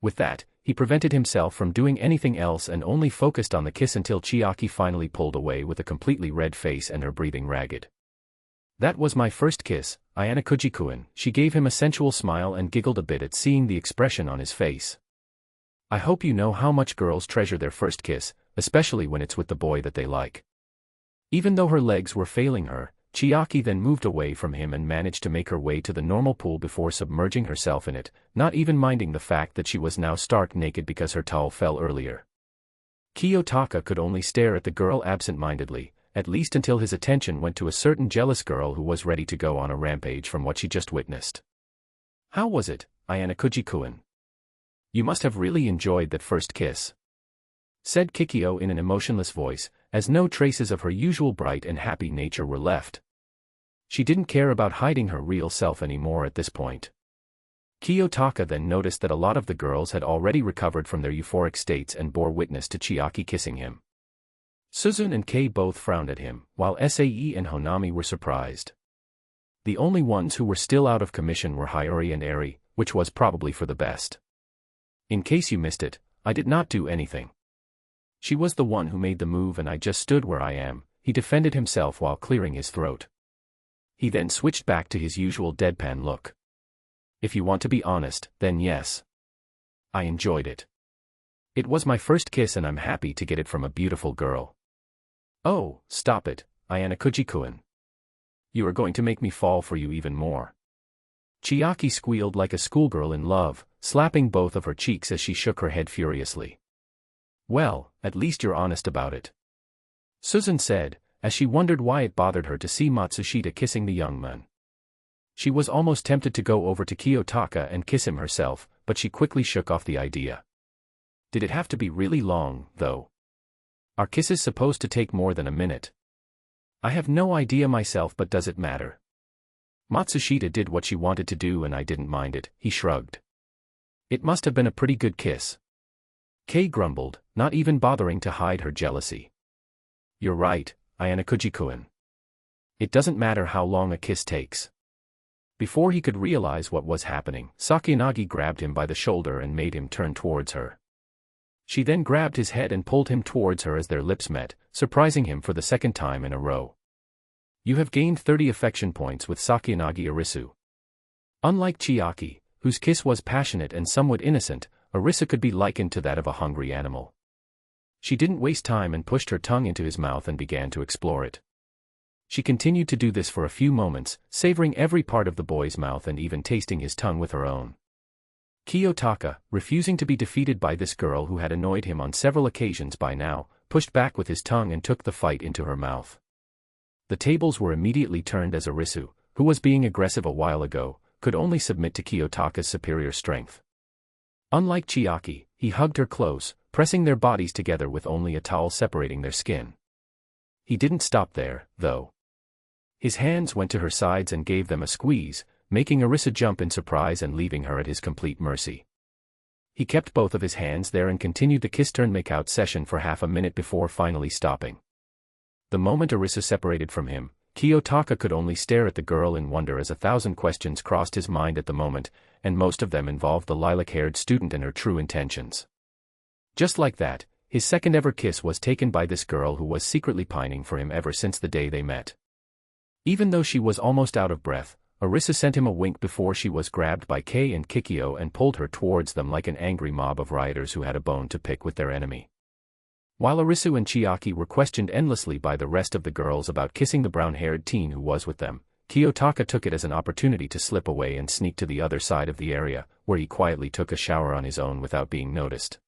With that, he prevented himself from doing anything else and only focused on the kiss until Chiaki finally pulled away with a completely red face and her breathing ragged. That was my first kiss, Ayanokouji-kun. She gave him a sensual smile and giggled a bit at seeing the expression on his face. I hope you know how much girls treasure their first kiss, especially when it's with the boy that they like. Even though her legs were failing her, Chiaki then moved away from him and managed to make her way to the normal pool before submerging herself in it, not even minding the fact that she was now stark naked because her towel fell earlier. Kiyotaka could only stare at the girl absent-mindedly, at least until his attention went to a certain jealous girl who was ready to go on a rampage from what she just witnessed. How was it, Ayanokouji-kun? You must have really enjoyed that first kiss, said Kikyo in an emotionless voice, as no traces of her usual bright and happy nature were left. She didn't care about hiding her real self anymore at this point. Kiyotaka then noticed that a lot of the girls had already recovered from their euphoric states and bore witness to Chiaki kissing him. Suzune and Kei both frowned at him, while Sae and Honami were surprised. The only ones who were still out of commission were Hyori and Eri, which was probably for the best. In case you missed it, I did not do anything. She was the one who made the move and I just stood where I am, he defended himself while clearing his throat. He then switched back to his usual deadpan look. If you want to be honest, then yes. I enjoyed it. It was my first kiss and I'm happy to get it from a beautiful girl. Oh, stop it, Ayanokouji-kun. You are going to make me fall for you even more. Chiaki squealed like a schoolgirl in love, slapping both of her cheeks as she shook her head furiously. Well, at least you're honest about it, Suzune said, as she wondered why it bothered her to see Matsushita kissing the young man. She was almost tempted to go over to Kiyotaka and kiss him herself, but she quickly shook off the idea. Did it have to be really long, though? Are kisses supposed to take more than a minute? I have no idea myself, but does it matter? Matsushita did what she wanted to do and I didn't mind it, he shrugged. It must have been a pretty good kiss. Kei grumbled, not even bothering to hide her jealousy. You're right, Ayanokouji-kun. It doesn't matter how long a kiss takes. Before he could realize what was happening, Sakuyanagi grabbed him by the shoulder and made him turn towards her. She then grabbed his head and pulled him towards her as their lips met, surprising him for the second time in a row. You have gained 30 affection points with Sakuyanagi Arisu. Unlike Chiaki, whose kiss was passionate and somewhat innocent, Arisa could be likened to that of a hungry animal. She didn't waste time and pushed her tongue into his mouth and began to explore it. She continued to do this for a few moments, savoring every part of the boy's mouth and even tasting his tongue with her own. Kiyotaka, refusing to be defeated by this girl who had annoyed him on several occasions by now, pushed back with his tongue and took the fight into her mouth. The tables were immediately turned as Arisu, who was being aggressive a while ago, could only submit to Kiyotaka's superior strength. Unlike Chiaki, he hugged her close, pressing their bodies together with only a towel separating their skin. He didn't stop there, though. His hands went to her sides and gave them a squeeze, making Arisa jump in surprise and leaving her at his complete mercy. He kept both of his hands there and continued the kiss-turn-make-out session for half a minute before finally stopping. The moment Arisa separated from him, Kiyotaka could only stare at the girl in wonder as 1,000 questions crossed his mind at the moment, and most of them involved the lilac-haired student and her true intentions. Just like that, his second-ever kiss was taken by this girl who was secretly pining for him ever since the day they met. Even though she was almost out of breath, Arisa sent him a wink before she was grabbed by Kei and Kikyo and pulled her towards them like an angry mob of rioters who had a bone to pick with their enemy. While Arisu and Chiaki were questioned endlessly by the rest of the girls about kissing the brown-haired teen who was with them, Kiyotaka took it as an opportunity to slip away and sneak to the other side of the area, where he quietly took a shower on his own without being noticed.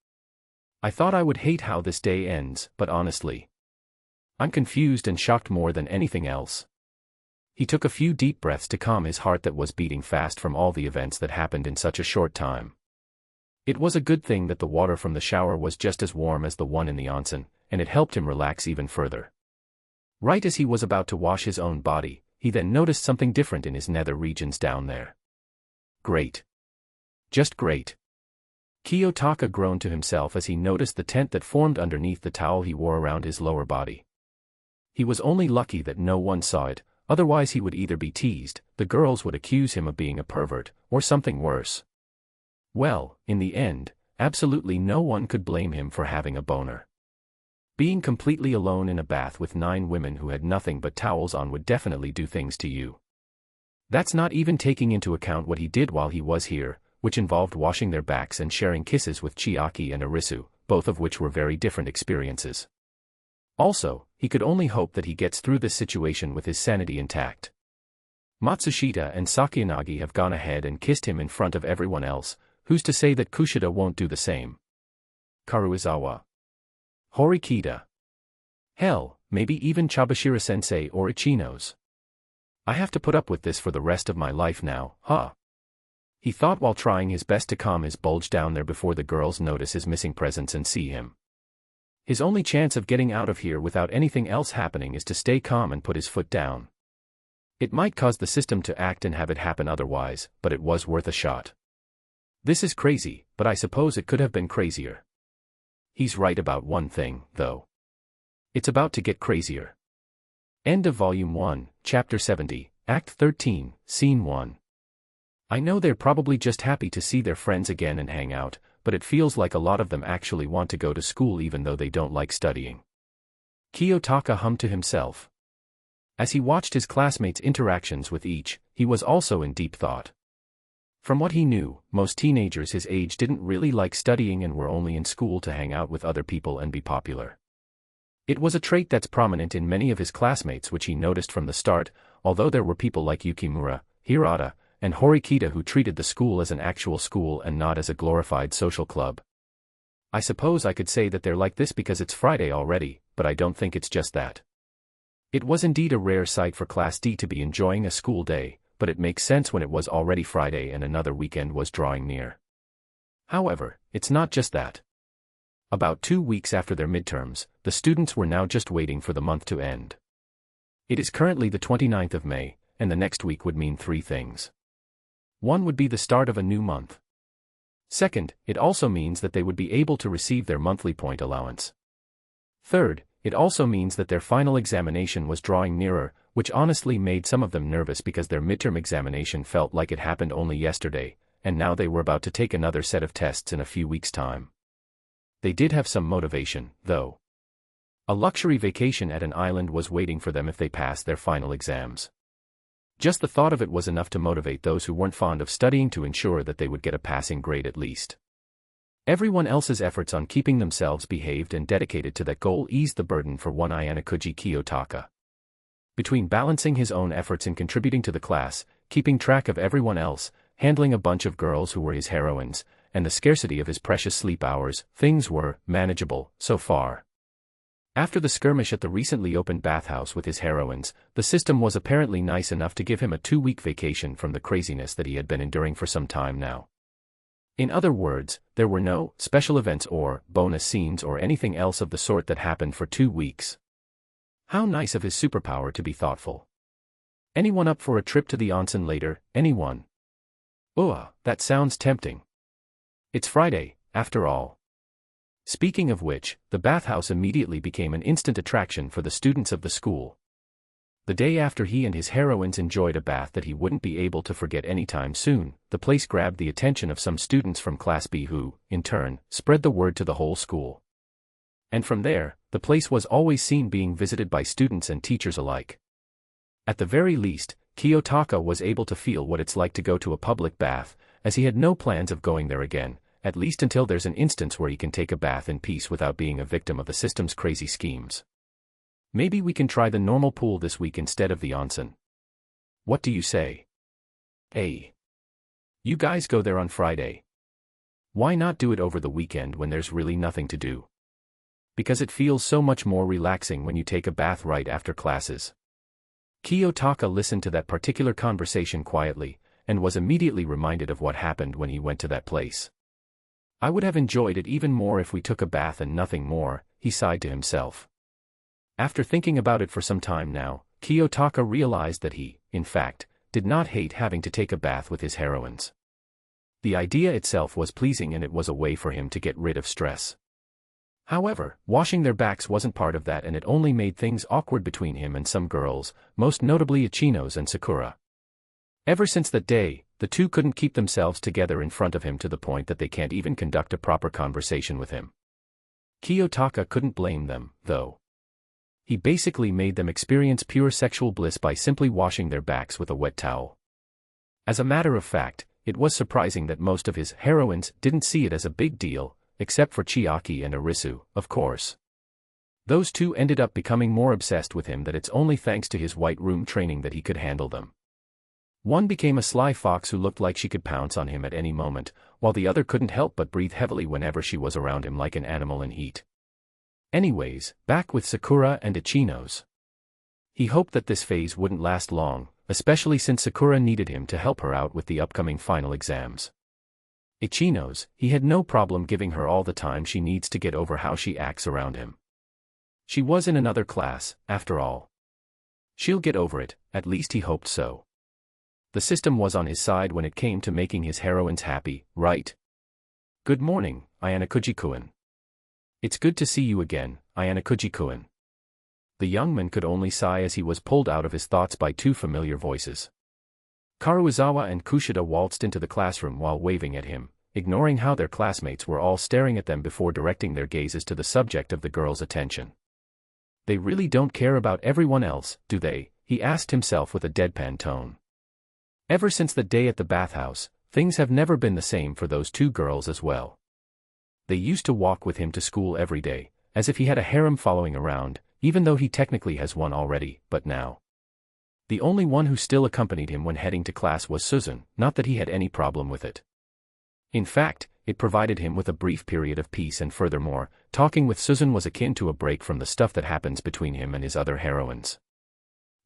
I thought I would hate how this day ends, but honestly, I'm confused and shocked more than anything else. He took a few deep breaths to calm his heart that was beating fast from all the events that happened in such a short time. It was a good thing that the water from the shower was just as warm as the one in the onsen, and it helped him relax even further. Right as he was about to wash his own body, he then noticed something different in his nether regions down there. Great. Just great. Kiyotaka groaned to himself as he noticed the tent that formed underneath the towel he wore around his lower body. He was only lucky that no one saw it, otherwise he would either be teased, the girls would accuse him of being a pervert, or something worse. Well, in the end, absolutely no one could blame him for having a boner. Being completely alone in a bath with 9 women who had nothing but towels on would definitely do things to you. That's not even taking into account what he did while he was here, which involved washing their backs and sharing kisses with Chiaki and Arisu, both of which were very different experiences. Also, he could only hope that he gets through this situation with his sanity intact. Matsushita and Sakayanagi have gone ahead and kissed him in front of everyone else, who's to say that Kushida won't do the same? Karuizawa. Horikita. Hell, maybe even Chabashira-sensei or Ichino's. I have to put up with this for the rest of my life now, huh? He thought while trying his best to calm his bulge down there before the girls notice his missing presence and see him. His only chance of getting out of here without anything else happening is to stay calm and put his foot down. It might cause the system to act and have it happen otherwise, but it was worth a shot. This is crazy, but I suppose it could have been crazier. He's right about one thing, though. It's about to get crazier. End of Volume 1, Chapter 70, Act 13, Scene 1. I know they're probably just happy to see their friends again and hang out, but it feels like a lot of them actually want to go to school even though they don't like studying. Kiyotaka hummed to himself. As he watched his classmates' interactions with each, he was also in deep thought. From what he knew, most teenagers his age didn't really like studying and were only in school to hang out with other people and be popular. It was a trait that's prominent in many of his classmates which he noticed from the start, although there were people like Yukimura, Hirata, and Horikita who treated the school as an actual school and not as a glorified social club. I suppose I could say that they're like this because it's Friday already, but I don't think it's just that. It was indeed a rare sight for Class D to be enjoying a school day, but it makes sense when it was already Friday and another weekend was drawing near. However, it's not just that. About 2 weeks after their midterms, the students were now just waiting for the month to end. It is currently the 29th of May, and the next week would mean 3 things. 1 would be the start of a new month. Second, it also means that they would be able to receive their monthly point allowance. Third, it also means that their final examination was drawing nearer, which honestly made some of them nervous because their midterm examination felt like it happened only yesterday, and now they were about to take another set of tests in a few weeks' time. They did have some motivation, though. A luxury vacation at an island was waiting for them if they passed their final exams. Just the thought of it was enough to motivate those who weren't fond of studying to ensure that they would get a passing grade at least. Everyone else's efforts on keeping themselves behaved and dedicated to that goal eased the burden for one Ayanokouji Kiyotaka. Between balancing his own efforts in contributing to the class, keeping track of everyone else, handling a bunch of girls who were his heroines, and the scarcity of his precious sleep hours, things were manageable so far. After the skirmish at the recently opened bathhouse with his heroines, the system was apparently nice enough to give him a 2-week vacation from the craziness that he had been enduring for some time now. In other words, there were no special events or bonus scenes or anything else of the sort that happened for 2 weeks. How nice of his superpower to be thoughtful. Anyone up for a trip to the onsen later, anyone? That sounds tempting. It's Friday, after all. Speaking of which, the bathhouse immediately became an instant attraction for the students of the school. The day after he and his heroines enjoyed a bath that he wouldn't be able to forget anytime soon, the place grabbed the attention of some students from Class B who, in turn, spread the word to the whole school. And from there, the place was always seen being visited by students and teachers alike. At the very least, Kiyotaka was able to feel what it's like to go to a public bath, as he had no plans of going there again, at least until there's an instance where he can take a bath in peace without being a victim of the system's crazy schemes. Maybe we can try the normal pool this week instead of the onsen. What do you say? Hey. You guys go there on Friday. Why not do it over the weekend when there's really nothing to do? Because it feels so much more relaxing when you take a bath right after classes. Kiyotaka listened to that particular conversation quietly, and was immediately reminded of what happened when he went to that place. I would have enjoyed it even more if we took a bath and nothing more, he sighed to himself. After thinking about it for some time now, Kiyotaka realized that he, in fact, did not hate having to take a bath with his heroines. The idea itself was pleasing and it was a way for him to get rid of stress. However, washing their backs wasn't part of that and it only made things awkward between him and some girls, most notably Ichino's and Sakura. Ever since that day, the two couldn't keep themselves together in front of him to the point that they can't even conduct a proper conversation with him. Kiyotaka couldn't blame them, though. He basically made them experience pure sexual bliss by simply washing their backs with a wet towel. As a matter of fact, it was surprising that most of his heroines didn't see it as a big deal, except for Chiaki and Arisu, of course. Those two ended up becoming more obsessed with him that it's only thanks to his white room training that he could handle them. One became a sly fox who looked like she could pounce on him at any moment, while the other couldn't help but breathe heavily whenever she was around him like an animal in heat. Anyways, back with Sakura and Ichinos. He hoped that this phase wouldn't last long, especially since Sakura needed him to help her out with the upcoming final exams. Ichinos, he had no problem giving her all the time she needs to get over how she acts around him. She was in another class, after all. She'll get over it, at least he hoped so. The system was on his side when it came to making his heroines happy, right? Good morning, Ayanokouji-kun. It's good to see you again, Ayanokouji-kun. The young man could only sigh as he was pulled out of his thoughts by two familiar voices. Karuizawa and Kushida waltzed into the classroom while waving at him, ignoring how their classmates were all staring at them before directing their gazes to the subject of the girl's attention. They really don't care about everyone else, do they? He asked himself with a deadpan tone. Ever since the day at the bathhouse, things have never been the same for those two girls as well. They used to walk with him to school every day, as if he had a harem following around, even though he technically has one already, but now. The only one who still accompanied him when heading to class was Susan, not that he had any problem with it. In fact, it provided him with a brief period of peace, and furthermore, talking with Susan was akin to a break from the stuff that happens between him and his other heroines.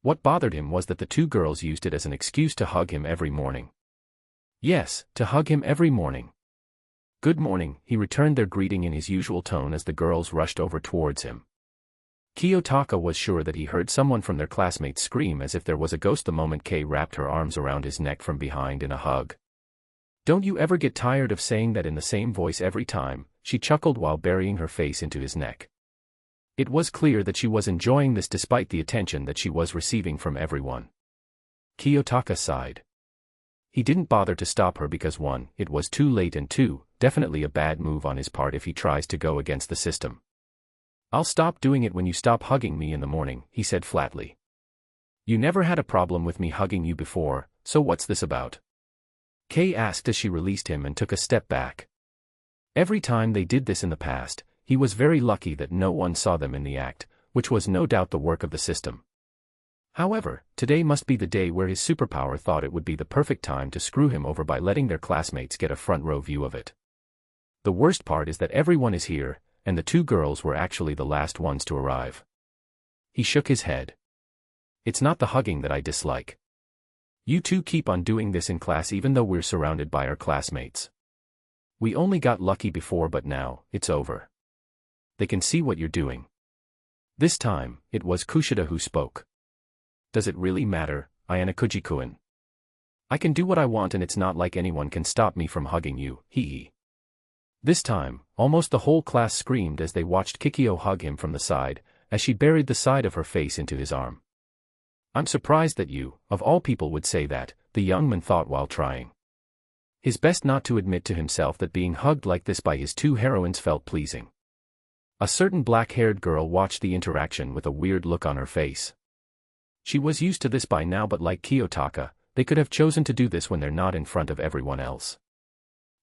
What bothered him was that the two girls used it as an excuse to hug him every morning. Yes, to hug him every morning. Good morning, he returned their greeting in his usual tone as the girls rushed over towards him. Kiyotaka was sure that he heard someone from their classmates scream as if there was a ghost the moment Kei wrapped her arms around his neck from behind in a hug. Don't you ever get tired of saying that in the same voice every time? She chuckled while burying her face into his neck. It was clear that she was enjoying this despite the attention that she was receiving from everyone. Kiyotaka sighed. He didn't bother to stop her because 1, it was too late, and 2, definitely a bad move on his part if he tries to go against the system. I'll stop doing it when you stop hugging me in the morning, he said flatly. You never had a problem with me hugging you before, so what's this about? Kei asked as she released him and took a step back. Every time they did this in the past, he was very lucky that no one saw them in the act, which was no doubt the work of the system. However, today must be the day where his superpower thought it would be the perfect time to screw him over by letting their classmates get a front row view of it. The worst part is that everyone is here, and the two girls were actually the last ones to arrive. He shook his head. It's not the hugging that I dislike. You two keep on doing this in class even though we're surrounded by our classmates. We only got lucky before, but now, it's over. They can see what you're doing. This time, it was Kushida who spoke. Does it really matter, Ayanokouji-kun? I can do what I want and it's not like anyone can stop me from hugging you, hee. This time, almost the whole class screamed as they watched Kikyo hug him from the side, as she buried the side of her face into his arm. I'm surprised that you, of all people, would say that, the young man thought while trying his best not to admit to himself that being hugged like this by his two heroines felt pleasing. A certain black-haired girl watched the interaction with a weird look on her face. She was used to this by now, but like Kiyotaka, they could have chosen to do this when they're not in front of everyone else.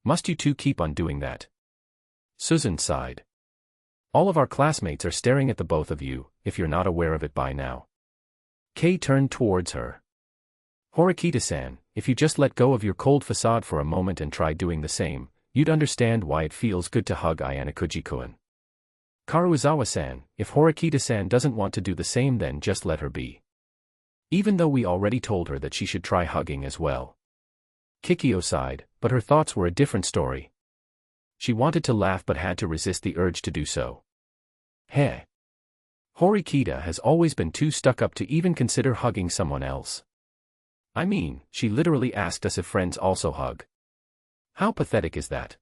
Must you two keep on doing that? Susan sighed. All of our classmates are staring at the both of you, if you're not aware of it by now. Kei turned towards her. Horikita-san, if you just let go of your cold facade for a moment and try doing the same, you'd understand why it feels good to hug Ayanokouji-kun. Karuizawa-san, if Horikita-san doesn't want to do the same, then just let her be. Even though we already told her that she should try hugging as well. Kikyo sighed, but her thoughts were a different story. She wanted to laugh but had to resist the urge to do so. Heh. Horikita has always been too stuck up to even consider hugging someone else. I mean, she literally asked us if friends also hug. How pathetic is that?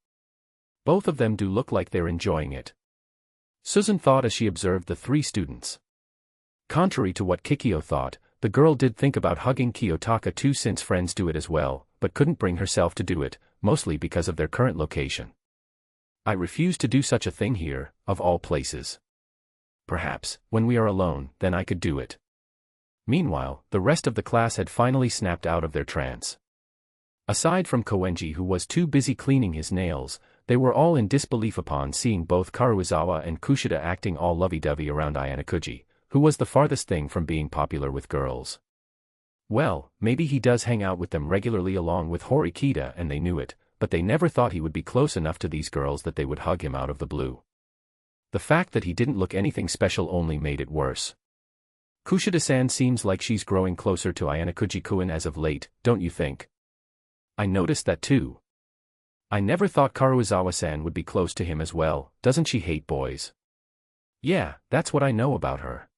Both of them do look like they're enjoying it. Susan thought as she observed the three students. Contrary to what Kikyo thought, the girl did think about hugging Kiyotaka too, since friends do it as well, but couldn't bring herself to do it, mostly because of their current location. I refuse to do such a thing here, of all places. Perhaps, when we are alone, then I could do it. Meanwhile, the rest of the class had finally snapped out of their trance. Aside from Koenji, who was too busy cleaning his nails, they were all in disbelief upon seeing both Karuizawa and Kushida acting all lovey-dovey around Ayanokouji, who was the farthest thing from being popular with girls. Well, maybe he does hang out with them regularly along with Horikita and they knew it, but they never thought he would be close enough to these girls that they would hug him out of the blue. The fact that he didn't look anything special only made it worse. Kushida-san seems like she's growing closer to Ayanokouji-kun as of late, don't you think? I noticed that too. I never thought Karuizawa-san would be close to him as well. Doesn't she hate boys? Yeah, that's what I know about her.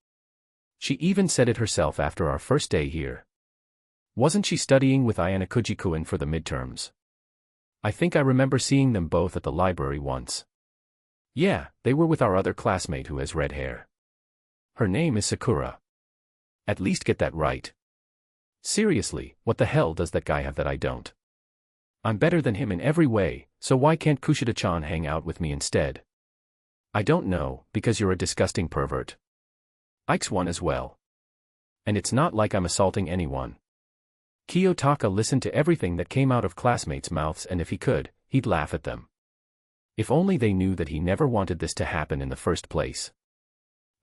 She even said it herself after our first day here. Wasn't she studying with Ayanokouji-kun for the midterms? I think I remember seeing them both at the library once. Yeah, they were with our other classmate who has red hair. Her name is Sakura. At least get that right. Seriously, what the hell does that guy have that I don't? I'm better than him in every way, so why can't Kushida-chan hang out with me instead? I don't know, because you're a disgusting pervert. Ike's one as well. And it's not like I'm assaulting anyone. Kiyotaka listened to everything that came out of classmates' mouths, and if he could, he'd laugh at them. If only they knew that he never wanted this to happen in the first place.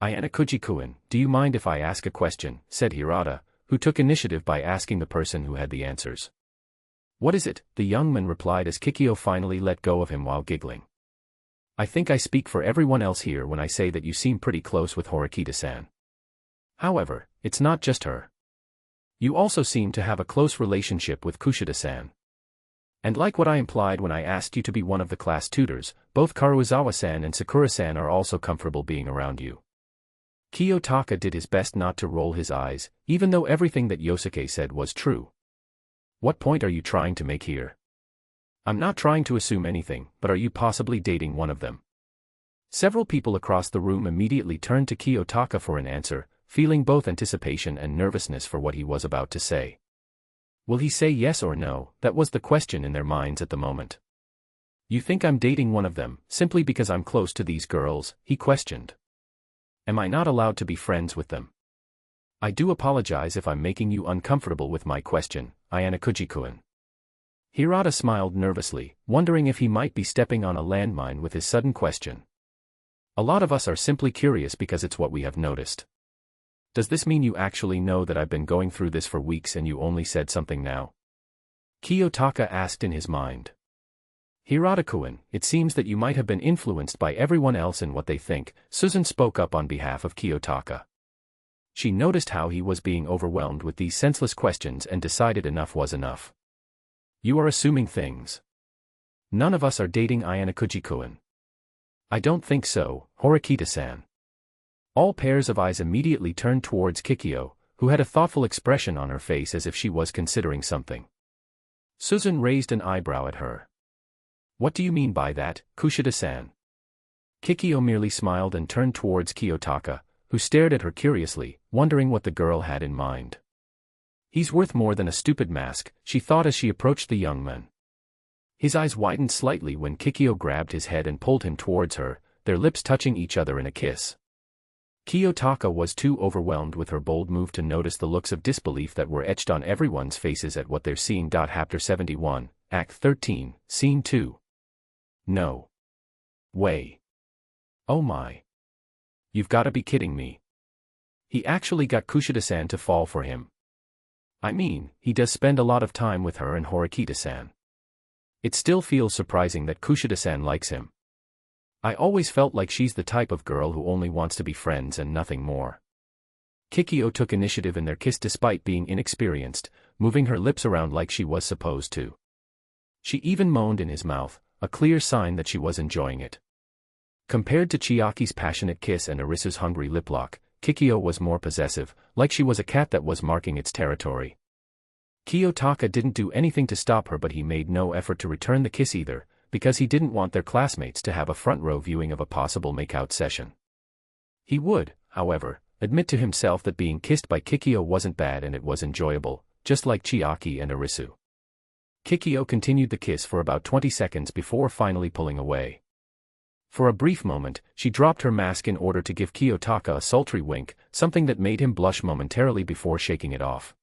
Ayanokouji-kun, do you mind if I ask a question, said Hirata, who took initiative by asking the person who had the answers. What is it? The young man replied as Kikyo finally let go of him while giggling. I think I speak for everyone else here when I say that you seem pretty close with Horikita-san. However, it's not just her. You also seem to have a close relationship with Kushida-san. And like what I implied when I asked you to be one of the class tutors, both Karuizawa-san and Sakura-san are also comfortable being around you. Kiyotaka did his best not to roll his eyes, even though everything that Yosuke said was true. What point are you trying to make here? I'm not trying to assume anything, but are you possibly dating one of them? Several people across the room immediately turned to Kiyotaka for an answer, feeling both anticipation and nervousness for what he was about to say. Will he say yes or no? That was the question in their minds at the moment. You think I'm dating one of them, simply because I'm close to these girls? He questioned. Am I not allowed to be friends with them? I do apologize if I'm making you uncomfortable with my question, Ayanokouji-kun. Hirata smiled nervously, wondering if he might be stepping on a landmine with his sudden question. A lot of us are simply curious because it's what we have noticed. Does this mean you actually know that I've been going through this for weeks and you only said something now? Kiyotaka asked in his mind. Hirata-kun, it seems that you might have been influenced by everyone else in what they think, Susan spoke up on behalf of Kiyotaka. She noticed how he was being overwhelmed with these senseless questions and decided enough was enough. You are assuming things. None of us are dating Ayanokouji-kun. I don't think so, Horikita-san. All pairs of eyes immediately turned towards Kikyo, who had a thoughtful expression on her face as if she was considering something. Susan raised an eyebrow at her. What do you mean by that, Kushida-san? Kikyo merely smiled and turned towards Kiyotaka, who stared at her curiously, wondering what the girl had in mind. He's worth more than a stupid mask, she thought as she approached the young man. His eyes widened slightly when Kikyo grabbed his head and pulled him towards her, their lips touching each other in a kiss. Kiyotaka was too overwhelmed with her bold move to notice the looks of disbelief that were etched on everyone's faces at what they're seeing. Chapter 71, Act 13, Scene 2. No way. Oh my. You've gotta be kidding me. He actually got Kushida-san to fall for him. I mean, he does spend a lot of time with her and Horikita-san. It still feels surprising that Kushida-san likes him. I always felt like she's the type of girl who only wants to be friends and nothing more. Kikyo took initiative in their kiss despite being inexperienced, moving her lips around like she was supposed to. She even moaned in his mouth, a clear sign that she was enjoying it. Compared to Chiaki's passionate kiss and Arisu's hungry lip lock, Kikyo was more possessive, like she was a cat that was marking its territory. Kiyotaka didn't do anything to stop her, but he made no effort to return the kiss either, because he didn't want their classmates to have a front-row viewing of a possible make-out session. He would, however, admit to himself that being kissed by Kikyo wasn't bad and it was enjoyable, just like Chiaki and Arisu. Kikyo continued the kiss for about 20 seconds before finally pulling away. For a brief moment, she dropped her mask in order to give Kiyotaka a sultry wink, something that made him blush momentarily before shaking it off.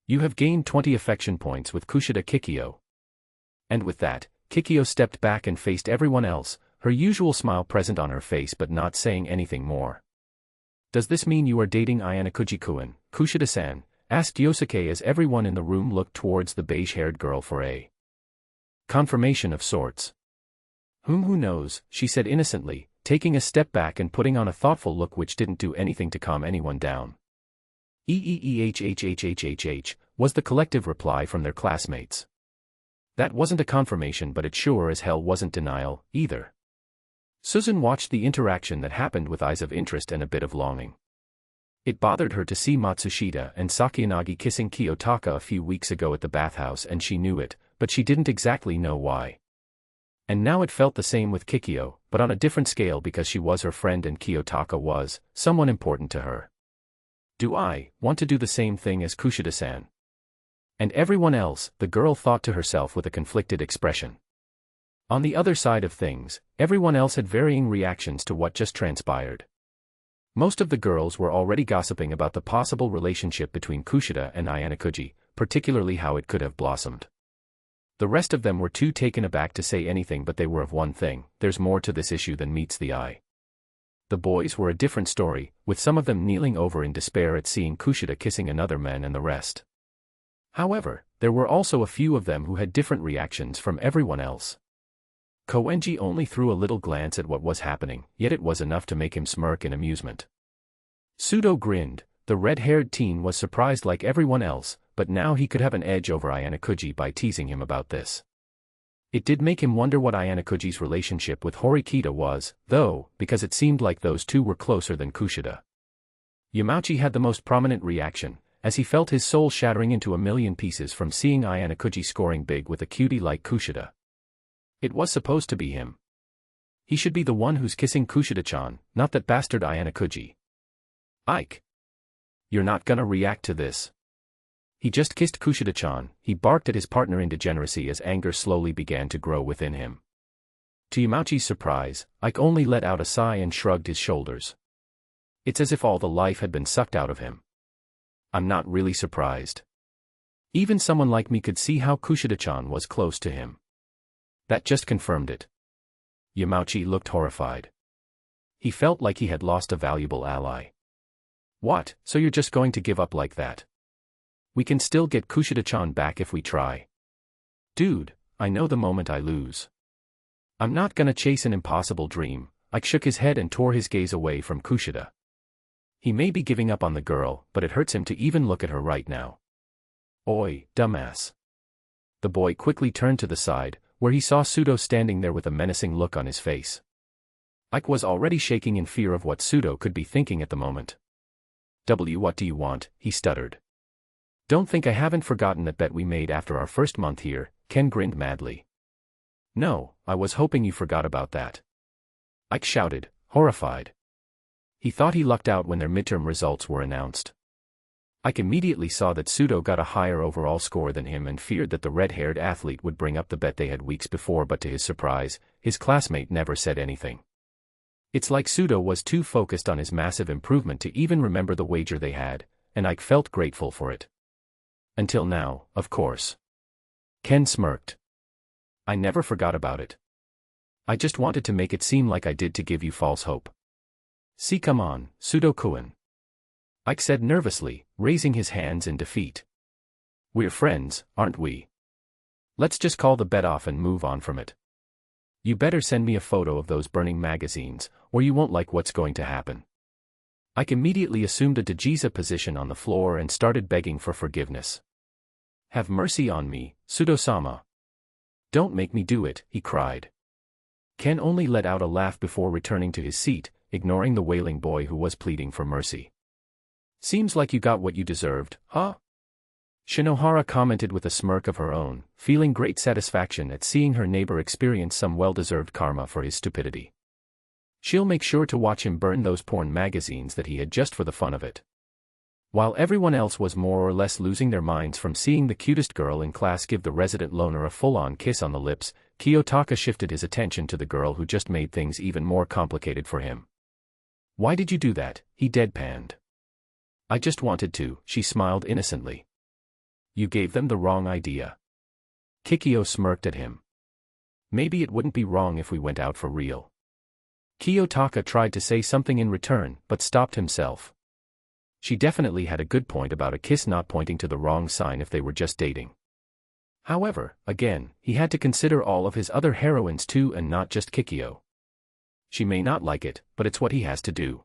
You have gained 20 affection points with Kushida Kikyo. And with that, Kikyo stepped back and faced everyone else, her usual smile present on her face but not saying anything more. Does this mean you are dating Ayanokouji-kun, Kushida-san? Asked Yosuke as everyone in the room looked towards the beige-haired girl for a confirmation of sorts. Who knows, she said innocently, taking a step back and putting on a thoughtful look which didn't do anything to calm anyone down. Was the collective reply from their classmates. That wasn't a confirmation, but it sure as hell wasn't denial, either. Susan watched the interaction that happened with eyes of interest and a bit of longing. It bothered her to see Matsushita and Sakiyanagi kissing Kiyotaka a few weeks ago at the bathhouse, and she knew it, but she didn't exactly know why. And now it felt the same with Kikyo, but on a different scale because she was her friend and Kiyotaka was someone important to her. Do I want to do the same thing as Kushida-san? And everyone else, the girl thought to herself with a conflicted expression. On the other side of things, everyone else had varying reactions to what just transpired. Most of the girls were already gossiping about the possible relationship between Kushida and Ayanokouji, particularly how it could have blossomed. The rest of them were too taken aback to say anything, but they were of one thing: there's more to this issue than meets the eye. The boys were a different story, with some of them kneeling over in despair at seeing Kushida kissing another man and the rest. However, there were also a few of them who had different reactions from everyone else. Koenji only threw a little glance at what was happening, yet it was enough to make him smirk in amusement. Sudo grinned. The red-haired teen was surprised like everyone else, but now he could have an edge over Ayanokouji by teasing him about this. It did make him wonder what Ayanokouji's relationship with Horikita was, though, because it seemed like those two were closer than Kushida. Yamauchi had the most prominent reaction, as he felt his soul shattering into a million pieces from seeing Ayanokouji scoring big with a cutie like Kushida. It was supposed to be him. He should be the one who's kissing Kushida-chan, not that bastard Ayanokouji. Ike. You're not gonna react to this. He just kissed Kushida-chan, he barked at his partner in degeneracy as anger slowly began to grow within him. To Yamauchi's surprise, Ike only let out a sigh and shrugged his shoulders. It's as if all the life had been sucked out of him. I'm not really surprised. Even someone like me could see how Kushida-chan was close to him. That just confirmed it. Yamauchi looked horrified. He felt like he had lost a valuable ally. What, so you're just going to give up like that? We can still get Kushida-chan back if we try. Dude, I know the moment I lose. I'm not gonna chase an impossible dream. Ike shook his head and tore his gaze away from Kushida. He may be giving up on the girl, but it hurts him to even look at her right now. Oi, dumbass. The boy quickly turned to the side, where he saw Sudo standing there with a menacing look on his face. Ike was already shaking in fear of what Sudo could be thinking at the moment. What do you want? He stuttered. Don't think I haven't forgotten that bet we made after our first month here, Ken grinned madly. No, I was hoping you forgot about that. Ike shouted, horrified. He thought he lucked out when their midterm results were announced. Ike immediately saw that Sudo got a higher overall score than him and feared that the red-haired athlete would bring up the bet they had weeks before, but to his surprise, his classmate never said anything. It's like Sudo was too focused on his massive improvement to even remember the wager they had, and Ike felt grateful for it. Until now, of course. Ken smirked. I never forgot about it. I just wanted to make it seem like I did to give you false hope. See, come on, Sudo-kun. Ike said nervously, raising his hands in defeat. We're friends, aren't we? Let's just call the bet off and move on from it. You better send me a photo of those burning magazines, or you won't like what's going to happen. Ike immediately assumed a Dajiza position on the floor and started begging for forgiveness. Have mercy on me, Sudo-sama. Don't make me do it, he cried. Ken only let out a laugh before returning to his seat, ignoring the wailing boy who was pleading for mercy. Seems like you got what you deserved, huh? Shinohara commented with a smirk of her own, feeling great satisfaction at seeing her neighbor experience some well-deserved karma for his stupidity. She'll make sure to watch him burn those porn magazines that he had just for the fun of it. While everyone else was more or less losing their minds from seeing the cutest girl in class give the resident loner a full-on kiss on the lips, Kiyotaka shifted his attention to the girl who just made things even more complicated for him. "Why did you do that?" he deadpanned. "I just wanted to," she smiled innocently. "You gave them the wrong idea." Kikyo smirked at him. "Maybe it wouldn't be wrong if we went out for real." Kiyotaka tried to say something in return, but stopped himself. She definitely had a good point about a kiss not pointing to the wrong sign if they were just dating. However, again, he had to consider all of his other heroines too and not just Kikyo. She may not like it, but it's what he has to do.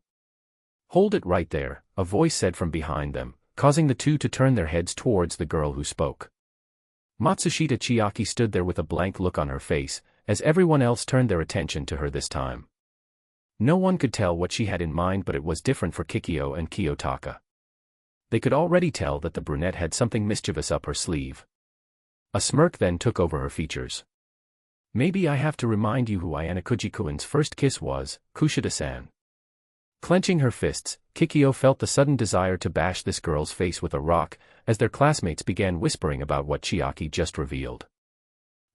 "Hold it right there," a voice said from behind them, causing the two to turn their heads towards the girl who spoke. Matsushita Chiaki stood there with a blank look on her face, as everyone else turned their attention to her this time. No one could tell what she had in mind, but it was different for Kikyo and Kiyotaka. They could already tell that the brunette had something mischievous up her sleeve. A smirk then took over her features. "Maybe I have to remind you who Ayanokouji-kun's first kiss was, Kushida-san." Clenching her fists, Kikyo felt the sudden desire to bash this girl's face with a rock, as their classmates began whispering about what Chiaki just revealed.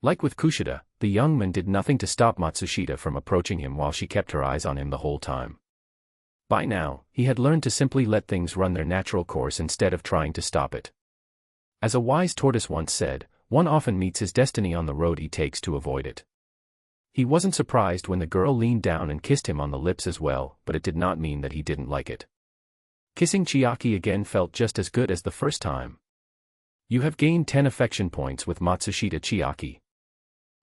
Like with Kushida, the young man did nothing to stop Matsushita from approaching him while she kept her eyes on him the whole time. By now, he had learned to simply let things run their natural course instead of trying to stop it. As a wise tortoise once said, one often meets his destiny on the road he takes to avoid it. He wasn't surprised when the girl leaned down and kissed him on the lips as well, but it did not mean that he didn't like it. Kissing Chiaki again felt just as good as the first time. "You have gained 10 affection points with Matsushita Chiaki."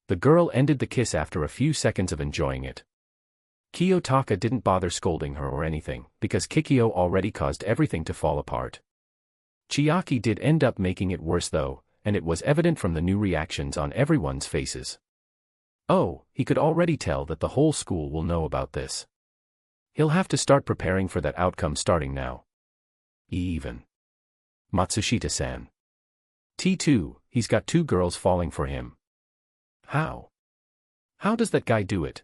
The girl ended the kiss after a few seconds of enjoying it. Kiyotaka didn't bother scolding her or anything, because Kikyo already caused everything to fall apart. Chiaki did end up making it worse though, and it was evident from the new reactions on everyone's faces. Oh, he could already tell that the whole school will know about this. He'll have to start preparing for that outcome starting now. Even Matsushita-san. T2, he's got 2 girls falling for him. How does that guy do it?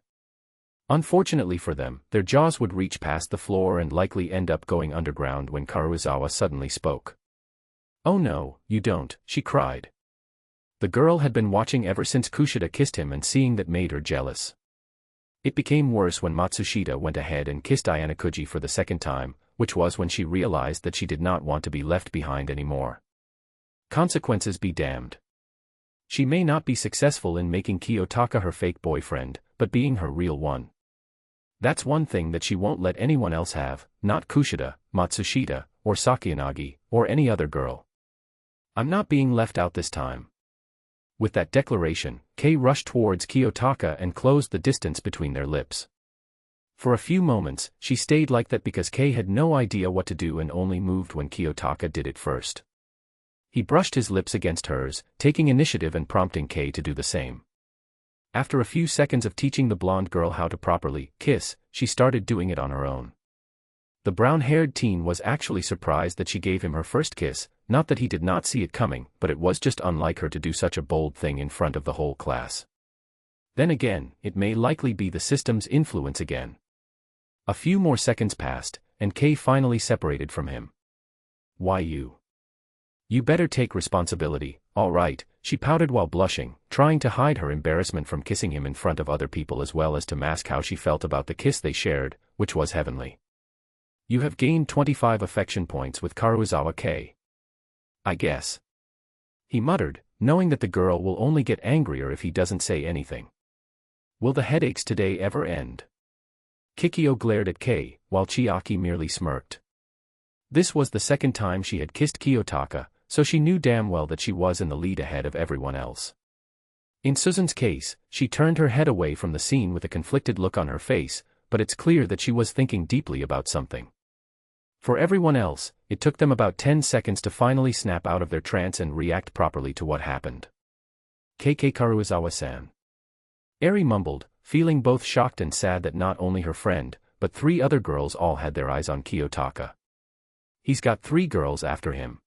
Unfortunately for them, their jaws would reach past the floor and likely end up going underground when Karuizawa suddenly spoke. "Oh no, you don't," she cried. The girl had been watching ever since Kushida kissed him, and seeing that made her jealous. It became worse when Matsushita went ahead and kissed Ayanokouji for the second time, which was when she realized that she did not want to be left behind anymore. Consequences be damned. She may not be successful in making Kiyotaka her fake boyfriend, but being her real one. That's one thing that she won't let anyone else have, not Kushida, Matsushita, or Sakuyanagi, or any other girl. "I'm not being left out this time." With that declaration, Kei rushed towards Kiyotaka and closed the distance between their lips. For a few moments, she stayed like that because Kei had no idea what to do and only moved when Kiyotaka did it first. He brushed his lips against hers, taking initiative and prompting Kei to do the same. After a few seconds of teaching the blonde girl how to properly kiss, she started doing it on her own. The brown-haired teen was actually surprised that she gave him her first kiss, not that he did not see it coming, but it was just unlike her to do such a bold thing in front of the whole class. Then again, it may likely be the system's influence again. A few more seconds passed, and Kei finally separated from him. "Why you? You better take responsibility, all right," she pouted while blushing, trying to hide her embarrassment from kissing him in front of other people as well as to mask how she felt about the kiss they shared, which was heavenly. "You have gained 25 affection points with Karuizawa Kei. I guess," he muttered, knowing that the girl will only get angrier if he doesn't say anything. "Will the headaches today ever end?" Kikyo glared at Kei, while Chiaki merely smirked. This was the second time she had kissed Kiyotaka, so she knew damn well that she was in the lead ahead of everyone else. In Suzan's case, she turned her head away from the scene with a conflicted look on her face, but it's clear that she was thinking deeply about something. For everyone else, it took them about 10 seconds to finally snap out of their trance and react properly to what happened. "KK Karuizawa-san." Eri mumbled, feeling both shocked and sad that not only her friend, but 3 other girls all had their eyes on Kiyotaka. "He's got 3 girls after him,"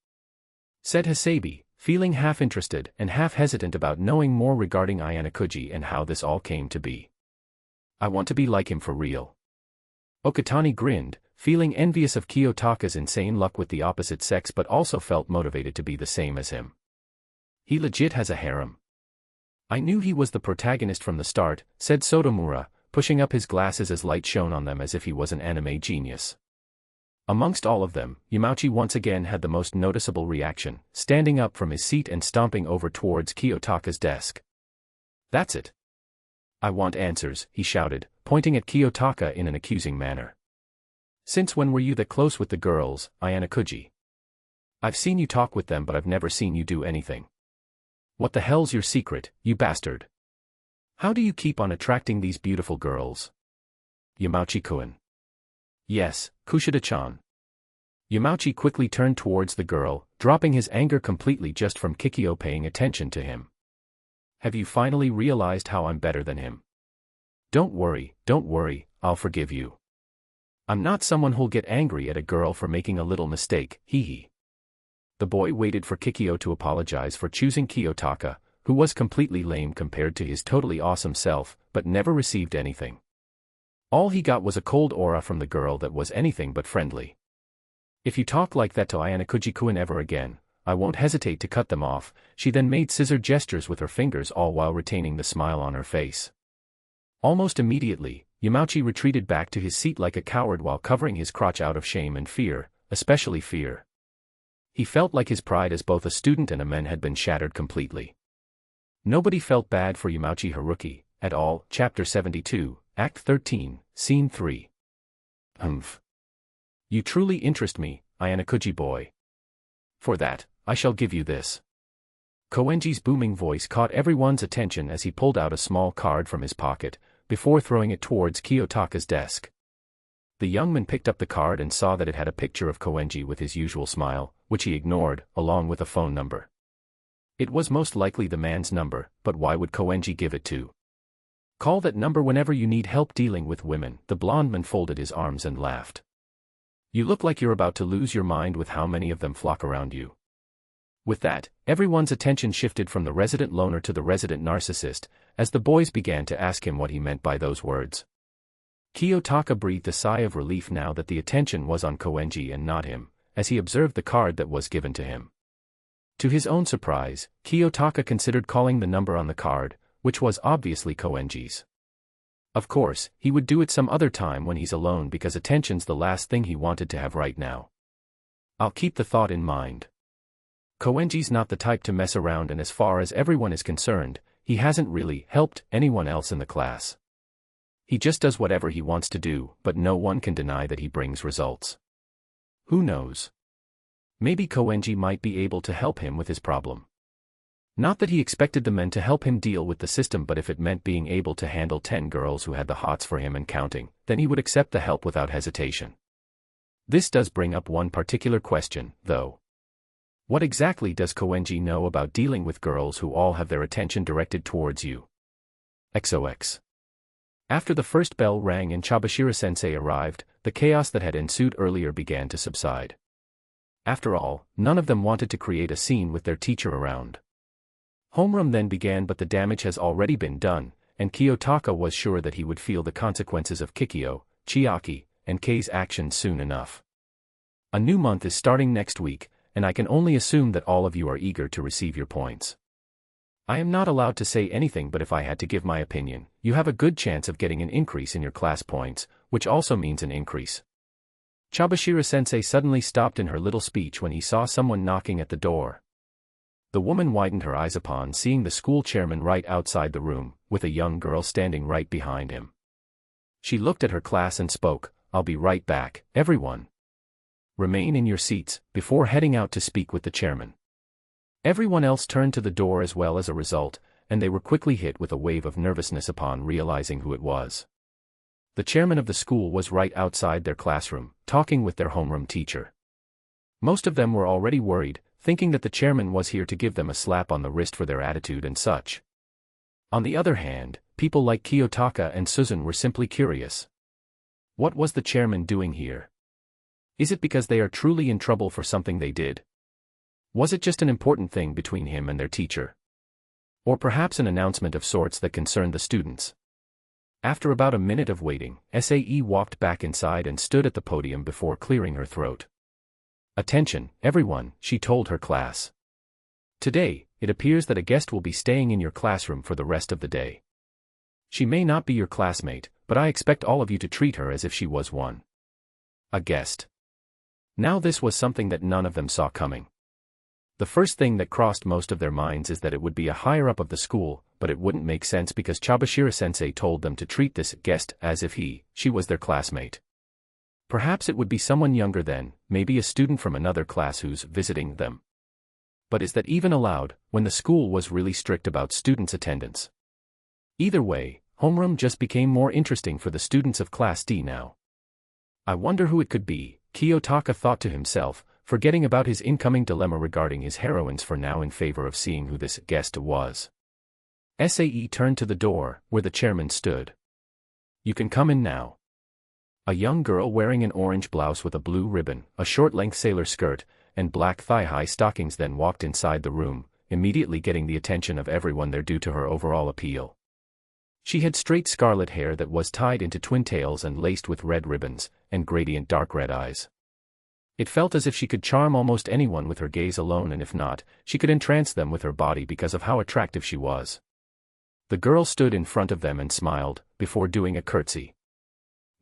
said Hasabi, feeling half interested and half hesitant about knowing more regarding Ayanokouji and how this all came to be. "I want to be like him for real." Okatani grinned, feeling envious of Kiyotaka's insane luck with the opposite sex but also felt motivated to be the same as him. "He legit has a harem." I knew he was the protagonist from the start, said Sotomura, pushing up his glasses as light shone on them as if he was an anime genius. Amongst all of them, Yamauchi once again had the most noticeable reaction, standing up from his seat and stomping over towards Kiyotaka's desk. That's it. I want answers, he shouted, pointing at Kiyotaka in an accusing manner. Since when were you that close with the girls, Ayanokouji? I've seen you talk with them but I've never seen you do anything. What the hell's your secret, you bastard? How do you keep on attracting these beautiful girls? Yamauchi-kun. Yes, Kushida-chan. Yamauchi quickly turned towards the girl, dropping his anger completely just from Kikyo paying attention to him. Have you finally realized how I'm better than him? Don't worry, I'll forgive you. I'm not someone who'll get angry at a girl for making a little mistake, hee. The boy waited for Kikyo to apologize for choosing Kiyotaka, who was completely lame compared to his totally awesome self, but never received anything. All he got was a cold aura from the girl that was anything but friendly. If you talk like that to Ayanokouji-kun ever again, I won't hesitate to cut them off. She then made scissor gestures with her fingers all while retaining the smile on her face. Almost immediately, Yamauchi retreated back to his seat like a coward while covering his crotch out of shame and fear, especially fear. He felt like his pride as both a student and a man had been shattered completely. Nobody felt bad for Yamauchi Haruki, at all. Chapter 72, Act 13, Scene 3. Humph. You truly interest me, Ayanokouji boy. For that, I shall give you this. Koenji's booming voice caught everyone's attention as he pulled out a small card from his pocket, before throwing it towards Kiyotaka's desk. The young man picked up the card and saw that it had a picture of Koenji with his usual smile, which he ignored, along with a phone number. It was most likely the man's number, but why would Koenji give it to? Call that number whenever you need help dealing with women. The blond man folded his arms and laughed. You look like you're about to lose your mind with how many of them flock around you. With that, everyone's attention shifted from the resident loner to the resident narcissist, as the boys began to ask him what he meant by those words. Kiyotaka breathed a sigh of relief now that the attention was on Koenji and not him, as he observed the card that was given to him. To his own surprise, Kiyotaka considered calling the number on the card, which was obviously Koenji's. Of course, he would do it some other time when he's alone because attention's the last thing he wanted to have right now. I'll keep the thought in mind. Koenji's not the type to mess around, and as far as everyone is concerned, he hasn't really helped anyone else in the class. He just does whatever he wants to do, but no one can deny that he brings results. Who knows? Maybe Koenji might be able to help him with his problem. Not that he expected the men to help him deal with the system, but if it meant being able to handle 10 girls who had the hots for him and counting, then he would accept the help without hesitation. This does bring up one particular question, though. What exactly does Koenji know about dealing with girls who all have their attention directed towards you? XOX. After the first bell rang and Chabashira-sensei arrived, the chaos that had ensued earlier began to subside. After all, none of them wanted to create a scene with their teacher around. Homeroom then began, but the damage has already been done, and Kiyotaka was sure that he would feel the consequences of Kikyo, Chiaki, and Kei's actions soon enough. A new month is starting next week, and I can only assume that all of you are eager to receive your points. I am not allowed to say anything, but if I had to give my opinion, you have a good chance of getting an increase in your class points, which also means an increase. Chabashira-sensei suddenly stopped in her little speech when he saw someone knocking at the door. The woman widened her eyes upon seeing the school chairman right outside the room, with a young girl standing right behind him. She looked at her class and spoke, "I'll be right back, everyone. Remain in your seats," before heading out to speak with the chairman. Everyone else turned to the door as well as a result, and they were quickly hit with a wave of nervousness upon realizing who it was. The chairman of the school was right outside their classroom, talking with their homeroom teacher. Most of them were already worried, thinking that the chairman was here to give them a slap on the wrist for their attitude and such. On the other hand, people like Kiyotaka and Suzun were simply curious. What was the chairman doing here? Is it because they are truly in trouble for something they did? Was it just an important thing between him and their teacher? Or perhaps an announcement of sorts that concerned the students? After about a minute of waiting, SAE walked back inside and stood at the podium before clearing her throat. "Attention, everyone," she told her class. "Today, it appears that a guest will be staying in your classroom for the rest of the day. She may not be your classmate, but I expect all of you to treat her as if she was one. A guest. Now this was something that none of them saw coming. The first thing that crossed most of their minds is that it would be a higher-up of the school, but it wouldn't make sense because Chabashira-sensei told them to treat this guest as if she was their classmate. Perhaps it would be someone younger then, maybe a student from another class who's visiting them. But is that even allowed, when the school was really strict about students' attendance? Either way, homeroom just became more interesting for the students of Class D now. I wonder who it could be, Kiyotaka thought to himself, forgetting about his incoming dilemma regarding his heroines for now in favor of seeing who this guest was. SAE turned to the door, where the chairman stood. You can come in now. A young girl wearing an orange blouse with a blue ribbon, a short-length sailor skirt, and black thigh-high stockings then walked inside the room, immediately getting the attention of everyone there due to her overall appeal. She had straight scarlet hair that was tied into twin tails and laced with red ribbons, and gradient dark red eyes. It felt as if she could charm almost anyone with her gaze alone, and if not, she could entrance them with her body because of how attractive she was. The girl stood in front of them and smiled, before doing a curtsy.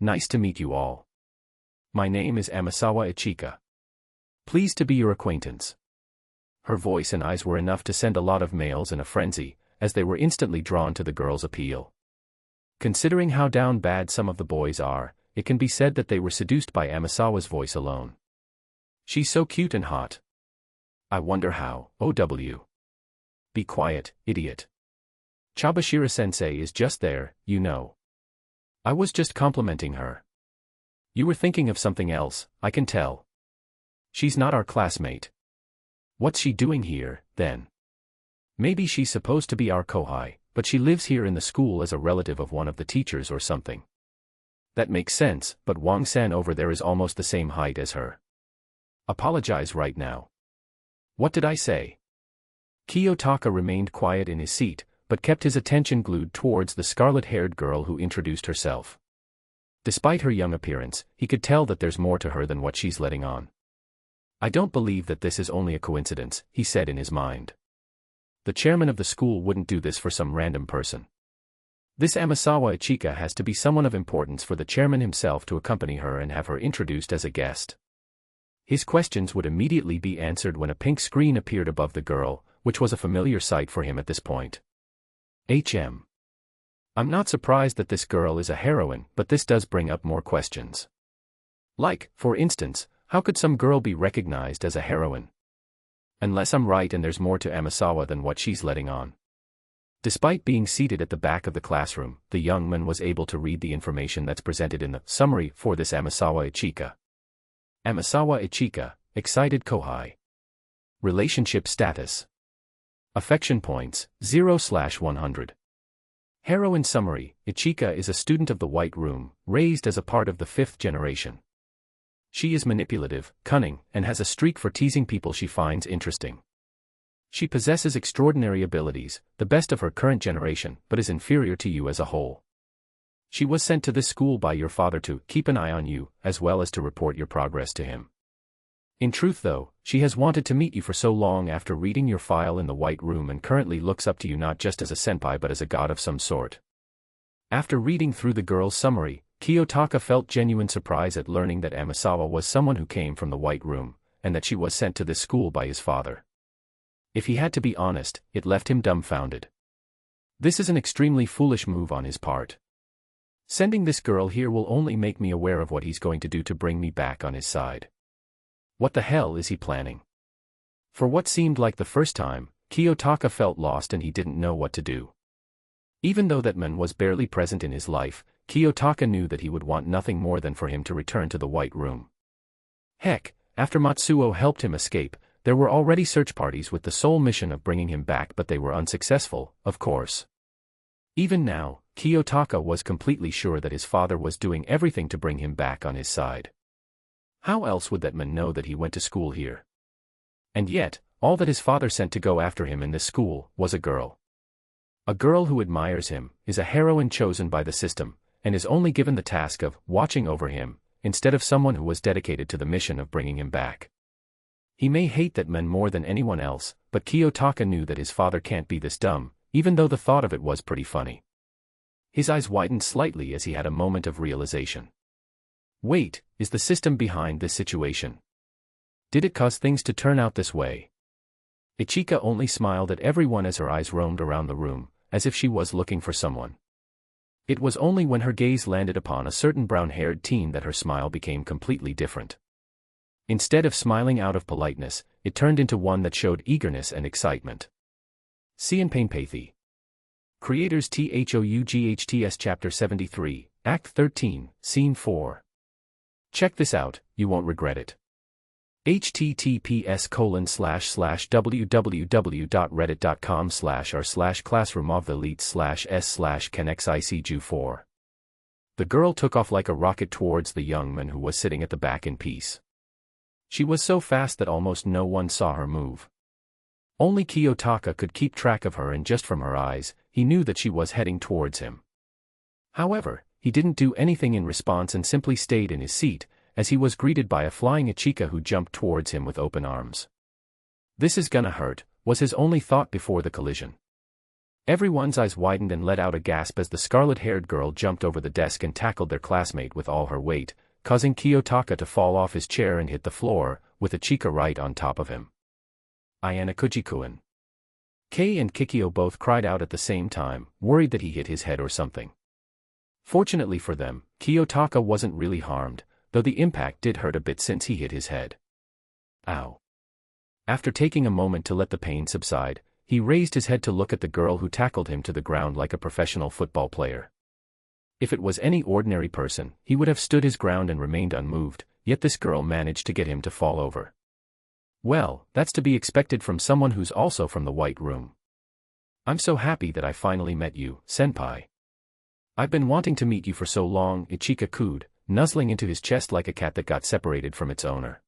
Nice to meet you all. My name is Amasawa Ichika. Pleased to be your acquaintance. Her voice and eyes were enough to send a lot of males in a frenzy, as they were instantly drawn to the girl's appeal. Considering how down bad some of the boys are, it can be said that they were seduced by Amasawa's voice alone. She's so cute and hot. I wonder how. OW. Be quiet, idiot. Chabashira-sensei is just there, you know. I was just complimenting her. You were thinking of something else, I can tell. She's not our classmate. What's she doing here, then? Maybe she's supposed to be our kohai, but she lives here in the school as a relative of one of the teachers or something. That makes sense, but Wang-san over there is almost the same height as her. Apologize right now. What did I say? Kiyotaka remained quiet in his seat, but kept his attention glued towards the scarlet-haired girl who introduced herself. Despite her young appearance, he could tell that there's more to her than what she's letting on. I don't believe that this is only a coincidence, he said in his mind. The chairman of the school wouldn't do this for some random person. This Amasawa Ichika has to be someone of importance for the chairman himself to accompany her and have her introduced as a guest. His questions would immediately be answered when a pink screen appeared above the girl, which was a familiar sight for him at this point. I'm not surprised that this girl is a heroine, but this does bring up more questions. Like, for instance, how could some girl be recognized as a heroine? Unless I'm right and there's more to Amasawa than what she's letting on. Despite being seated at the back of the classroom, the young man was able to read the information that's presented in the summary for this Amasawa Ichika. Amasawa Ichika, excited kohai. Relationship status. Affection points, 0/100. Heroine summary, Ichika is a student of the White Room, raised as a part of the 5th generation. She is manipulative, cunning, and has a streak for teasing people she finds interesting. She possesses extraordinary abilities, the best of her current generation, but is inferior to you as a whole. She was sent to this school by your father to keep an eye on you, as well as to report your progress to him. In truth though, she has wanted to meet you for so long after reading your file in the White Room and currently looks up to you not just as a senpai but as a god of some sort. After reading through the girl's summary, Kiyotaka felt genuine surprise at learning that Amasawa was someone who came from the White Room, and that she was sent to this school by his father. If he had to be honest, it left him dumbfounded. This is an extremely foolish move on his part. Sending this girl here will only make me aware of what he's going to do to bring me back on his side. What the hell is he planning? For what seemed like the first time, Kiyotaka felt lost and he didn't know what to do. Even though that man was barely present in his life, Kiyotaka knew that he would want nothing more than for him to return to the White Room. Heck, after Matsuo helped him escape, there were already search parties with the sole mission of bringing him back, but they were unsuccessful, of course. Even now, Kiyotaka was completely sure that his father was doing everything to bring him back on his side. How else would that man know that he went to school here? And yet, all that his father sent to go after him in this school was a girl. A girl who admires him, is a heroine chosen by the system, and is only given the task of watching over him, instead of someone who was dedicated to the mission of bringing him back. He may hate that men more than anyone else, but Kiyotaka knew that his father can't be this dumb, even though the thought of it was pretty funny. His eyes widened slightly as he had a moment of realization. Wait, is the system behind this situation? Did it cause things to turn out this way? Ichika only smiled at everyone as her eyes roamed around the room, as if she was looking for someone. It was only when her gaze landed upon a certain brown-haired teen that her smile became completely different. Instead of smiling out of politeness, it turned into one that showed eagerness and excitement. Cian Painpathy. Creators THOUGHTS Chapter 73, Act 13, Scene 4. Check this out, you won't regret it. https://www.reddit.com/r/classroomofelite/s/kenxicju4. The girl took off like a rocket towards the young man who was sitting at the back in peace. She was so fast that almost no one saw her move. Only Kiyotaka could keep track of her, and just from her eyes, he knew that she was heading towards him. However, he didn't do anything in response and simply stayed in his seat, as he was greeted by a flying Ichika who jumped towards him with open arms. This is gonna hurt, was his only thought before the collision. Everyone's eyes widened and let out a gasp as the scarlet-haired girl jumped over the desk and tackled their classmate with all her weight, causing Kiyotaka to fall off his chair and hit the floor, with Ichika right on top of him. Ayanokouji-kun. Kei and Kikyo both cried out at the same time, worried that he hit his head or something. Fortunately for them, Kiyotaka wasn't really harmed, though the impact did hurt a bit since he hit his head. Ow. After taking a moment to let the pain subside, he raised his head to look at the girl who tackled him to the ground like a professional football player. If it was any ordinary person, he would have stood his ground and remained unmoved, yet this girl managed to get him to fall over. Well, that's to be expected from someone who's also from the White Room. I'm so happy that I finally met you, senpai. I've been wanting to meet you for so long, Ichika cooed, nuzzling into his chest like a cat that got separated from its owner.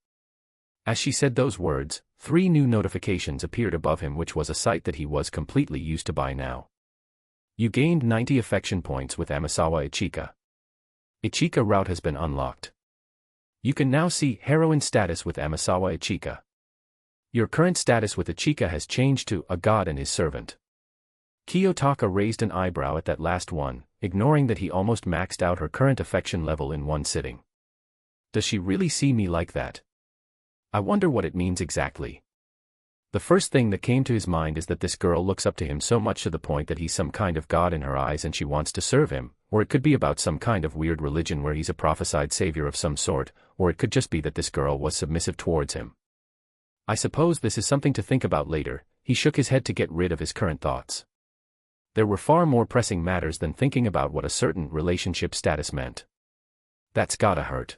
As she said those words, 3 new notifications appeared above him, which was a sight that he was completely used to by now. You gained 90 affection points with Amasawa Ichika. Ichika route has been unlocked. You can now see heroine status with Amasawa Ichika. Your current status with Ichika has changed to a god and his servant. Kiyotaka raised an eyebrow at that last one, ignoring that he almost maxed out her current affection level in one sitting. Does she really see me like that? I wonder what it means exactly. The first thing that came to his mind is that this girl looks up to him so much to the point that he's some kind of god in her eyes and she wants to serve him, or it could be about some kind of weird religion where he's a prophesied savior of some sort, or it could just be that this girl was submissive towards him. I suppose this is something to think about later. He shook his head to get rid of his current thoughts. There were far more pressing matters than thinking about what a certain relationship status meant. That's gotta hurt.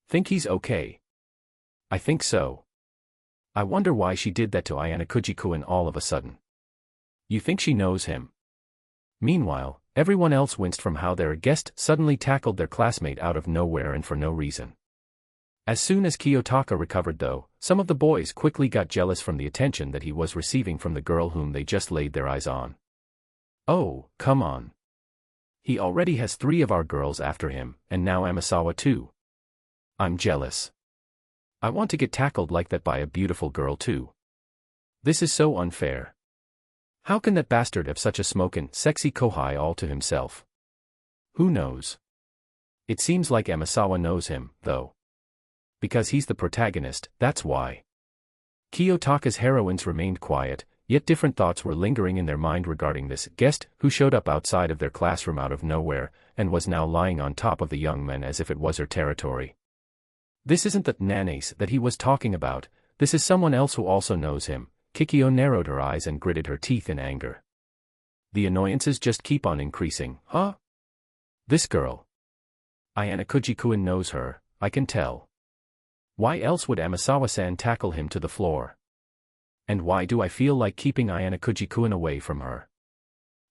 Think he's okay? I think so. I wonder why she did that to Ayanokouji-kun all of a sudden. You think she knows him? Meanwhile, everyone else winced from how their guest suddenly tackled their classmate out of nowhere and for no reason. As soon as Kiyotaka recovered though, some of the boys quickly got jealous from the attention that he was receiving from the girl whom they just laid their eyes on. Oh, come on. He already has 3 of our girls after him, and now Amasawa too. I'm jealous. I want to get tackled like that by a beautiful girl too. This is so unfair. How can that bastard have such a smokin', sexy kohai all to himself? Who knows? It seems like Amasawa knows him, though. Because he's the protagonist, that's why. Kiyotaka's heroines remained quiet, yet different thoughts were lingering in their mind regarding this guest who showed up outside of their classroom out of nowhere, and was now lying on top of the young men as if it was her territory. This isn't the Nanace that he was talking about, this is someone else who also knows him. Kikyo narrowed her eyes and gritted her teeth in anger. The annoyances just keep on increasing, huh? This girl. Ayanokouji-kun knows her, I can tell. Why else would Amasawa-san tackle him to the floor? And why do I feel like keeping Ayanokouji-kun away from her?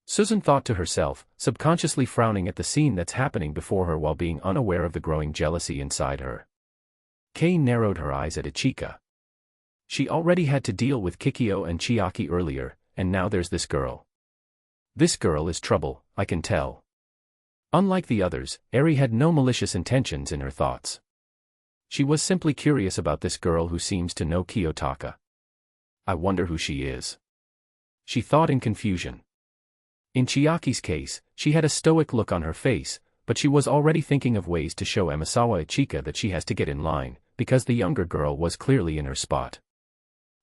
Susan thought to herself, subconsciously frowning at the scene that's happening before her while being unaware of the growing jealousy inside her. Kei narrowed her eyes at Ichika. She already had to deal with Kikyo and Chiaki earlier, and now there's this girl. This girl is trouble, I can tell. Unlike the others, Eri had no malicious intentions in her thoughts. She was simply curious about this girl who seems to know Kiyotaka. I wonder who she is. She thought in confusion. In Chiaki's case, she had a stoic look on her face, but she was already thinking of ways to show Amasawa Ichika that she has to get in line, because the younger girl was clearly in her spot.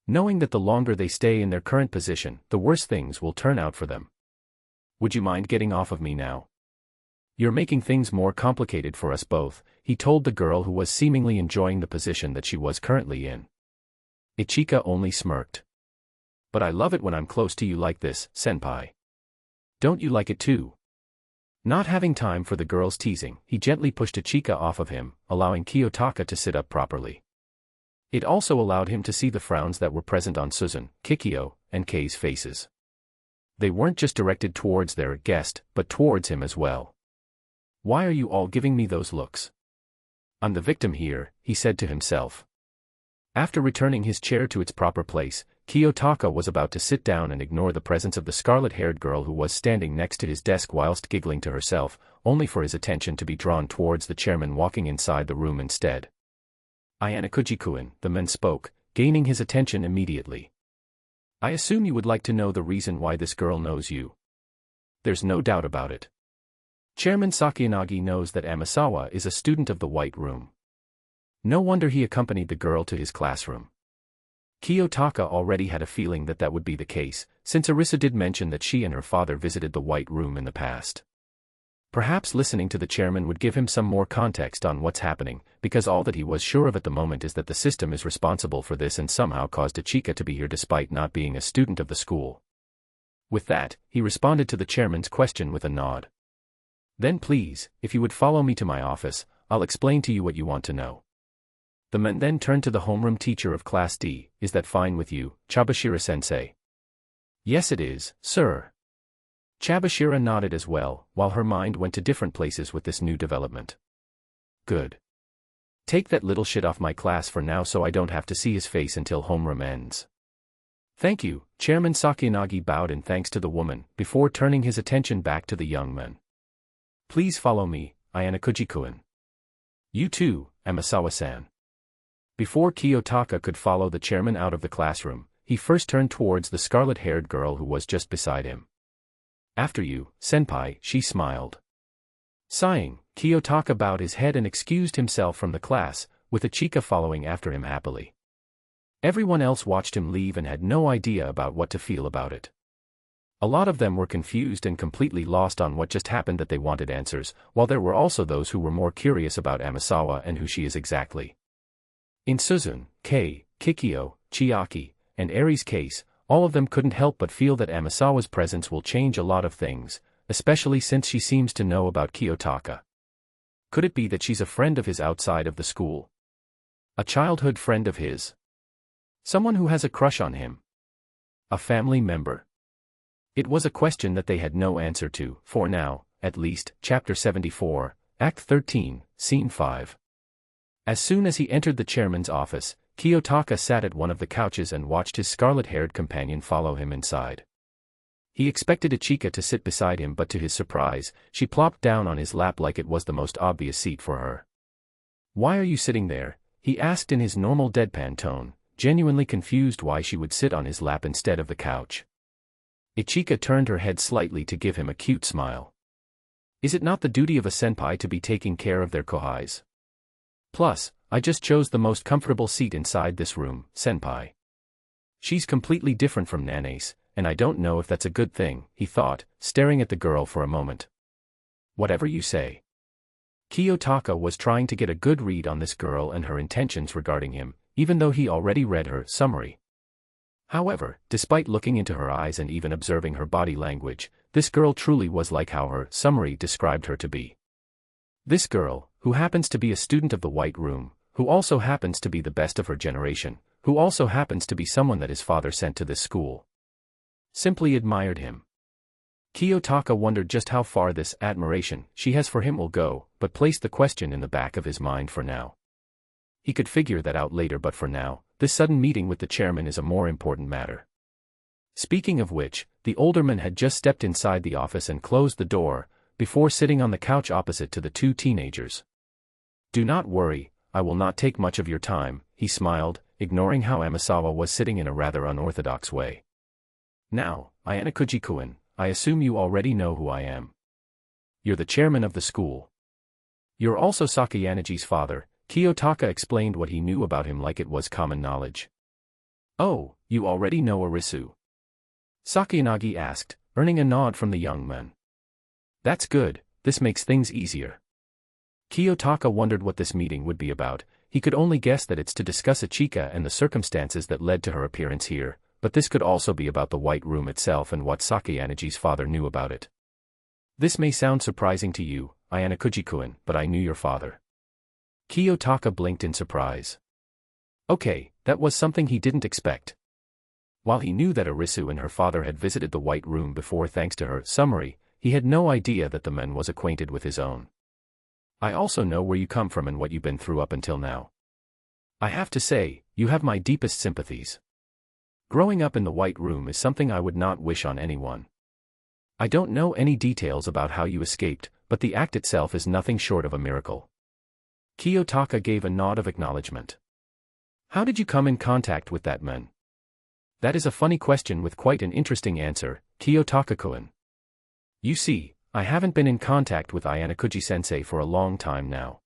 Knowing that the longer they stay in their current position, the worse things will turn out for them. Would you mind getting off of me now? You're making things more complicated for us both, he told the girl who was seemingly enjoying the position that she was currently in. Ichika only smirked. But I love it when I'm close to you like this, senpai. Don't you like it too? Not having time for the girl's teasing, he gently pushed Ichika off of him, allowing Kiyotaka to sit up properly. It also allowed him to see the frowns that were present on Susan, Kikyo, and Kei's faces. They weren't just directed towards their guest, but towards him as well. Why are you all giving me those looks? I'm the victim here, he said to himself. After returning his chair to its proper place, Kiyotaka was about to sit down and ignore the presence of the scarlet-haired girl who was standing next to his desk whilst giggling to herself, only for his attention to be drawn towards the chairman walking inside the room instead. Ayanokouji-kun, the man spoke, gaining his attention immediately. I assume you would like to know the reason why this girl knows you. There's no doubt about it. Chairman Sakiyanagi knows that Amasawa is a student of the White Room. No wonder he accompanied the girl to his classroom. Kiyotaka already had a feeling that that would be the case, since Arisa did mention that she and her father visited the White Room in the past. Perhaps listening to the chairman would give him some more context on what's happening, because all that he was sure of at the moment is that the system is responsible for this and somehow caused Ichika to be here despite not being a student of the school. With that, he responded to the chairman's question with a nod. Then please, if you would follow me to my office, I'll explain to you what you want to know. The man then turned to the homeroom teacher of Class D. Is that fine with you, Chabashira-sensei? Yes it is, sir. Chabashira nodded as well, while her mind went to different places with this new development. Good. Take that little shit off my class for now so I don't have to see his face until homeroom ends. Thank you, Chairman Sakiyanagi bowed in thanks to the woman, before turning his attention back to the young man. Please follow me, Ayanokouji-kun. You too, Amasawa-san. Before Kiyotaka could follow the chairman out of the classroom, he first turned towards the scarlet-haired girl who was just beside him. After you, senpai, she smiled. Sighing, Kiyotaka bowed his head and excused himself from the class, with Ichika following after him happily. Everyone else watched him leave and had no idea about what to feel about it. A lot of them were confused and completely lost on what just happened that they wanted answers, while there were also those who were more curious about Amasawa and who she is exactly. In Susan, Kei, Kikyo, Chiaki, and Eri's case, all of them couldn't help but feel that Amasawa's presence will change a lot of things, especially since she seems to know about Kiyotaka. Could it be that she's a friend of his outside of the school? A childhood friend of his? Someone who has a crush on him? A family member? It was a question that they had no answer to, for now, at least. Chapter 74, Act 13, Scene 5. As soon as he entered the chairman's office, Kiyotaka sat at one of the couches and watched his scarlet-haired companion follow him inside. He expected Ichika to sit beside him, but to his surprise, she plopped down on his lap like it was the most obvious seat for her. Why are you sitting there? He asked in his normal deadpan tone, genuinely confused why she would sit on his lap instead of the couch. Ichika turned her head slightly to give him a cute smile. Is it not the duty of a senpai to be taking care of their kohais? Plus, I just chose the most comfortable seat inside this room, senpai. She's completely different from Nanace, and I don't know if that's a good thing, he thought, staring at the girl for a moment. Whatever you say. Kiyotaka was trying to get a good read on this girl and her intentions regarding him, even though he already read her summary. However, despite looking into her eyes and even observing her body language, this girl truly was like how her summary described her to be. This girl, who happens to be a student of the White Room, who also happens to be the best of her generation, who also happens to be someone that his father sent to this school. Simply admired him. Kiyotaka wondered just how far this admiration she has for him will go, but placed the question in the back of his mind for now. He could figure that out later, but for now, this sudden meeting with the chairman is a more important matter. Speaking of which, the older man had just stepped inside the office and closed the door, before sitting on the couch opposite to the two teenagers. Do not worry, I will not take much of your time, he smiled, ignoring how Amasawa was sitting in a rather unorthodox way. Now, Ayanokouji-kun, I assume you already know who I am. You're the chairman of the school. You're also Sakayanagi's father. Kiyotaka explained what he knew about him like it was common knowledge. Oh, you already know Arisu? Sakayanagi asked, earning a nod from the young man. That's good, this makes things easier. Kiyotaka wondered what this meeting would be about. He could only guess that it's to discuss Ichika and the circumstances that led to her appearance here, but this could also be about the White Room itself and what Sakayanagi's father knew about it. This may sound surprising to you, Ayanokouji-kun, but I knew your father. Kiyotaka blinked in surprise. Okay, that was something he didn't expect. While he knew that Arisu and her father had visited the White Room before thanks to her summary, he had no idea that the man was acquainted with his own. I also know where you come from and what you've been through up until now. I have to say, you have my deepest sympathies. Growing up in the White Room is something I would not wish on anyone. I don't know any details about how you escaped, but the act itself is nothing short of a miracle. Kiyotaka gave a nod of acknowledgement. How did you come in contact with that man? That is a funny question with quite an interesting answer, Kiyotaka-kun. You see, I haven't been in contact with Ayanokouji-sensei for a long time now.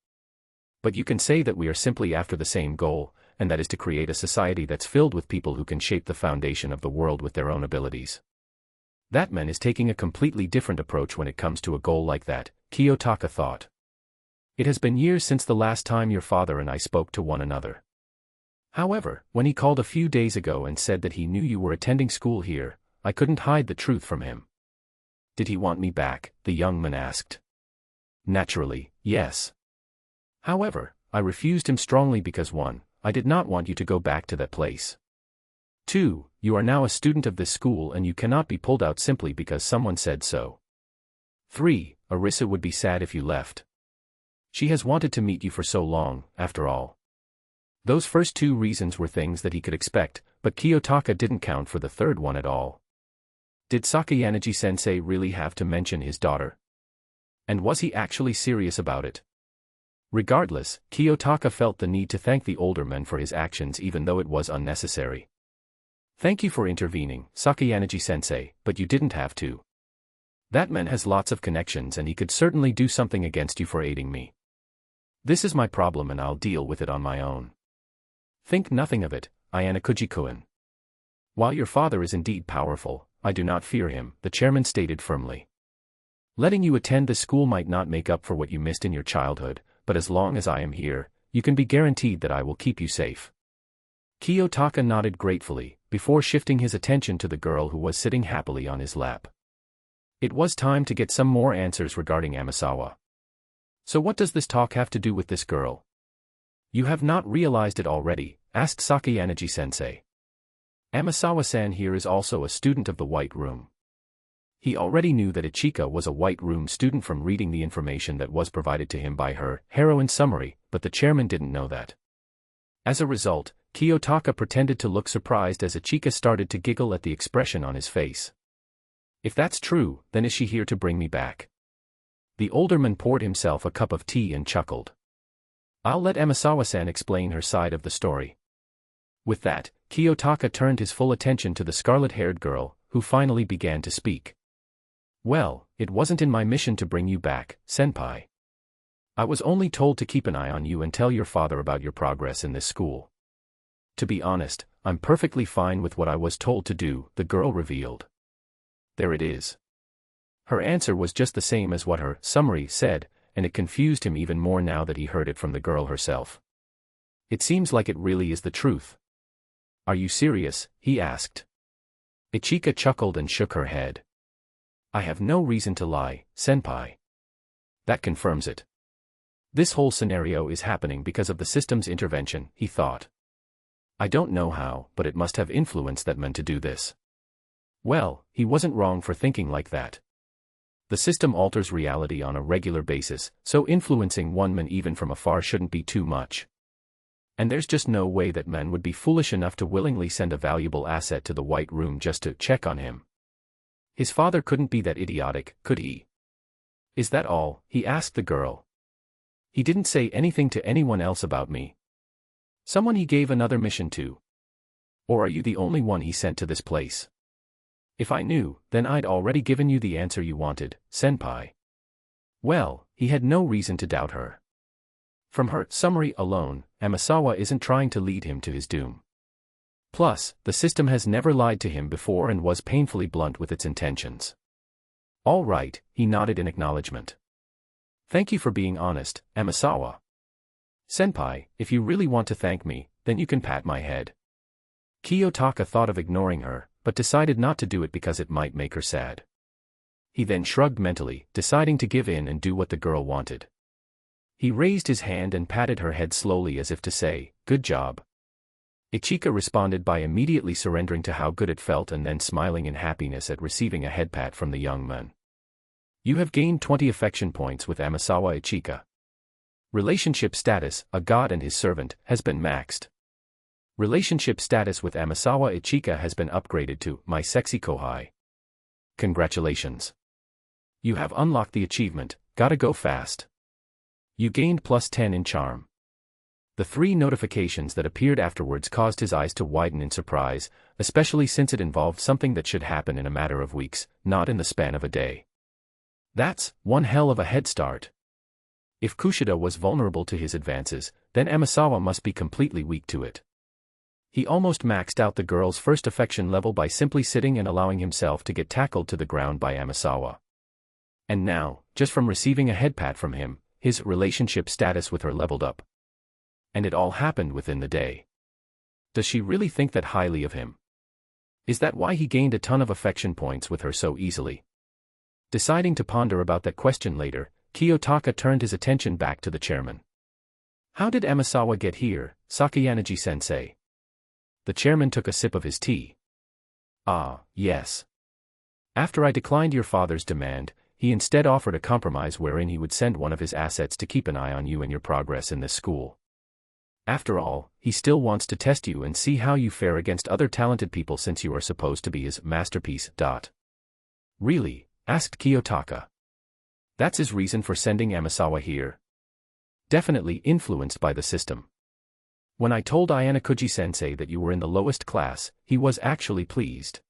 But you can say that we are simply after the same goal, and that is to create a society that's filled with people who can shape the foundation of the world with their own abilities. That man is taking a completely different approach when it comes to a goal like that, Kiyotaka thought. It has been years since the last time your father and I spoke to one another. However, when he called a few days ago and said that he knew you were attending school here, I couldn't hide the truth from him. Did he want me back? The young man asked. Naturally, yes. However, I refused him strongly because 1, I did not want you to go back to that place. 2, you are now a student of this school and you cannot be pulled out simply because someone said so. 3, Arisa would be sad if you left. She has wanted to meet you for so long, after all. Those first 2 reasons were things that he could expect, but Kiyotaka didn't count for the third one at all. Did Sakayanagi-sensei really have to mention his daughter? And was he actually serious about it? Regardless, Kiyotaka felt the need to thank the older man for his actions even though it was unnecessary. Thank you for intervening, Sakayanagi-sensei, but you didn't have to. That man has lots of connections and he could certainly do something against you for aiding me. This is my problem and I'll deal with it on my own. Think nothing of it, Ayanokouji-kun. While your father is indeed powerful, I do not fear him, the chairman stated firmly. Letting you attend the school might not make up for what you missed in your childhood, but as long as I am here, you can be guaranteed that I will keep you safe. Kiyotaka nodded gratefully, before shifting his attention to the girl who was sitting happily on his lap. It was time to get some more answers regarding Amasawa. So what does this talk have to do with this girl? You have not realized it already, asked Sakayanagi-sensei. Amasawa-san here is also a student of the White Room. He already knew that Ichika was a White Room student from reading the information that was provided to him by her heroine summary, but the chairman didn't know that. As a result, Kiyotaka pretended to look surprised as Ichika started to giggle at the expression on his face. If that's true, then is she here to bring me back? The older man poured himself a cup of tea and chuckled. I'll let Amasawa-san explain her side of the story. With that, Kiyotaka turned his full attention to the scarlet-haired girl, who finally began to speak. Well, it wasn't in my mission to bring you back, senpai. I was only told to keep an eye on you and tell your father about your progress in this school. To be honest, I'm perfectly fine with what I was told to do, the girl revealed. There it is. Her answer was just the same as what her summary said, and it confused him even more now that he heard it from the girl herself. It seems like it really is the truth. Are you serious? He asked. Ichika chuckled and shook her head. I have no reason to lie, senpai. That confirms it. This whole scenario is happening because of the system's intervention, he thought. I don't know how, but it must have influenced that man to do this. Well, he wasn't wrong for thinking like that. The system alters reality on a regular basis, so influencing one man even from afar shouldn't be too much. And there's just no way that men would be foolish enough to willingly send a valuable asset to the White Room just to check on him. His father couldn't be that idiotic, could he? Is that all? He asked the girl. He didn't say anything to anyone else about me. Someone he gave another mission to? Or are you the only one he sent to this place? If I knew, then I'd already given you the answer you wanted, senpai. Well, he had no reason to doubt her. From her summary alone, Amasawa isn't trying to lead him to his doom. Plus, the system has never lied to him before and was painfully blunt with its intentions. All right, he nodded in acknowledgement. Thank you for being honest, Amasawa. Senpai, if you really want to thank me, then you can pat my head. Kiyotaka thought of ignoring her, but decided not to do it because it might make her sad. He then shrugged mentally, deciding to give in and do what the girl wanted. He raised his hand and patted her head slowly as if to say, "Good job." Ichika responded by immediately surrendering to how good it felt and then smiling in happiness at receiving a head pat from the young man. You have gained 20 affection points with Amasawa Ichika. Relationship status, a god and his servant, has been maxed. Relationship status with Amasawa Ichika has been upgraded to my sexy kohai. Congratulations. You have unlocked the achievement, gotta go fast. You gained +10 in charm. The 3 notifications that appeared afterwards caused his eyes to widen in surprise, especially since it involved something that should happen in a matter of weeks, not in the span of a day. That's one hell of a head start. If Kushida was vulnerable to his advances, then Amasawa must be completely weak to it. He almost maxed out the girl's first affection level by simply sitting and allowing himself to get tackled to the ground by Amasawa. And now, just from receiving a head pat from him, his relationship status with her leveled up. And it all happened within the day. Does she really think that highly of him? Is that why he gained a ton of affection points with her so easily? Deciding to ponder about that question later, Kiyotaka turned his attention back to the chairman. How did Amasawa get here, Sakayanagi-sensei? The chairman took a sip of his tea. Ah, yes. After I declined your father's demand, he instead offered a compromise wherein he would send one of his assets to keep an eye on you and your progress in this school. After all, he still wants to test you and see how you fare against other talented people since you are supposed to be his masterpiece. Really? Asked Kiyotaka. That's his reason for sending Amasawa here? Definitely influenced by the system. When I told Ayanokouji-sensei that you were in the lowest class, he was actually pleased.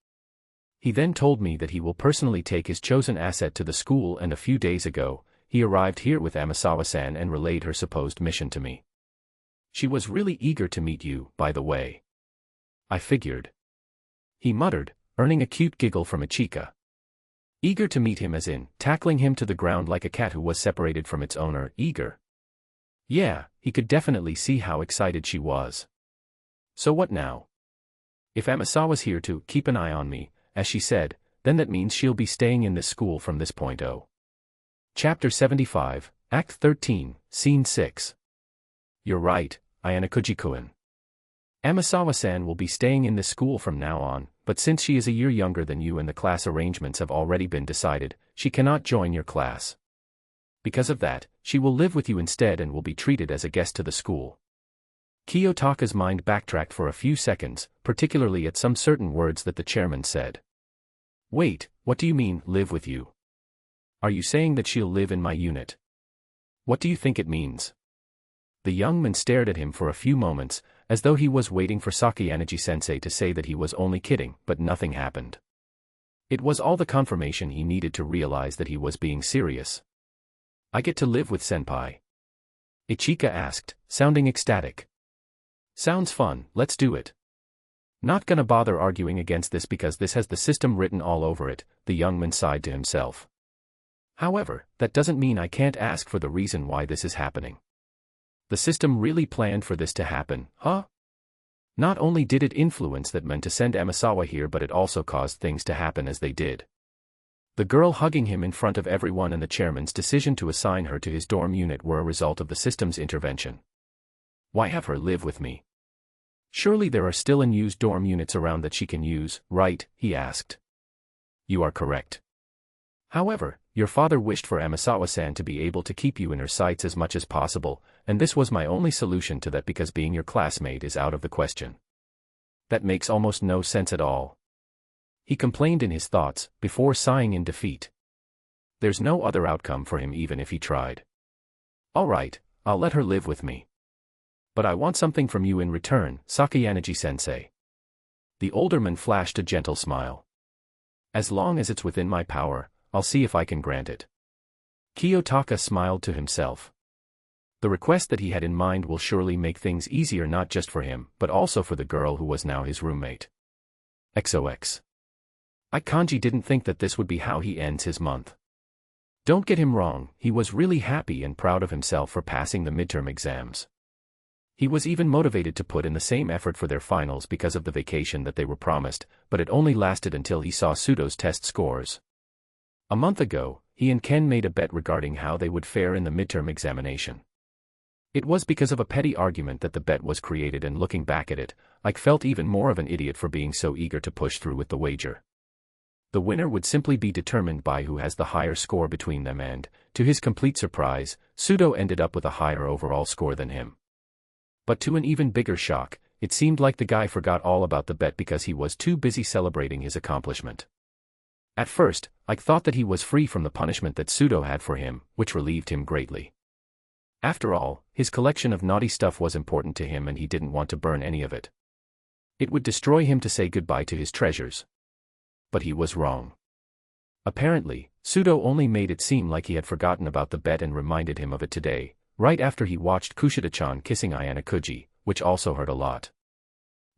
He then told me that he will personally take his chosen asset to the school, and a few days ago, he arrived here with Amasawa-san and relayed her supposed mission to me. She was really eager to meet you, by the way. I figured. He muttered, earning a cute giggle from Ichika. Eager to meet him as in, tackling him to the ground like a cat who was separated from its owner, eager. Yeah, he could definitely see how excited she was. So what now? If Amasawa's here to keep an eye on me, as she said, then that means she'll be staying in this school from this point on. Chapter 75, Act 13, Scene 6. You're right, Ayanokouji-kun. Amasawa-san will be staying in this school from now on, but since she is a year younger than you and the class arrangements have already been decided, she cannot join your class. Because of that, she will live with you instead and will be treated as a guest to the school. Kiyotaka's mind backtracked for a few seconds, particularly at some certain words that the chairman said. Wait, what do you mean, live with you? Are you saying that she'll live in my unit? What do you think it means? The young man stared at him for a few moments, as though he was waiting for Sakayanagi-sensei to say that he was only kidding, but nothing happened. It was all the confirmation he needed to realize that he was being serious. I get to live with senpai? Ichika asked, sounding ecstatic. Sounds fun, let's do it. Not gonna bother arguing against this because this has the system written all over it, the young man sighed to himself. However, that doesn't mean I can't ask for the reason why this is happening. The system really planned for this to happen, huh? Not only did it influence that man to send Amasawa here, but it also caused things to happen as they did. The girl hugging him in front of everyone and the chairman's decision to assign her to his dorm unit were a result of the system's intervention. Why have her live with me? Surely there are still unused dorm units around that she can use, right? He asked. You are correct. However, your father wished for Amasawa-san to be able to keep you in her sights as much as possible, and this was my only solution to that because being your classmate is out of the question. That makes almost no sense at all. He complained in his thoughts, before sighing in defeat. There's no other outcome for him even if he tried. Alright, I'll let her live with me. But I want something from you in return, Sakayanagi-sensei. The older man flashed a gentle smile. As long as it's within my power, I'll see if I can grant it. Kiyotaka smiled to himself. The request that he had in mind will surely make things easier not just for him, but also for the girl who was now his roommate. XOX. Kanji didn't think that this would be how he ends his month. Don't get him wrong, he was really happy and proud of himself for passing the midterm exams. He was even motivated to put in the same effort for their finals because of the vacation that they were promised, but it only lasted until he saw Sudo's test scores. A month ago, he and Ken made a bet regarding how they would fare in the midterm examination. It was because of a petty argument that the bet was created, and looking back at it, Ike felt even more of an idiot for being so eager to push through with the wager. The winner would simply be determined by who has the higher score between them, and, to his complete surprise, Sudo ended up with a higher overall score than him. But to an even bigger shock, it seemed like the guy forgot all about the bet because he was too busy celebrating his accomplishment. At first, Ike thought that he was free from the punishment that Sudo had for him, which relieved him greatly. After all, his collection of naughty stuff was important to him and he didn't want to burn any of it. It would destroy him to say goodbye to his treasures. But he was wrong. Apparently, Sudo only made it seem like he had forgotten about the bet and reminded him of it today, right after he watched Kushida-chan kissing Ayanokouji, which also hurt a lot.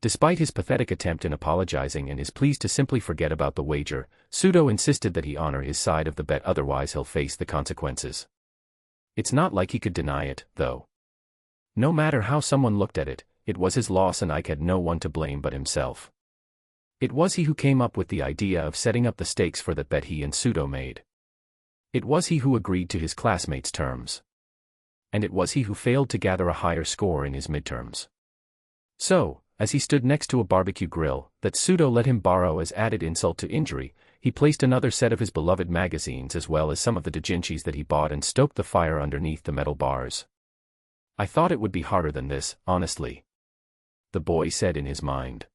Despite his pathetic attempt in apologizing and his pleas to simply forget about the wager, Sudo insisted that he honor his side of the bet, otherwise he'll face the consequences. It's not like he could deny it, though. No matter how someone looked at it, it was his loss and Ike had no one to blame but himself. It was he who came up with the idea of setting up the stakes for that bet he and Sudo made. It was he who agreed to his classmates' terms. And it was he who failed to gather a higher score in his midterms. So, as he stood next to a barbecue grill that Sudo let him borrow as added insult to injury, he placed another set of his beloved magazines as well as some of the doujinshis that he bought and stoked the fire underneath the metal bars. I thought it would be harder than this, honestly. The boy said in his mind.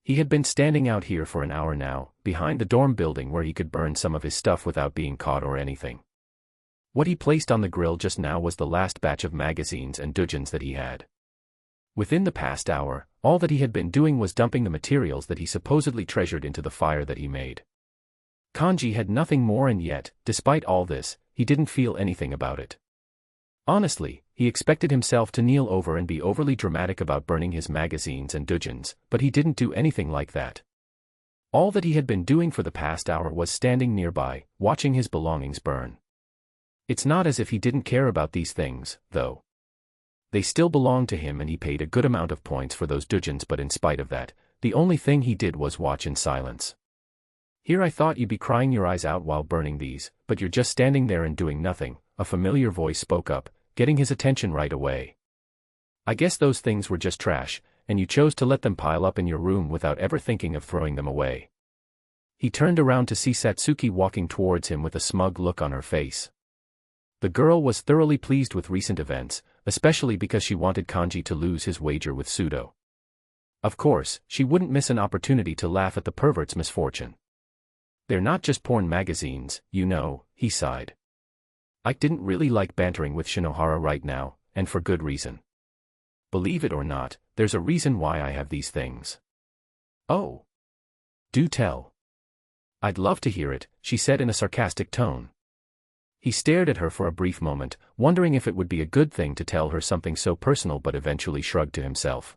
He had been standing out here for an hour now, behind the dorm building where he could burn some of his stuff without being caught or anything. What he placed on the grill just now was the last batch of magazines and doujins that he had. Within the past hour, all that he had been doing was dumping the materials that he supposedly treasured into the fire that he made. Kanji had nothing more, and yet, despite all this, he didn't feel anything about it. Honestly, he expected himself to kneel over and be overly dramatic about burning his magazines and doujins, but he didn't do anything like that. All that he had been doing for the past hour was standing nearby, watching his belongings burn. It's not as if he didn't care about these things, though. They still belonged to him and he paid a good amount of points for those doujins, but in spite of that, the only thing he did was watch in silence. Here I thought you'd be crying your eyes out while burning these, but you're just standing there and doing nothing, a familiar voice spoke up, getting his attention right away. I guess those things were just trash, and you chose to let them pile up in your room without ever thinking of throwing them away. He turned around to see Satsuki walking towards him with a smug look on her face. The girl was thoroughly pleased with recent events, especially because she wanted Kanji to lose his wager with Sudo. Of course, she wouldn't miss an opportunity to laugh at the pervert's misfortune. They're not just porn magazines, you know, he sighed. Ike didn't really like bantering with Shinohara right now, and for good reason. Believe it or not, there's a reason why I have these things. Oh. Do tell. I'd love to hear it, she said in a sarcastic tone. He stared at her for a brief moment, wondering if it would be a good thing to tell her something so personal, but eventually shrugged to himself.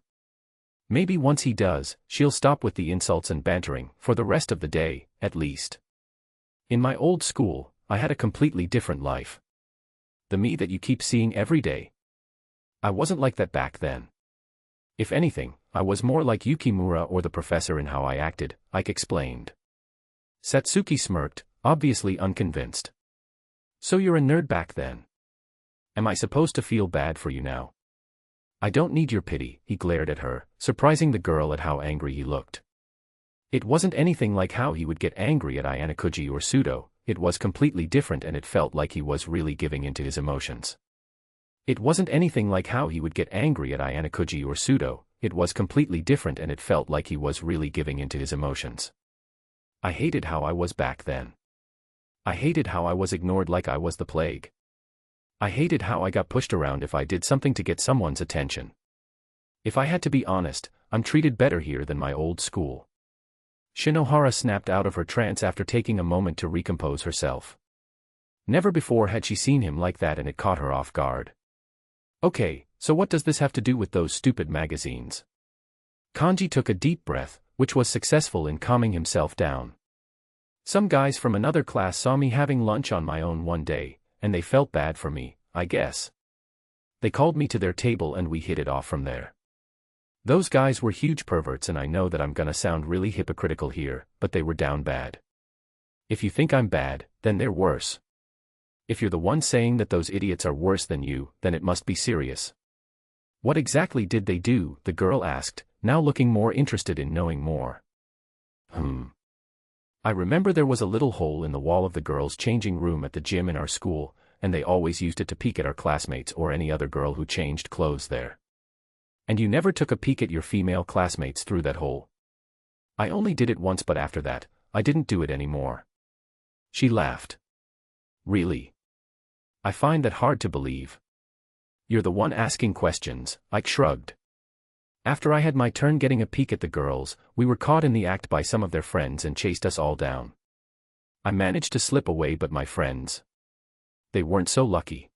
Maybe once he does, she'll stop with the insults and bantering, for the rest of the day, at least. In my old school, I had a completely different life. The me that you keep seeing every day. I wasn't like that back then. If anything, I was more like Yukimura or the professor in how I acted, Ike explained. Satsuki smirked, obviously unconvinced. So you're a nerd back then? Am I supposed to feel bad for you now? I don't need your pity, he glared at her, surprising the girl at how angry he looked. It wasn't anything like how he would get angry at Ayanokouji or Sudo, it was completely different and it felt like he was really giving into his emotions. It wasn't anything like how he would get angry at Ayanokouji or Sudo, it was completely different and it felt like he was really giving into his emotions. I hated how I was back then. I hated how I was ignored like I was the plague. I hated how I got pushed around if I did something to get someone's attention. If I had to be honest, I'm treated better here than my old school. Shinohara snapped out of her trance after taking a moment to recompose herself. Never before had she seen him like that, and it caught her off guard. Okay, so what does this have to do with those stupid magazines? Kanji took a deep breath, which was successful in calming himself down. Some guys from another class saw me having lunch on my own one day, and they felt bad for me, I guess. They called me to their table and we hit it off from there. Those guys were huge perverts, and I know that I'm gonna sound really hypocritical here, but they were down bad. If you think I'm bad, then they're worse. If you're the one saying that those idiots are worse than you, then it must be serious. What exactly did they do? The girl asked, now looking more interested in knowing more. I remember there was a little hole in the wall of the girls' changing room at the gym in our school, and they always used it to peek at our classmates or any other girl who changed clothes there. And you never took a peek at your female classmates through that hole? I only did it once, but after that, I didn't do it anymore. She laughed. Really? I find that hard to believe. You're the one asking questions, Ike shrugged. After I had my turn getting a peek at the girls, we were caught in the act by some of their friends and chased us all down. I managed to slip away, but my friends, they weren't so lucky.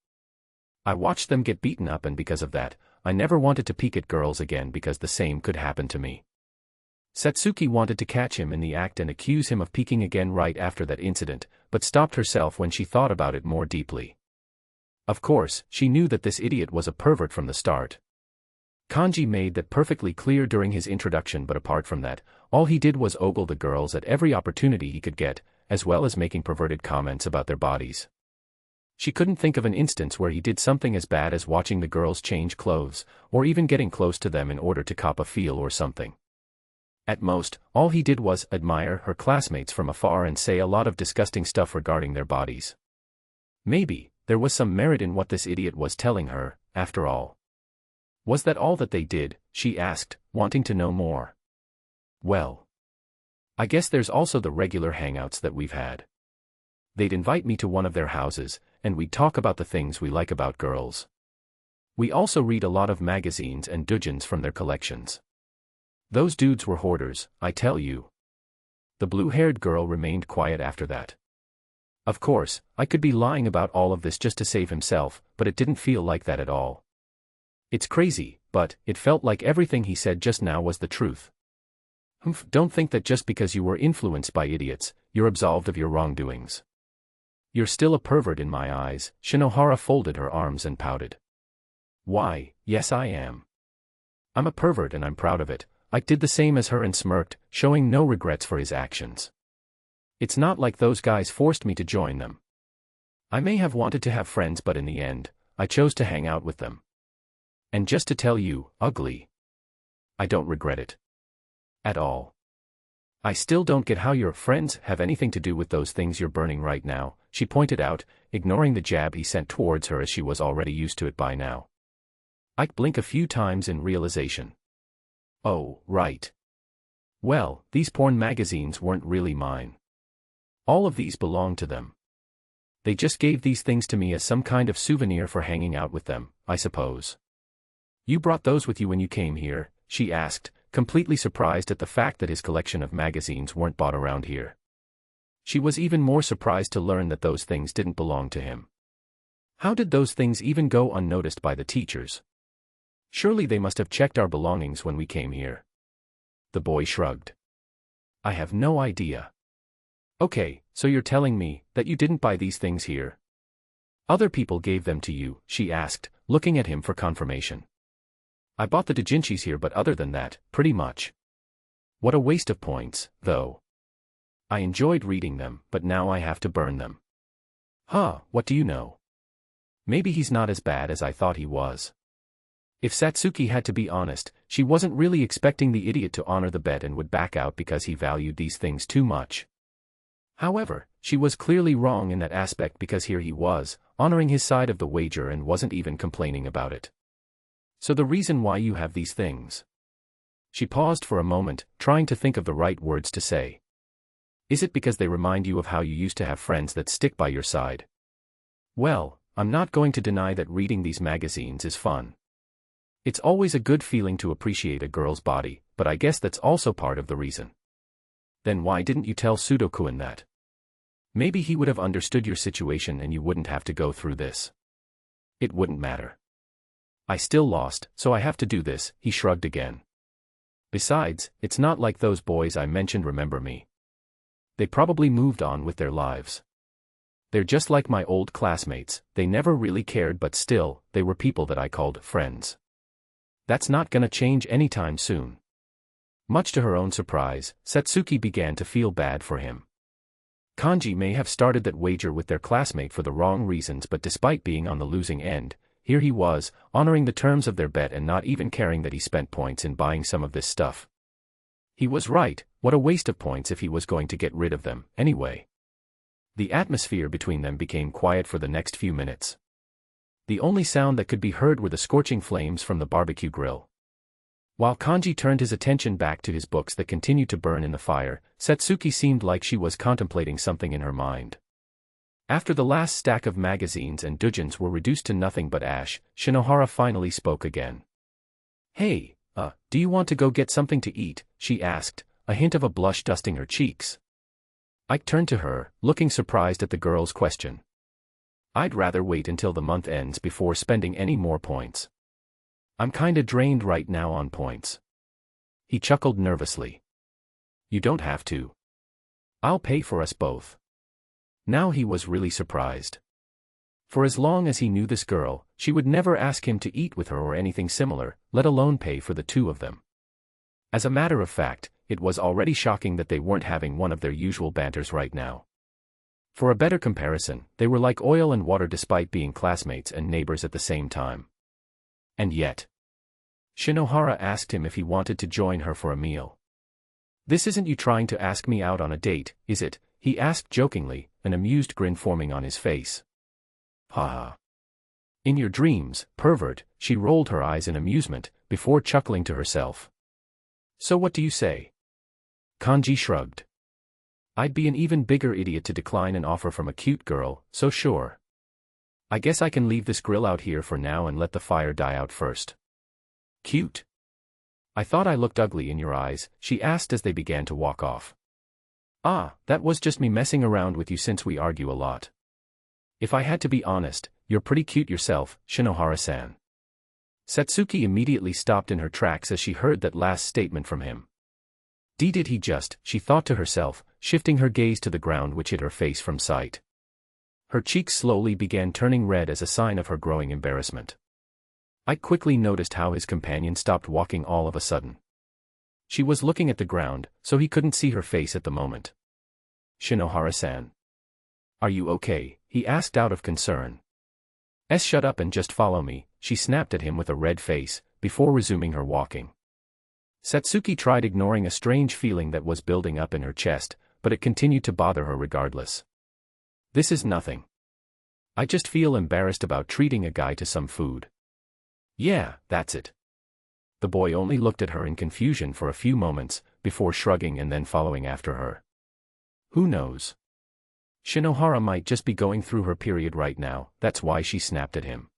I watched them get beaten up, and because of that, I never wanted to peek at girls again because the same could happen to me. Satsuki wanted to catch him in the act and accuse him of peeking again right after that incident, but stopped herself when she thought about it more deeply. Of course, she knew that this idiot was a pervert from the start. Kanji made that perfectly clear during his introduction, but apart from that, all he did was ogle the girls at every opportunity he could get, as well as making perverted comments about their bodies. She couldn't think of an instance where he did something as bad as watching the girls change clothes, or even getting close to them in order to cop a feel or something. At most, all he did was admire her classmates from afar and say a lot of disgusting stuff regarding their bodies. Maybe there was some merit in what this idiot was telling her, after all. Was that all that they did? She asked, wanting to know more. Well, I guess there's also the regular hangouts that we've had. They'd invite me to one of their houses, and we'd talk about the things we like about girls. We also read a lot of magazines and doujins from their collections. Those dudes were hoarders, I tell you. The blue-haired girl remained quiet after that. Of course, I could be lying about all of this just to save himself, but it didn't feel like that at all. It's crazy, but it felt like everything he said just now was the truth. Don't think that just because you were influenced by idiots, you're absolved of your wrongdoings. You're still a pervert in my eyes. Shinohara folded her arms and pouted. Why, yes I am. I'm a pervert and I'm proud of it. Ike did the same as her and smirked, showing no regrets for his actions. It's not like those guys forced me to join them. I may have wanted to have friends, but in the end, I chose to hang out with them. And just to tell you, ugly, I don't regret it. At all. I still don't get how your friends have anything to do with those things you're burning right now, she pointed out, ignoring the jab he sent towards her as she was already used to it by now. Ike blinked a few times in realization. Oh, right. Well, these porn magazines weren't really mine. All of these belonged to them. They just gave these things to me as some kind of souvenir for hanging out with them, I suppose. You brought those with you when you came here? She asked, completely surprised at the fact that his collection of magazines weren't bought around here. She was even more surprised to learn that those things didn't belong to him. How did those things even go unnoticed by the teachers? Surely they must have checked our belongings when we came here. The boy shrugged. I have no idea. Okay, so you're telling me that you didn't buy these things here? Other people gave them to you, she asked, looking at him for confirmation. I bought the doujinshis here, but other than that, pretty much. What a waste of points, though. I enjoyed reading them, but now I have to burn them. Huh, what do you know? Maybe he's not as bad as I thought he was. If Satsuki had to be honest, she wasn't really expecting the idiot to honor the bet and would back out because he valued these things too much. However, she was clearly wrong in that aspect, because here he was, honoring his side of the wager and wasn't even complaining about it. So the reason why you have these things? She paused for a moment, trying to think of the right words to say. Is it because they remind you of how you used to have friends that stick by your side? Well, I'm not going to deny that reading these magazines is fun. It's always a good feeling to appreciate a girl's body, but I guess that's also part of the reason. Then why didn't you tell Sudoku that? Maybe he would have understood your situation and you wouldn't have to go through this. It wouldn't matter. I still lost, so I have to do this, he shrugged again. Besides, it's not like those boys I mentioned remember me. They probably moved on with their lives. They're just like my old classmates, they never really cared but still, they were people that I called friends. That's not gonna change anytime soon. Much to her own surprise, Satsuki began to feel bad for him. Kanji may have started that wager with their classmate for the wrong reasons, but despite being on the losing end, here he was, honoring the terms of their bet and not even caring that he spent points in buying some of this stuff. He was right, what a waste of points if he was going to get rid of them, anyway. The atmosphere between them became quiet for the next few minutes. The only sound that could be heard were the scorching flames from the barbecue grill. While Kanji turned his attention back to his books that continued to burn in the fire, Satsuki seemed like she was contemplating something in her mind. After the last stack of magazines and doujins were reduced to nothing but ash, Shinohara finally spoke again. Hey, do you want to go get something to eat? She asked, a hint of a blush dusting her cheeks. Ike turned to her, looking surprised at the girl's question. I'd rather wait until the month ends before spending any more points. I'm kinda drained right now on points. He chuckled nervously. You don't have to. I'll pay for us both. Now he was really surprised. For as long as he knew this girl, she would never ask him to eat with her or anything similar, let alone pay for the two of them. As a matter of fact, it was already shocking that they weren't having one of their usual banters right now. For a better comparison, they were like oil and water despite being classmates and neighbors at the same time. And yet, Shinohara asked him if he wanted to join her for a meal. This isn't you trying to ask me out on a date, is it? He asked jokingly, an amused grin forming on his face. Ha ha. In your dreams, pervert, she rolled her eyes in amusement, before chuckling to herself. So what do you say? Kanji shrugged. I'd be an even bigger idiot to decline an offer from a cute girl, so sure. I guess I can leave this grill out here for now and let the fire die out first. Cute? I thought I looked ugly in your eyes, she asked as they began to walk off. Ah, that was just me messing around with you since we argue a lot. If I had to be honest, you're pretty cute yourself, Shinohara-san. Satsuki immediately stopped in her tracks as she heard that last statement from him. Did he just, she thought to herself, shifting her gaze to the ground which hid her face from sight. Her cheeks slowly began turning red as a sign of her growing embarrassment. I quickly noticed how his companion stopped walking all of a sudden. She was looking at the ground, so he couldn't see her face at the moment. Shinohara-san. Are you okay? He asked out of concern. Shut up and just follow me, she snapped at him with a red face, before resuming her walking. Satsuki tried ignoring a strange feeling that was building up in her chest, but it continued to bother her regardless. This is nothing. I just feel embarrassed about treating a guy to some food. Yeah, that's it. The boy only looked at her in confusion for a few moments, before shrugging and then following after her. Who knows? Shinohara might just be going through her period right now, that's why she snapped at him.